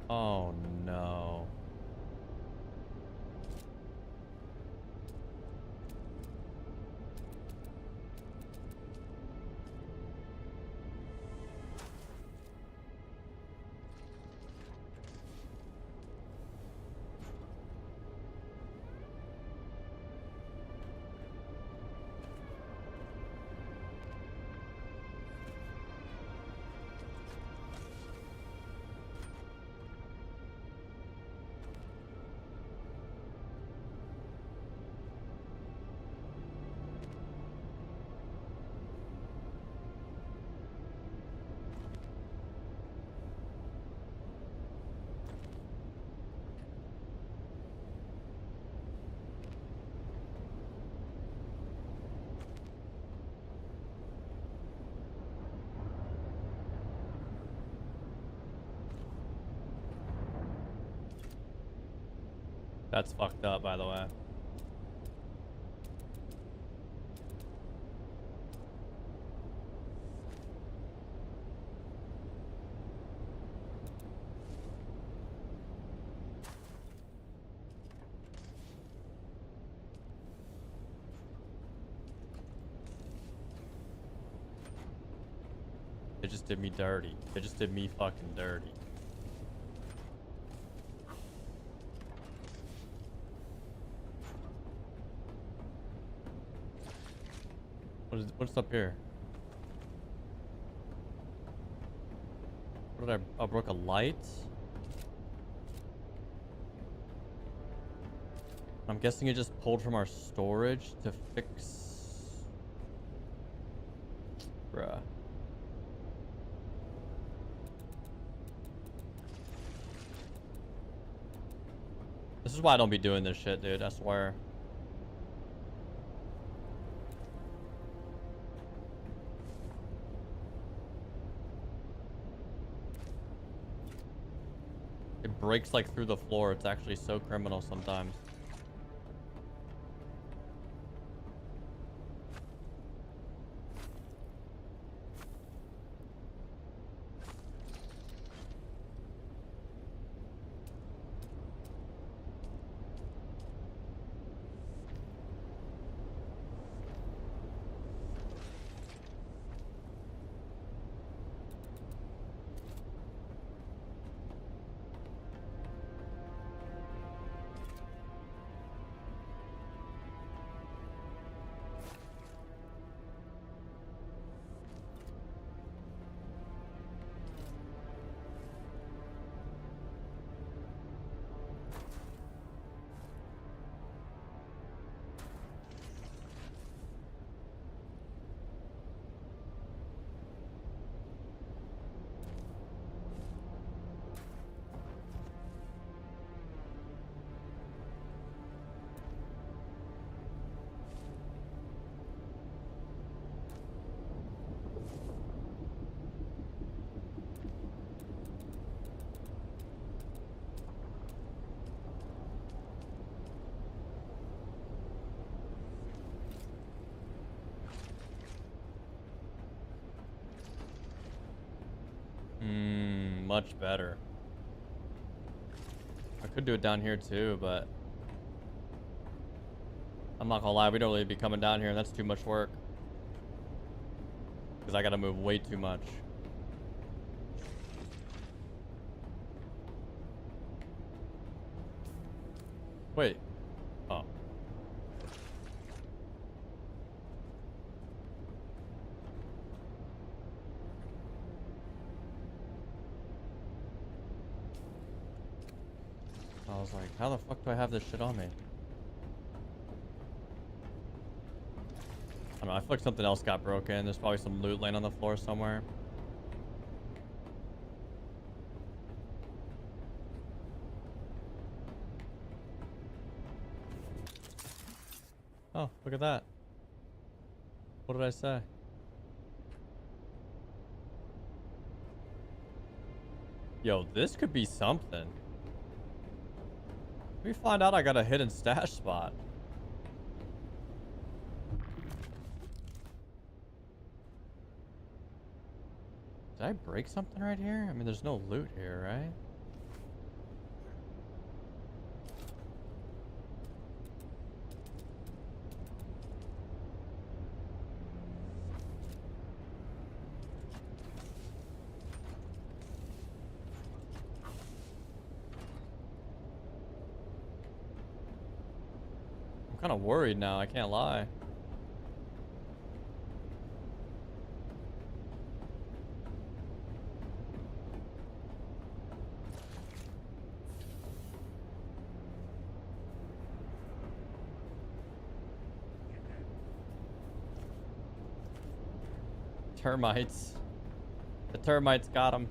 Oh no. That's fucked up, by the way. They just did me dirty. They just did me fucking dirty. What's up here? What did I broke a light? I'm guessing it just pulled from our storage to fix. Bruh. This is why I don't be doing this shit, dude. I swear. It breaks like through the floor. It's actually so criminal sometimes. Much better. I could do it down here too, but I'm not gonna lie, we don't really be coming down here, and that's too much work. Because I gotta move way too much. Wait. Oh. I was like, how the fuck do I have this shit on me? I don't know, I feel like something else got broken. There's probably some loot laying on the floor somewhere. Oh, look at that. What did I say? Yo, this could be something. Let me find out I got a hidden stash spot. Did I break something right here? I mean, there's no loot here, right? I'm kind of worried now, I can't lie. Termites. The termites got him.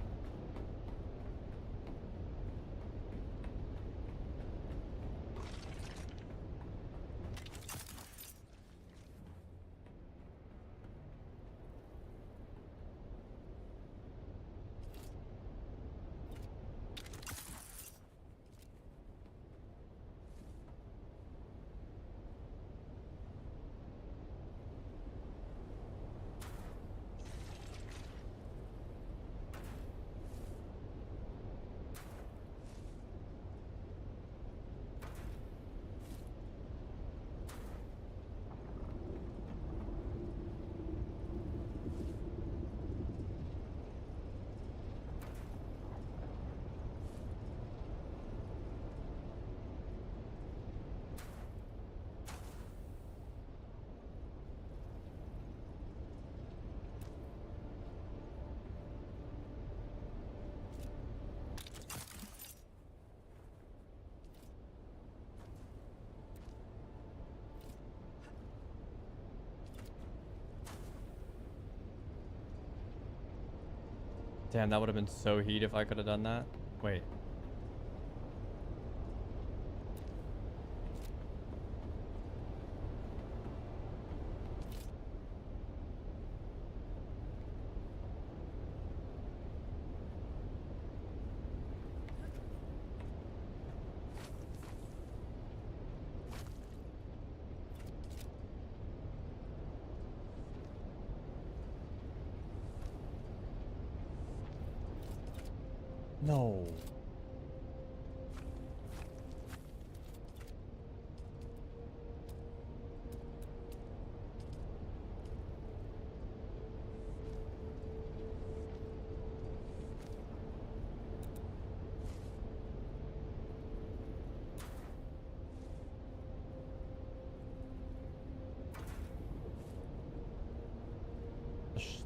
Damn, that would have been so heat if I could have done that. Wait. No.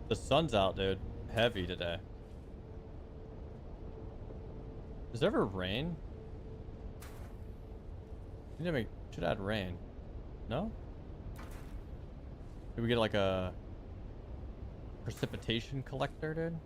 The sun's out, dude. Heavy today. Does there ever rain? Should add rain. No? Did we get like a precipitation collector, dude?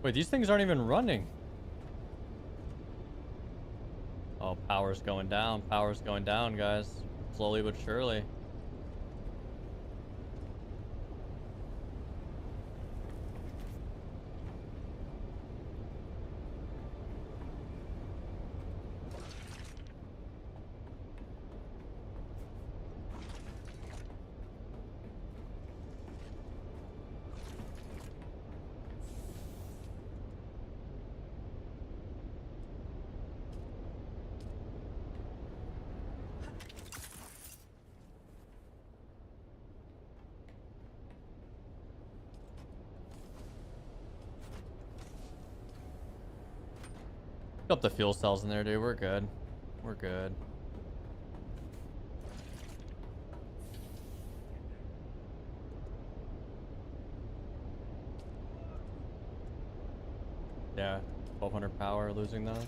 Wait, these things aren't even running. Oh, power's going down. Power's going down, guys. Slowly but surely. Up the fuel cells in there, dude. We're good. We're good. Yeah, 1200 power, losing those.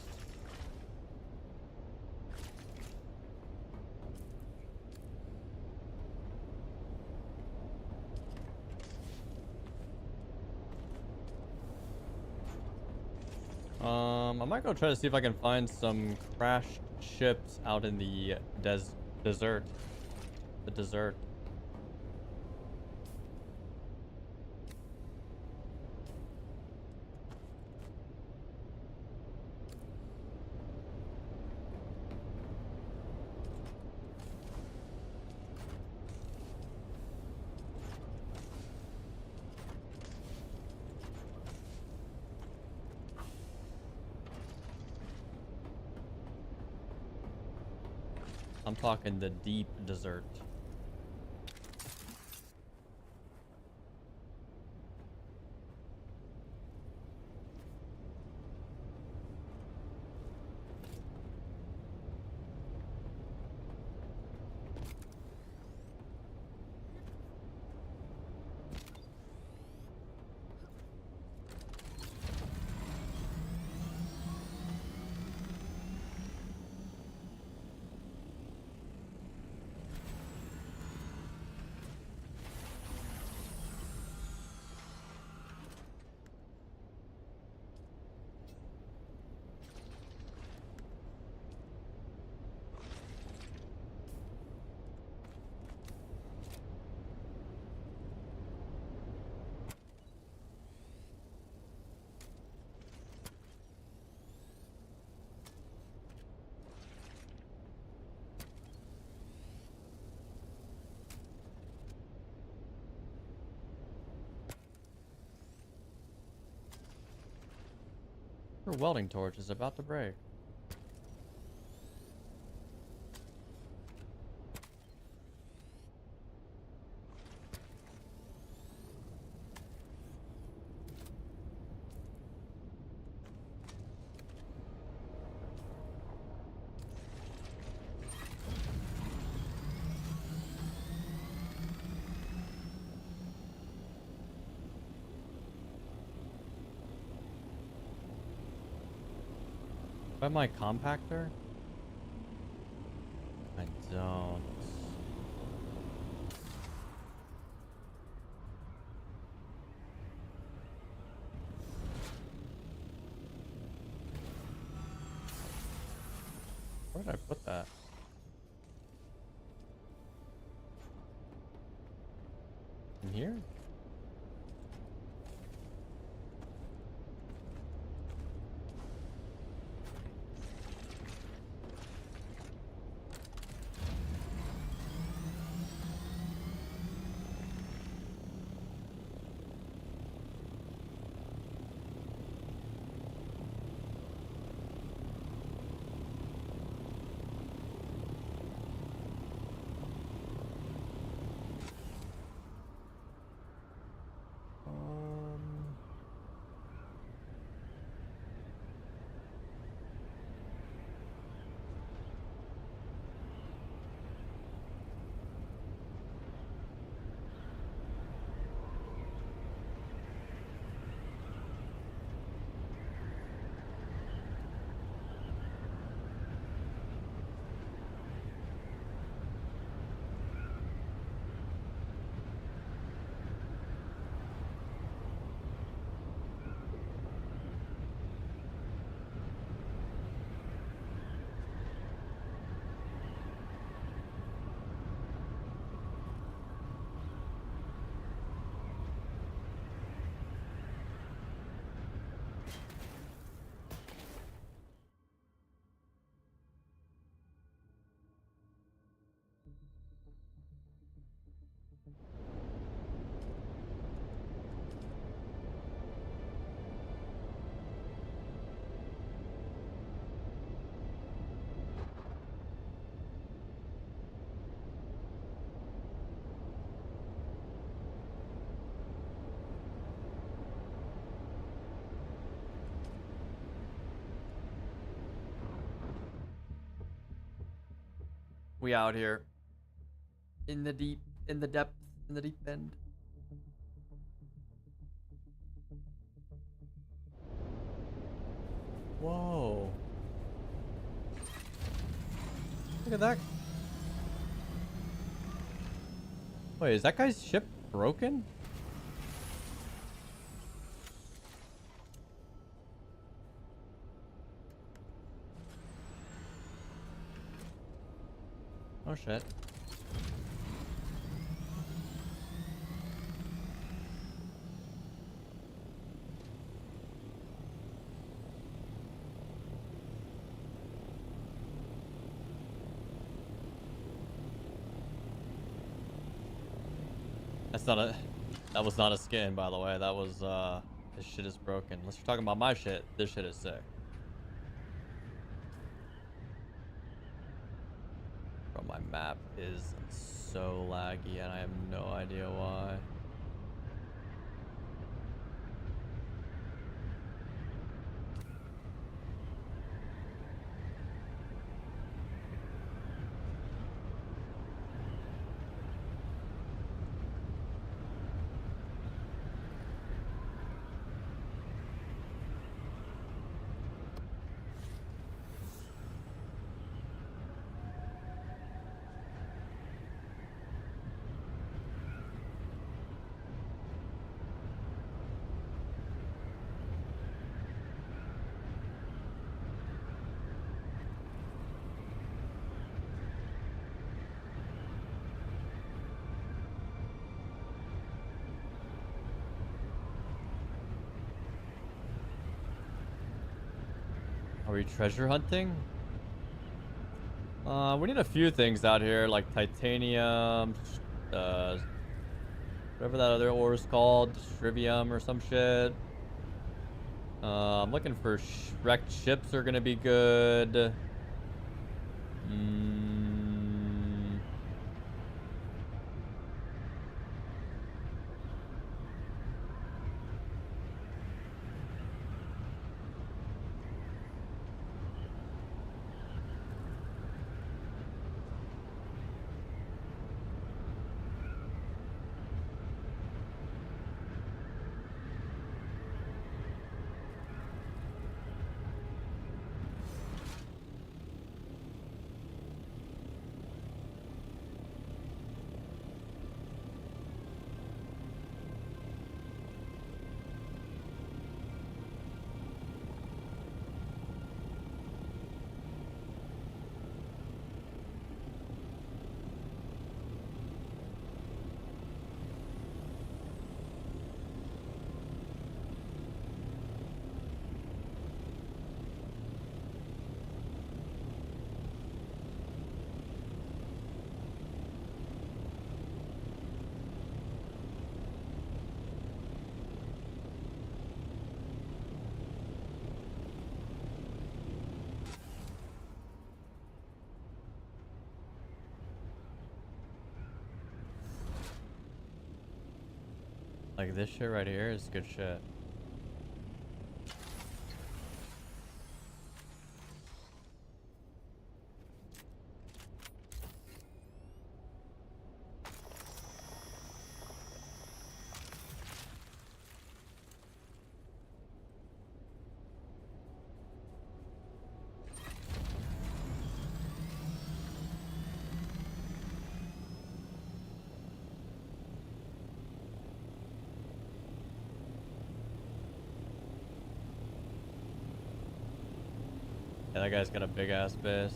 I might go try to see if I can find some crashed ships out in the desert. The desert. I'm talking the deep desert. Her welding torch is about to break. By my compactor? I don't. Where did I put that? In here? We out here. In the deep, in the depth, in the deep end. Whoa. Look at that. Wait, is that guy's ship broken? Oh shit. That's not a. That was not a skin, by the way. That was this shit is broken. Unless you're talking about my shit, this shit is sick. Bro, my map is so laggy, and I have no idea why. Are we treasure hunting? We need a few things out here, like titanium, whatever that other ore is called, trivium or some shit. I'm looking for wrecked ships are gonna be good. Like this shit right here is good shit. Yeah, that guy's got a big ass base.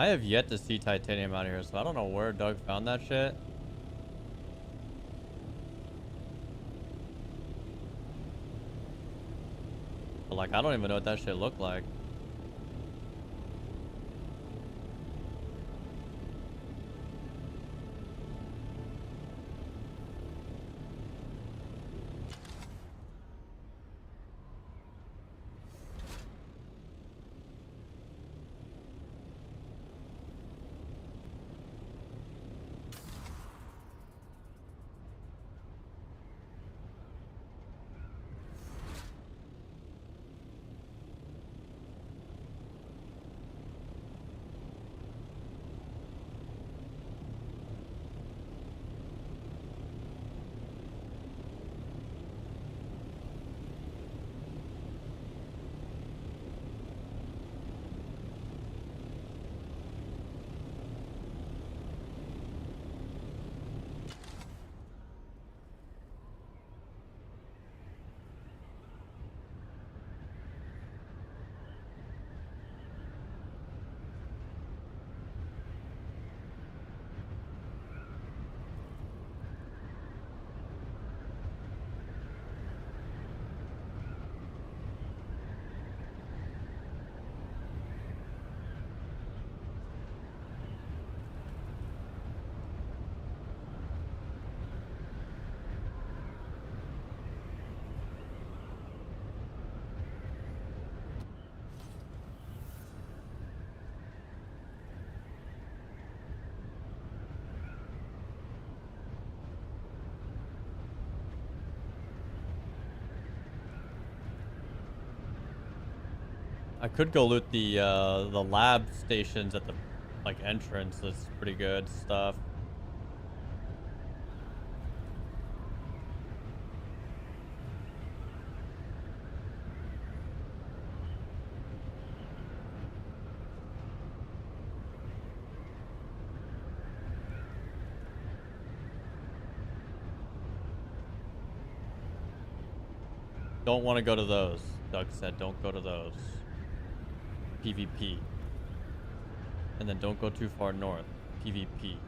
I have yet to see titanium out here, so I don't know where Doug found that shit. But like, I don't even know what that shit looked like. I could go loot the lab stations at the like entrance. That's pretty good stuff. Don't want to go to those. Doug said don't go to those. PvP. And then don't go too far north. PvP.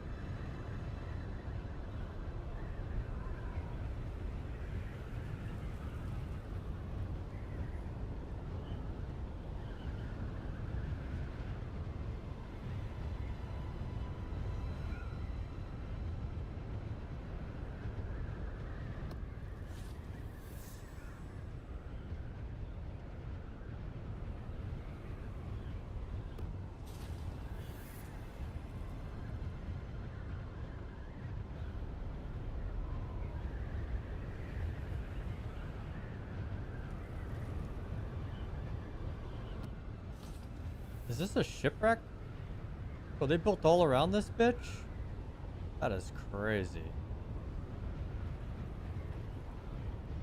Is this a shipwreck? Oh, they built all around this bitch? That is crazy.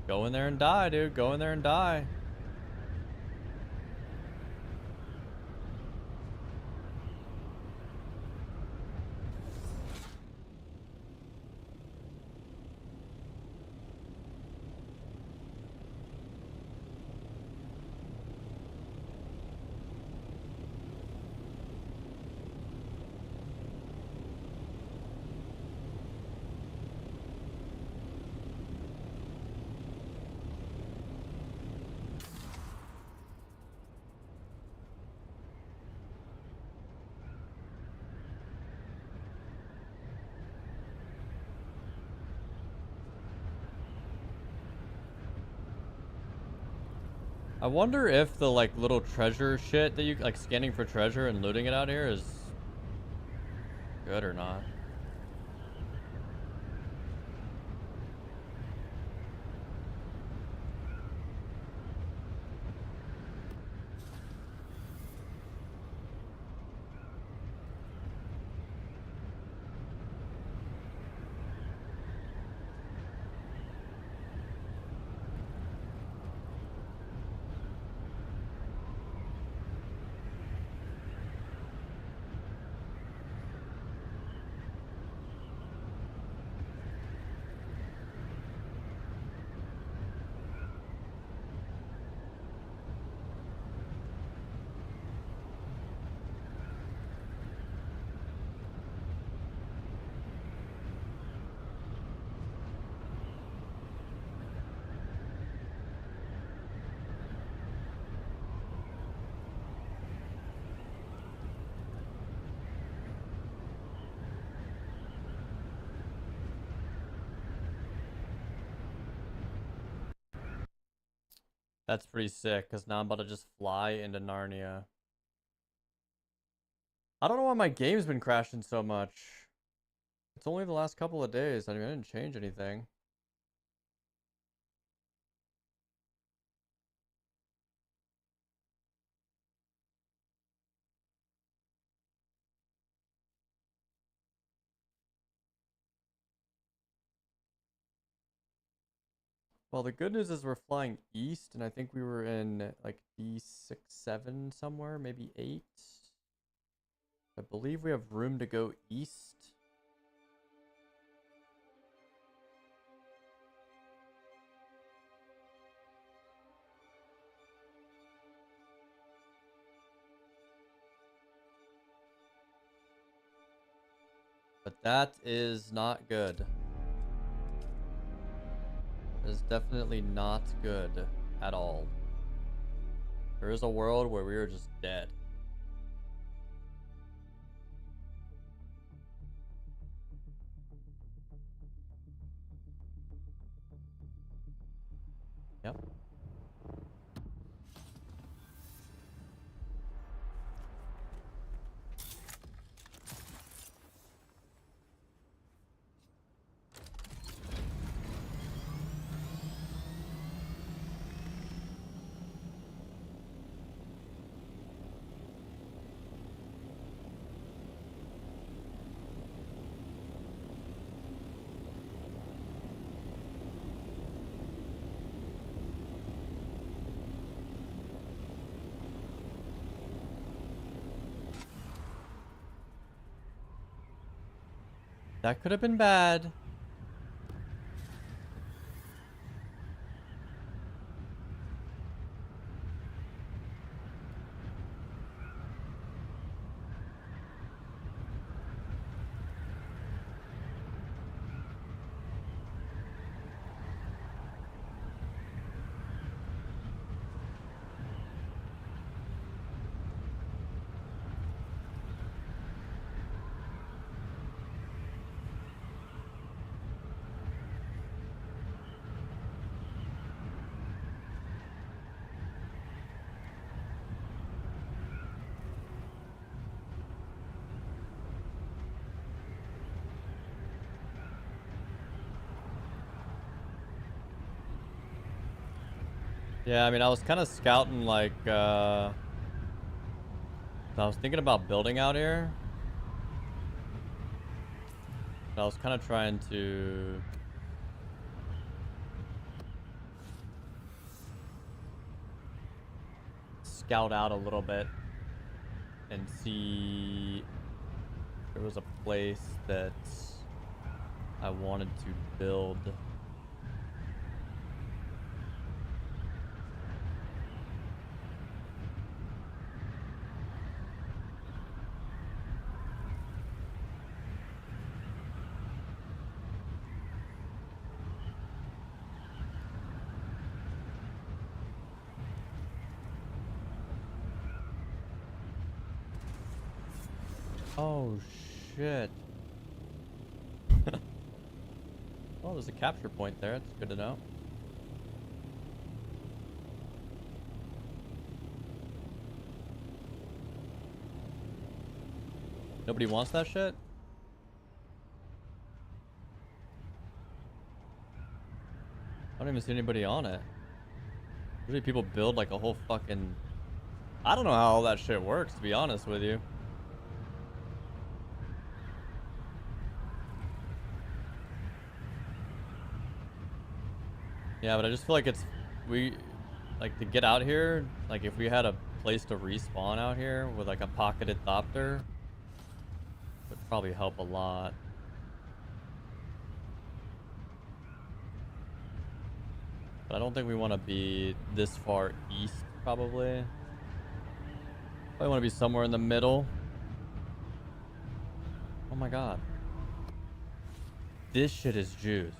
Go in there and die, dude. Go in there and die. I wonder if the like little treasure shit that you like scanning for treasure and looting it out here is good or not. That's pretty sick, because now I'm about to just fly into Narnia. I don't know why my game's been crashing so much. It's only the last couple of days. I mean, I didn't change anything. Well, the good news is we're flying east, and I think we were in like D6, 7 somewhere, maybe 8. I believe we have room to go east. But that is not good. That is definitely not good at all. There is a world where we are just dead. Yep. That could have been bad. Yeah, I mean, I was kind of scouting, like, I was thinking about building out here. I was kind of trying to scout out a little bit and see if there was a place that I wanted to build. Oh, shit. Well, there's a capture point there. It's good to know. Nobody wants that shit? I don't even see anybody on it. Usually people build like a whole fucking... I don't know how all that shit works, to be honest with you. Yeah, but I just feel like it's... Like, to get out here, like, if we had a place to respawn out here with, like, a pocketed thopter, would probably help a lot. But I don't think we want to be this far east, probably. Probably want to be somewhere in the middle. Oh my god. This shit is juice.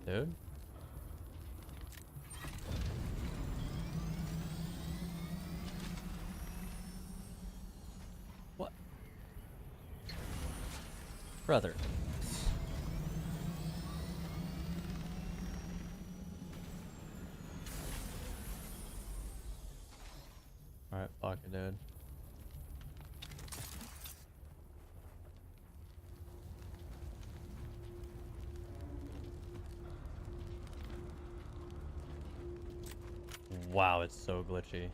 dude. What? Brother. Alright, fuck it, dude. Wow, it's so glitchy.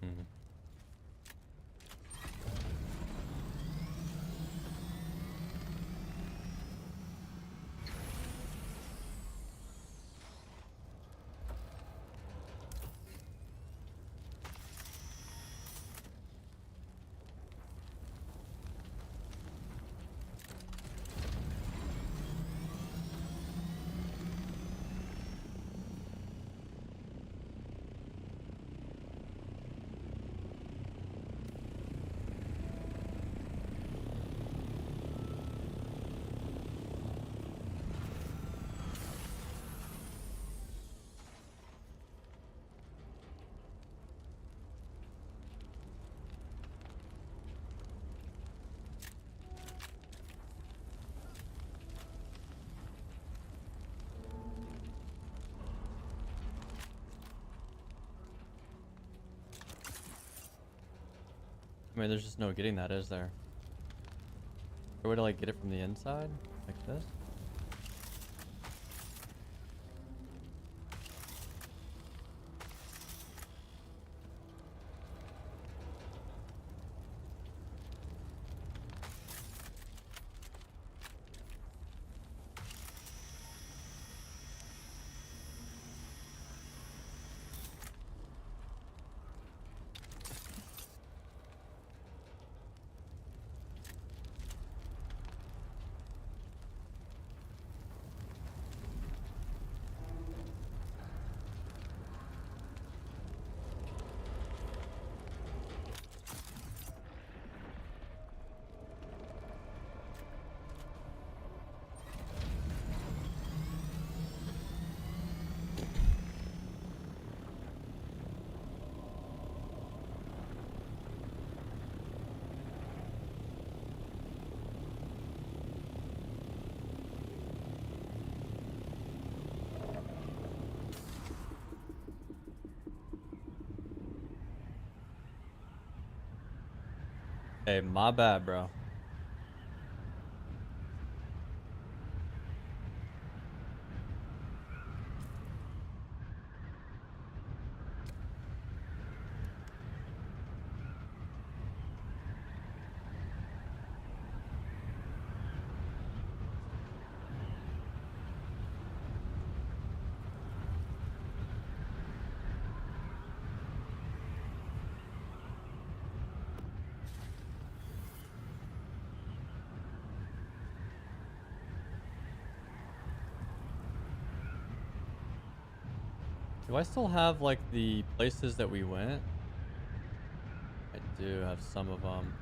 Hmm. I mean, there's just no getting that, is there? Or would I like get it from the inside? Like this? Hey, my bad, bro. Do I still have, like, the places that we went? I do have some of them.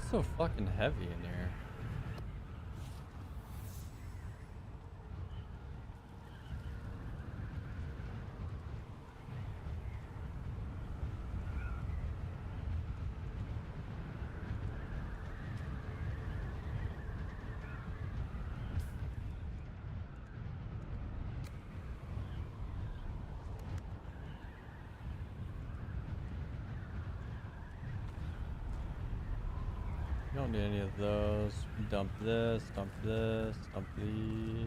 It's so fucking heavy in here. Don't need any of those. Dump this, dump this, dump these.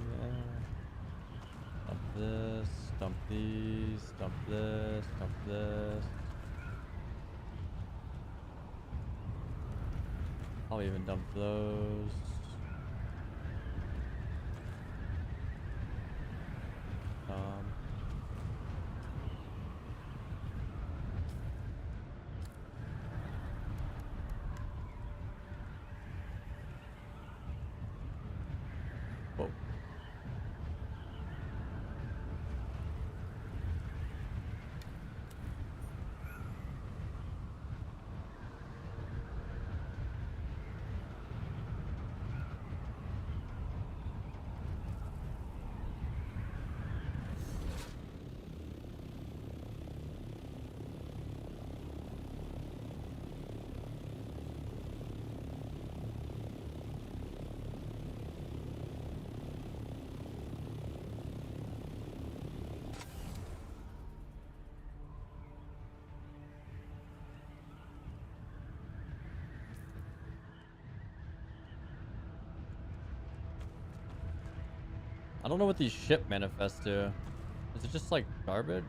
Dump this, dump these, dump this, dump this. I'll even dump those. Whoa. I don't know what these ship manifests do. Is it just like garbage?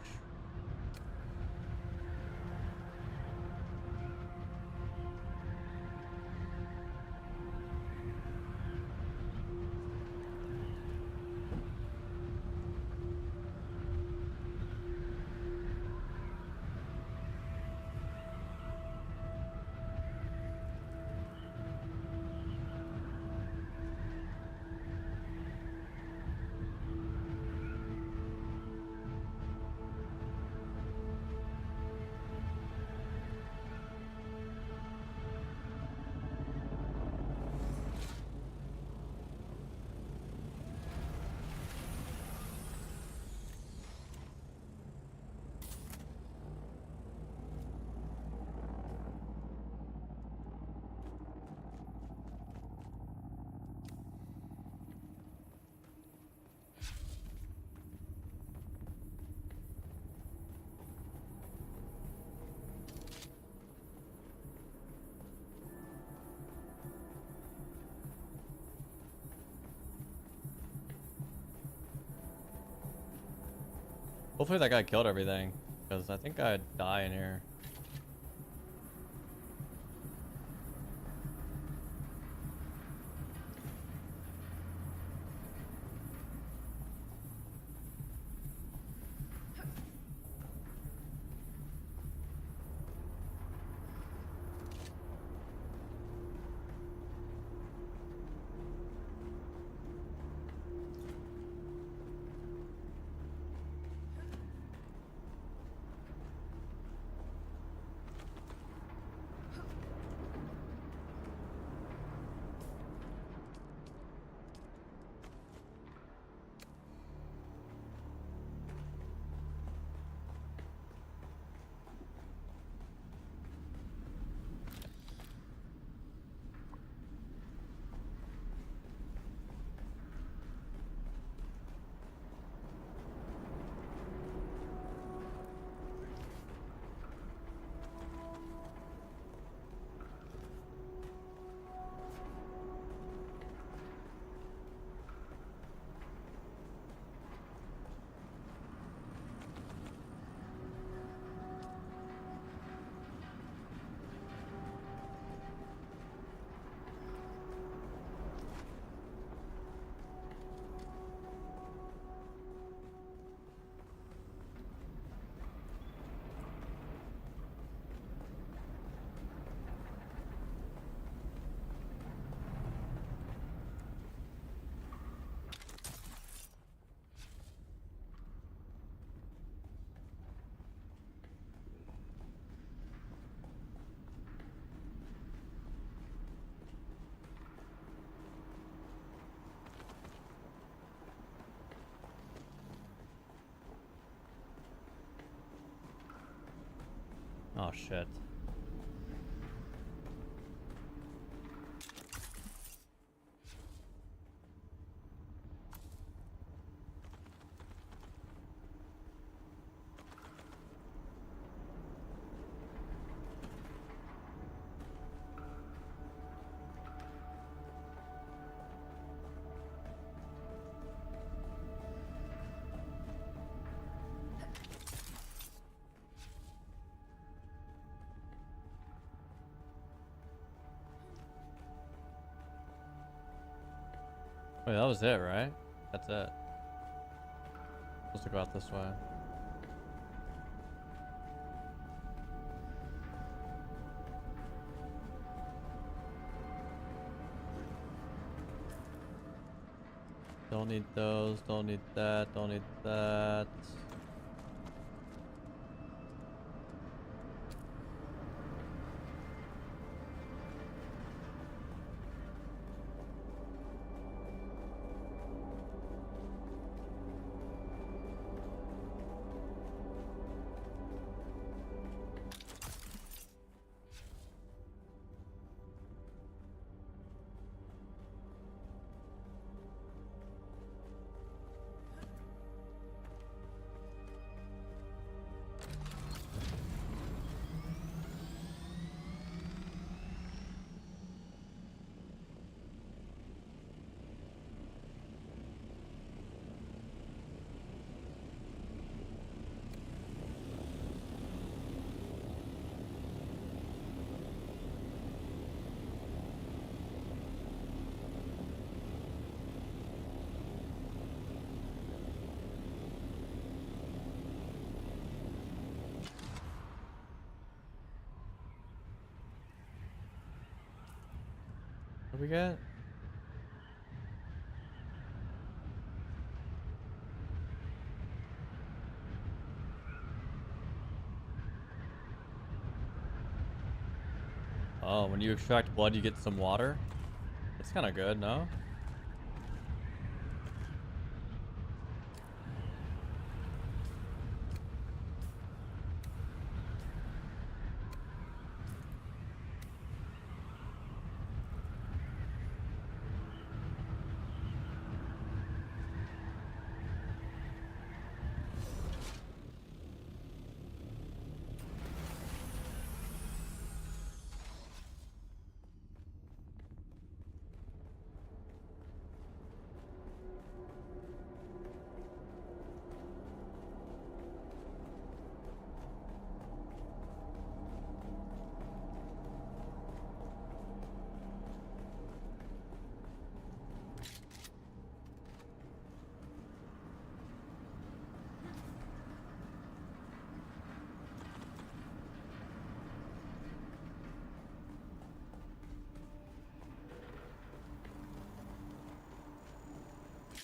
Hopefully that guy killed everything, because I think I'd die in here. Oh shit. Wait, that was it, right? That's it. Supposed to go out this way. Don't need those, don't need that, don't need that. What do we get? Oh, when you extract blood, you get some water? That's kind of good, no?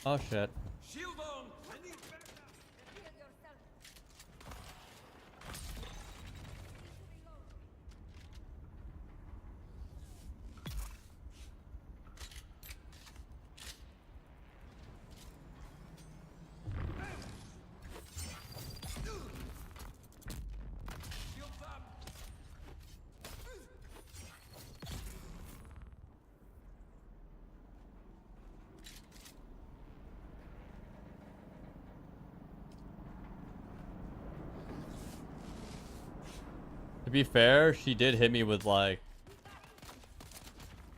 Oh shit. Shield on! To be fair, she did hit me with like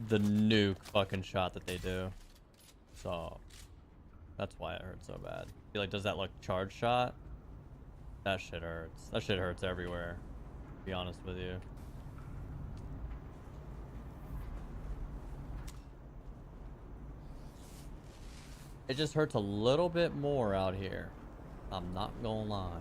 the nuke fucking shot that they do. So that's why it hurts so bad. Be like, does that look charge shot? That shit hurts. That shit hurts everywhere. To be honest with you. It just hurts a little bit more out here. I'm not gonna lie.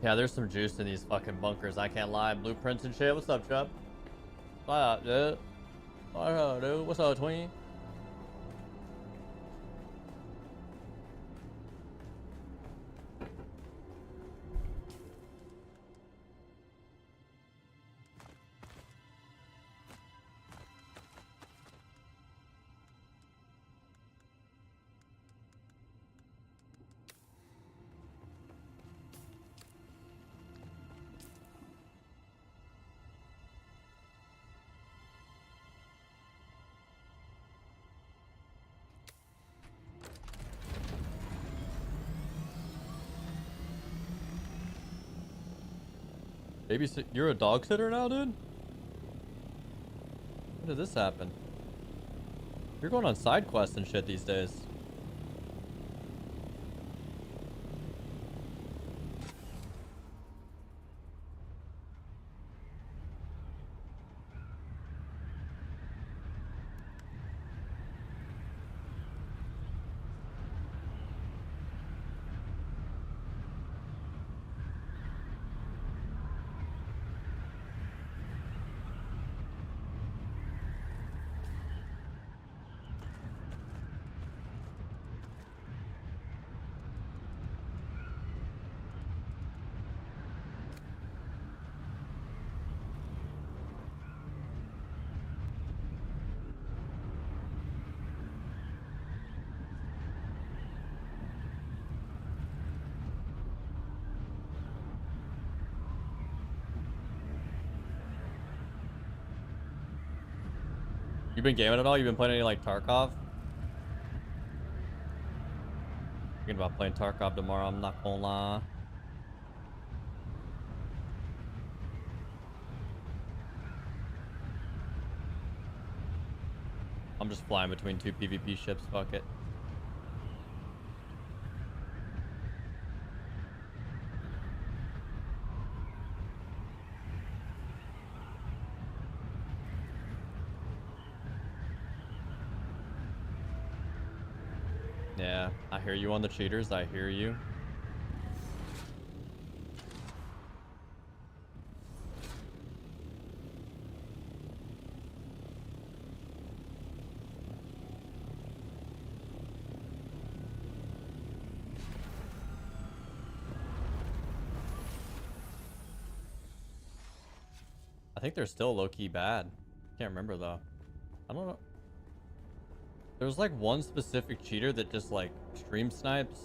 Yeah, there's some juice in these fucking bunkers. I can't lie. Blueprints and shit. What's up, Chubb? What up, dude? What up, dude? What's up, tween? Babysit? You're a dog sitter now, dude? When did this happen? You're going on side quests and shit these days. You been gaming at all? You been playing any like Tarkov? Thinking about playing Tarkov tomorrow, I'm not gonna lie. I'm just flying between two PvP ships, fuck it. Yeah, I hear you on the cheaters, I hear you. I think they're still low-key bad. Can't remember though. I don't know. There's like one specific cheater that just like stream snipes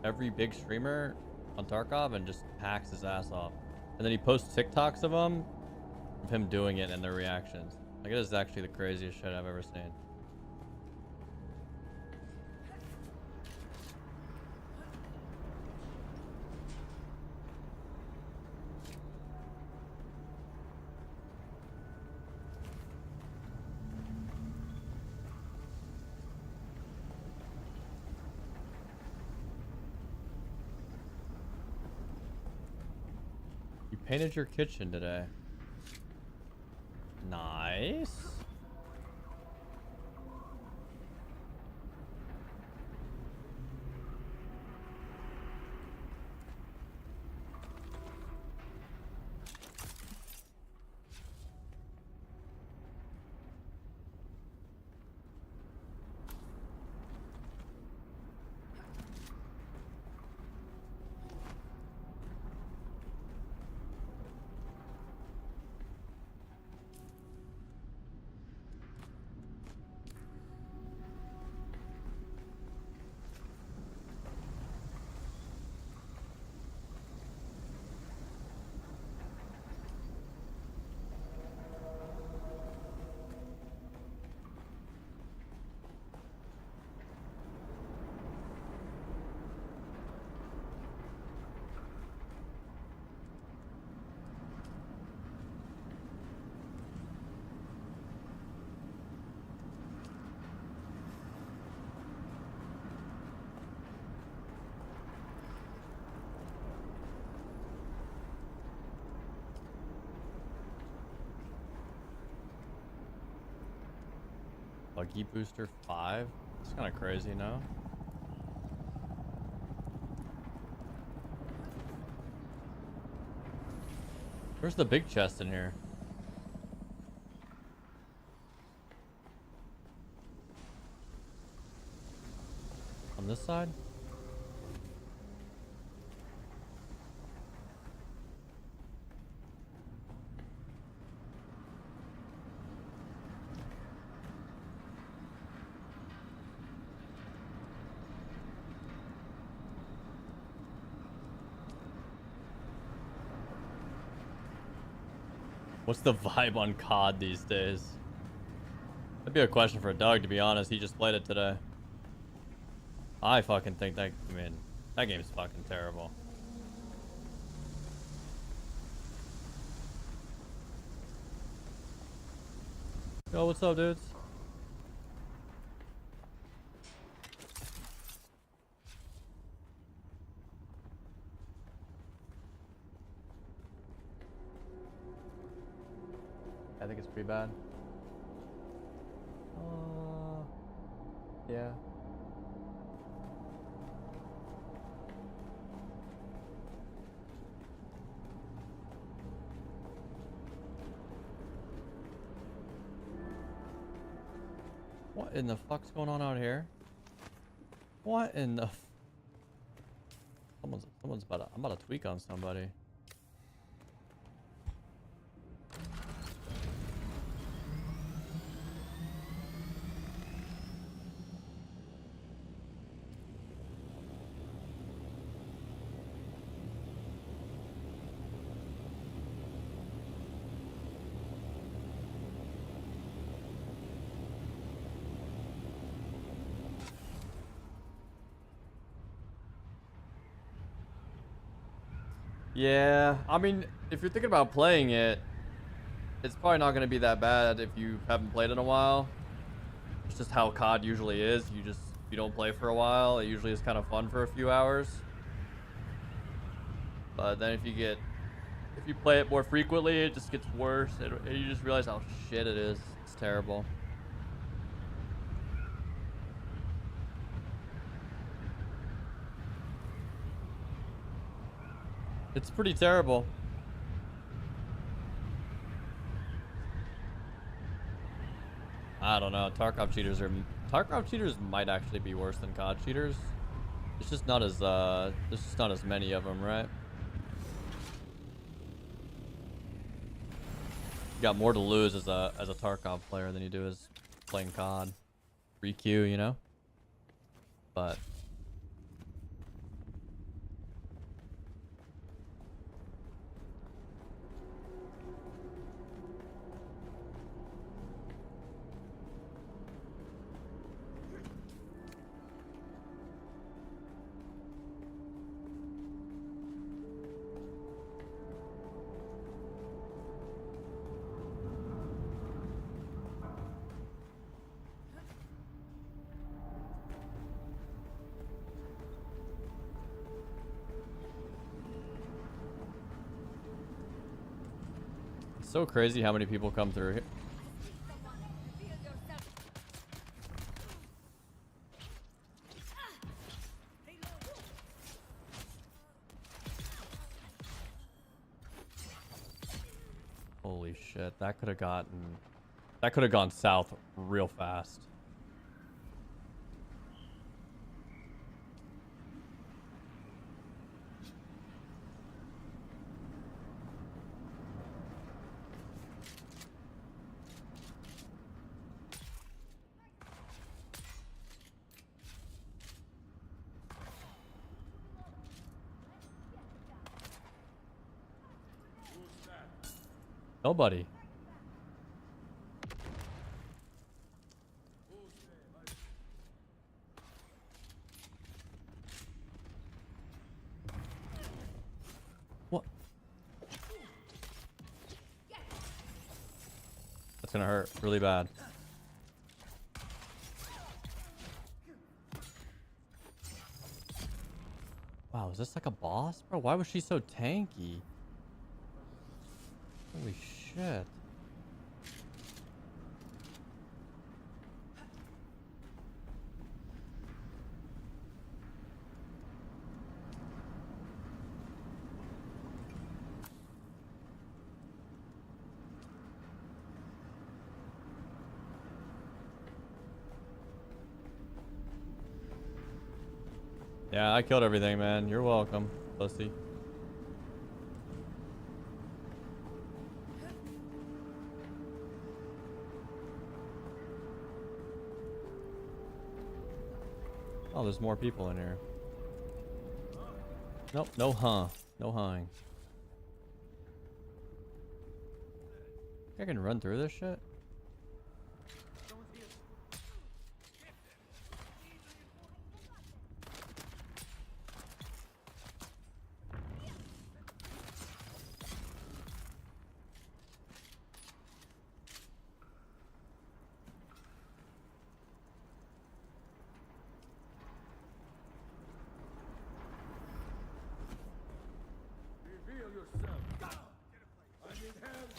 every big streamer on Tarkov and just hacks his ass off. And then he posts TikToks of him doing it and their reactions. Like it is actually the craziest shit I've ever seen. Painted your kitchen today. Nice. Buggy booster 5? It's kind of crazy, no? Where's the big chest in here? On this side? What's the vibe on COD these days? That'd be a question for Doug, to be honest. He just played it today. I fucking think that, I mean, that game's fucking terrible. Yo, what's up, dudes? I think it's pretty bad. Yeah. What in the fuck's going on out here? What in the someone's about to, I'm about to tweak on somebody. Yeah, I mean, if you're thinking about playing it, it's probably not going to be that bad if you haven't played in a while. It's just how COD usually is. If you don't play for a while, it usually is kind of fun for a few hours. But then if you play it more frequently, it just gets worse. You just realize how shit it is. It's terrible. It's pretty terrible. I don't know. Tarkov cheaters might actually be worse than COD cheaters. It's just not as there's just not as many of them, right? You got more to lose as a Tarkov player than you do as playing COD. 3Q, you know? But it's so crazy how many people come through here. Holy shit, that could have gone south real fast. Nobody. What? That's gonna hurt really bad. Wow, is this like a boss? Bro, why was she so tanky? Holy shit. Yeah, I killed everything, man. You're welcome, pussy. Oh, there's more people in here. Nope, no huh. No hawing. I can run through this shit? Reveal yourself. I need help.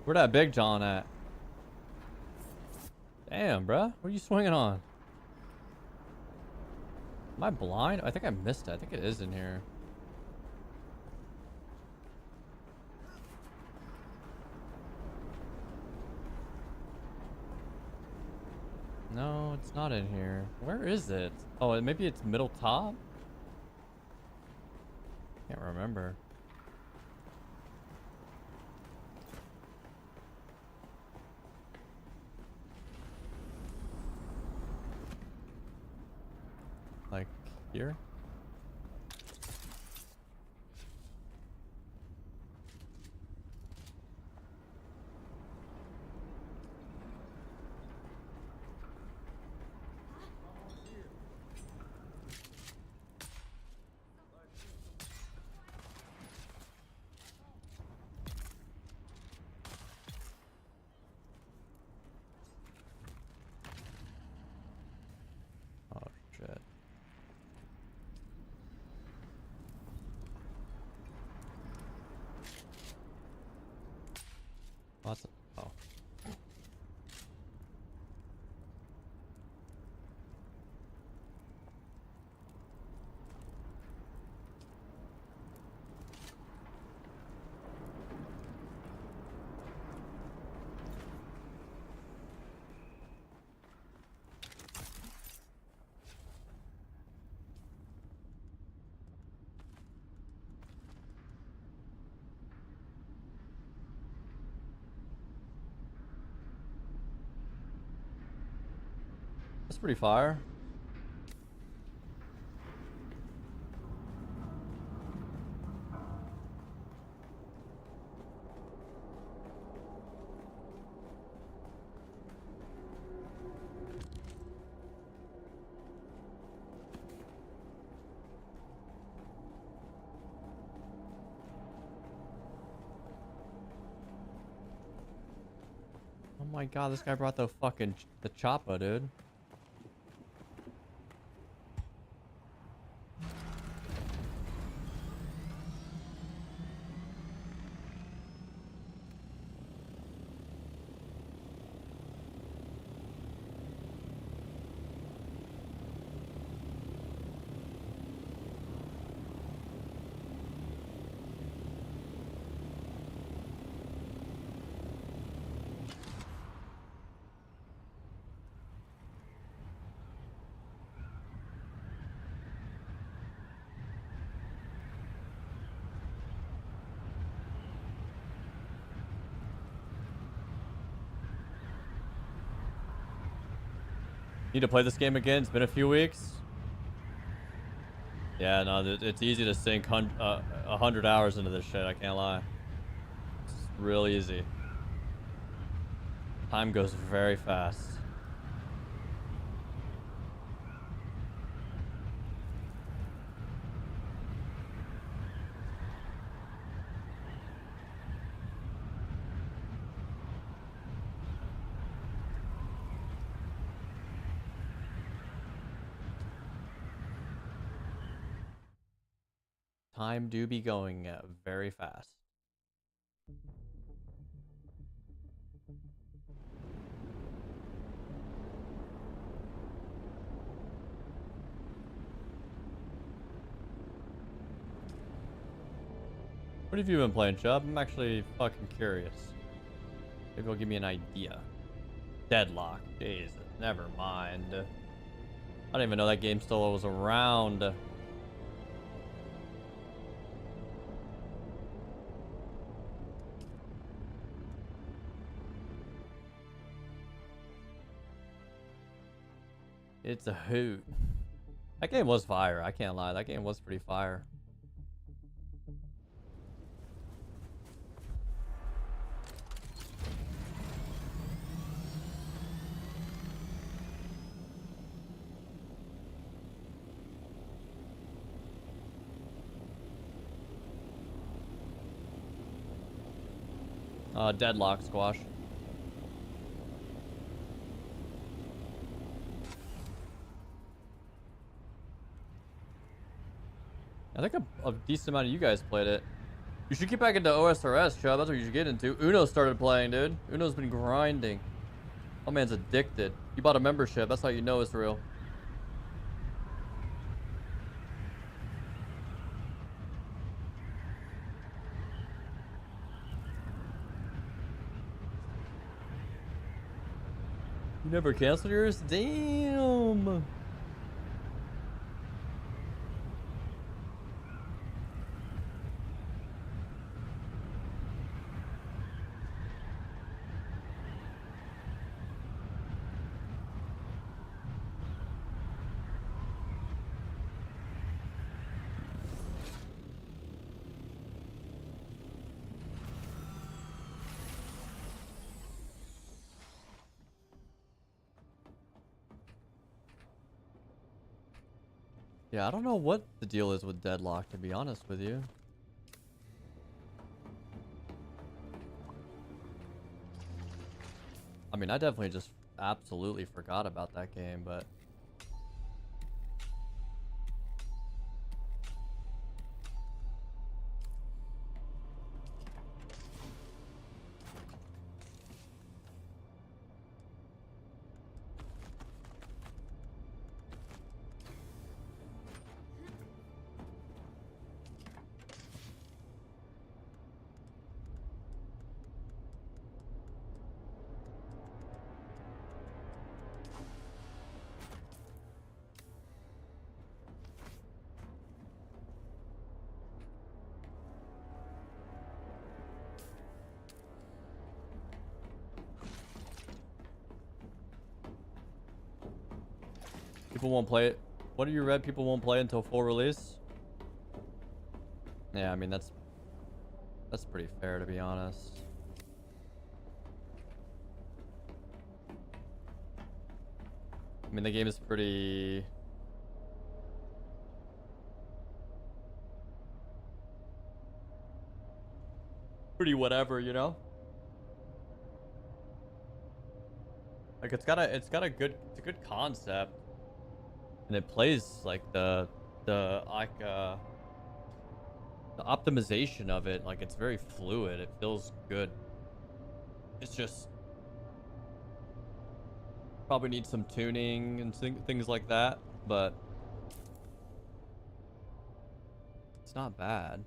Where that Big John at? Damn, bruh. What are you swinging on? Am I blind? I think I missed it. I think it is in here. No, it's not in here. Where is it? Oh, maybe it's middle top? Can't remember. Like here? Oh shit. What's it? Oh. That's pretty fire. Oh my god, this guy brought the fucking the chopper, dude. Need to play this game again. It's been a few weeks. Yeah, no, it's easy to sink 100 hours into this shit. I can't lie. It's real easy. Time goes very fast. time do be going very fast. What have you been playing, Chubb? I'm actually fucking curious. Maybe it'll give me an idea. Deadlock. Jesus, never mind. I didn't even know that game still was around. It's a hoot. That game was fire. I can't lie. That game was pretty fire. Deadlock squash. I think a decent amount of you guys played it. You should get back into OSRS, Chubb. That's what you should get into. Uno started playing, dude. Uno's been grinding. Oh, man's addicted. You bought a membership. That's how you know it's real. You never canceled yours? Damn. Yeah, I don't know what the deal is with Deadlock, to be honest with you. I mean, I definitely just absolutely forgot about that game, but... People won't play it. What do you read? People won't play until full release? Yeah, I mean, that's pretty fair, to be honest. I mean, the game is pretty whatever, you know? Like it's got a good concept. And it plays like the optimization of it, like it's very fluid. It feels good. It's just probably needs some tuning and things like that, but it's not bad.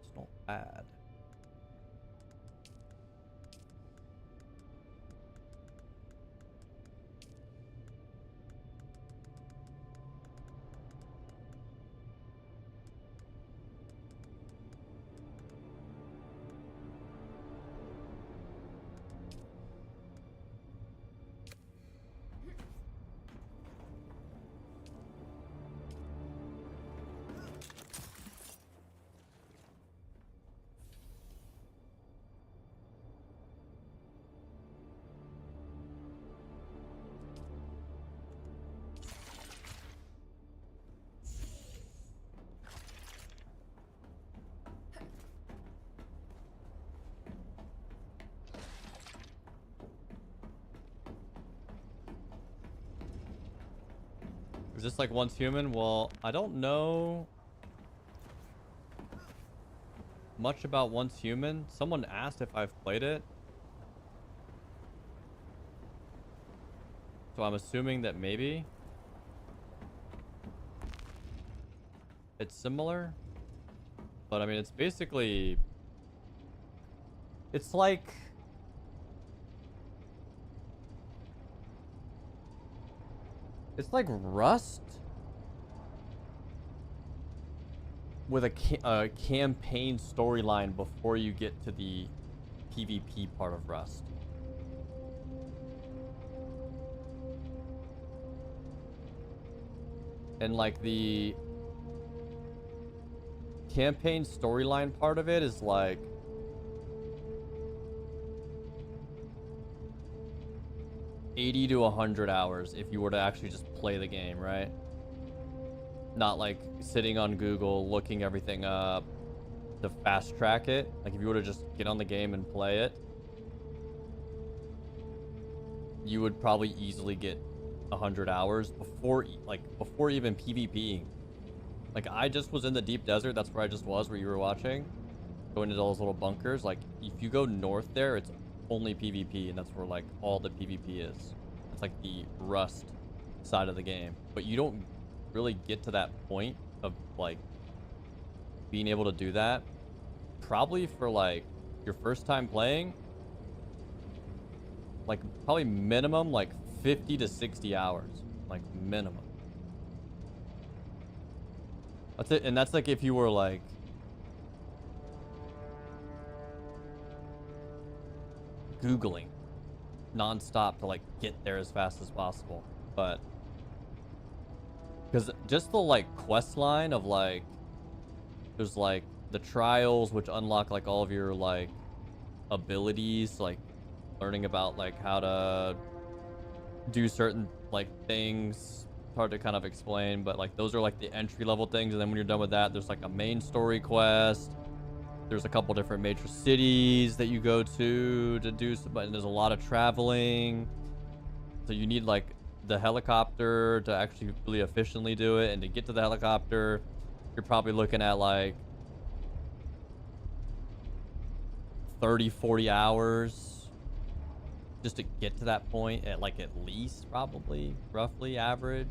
It's not bad. Is this like once human? Well, I don't know. much about Once Human. Someone asked if I've played it. So I'm assuming that maybe it's similar. But I mean, it's basically... It's like... It's like Rust with a campaign storyline before you get to the PvP part of Rust. And like the campaign storyline part of it is like $80 to $100 hours if you were to actually just play the game, right? Not like sitting on Google looking everything up to fast track it. Like if you were to just get on the game and play it, you would probably easily get 100 hours before even PvPing. Like I just was in the deep desert. That's where I just was, where you were watching, going into all those little bunkers. Like if you go north there, it's only PvP, and that's where like all the PvP is. It's like the Rust side of the game, but you don't really get to that point of like being able to do that probably for like your first time playing, like probably minimum like 50 to 60 hours, like minimum. That's it. And that's like if you were like Googling non-stop to like get there as fast as possible. But because just the like quest line of like there's like the trials which unlock like all of your like abilities, like learning about like how to do certain like things. It's hard to kind of explain, but like those are like the entry level things, and then when you're done with that, there's like a main story quest. There's a couple different major cities that you go to do some, but there's a lot of traveling, so you need like the helicopter to actually really efficiently do it. And to get to the helicopter, you're probably looking at like 30-40 hours just to get to that point, at like at least probably roughly average.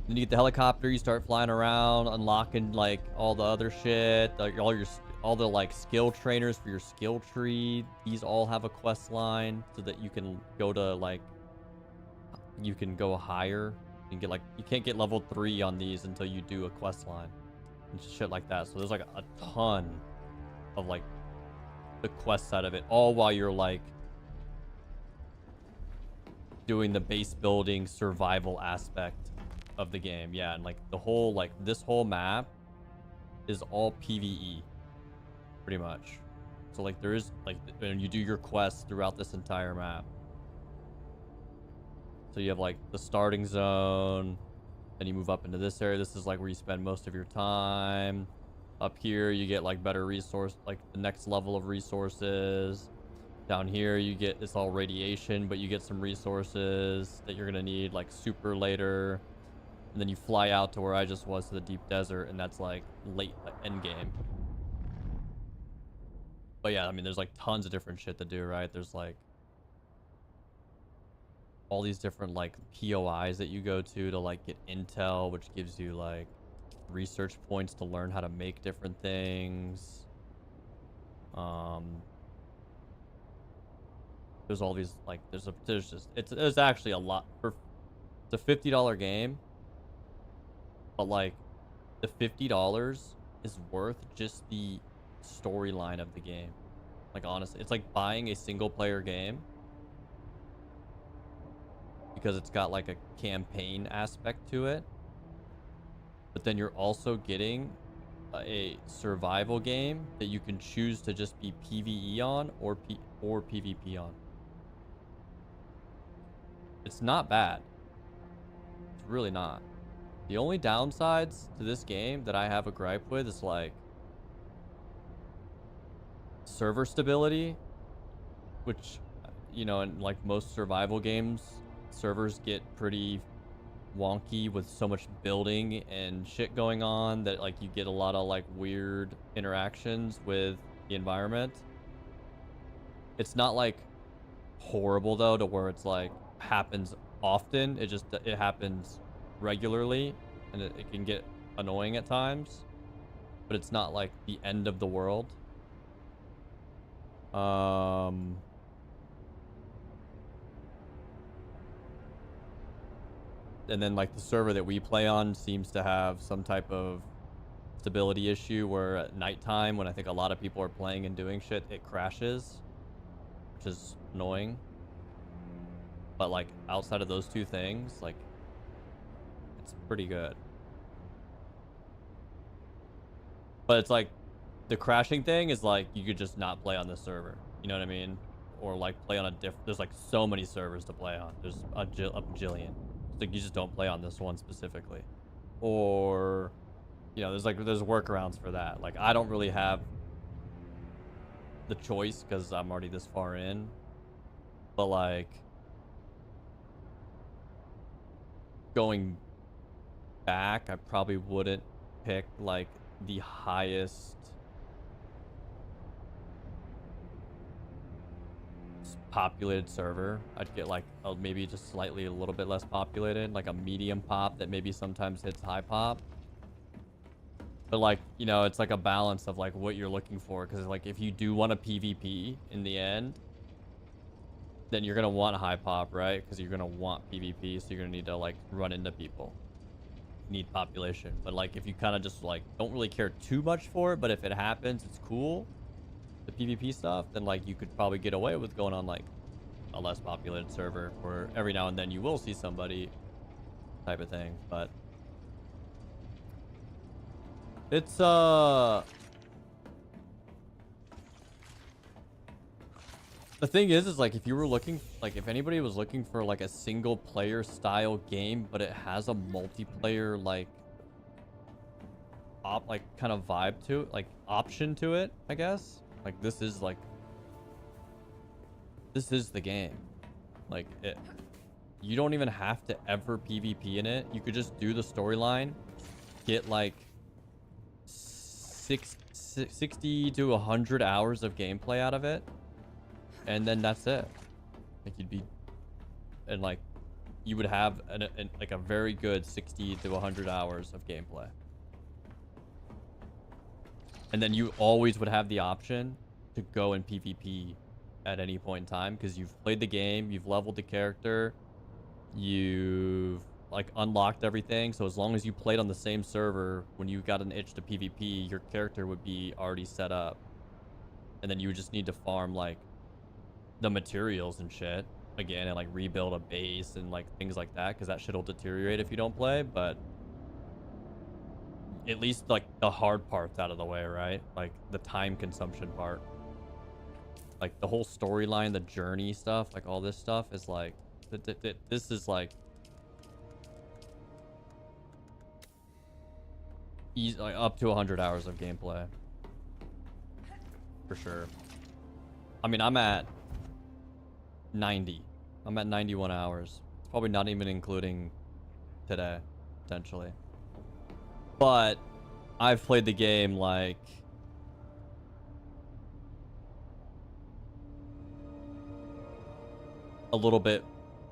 Then you get the helicopter, you start flying around, unlocking like all the other shit, like all the like skill trainers for your skill tree. These all have a quest line so that you can go to like, you can go higher. You can get like, you can't get level 3 on these until you do a quest line and shit like that. So there's like a ton of like the quest side of it, all while you're like doing the base building survival aspect of the game. Yeah, and like the whole like this whole map is all PvE pretty much. So like there is like, and you do your quests throughout this entire map. So you have like the starting zone, then you move up into this area. This is like where you spend most of your time. Up here you get like better resource, like the next level of resources. Down here you get, it's all radiation, but you get some resources that you're gonna need like super later. And then you fly out to where I just was, to the deep desert, and that's like late end game. But yeah, I mean, there's like tons of different shit to do, right? There's like all these different like POIs that you go to like get intel, which gives you like research points to learn how to make different things. There's all these like there's actually a lot for, it's a $50 game. But like the $50 is worth just the storyline of the game. Like honestly, it's like buying a single player game because it's got like a campaign aspect to it. But then you're also getting a survival game that you can choose to just be PvE on or PvP on. It's not bad. It's really not. The only downsides to this game that I have a gripe with is like server stability, which, you know, in like most survival games, servers get pretty wonky with so much building and shit going on that like you get a lot of like weird interactions with the environment. It's not like horrible though to where it's like happens often. It happens regularly, and it can get annoying at times, but it's not like the end of the world. And then like the server that we play on seems to have some type of stability issue where at nighttime, when I think a lot of people are playing and doing shit, it crashes, which is annoying. But like outside of those two things, like it's pretty good. But it's like the crashing thing is like you could just not play on this server. You know what I mean? Or like play on a different. There's like so many servers to play on. There's a bajillion. It's like you just don't play on this one specifically. Or, you know, there's workarounds for that. Like I don't really have the choice because I'm already this far in. But like going back, I probably wouldn't pick like the highest populated server. I'd get like maybe just slightly a little bit less populated, like a medium pop that maybe sometimes hits high pop. But like, you know, it's like a balance of like what you're looking for, because like if you do want a PvP in the end, then you're gonna want high pop, right? Because you're gonna want PvP, so you're gonna need to like run into people. Need population. But like if you kind of just like don't really care too much for it, but if it happens, it's cool, the PvP stuff, then like you could probably get away with going on like a less populated server where every now and then you will see somebody type of thing. But it's the thing is like if you were looking, like if anybody was looking for like a single player style game, but it has a multiplayer like kind of vibe to it, like option to it, I guess. Like this is the game. Like you don't even have to ever PvP in it. You could just do the storyline, get like 60 to 100 hours of gameplay out of it, and then that's it. Like you would have like a very good 60 to 100 hours of gameplay. And then you always would have the option to go in PvP at any point in time, because you've played the game, you've leveled the character, you've like unlocked everything. So as long as you played on the same server, when you got an itch to PvP, your character would be already set up. And then you would just need to farm like the materials and shit again, and like rebuild a base and like things like that, because that shit will deteriorate if you don't play. But at least like the hard part's out of the way, right? Like the time consumption part, like the whole storyline, the journey stuff, like all this stuff is like this is like easy, like up to 100 hours of gameplay for sure. I mean, I'm at 90. I'm at 91 hours. It's probably not even including today, potentially. But I've played the game like a little bit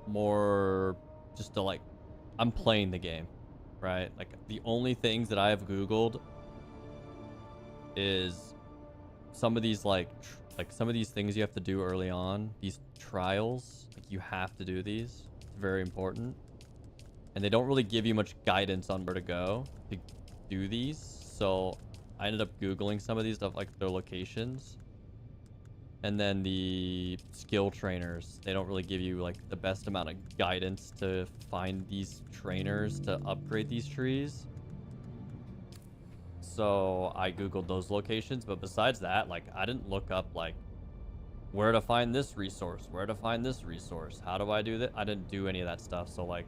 more just to like, I'm playing the game, right? Like the only things that I have Googled is some of these like some of these things you have to do early on, these trials, like you have to do these. It's very important. And they don't really give you much guidance on where to go to do these. So I ended up Googling some of these stuff, like their locations. And then the skill trainers, they don't really give you like the best amount of guidance to find these trainers to upgrade these trees. So I Googled those locations, but besides that, like I didn't look up like where to find this resource, where to find this resource, how do I do that? I didn't do any of that stuff. So like,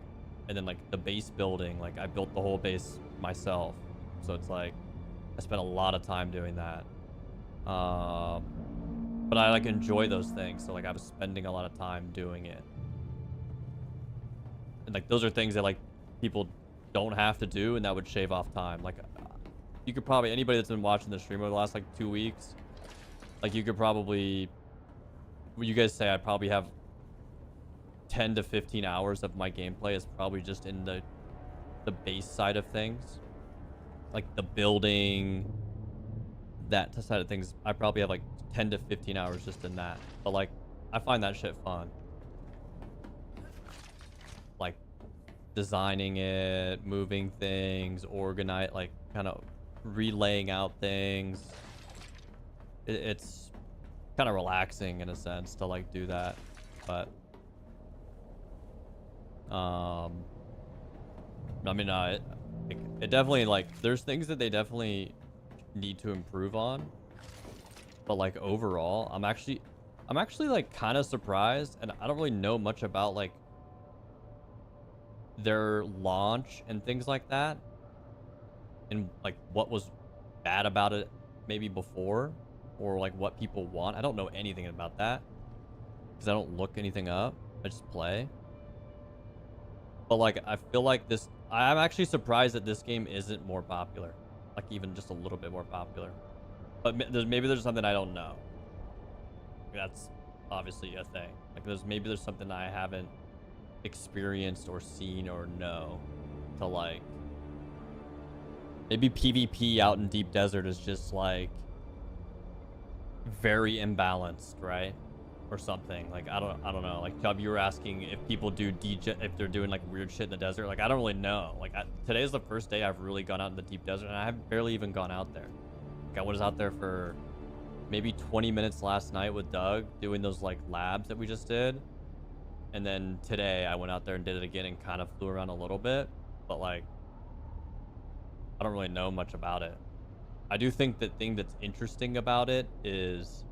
and then like the base building, like I built the whole base myself. So it's like, I spent a lot of time doing that. But I like enjoy those things. So like I was spending a lot of time doing it. And like, those are things that like people don't have to do, and that would shave off time. Like, you could probably, anybody that's been watching the stream over the last like 2 weeks, like you could probably, what you guys say, I'd probably have 10 to 15 hours of my gameplay is probably just in the base side of things, like the building, that side of things. I probably have like 10 to 15 hours just in that, but like I find that shit fun, like designing it, moving things, organize, like kind of relaying out things. It's kind of relaxing in a sense to like do that, but I mean, it definitely, like, there's things that they definitely need to improve on, but like overall, I'm actually like kind of surprised, and I don't really know much about like their launch and things like that, and like what was bad about it maybe before, or like what people want. I don't know anything about that because I don't look anything up. I just play. But like, I feel like this, I'm actually surprised that this game isn't more popular, like even just a little bit more popular. But maybe there's something I don't know. That's obviously a thing. Like maybe there's something I haven't experienced or seen or know to like. Maybe PvP out in deep desert is just like very imbalanced, right? Or something. Like I don't know. Like Chubb, you were asking if people do if they're doing like weird shit in the desert. Like I don't really know. Like today's the first day I've really gone out in the deep desert, and I have barely even gone out there. Like I was out there for maybe 20 minutes last night with Doug doing those like labs that we just did, and then today I went out there and did it again and kind of flew around a little bit, but like I don't really know much about it. I do think the thing that's interesting about it is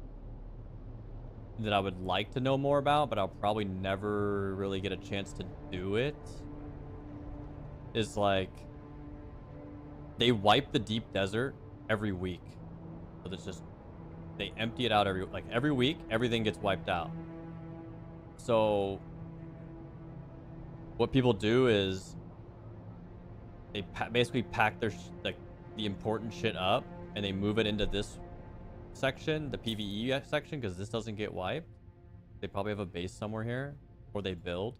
that I would like to know more about, but I'll probably never really get a chance to do it, is like they wipe the deep desert every week. So it's just, they empty it out every week, everything gets wiped out. So what people do is they basically pack their like the important shit up, and they move it into this section, the PvE section, because this doesn't get wiped. They probably have a base somewhere here, or they build.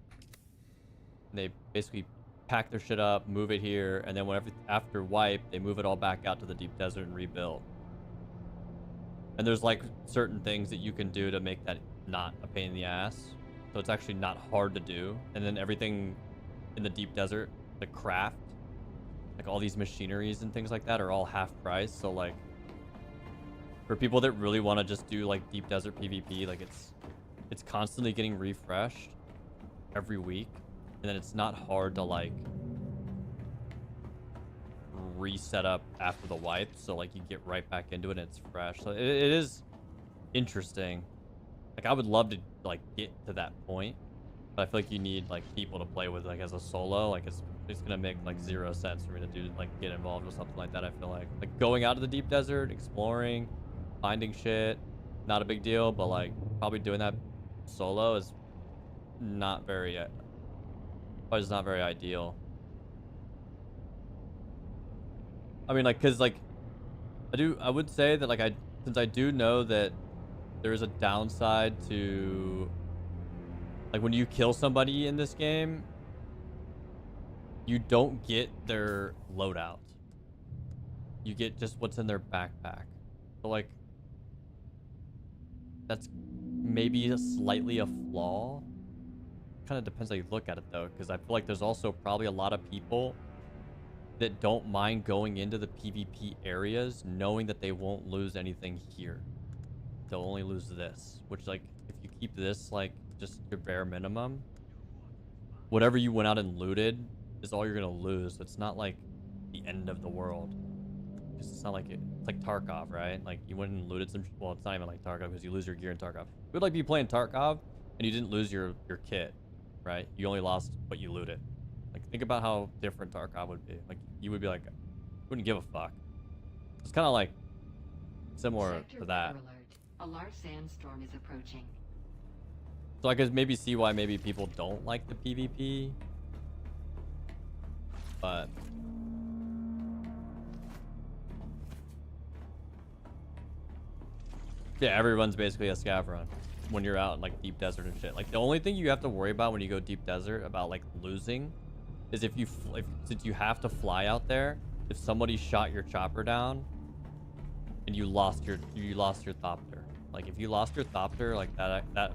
And they basically pack their shit up, move it here, and then whenever after wipe, they move it all back out to the deep desert and rebuild. And there's like certain things that you can do to make that not a pain in the ass, so it's actually not hard to do. And then everything in the deep desert, the craft, like all these machineries and things like that, are all half price. So like for people that really want to just do like deep desert PvP, like it's constantly getting refreshed every week, and then it's not hard to like reset up after the wipe, so like you get right back into it and it's fresh. So it is interesting. Like I would love to like get to that point, but I feel like you need like people to play with, like as a solo. Like it's gonna make like zero sense for me to do like get involved with something like that. I feel like going out to the deep desert, exploring, finding shit, not a big deal, but like probably doing that solo is not very ideal. I mean, like, cause like I would say that like since I do know that there is a downside to like when you kill somebody in this game, you don't get their loadout. You get just what's in their backpack. So like that's maybe slightly a flaw. Kind of depends how you look at it though, because I feel like there's also probably a lot of people that don't mind going into the PvP areas knowing that they won't lose anything here. They'll only lose this, which like if you keep this like just your bare minimum, whatever you went out and looted is all you're gonna lose. It's not like the end of the world. It's not like it's like Tarkov, right? Like you went and looted some, well, it's not even like Tarkov because you lose your gear in Tarkov. It would like be playing Tarkov and you didn't lose your kit, right? You only lost what you looted. Like think about how different Tarkov would be. Like you would be like, wouldn't give a fuck. It's kind of like similar to that. Alert. A large sandstorm is approaching. So I could maybe see why maybe people don't like the PvP. But yeah, everyone's basically a scav run when you're out in like deep desert and shit. Like the only thing you have to worry about when you go deep desert about like losing is if since you have to fly out there, if somebody shot your chopper down and you lost your thopter. Like if you lost your thopter, like that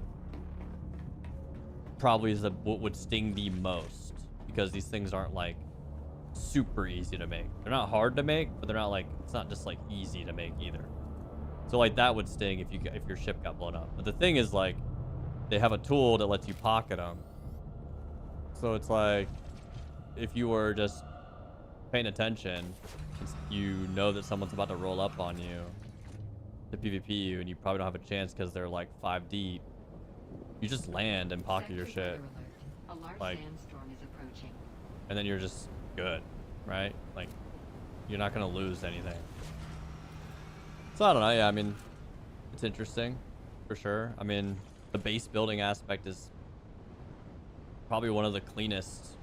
probably is what would sting the most, because these things aren't like super easy to make. They're not hard to make, but they're not like, it's not just like easy to make either. So like that would sting if your ship got blown up. But the thing is, like, they have a tool that lets you pocket them. So it's like, if you were just paying attention, you know that someone's about to roll up on you to PvP you, and you probably don't have a chance because they're like 5 deep. You just land and pocket your shit. Like, and then you're just good, right? Like, you're not gonna lose anything. So I don't know. Yeah, I mean, it's interesting for sure. I mean, the base building aspect is probably one of the cleanest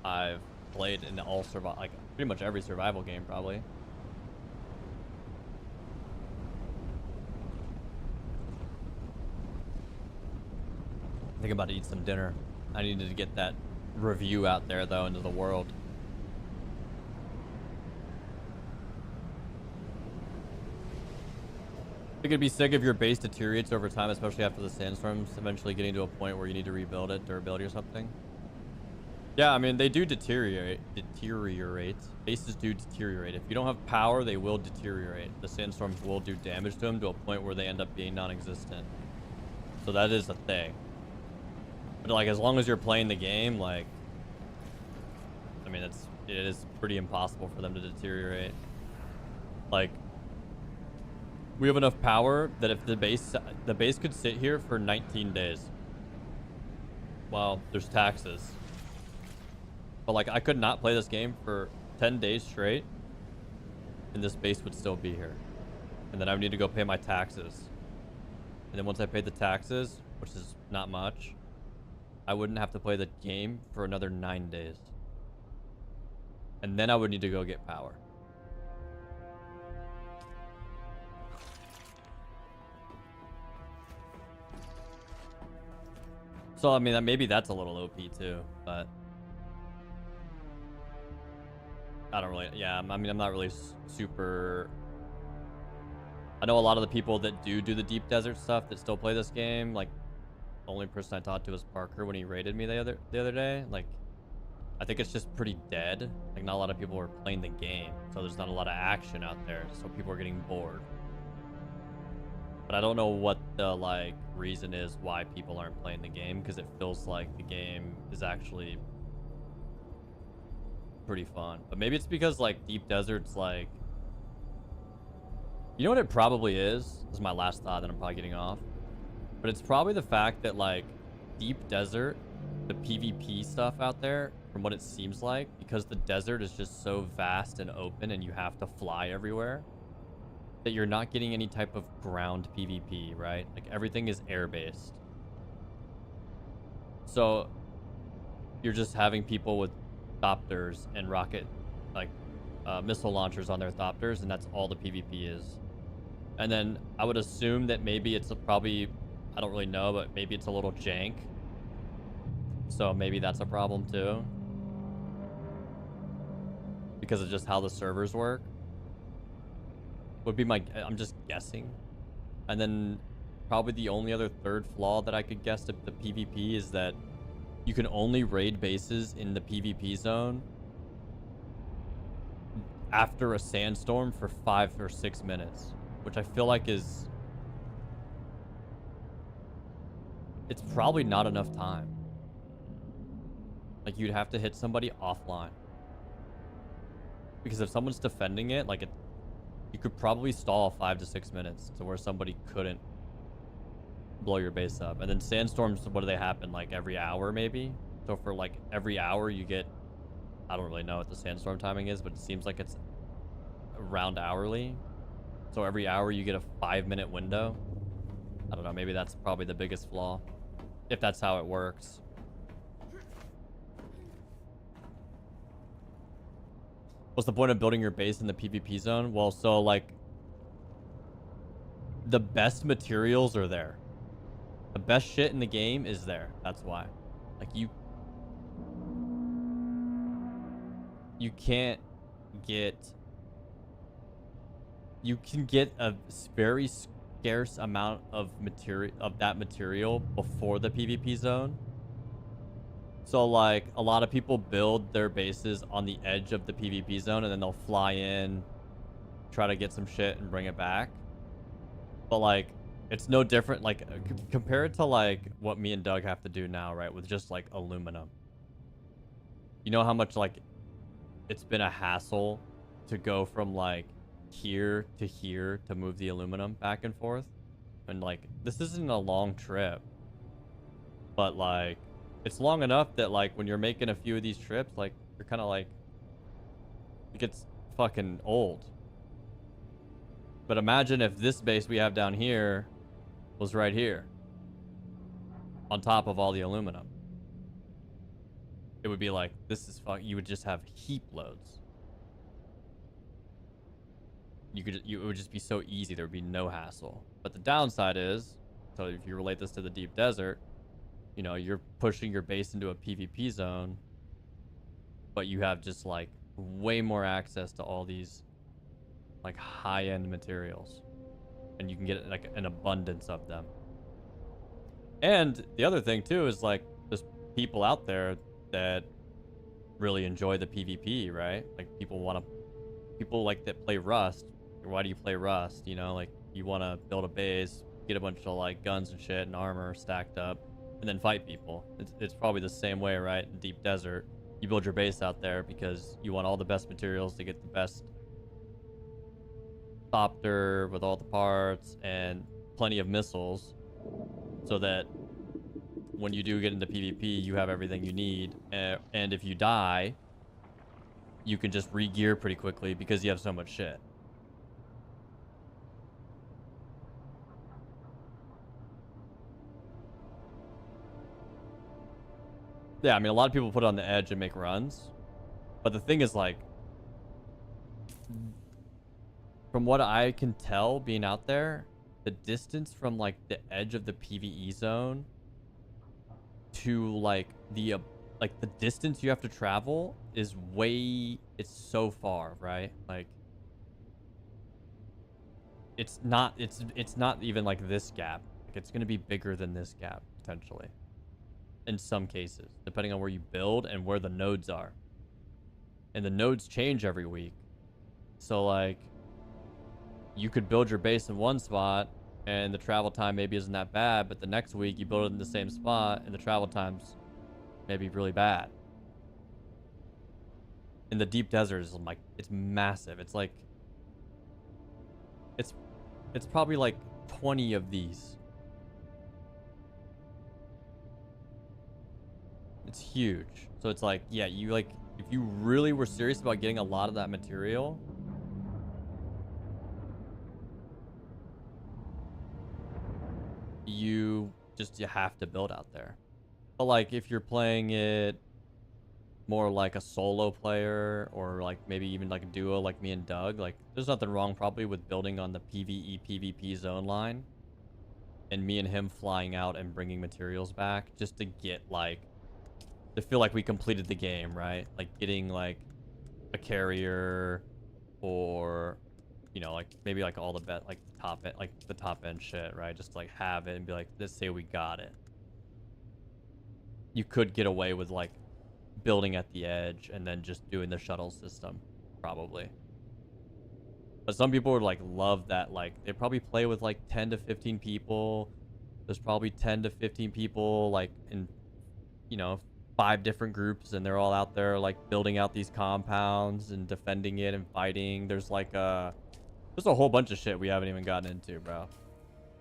I've played in all survival, like pretty much every survival game probably. I think I'm about to eat some dinner. I needed to get that review out there though into the world. I think it'd be sick if your base deteriorates over time, especially after the sandstorms, eventually getting to a point where you need to rebuild it, durability or something. Yeah, I mean, they do deteriorate. Bases do deteriorate. If you don't have power, they will deteriorate. The sandstorms will do damage to them to a point where they end up being non-existent. So that is a thing. But like, as long as you're playing the game, like, I mean, it is pretty impossible for them to deteriorate. Like, we have enough power that if the base could sit here for 19 days. Well, there's taxes. But like, I could not play this game for 10 days straight, and this base would still be here. And then I would need to go pay my taxes. And then once I paid the taxes, which is not much, I wouldn't have to play the game for another 9 days. And then I would need to go get power. So, I mean, maybe that's a little OP too, but I don't really, yeah, I mean, I'm not really super. I know a lot of the people that do the deep desert stuff that still play this game. Like, the only person I talked to was Parker when he raided me the other day. Like, I think it's just pretty dead. Like, not a lot of people are playing the game, so there's not a lot of action out there, so people are getting bored. But I don't know what the like reason is why people aren't playing the game, because it feels like the game is actually pretty fun. But maybe it's because like deep desert's like, you know what it probably is? This is my last thought, that I'm probably getting off. But it's probably the fact that like deep desert, the PvP stuff out there, from what it seems like, because the desert is just so vast and open and you have to fly everywhere, that you're not getting any type of ground PvP, right? Like everything is air-based. So you're just having people with thopters and rocket, like missile launchers on their thopters, and that's all the PvP is. And then I would assume that maybe it's probably, I don't really know, but maybe it's a little jank. So maybe that's a problem too, because of just how the servers work. Would be my, I'm just guessing. And then probably the only other third flaw that I could guess at the PvP is that you can only raid bases in the PvP zone after a sandstorm for 5 or 6 minutes, which I feel like is, it's probably not enough time. Like, you'd have to hit somebody offline, because if someone's defending it, like, you could probably stall 5 to 6 minutes to where somebody couldn't blow your base up. And then sandstorms, what do they happen? Like every hour maybe? So for like every hour you get, I don't really know what the sandstorm timing is, but it seems like it's around hourly. So every hour you get a 5-minute window. I don't know, maybe that's probably the biggest flaw, if that's how it works. What's the point of building your base in the PvP zone? Well, so like the best materials are there. The best shit in the game is there. That's why. Like you can't get, you can get a very scarce amount of that material before the PvP zone. So like a lot of people build their bases on the edge of the PvP zone and then they'll fly in, try to get some shit and bring it back. But like it's no different, like compare it to like what me and Doug have to do now, right? With just like aluminum. You know how much like it's been a hassle to go from like here to move the aluminum back and forth? And like this isn't a long trip, but like it's long enough that like when you're making a few of these trips, like you're kind of like, it gets fucking old. But imagine if this base we have down here was right here on top of all the aluminum. It would be like, this is fuck. You would just have heap loads. It would just be so easy. There would be no hassle. But the downside is, so if you relate this to the deep desert, you know, you're pushing your base into a PvP zone, but you have just like way more access to all these like high-end materials, and you can get like an abundance of them. And the other thing too is like there's people out there that really enjoy the PvP, right? Like people like that play Rust. Why do you play Rust? You know, like you want to build a base, get a bunch of like guns and shit and armor stacked up, and then fight people. It's probably the same way, right? In deep desert, you build your base out there because you want all the best materials to get the best copter with all the parts and plenty of missiles, so that when you do get into PvP, you have everything you need. And if you die, you can just re-gear pretty quickly because you have so much shit. Yeah, I mean, a lot of people put it on the edge and make runs. But the thing is, like, from what I can tell being out there, the distance from, like, the edge of the PvE zone to, like, the distance you have to travel is it's so far, right? Like, it's not even, like, this gap. Like, it's going to be bigger than this gap, potentially. In some cases, depending on where you build and where the nodes are. And the nodes change every week. So like you could build your base in one spot and the travel time maybe isn't that bad, but the next week you build it in the same spot and the travel time's maybe really bad. In the deep desert is like, it's massive. It's like it's probably like 20 of these. It's huge. So it's like, yeah, you like, if you really were serious about getting a lot of that material, you have to build out there. But like, if you're playing it more like a solo player or like maybe even like a duo like me and Doug, like there's nothing wrong probably with building on the PvE PvP zone line and me and him flying out and bringing materials back just to get like, to feel like we completed the game, right? Like getting like a carrier or, you know, like maybe like all the like the top end shit, right? Just like have it and be like, let's say we got it. You could get away with like building at the edge and then just doing the shuttle system, probably. But some people would like love that. Like they probably play with like 10 to 15 people. There's probably 10 to 15 people like in, you know, 5 different groups, and they're all out there like building out these compounds and defending it and fighting. There's like there's a whole bunch of shit we haven't even gotten into, bro.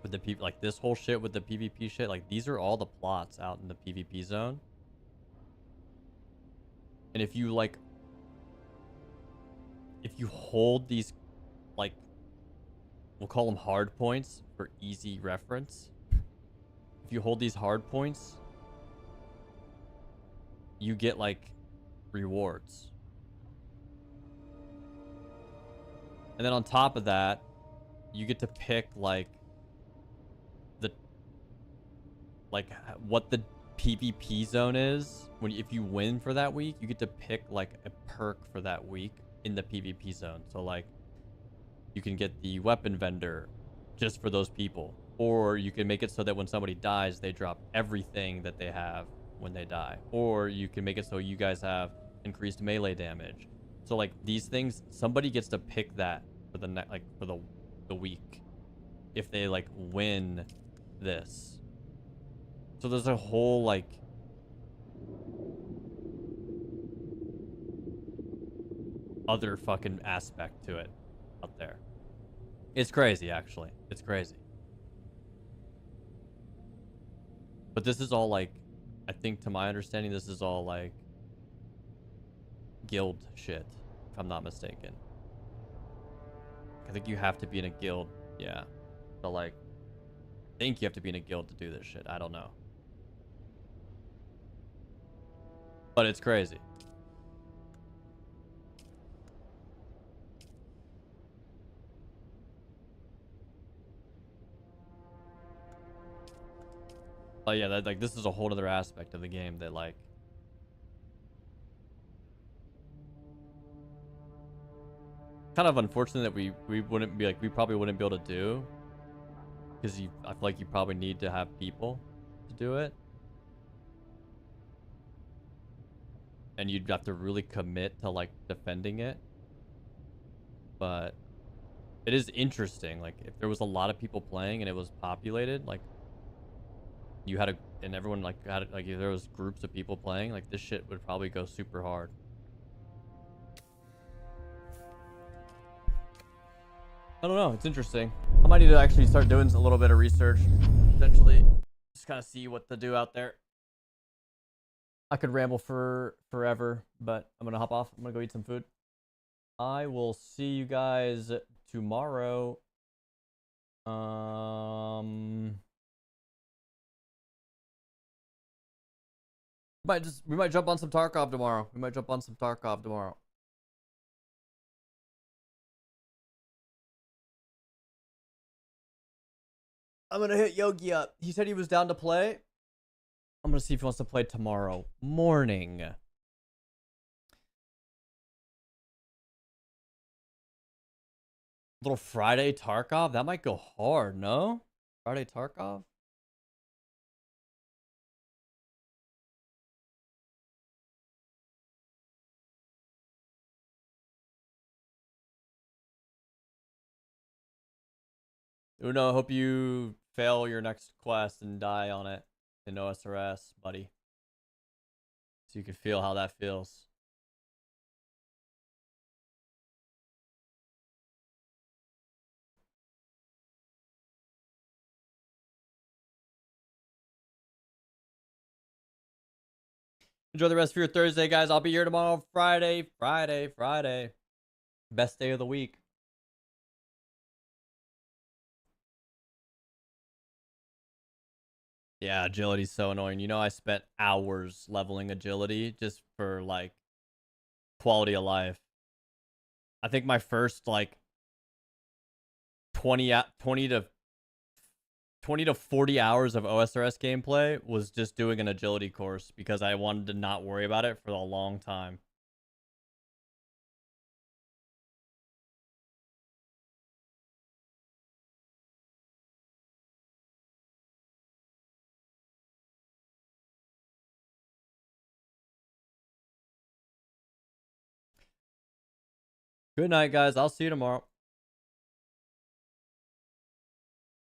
With the like this whole shit with the PvP shit, like these are all the plots out in the PvP zone. And if you like, if you hold these, like, we'll call them hard points for easy reference. If you hold these hard points, you get like rewards. And then on top of that, you get to pick like what the PvP zone is. If you win for that week, you get to pick like a perk for that week in the PvP zone. So like you can get the weapon vendor just for those people, or you can make it so that when somebody dies, they drop everything that they have when they die, or you can make it so you guys have increased melee damage. So like these things, somebody gets to pick that for the week if they like win this. So there's a whole like other fucking aspect to it out there. It's crazy, actually. It's crazy. But this is all like, I think to my understanding, this is all like guild shit, if I'm not mistaken. I think you have to be in a guild. Yeah. So like, I think you have to be in a guild to do this shit. I don't know. But it's crazy. But yeah, like this is a whole other aspect of the game that like kind of unfortunate that we wouldn't be like, we probably wouldn't be able to do, because I feel like you probably need to have people to do it, and you'd have to really commit to like defending it. But it is interesting, like if there was a lot of people playing and it was populated, like you had and everyone like had like, if there was groups of people playing, like this shit would probably go super hard. I don't know. It's interesting. I might need to actually start doing a little bit of research, potentially, just kind of see what to do out there. I could ramble for forever, but I'm gonna hop off. I'm gonna go eat some food. I will see you guys tomorrow. We might jump on some Tarkov tomorrow. I'm gonna hit Yogi up. He said he was down to play. I'm gonna see if he wants to play tomorrow morning. Little Friday Tarkov? That might go hard, no? Friday Tarkov? Uno, I hope you fail your next quest and die on it in OSRS, buddy. So you can feel how that feels. Enjoy the rest of your Thursday, guys. I'll be here tomorrow, Friday. Best day of the week. Yeah, agility's so annoying. You know, I spent hours leveling agility just for, like, quality of life. I think my first, like, 20 to 40 hours of OSRS gameplay was just doing an agility course because I wanted to not worry about it for a long time. Good night, guys. I'll see you tomorrow.